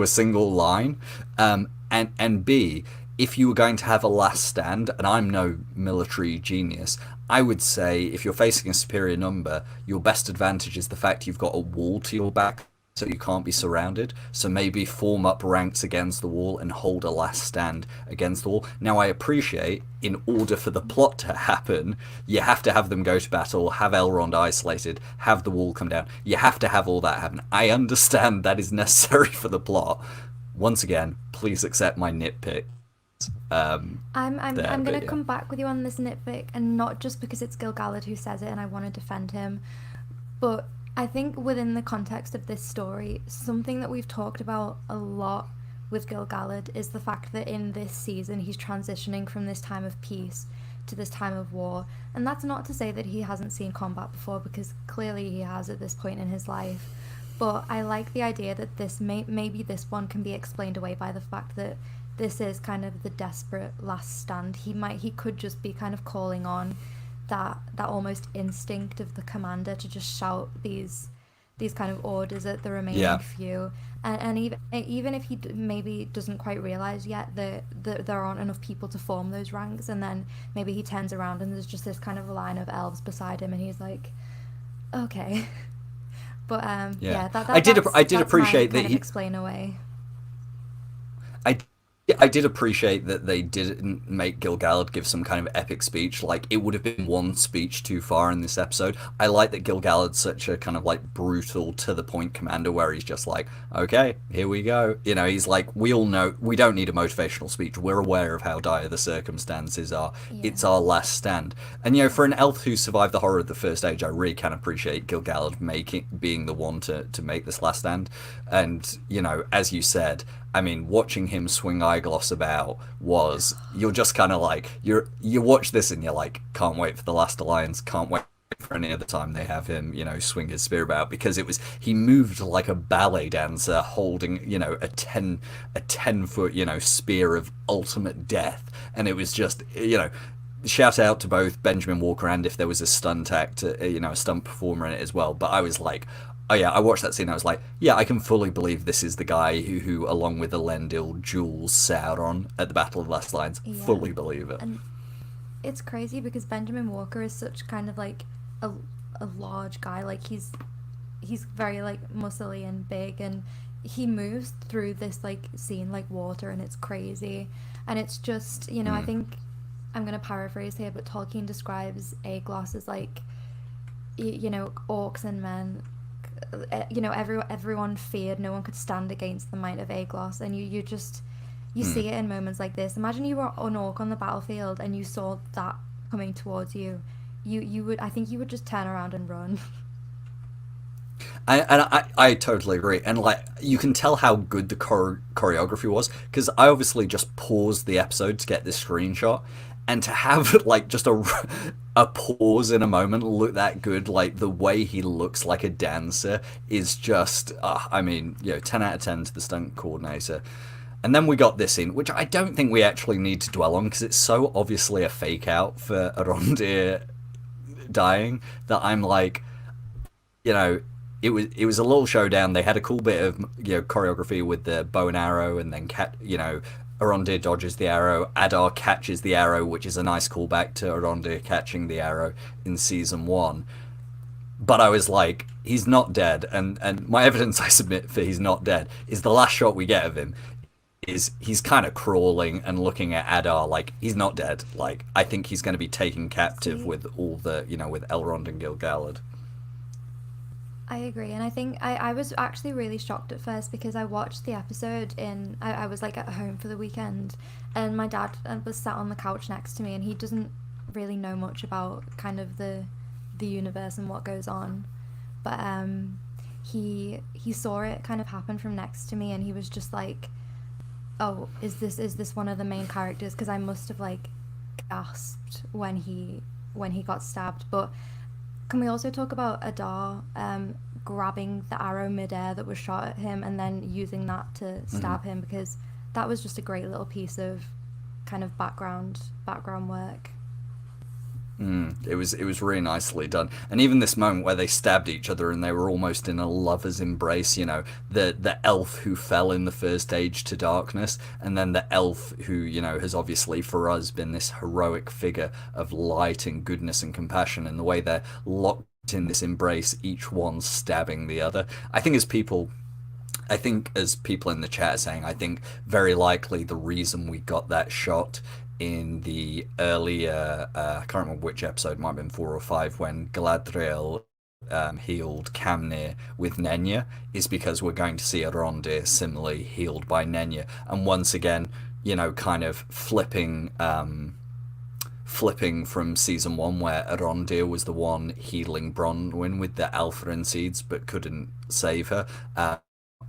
a single line. And B, if you were going to have a last stand, and I'm no military genius, I would say if you're facing a superior number, your best advantage is the fact you've got a wall to your back so you can't be surrounded. So maybe form up ranks against the wall and hold a last stand against the wall. Now, I appreciate, in order for the plot to happen, you have to have them go to battle, have Elrond isolated, have the wall come down. You have to have all that happen. I understand that is necessary for the plot. Once again, please accept my nitpick. I'm gonna come back with you on this nitpick, and not just because it's Gil-galad who says it and I want to defend him, but I think within the context of this story, something that we've talked about a lot with Gil-galad is the fact that in this season he's transitioning from this time of peace to this time of war. And that's not to say that he hasn't seen combat before, because clearly he has at this point in his life. But I like the idea that maybe this one can be explained away by the fact that this is kind of the desperate last stand. He could just be kind of calling on that almost instinct of the commander to just shout these kind of orders at the remaining few, and even if he maybe doesn't quite realize yet that there aren't enough people to form those ranks, and then maybe he turns around and there's just this kind of line of elves beside him and he's like, okay. But I did appreciate that he explain away. I did appreciate that they didn't make Gil-galad give some kind of epic speech. Like, it would have been one speech too far in this episode. I like that Gil-galad's such a kind of, like, brutal, to-the-point commander where he's just like, okay, here we go. You know, he's like, we all know, we don't need a motivational speech. We're aware of how dire the circumstances are. Yeah. It's our last stand. And, you know, for an elf who survived the horror of the First Age, I really can appreciate Gil-galad being the one to make this last stand. And, you know, as you said, I mean, watching him swing Eyegloss about was, you're just kind of like, you watch this and you're like, can't wait for the last alliance, can't wait for any other time they have him, you know, swing his spear about, because he moved like a ballet dancer holding, you know, a 10-foot, you know, spear of ultimate death. And it was just, you know, shout out to both Benjamin Walker and, if there was a stunt actor, you know, a stunt performer in it as well. But I was like, oh yeah, I watched that scene and I was like, yeah, I can fully believe this is the guy who along with Elendil, duels Sauron at the Battle of the Last Alliance. Yeah. Fully believe it. And it's crazy because Benjamin Walker is such kind of like a large guy. Like, he's very like muscly and big, and he moves through this like scene like water, and it's crazy. And it's just, you know, I think I'm going to paraphrase here, but Tolkien describes Aegloss as like, you know, orcs and men. You know, everyone feared, no one could stand against the might of Aegloss, and you see it in moments like this. Imagine you were an orc on the battlefield and you saw that coming towards you. I think you would just turn around and run. I totally agree, and like, you can tell how good the choreography was, because I obviously just paused the episode to get this screenshot. And to have like just a pause in a moment look that good, like the way he looks like a dancer is just, I mean, you know, 10 out of 10 to the stunt coordinator. And then we got this in, which I don't think we actually need to dwell on, because it's so obviously a fake out for Arondir dying that I'm like, you know, it was a little showdown. They had a cool bit of, you know, choreography with the bow and arrow, and then you know, Arondir dodges the arrow, Adar catches the arrow, which is a nice callback to Arondir catching the arrow in season 1. But I was like, he's not dead, and my evidence I submit for he's not dead is the last shot we get of him is he's kind of crawling and looking at Adar like he's not dead. Like, I think he's going to be taken captive with all the, you know, with Elrond and Gil-galad. I agree, and I think I was actually really shocked at first because I watched the episode I was like at home for the weekend, and my dad was sat on the couch next to me, and he doesn't really know much about kind of the universe and what goes on, but he saw it kind of happen from next to me, and he was just like, oh, is this one of the main characters? Because I must have like gasped when he got stabbed. But can we also talk about Adar grabbing the arrow midair that was shot at him and then using that to stab him? Because that was just a great little piece of kind of background work. It was really nicely done, and even this moment where they stabbed each other and they were almost in a lover's embrace. The elf who fell in the first age to darkness, and then the elf who has obviously for us been this heroic figure of light and goodness and compassion, and the way they're locked in this embrace, each one stabbing the other. I think as people in the chat are saying, I think very likely the reason we got that shot in the earlier, I can't remember which episode, might have been 4 or 5, when Galadriel healed Camnir with Nenya, is because we're going to see Arondir similarly healed by Nenya. And once again, kind of flipping from season 1, where Arondir was the one healing Bronwyn with the Alpharin seeds but couldn't save her. I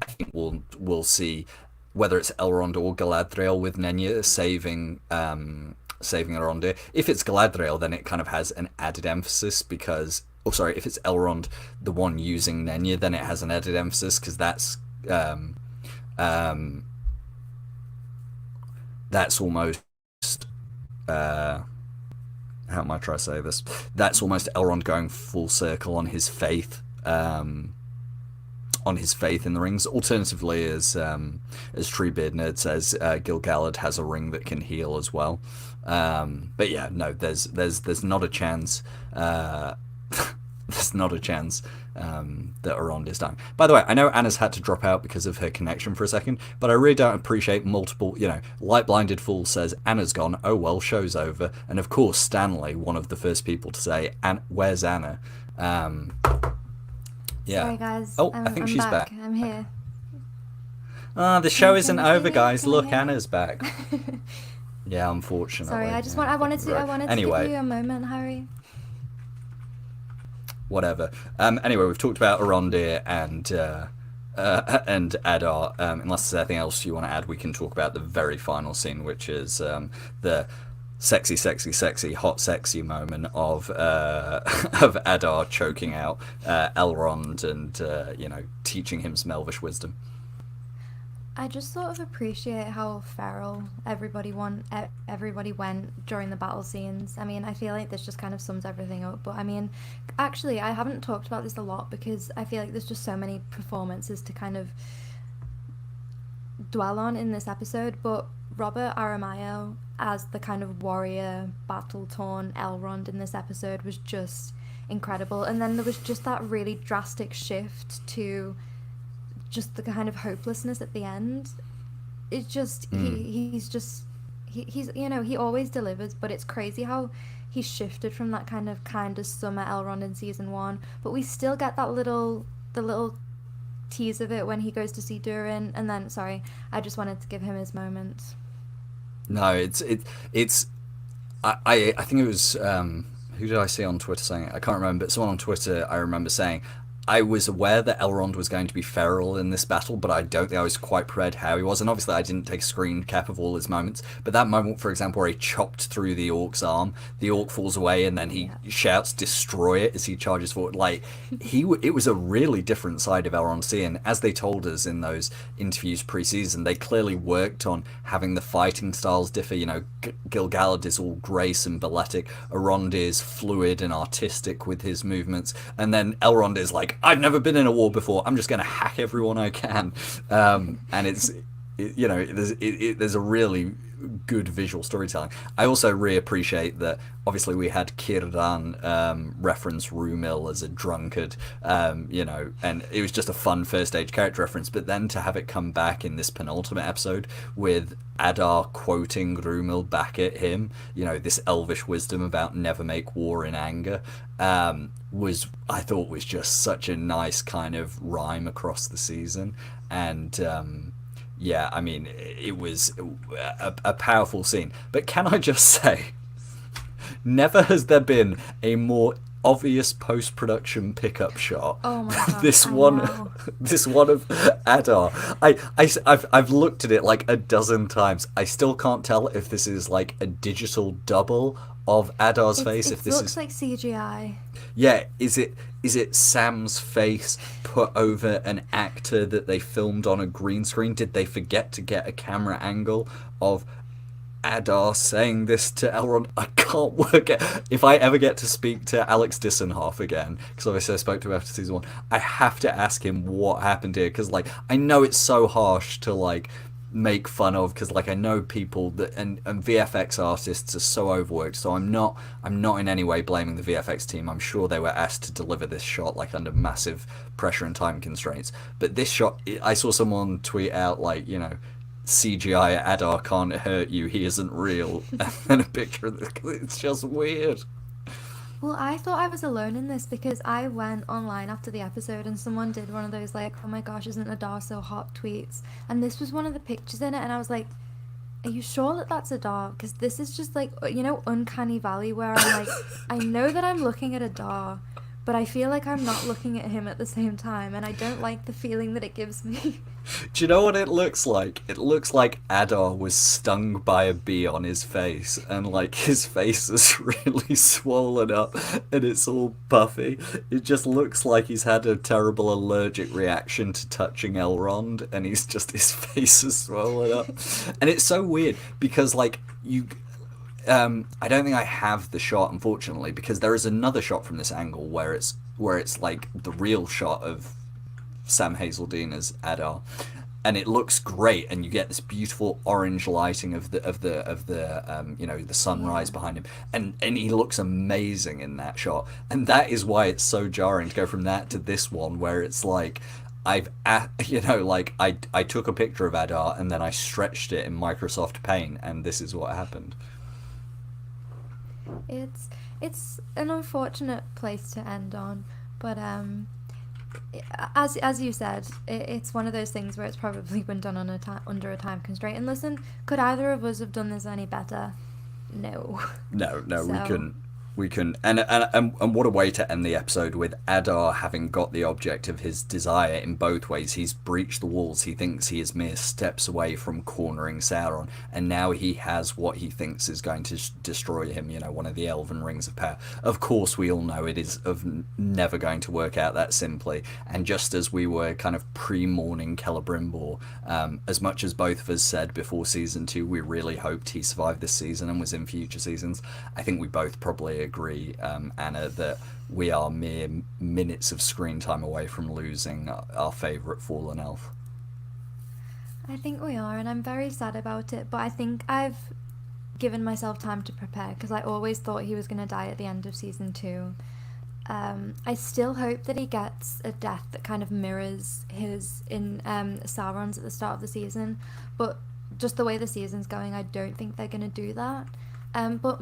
think we'll see whether it's Elrond or Galadriel with Nenya saving Arondir. If it's Galadriel, then it kind of has an added emphasis because, if it's Elrond, the one using Nenya, then it has an added emphasis because that's almost how am I trying to say this? That's almost Elrond going full circle on his faith. On his faith in the rings. Alternatively, as Treebeard Nerd says, Gil-galad has a ring that can heal as well. But yeah, no, there's not a chance. There's not a chance that Elrond is dying. By the way, I know Anna's had to drop out because of her connection for a second, but I really don't appreciate multiple. Light Blinded Fool says Anna's gone. Oh well, show's over. And of course, Stanley, one of the first people to say, "Where's Anna?" Yeah. Sorry, guys. Oh, I think she's back. I'm here. The show isn't over, guys. Can Look, I hear? Anna's back. Yeah, unfortunately. Sorry, I wanted to Anyway. give you a moment, Harry. Whatever. Anyway, we've talked about Arondir and Adar. Unless there's anything else you want to add, we can talk about the very final scene, which is the sexy, hot, sexy moment of Adar choking out Elrond and teaching him some elvish wisdom. I just sort of appreciate how feral everybody went during the battle scenes. I mean, I feel like this just kind of sums everything up. But I mean, actually, I haven't talked about this a lot because I feel like there's just so many performances to kind of dwell on in this episode. But Robert Aramayo as the kind of warrior, battle-torn Elrond in this episode was just incredible. And then there was just that really drastic shift to just the kind of hopelessness at the end. It's just he's he always delivers, but it's crazy how he shifted from that kind of summer Elrond in season 1, but we still get the little tease of it when he goes to see Durin. And then I just wanted to give him his moment. No, it's I think it was who did I see on Twitter saying it? I can't remember, but someone on Twitter I remember saying, I was aware that Elrond was going to be feral in this battle, but I don't think I was quite prepared how he was. And obviously I didn't take a screen cap of all his moments, but that moment, for example, where he chopped through the orc's arm, the orc falls away and then he shouts destroy it as he charges forward. Like, it was a really different side of Elrond to see, and as they told us in those interviews pre-season, they clearly worked on having the fighting styles differ. Gil-galad is all grace and balletic, Elrond is fluid and artistic with his movements, and then Elrond is like, I've never been in a war before, I'm just going to hack everyone I can. And there's a really good visual storytelling. I also really appreciate that obviously we had Círdan reference Rúmil as a drunkard, and it was just a fun first stage character reference, but then to have it come back in this penultimate episode with Adar quoting Rúmil back at him, this elvish wisdom about never make war in anger, I thought was just such a nice kind of rhyme across the season. And yeah, I mean, it was a powerful scene. But can I just say, never has there been a more obvious post-production pickup shot. Oh my God, this one of Adar. I've looked at it like a dozen times. I still can't tell if this is like a digital double of Adar's face. If this looks like CGI. Yeah, is it Sam's face put over an actor that they filmed on a green screen? Did they forget to get a camera angle of Adar saying this to Elrond. I can't work it. If I ever get to speak to Alex Dissenhoff again, because obviously I spoke to him after season 1, I have to ask him what happened here, because like I know it's so harsh to like make fun of, because like I know people that and VFX artists are so overworked, so I'm not in any way blaming the VFX team. I'm sure they were asked to deliver this shot like under massive pressure and time constraints, but this shot, I saw someone tweet out like, you know, CGI Adar can't hurt you, he isn't real, and then a picture of this. It's just weird. Well, I thought I was alone in this because I went online after the episode and someone did one of those like, oh my gosh, isn't Adar so hot tweets, and this was one of the pictures in it, and I was like, are you sure that that's Adar? Because this is just like, you know, Uncanny Valley, where I'm like, I know that I'm looking at Adar, but I feel like I'm not looking at him at the same time, and I don't like the feeling that it gives me. Do you know what it looks like? It looks like Adar was stung by a bee on his face, and like his face is really swollen up and it's all puffy. It just looks like he's had a terrible allergic reaction to touching Elrond, and his face is swollen up. And it's so weird because like I don't think I have the shot, unfortunately, because there is another shot from this angle where it's like the real shot of Sam Hazeldine as Adar, and it looks great, and you get this beautiful orange lighting of the you know, the sunrise behind him, and he looks amazing in that shot, and that is why it's so jarring to go from that to this one where it's like you know, like I took a picture of Adar and then I stretched it in Microsoft Paint, and this is what happened. It's an unfortunate place to end on, but as you said, it's one of those things where it's probably been done on under a time constraint. And listen, could either of us have done this any better? No. No, so. We couldn't. And what a way to end the episode, with Adar having got the object of his desire in both ways. He's breached the walls. He thinks he is mere steps away from cornering Sauron, and now he has what he thinks is going to destroy him, you know, one of the elven rings of power. Of course, we all know it is never going to work out that simply, and just as we were kind of pre-mourning Celebrimbor, as much as both of us said before season 2 we really hoped he survived this season and was in future seasons, I think we both probably agree, Anna, that we are mere minutes of screen time away from losing our favourite fallen elf. I think we are, and I'm very sad about it, but I think I've given myself time to prepare, because I always thought he was going to die at the end of season 2. I still hope that he gets a death that kind of mirrors his in Sauron's at the start of the season, but just the way the season's going, I don't think they're going to do that. But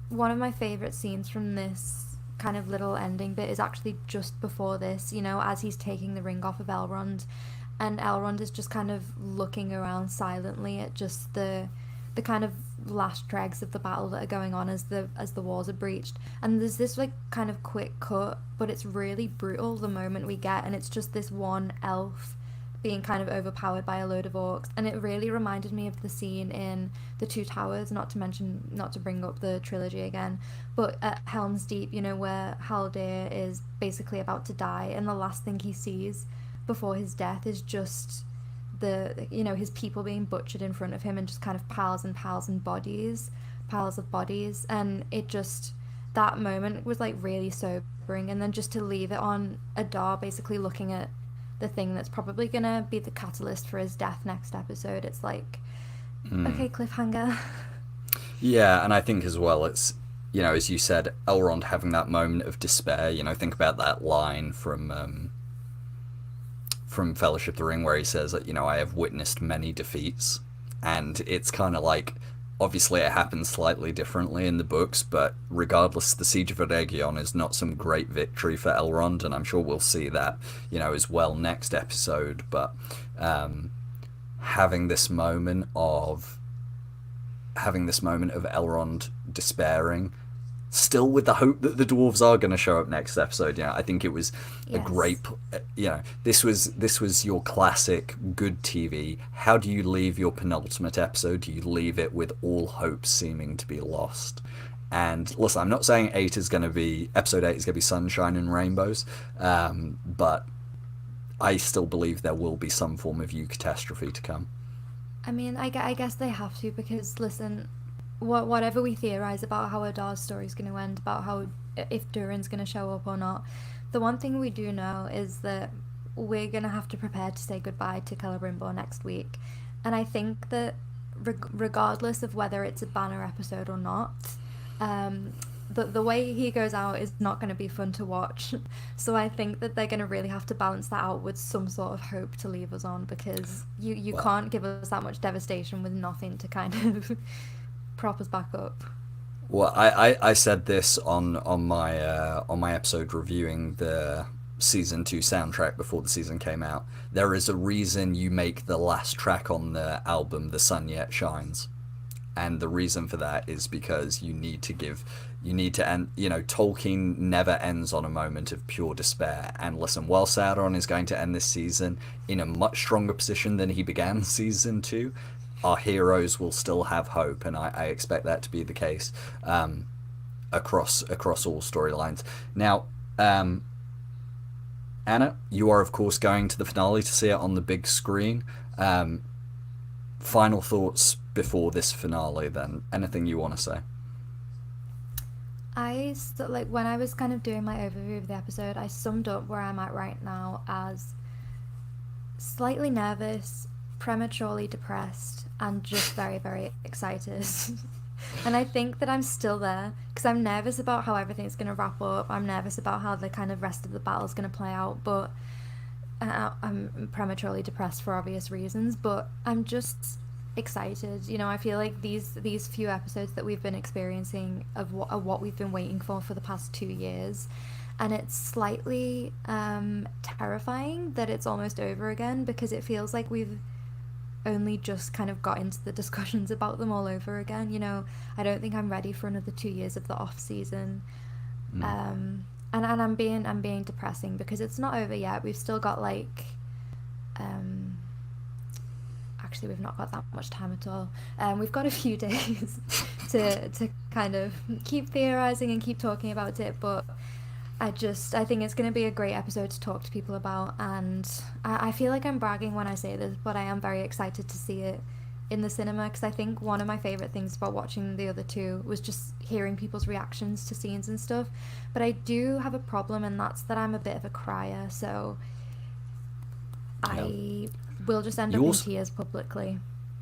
one of my favourite scenes from this kind of little ending bit is actually just before this, you know, as he's taking the ring off of Elrond, and Elrond is just kind of looking around silently at just the kind of last dregs of the battle that are going on as the walls are breached, and there's this like kind of quick cut, but it's really brutal the moment we get, and it's just this one elf being kind of overpowered by a load of orcs, and it really reminded me of the scene in The Two Towers, not to bring up the trilogy again, but at Helm's Deep, you know, where Haldir is basically about to die, and the last thing he sees before his death is just his people being butchered in front of him, and just kind of piles and piles of bodies, and it just, that moment was like really sobering, and then just to leave it on Adar basically looking at the thing that's probably gonna be the catalyst for his death next episode, it's like, okay, cliffhanger. Yeah, and I think as well, it's, you know, as you said, Elrond having that moment of despair, you know, think about that line from Fellowship of the Ring where he says that, you know, I have witnessed many defeats, and it's kind of like, obviously it happens slightly differently in the books, but regardless, the Siege of Eregion is not some great victory for Elrond, and I'm sure we'll see that, you know, as well next episode, but having this moment of Elrond despairing, still with the hope that the dwarves are going to show up next episode. You know, I think it was a great, you know, this was your classic good TV. How do you leave your penultimate episode? Do you leave it with all hope seeming to be lost? And listen, I'm not saying episode 8 is going to be sunshine and rainbows, but I still believe there will be some form of catastrophe to come. I mean, I guess they have to because, listen, whatever we theorize about how Adar's story is going to end, about how if Durin's going to show up or not, the one thing we do know is that we're going to have to prepare to say goodbye to Celebrimbor next week. And I think that regardless of whether it's a banner episode or not, the way he goes out is not going to be fun to watch. So I think that they're going to really have to balance that out with some sort of hope to leave us on, because you Well, can't give us that much devastation with nothing to kind of prop us back up. Well, I said this on my episode reviewing the season 2 soundtrack before the season came out. There is a reason you make the last track on the album "The Sun Yet Shines," and the reason for that is because you need to end. You know, Tolkien never ends on a moment of pure despair. And listen, while Sauron is going to end this season in a much stronger position than he began season 2, our heroes will still have hope, and I expect that to be the case across all storylines. Now, Anna, you are of course going to the finale to see it on the big screen. Final thoughts before this finale, then? Anything you want to say? Like when I was kind of doing my overview of the episode, I summed up where I'm at right now as slightly nervous, prematurely depressed, and just very, very excited. And I think that I'm still there because I'm nervous about how everything's going to wrap up. I'm nervous about how the kind of rest of the battle's going to play out, but I'm prematurely depressed for obvious reasons, but I'm just excited. You know, I feel like these few episodes that we've been experiencing are what we've been waiting for the past 2 years, and it's slightly terrifying that it's almost over again, because it feels like we've only just kind of got into the discussions about them all over again. You know, I don't think I'm ready for another 2 years of the off season. And I'm being depressing because it's not over yet. We've still got like actually we've not got that much time at all. We've got a few days to kind of keep theorizing and keep talking about it, but I think it's going to be a great episode to talk to people about, and I feel like I'm bragging when I say this, but I am very excited to see it in the cinema, because I think one of my favourite things about watching the other two was just hearing people's reactions to scenes and stuff. But I do have a problem, and that's that I'm a bit of a crier, so I will just end up in tears publicly.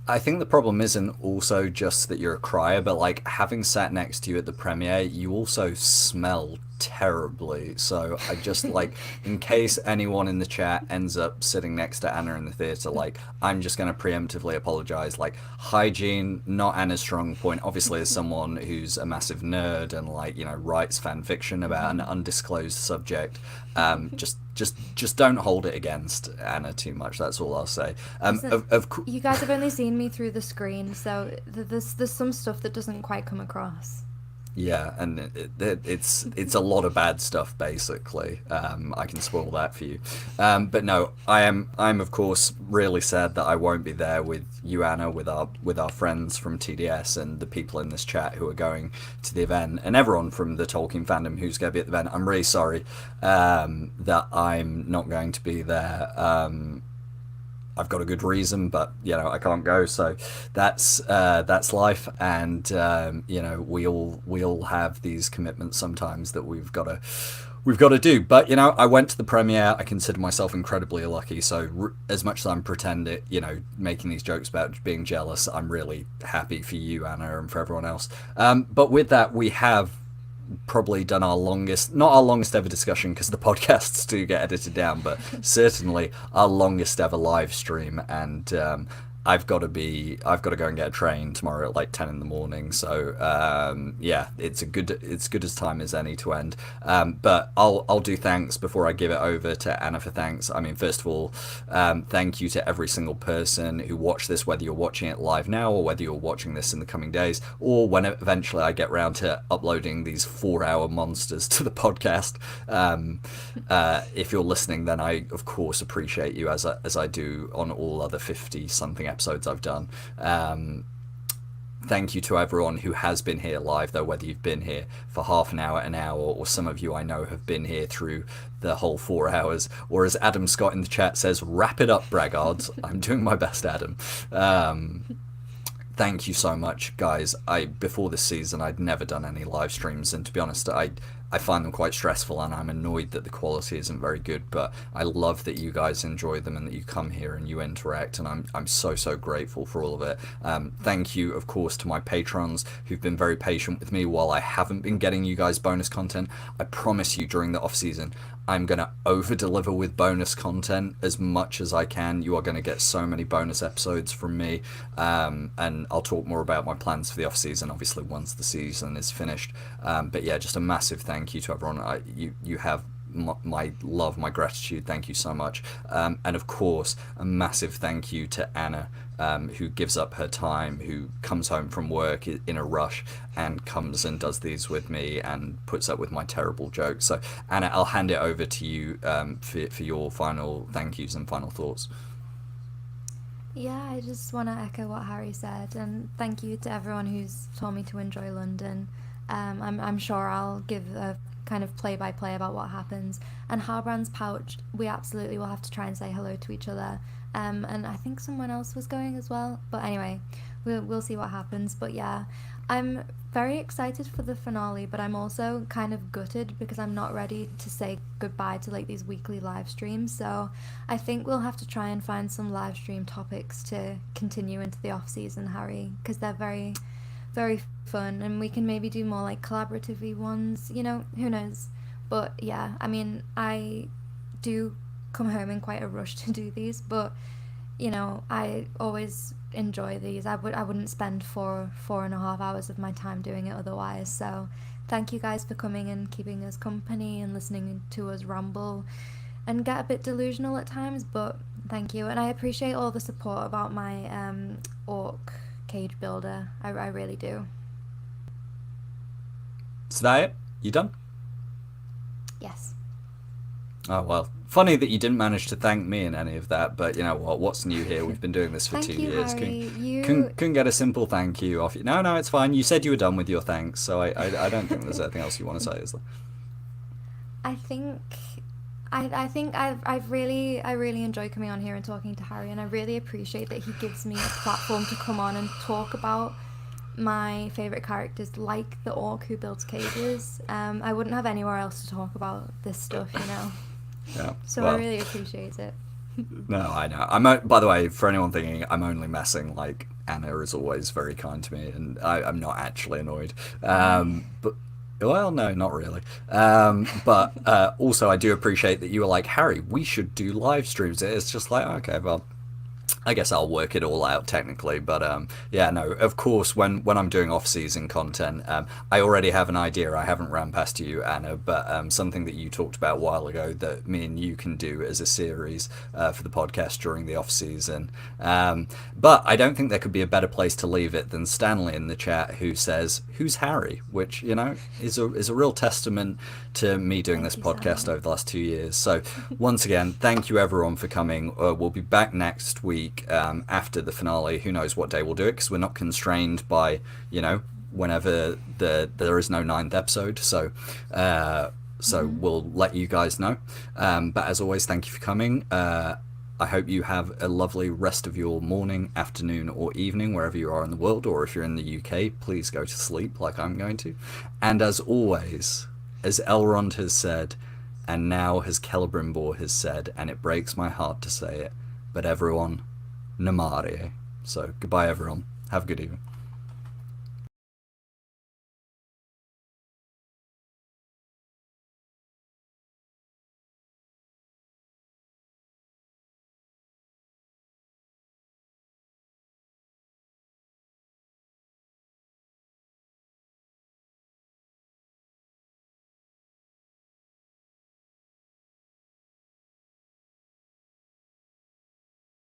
I think the problem isn't also just that you're a crier, but like having sat next to you at the premiere, you also smell terribly. So I just like, in case anyone in the chat ends up sitting next to Anna in the theatre, like I'm just going to preemptively apologise. Like, hygiene, not Anna's strong point. Obviously, as someone who's a massive nerd and like, you know, writes fan fiction about an undisclosed subject, just don't hold it against Anna too much. That's all I'll say. You guys have only seen me through the screen, so there's some stuff that doesn't quite come across. Yeah, and it's a lot of bad stuff, basically. I can spoil that for you. But no, I'm of course really sad that I won't be there with you, Anna, with our friends from TDS and the people in this chat who are going to the event, and everyone from the Tolkien fandom who's going to be at the event. I'm really sorry that I'm not going to be there. I've got a good reason, but you know I can't go, so that's life, and you know we all have these commitments sometimes that we've got to do. But you know, I went to the premiere. I consider myself incredibly lucky. So as much as I'm pretending, you know, making these jokes about being jealous, I'm really happy for you, Anna, and for everyone else. But with that, we have probably done not our longest ever discussion, because the podcasts do get edited down, but certainly our longest ever live stream. And I've got to go and get a train tomorrow at like 10 in the morning. So yeah, it's good as time as any to end. But I'll do thanks before I give it over to Anna for thanks. I mean, first of all, thank you to every single person who watched this, whether you're watching it live now or whether you're watching this in the coming days, or when eventually I get around to uploading these 4-hour monsters to the podcast. If you're listening, then I of course appreciate you, as I do on all other 50 something episodes I've done. thank you to everyone who has been here live, though, whether you've been here for half an hour, or some of you I know have been here through the whole 4 hours, or as Adam Scott in the chat says, wrap it up, braggards. I'm doing my best, Adam. Thank you so much, guys. Before this season, I'd never done any live streams, and to be honest, I find them quite stressful, and I'm annoyed that the quality isn't very good, but I love that you guys enjoy them and that you come here and you interact, and I'm so grateful for all of it. Thank you, of course, to my patrons who've been very patient with me while I haven't been getting you guys bonus content. I promise you, during the off-season, I'm going to over-deliver with bonus content as much as I can. You are going to get so many bonus episodes from me, and I'll talk more about my plans for the off-season, obviously, once the season is finished. But yeah, just a massive thank you to everyone. You have my love, my gratitude. Thank you so much. And of course, a massive thank you to Anna, who gives up her time, who comes home from work in a rush and comes and does these with me and puts up with my terrible jokes. So Anna, I'll hand it over to you for your final thank yous and final thoughts. Yeah, I just want to echo what Harry said, and thank you to everyone who's told me to enjoy London. I'm sure I'll give a kind of play-by-play about what happens. And Harbrand's Pouch, we absolutely will have to try and say hello to each other. And I think someone else was going as well. But anyway, we'll see what happens. But yeah, I'm very excited for the finale, but I'm also kind of gutted because I'm not ready to say goodbye to like these weekly live streams. So I think we'll have to try and find some live stream topics to continue into the off-season, Harry, because they're very, very fun, and we can maybe do more like collaborative ones, you know, who knows. But yeah, I mean, I do come home in quite a rush to do these, but you know, I always enjoy these. I wouldn't spend 4.5 hours of my time doing it otherwise. So thank you guys for coming and keeping us company and listening to us ramble and get a bit delusional at times, but thank you. And I appreciate all the support about my orc cage builder. I really do. Is that it? You done? Yes. Oh, well, funny that you didn't manage to thank me in any of that, but you know what? What's new here? We've been doing this for 2 years. Harry. Couldn't get a simple thank you off you. No, it's fine. You said you were done with your thanks, so I don't think there's anything else you want to say, is there? I think I really enjoy coming on here and talking to Harry, and I really appreciate that he gives me a platform to come on and talk about my favourite characters, like the orc who builds cages. I wouldn't have anywhere else to talk about this stuff, you know. Yeah. So well, I really appreciate it. No, I know. By the way, for anyone thinking, I'm only messing. Like, Anna is always very kind to me, and I'm not actually annoyed. But well, no, not really. But also, I do appreciate that you were like, Harry, we should do live streams. It's just like, okay, well, I guess I'll work it all out technically, but yeah, no, of course, when I'm doing off-season content, I already have an idea. I haven't ran past you, Anna, but something that you talked about a while ago that me and you can do as a series for the podcast during the off-season. But I don't think there could be a better place to leave it than Stanley in the chat, who says, "Who's Harry?" Which, you know, is a real testament to me doing this podcast over the last 2 years. So once again, thank you everyone for coming. We'll be back next week after the finale. Who knows what day we'll do it, because we're not constrained by, you know, whenever there is no 9th episode. So we'll let you guys know. But as always, thank you for coming. I hope you have a lovely rest of your morning, afternoon, or evening, wherever you are in the world, or if you're in the UK, please go to sleep like I'm going to. And as always, as Elrond has said, and now as Celebrimbor has said, and it breaks my heart to say it, but everyone, Namarie. So goodbye everyone. Have a good evening.